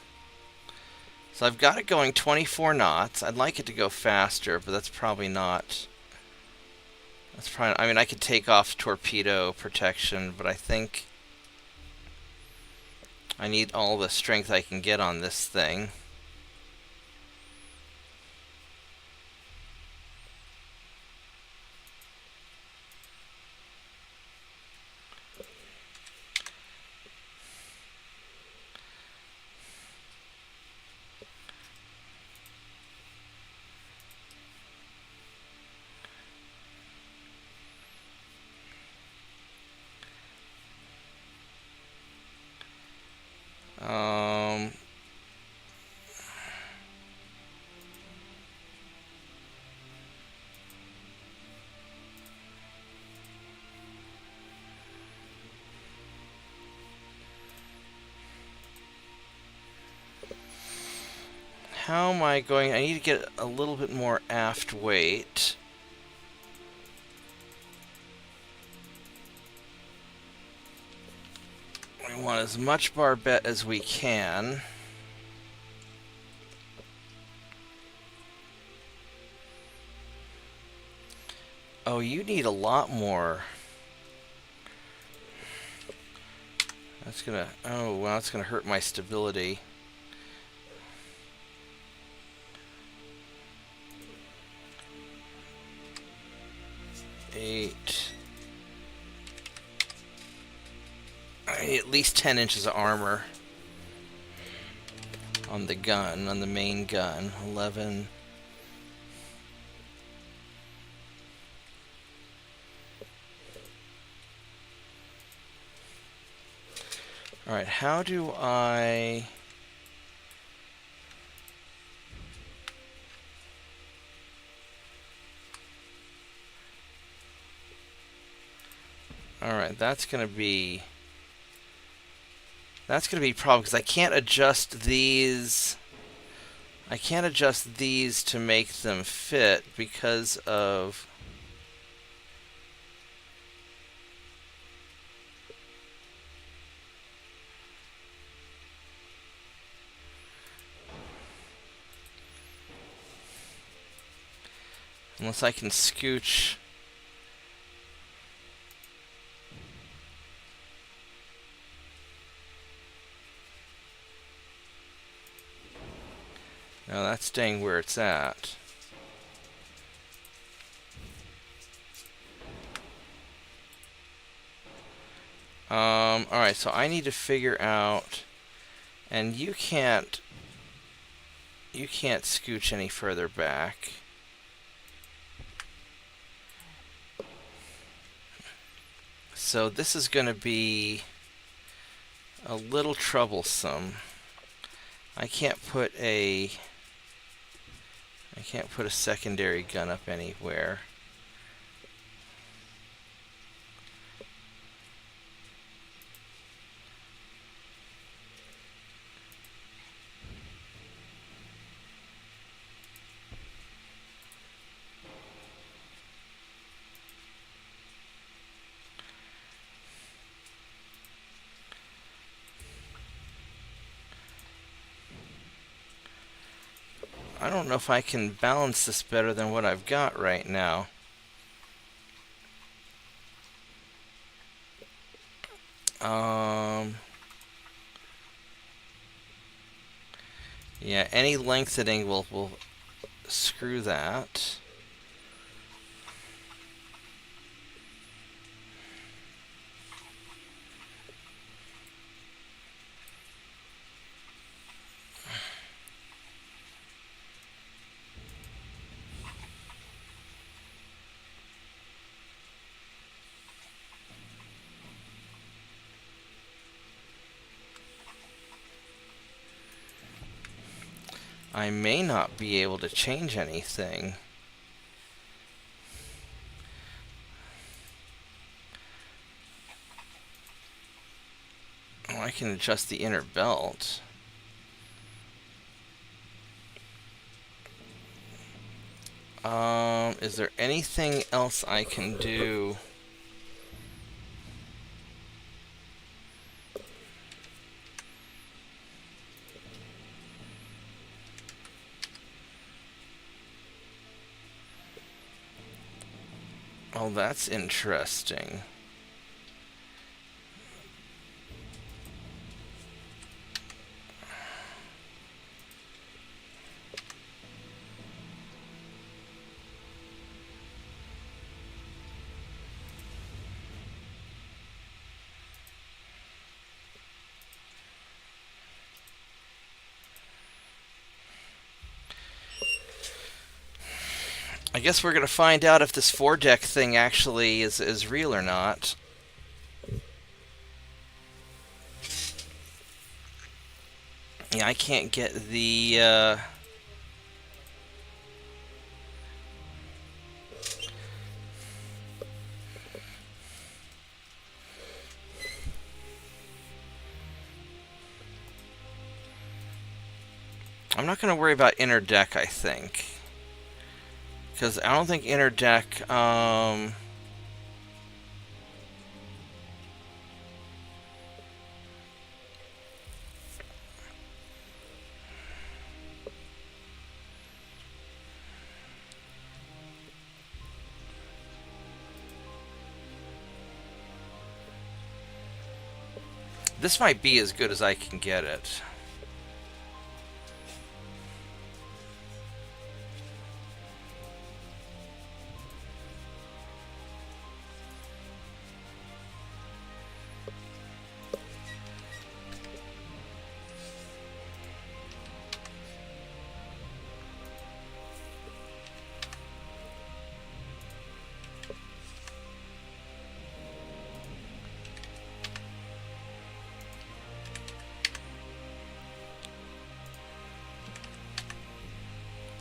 So I've got it going 24 knots. I'd like it to go faster, but that's probably not... I mean, I could take off torpedo protection, but I think I need all the strength I can get on this thing. How am I going? I need to get a little bit more aft weight. We want as much barbette as we can. Oh, you need a lot more. That's gonna... Oh, well, that's gonna hurt my stability. I need at least 10 inches of armor on the gun, on the main gun. 11. Alright, how do I... Alright, that's gonna be That's going to be a problem because I can't adjust these. I can't adjust these to make them fit because of... Unless I can scooch... No, that's staying where it's at. Alright, so I need to figure out... And you can't scooch any further back. So this is going to be a little troublesome. I can't put a secondary gun up anywhere. I don't know if I can balance this better than what I've got right now. Yeah, any lengthening will screw that. I may not be able to change anything. Oh, I can adjust the inner belt. Is there anything else I can do? Oh, that's interesting. I guess we're going to find out if this foredeck thing actually is real or not. Yeah, I can't get the... I'm not going to worry about inner deck, I think. Because I don't think inner deck, this might be as good as I can get it.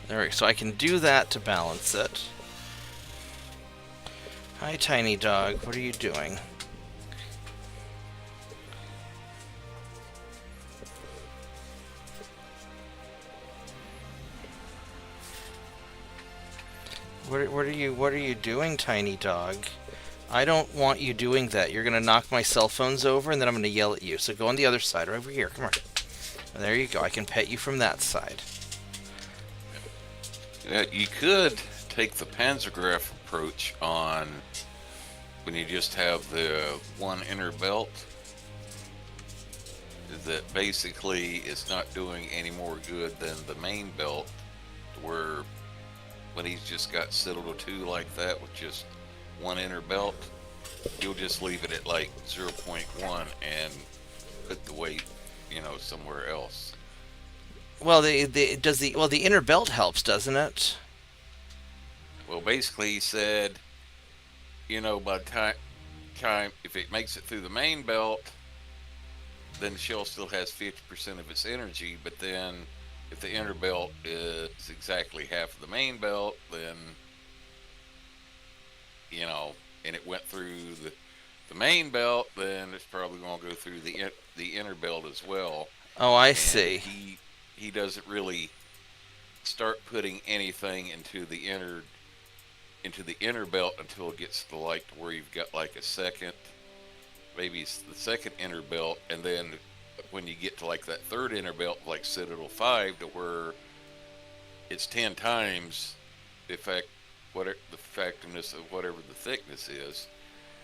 There we go. So I can do that to balance it. Hi, tiny dog. What are you doing? What are you doing, tiny dog? I don't want you doing that. You're gonna knock my cell phones over, and then I'm gonna yell at you. So go on the other side, right over here. Come on. There you go. I can pet you from that side. Yeah, you could take the Panzergraph approach on when you just have the one inner belt that basically is not doing any more good than the main belt, where when he's just got Citadel 2 like that with just one inner belt, you'll just leave it at like 0.1 and put the weight, somewhere else. Well, the inner belt helps, doesn't it? Well, basically he said, by the time if it makes it through the main belt, then the shell still has 50% of its energy, but then if the inner belt is exactly half of the main belt, then and it went through the main belt, then it's probably going to go through the inner belt as well. Oh, I see. He doesn't really start putting anything into the inner belt until it gets to where you've got like a second, maybe the second inner belt, and then when you get to like that third inner belt, like Citadel 5, to where it's 10 times the effectiveness of whatever the thickness is.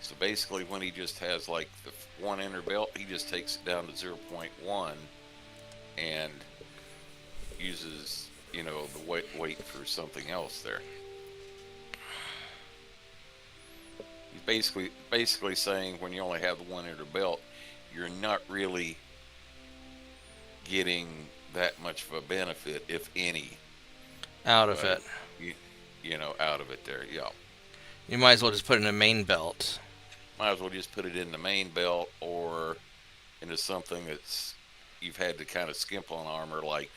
So basically, when he just has like the one inner belt, he just takes it down to 0.1 and uses the weight for something else there. He's basically saying when you only have the one inner belt, you're not really getting that much of a benefit, if any, out of it. Out of it there, yeah. You might as well just put it in a main belt. Might as well just put it in the main belt or into something that's you've had to kind of skimp on armor, like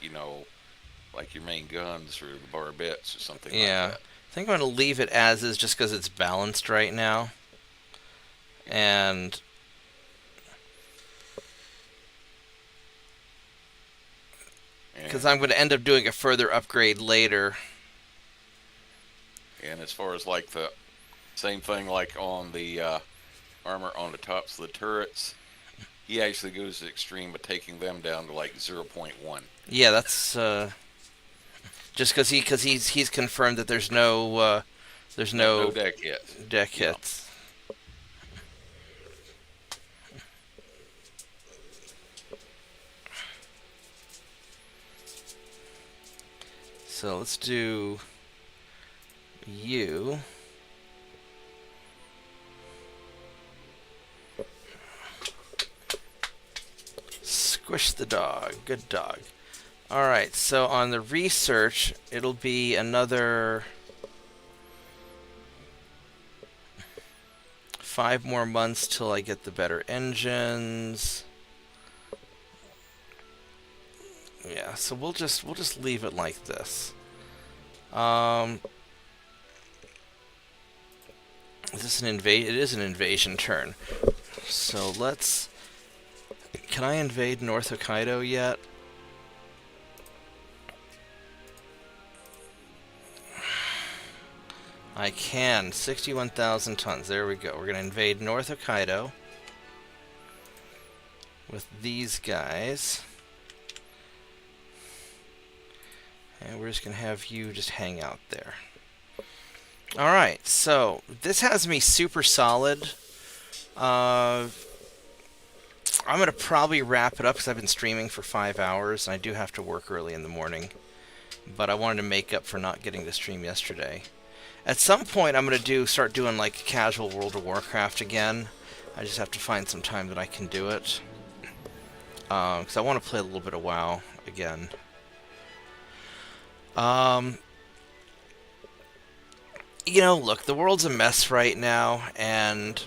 like your main guns or the barbettes or something like that. I think I'm going to leave it as is just because it's balanced right now. And because I'm going to end up doing a further upgrade later. And as far as like the same thing like on the armor on the tops of the turrets, he actually goes to the extreme of taking them down to like 0.1. Yeah, that's just because he's confirmed that there's no deck hits. Deck hits. So let's do you. Squish the dog. Good dog. Alright, so on the research, it'll be another 5 more months till I get the better engines. Yeah, so we'll just leave it like this. Is this an invade? It is an invasion turn. So let's. Can I invade North Hokkaido yet? I can. 61,000 tons. There we go. We're gonna invade North Hokkaido with these guys. And we're just going to have you just hang out there. Alright, so this has me super solid. I'm going to probably wrap it up because I've been streaming for 5 hours and I do have to work early in the morning. But I wanted to make up for not getting to stream yesterday. At some point I'm going to start doing like casual World of Warcraft again. I just have to find some time that I can do it. Because I want to play a little bit of WoW again. Look, the world's a mess right now, and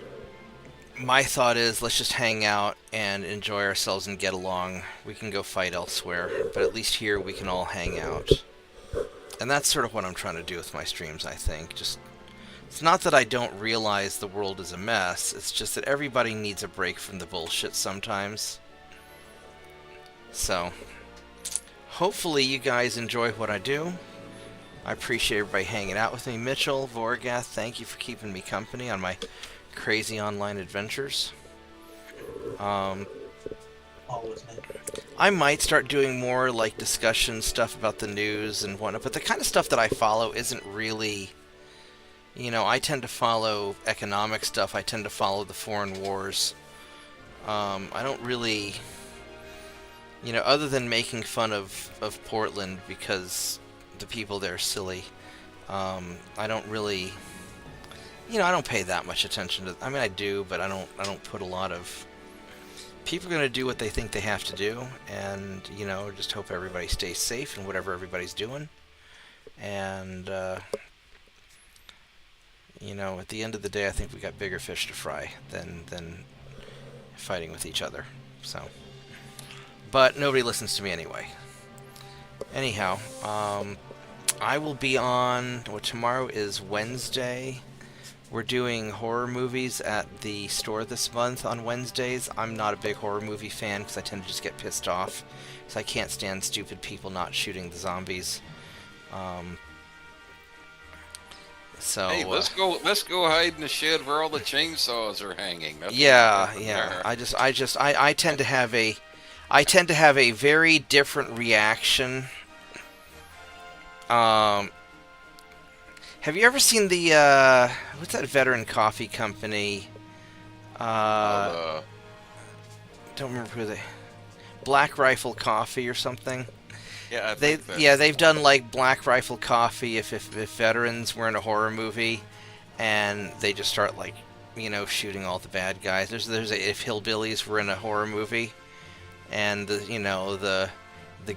my thought is let's just hang out and enjoy ourselves and get along. We can go fight elsewhere, but at least here we can all hang out. And that's sort of what I'm trying to do with my streams, I think. It's not that I don't realize the world is a mess, it's just that everybody needs a break from the bullshit sometimes. So hopefully you guys enjoy what I do, I appreciate everybody hanging out with me. Mitchell, Vorgath, thank you for keeping me company on my crazy online adventures. Always, man. I might start doing more like discussion stuff about the news and whatnot, but the kind of stuff that I follow isn't really, I tend to follow economic stuff. I tend to follow the foreign wars. I don't really, other than making fun of Portland because the people there are silly, I don't really, I don't pay that much attention to. I mean, I do, but I don't put a lot of. People are going to do what they think they have to do, and, just hope everybody stays safe in whatever everybody's doing. And, at the end of the day, I think we got bigger fish to fry than fighting with each other. So, but nobody listens to me anyway. Anyhow, I will be on, tomorrow is Wednesday. We're doing horror movies at the store this month on Wednesdays. I'm not a big horror movie fan because I tend to just get pissed off. So I can't stand stupid people not shooting the zombies. Hey, let's go hide in the shed where all the chainsaws are hanging. That's Yeah. I tend to have a very different reaction. Have you ever seen the, what's that veteran coffee company? Don't remember who they... Black Rifle Coffee or something? Yeah, they've done like Black Rifle Coffee if veterans were in a horror movie, and they just start like, shooting all the bad guys. There's if hillbillies were in a horror movie, and the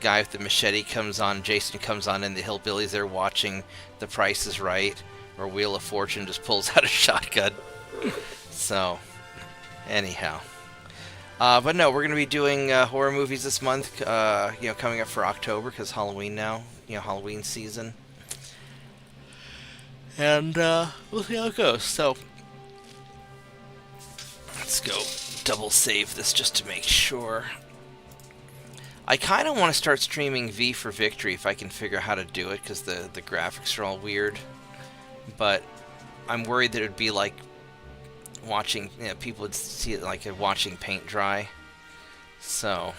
guy with the machete comes on, Jason comes on, and the hillbillies, they're watching The Price is Right, or Wheel of Fortune, just pulls out a shotgun. So, anyhow. But no, we're going to be doing horror movies this month, coming up for October, because Halloween now, Halloween season. And we'll see how it goes. So, let's go double save this just to make sure. I kind of want to start streaming V for Victory if I can figure out how to do it, because the graphics are all weird. But I'm worried that it would be like watching, people would see it like watching paint dry. So,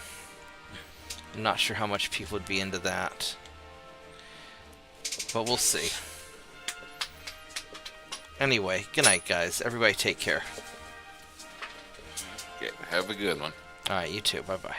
I'm not sure how much people would be into that. But we'll see. Anyway, good night, guys. Everybody take care. Okay, have a good one. Alright, you too. Bye-bye.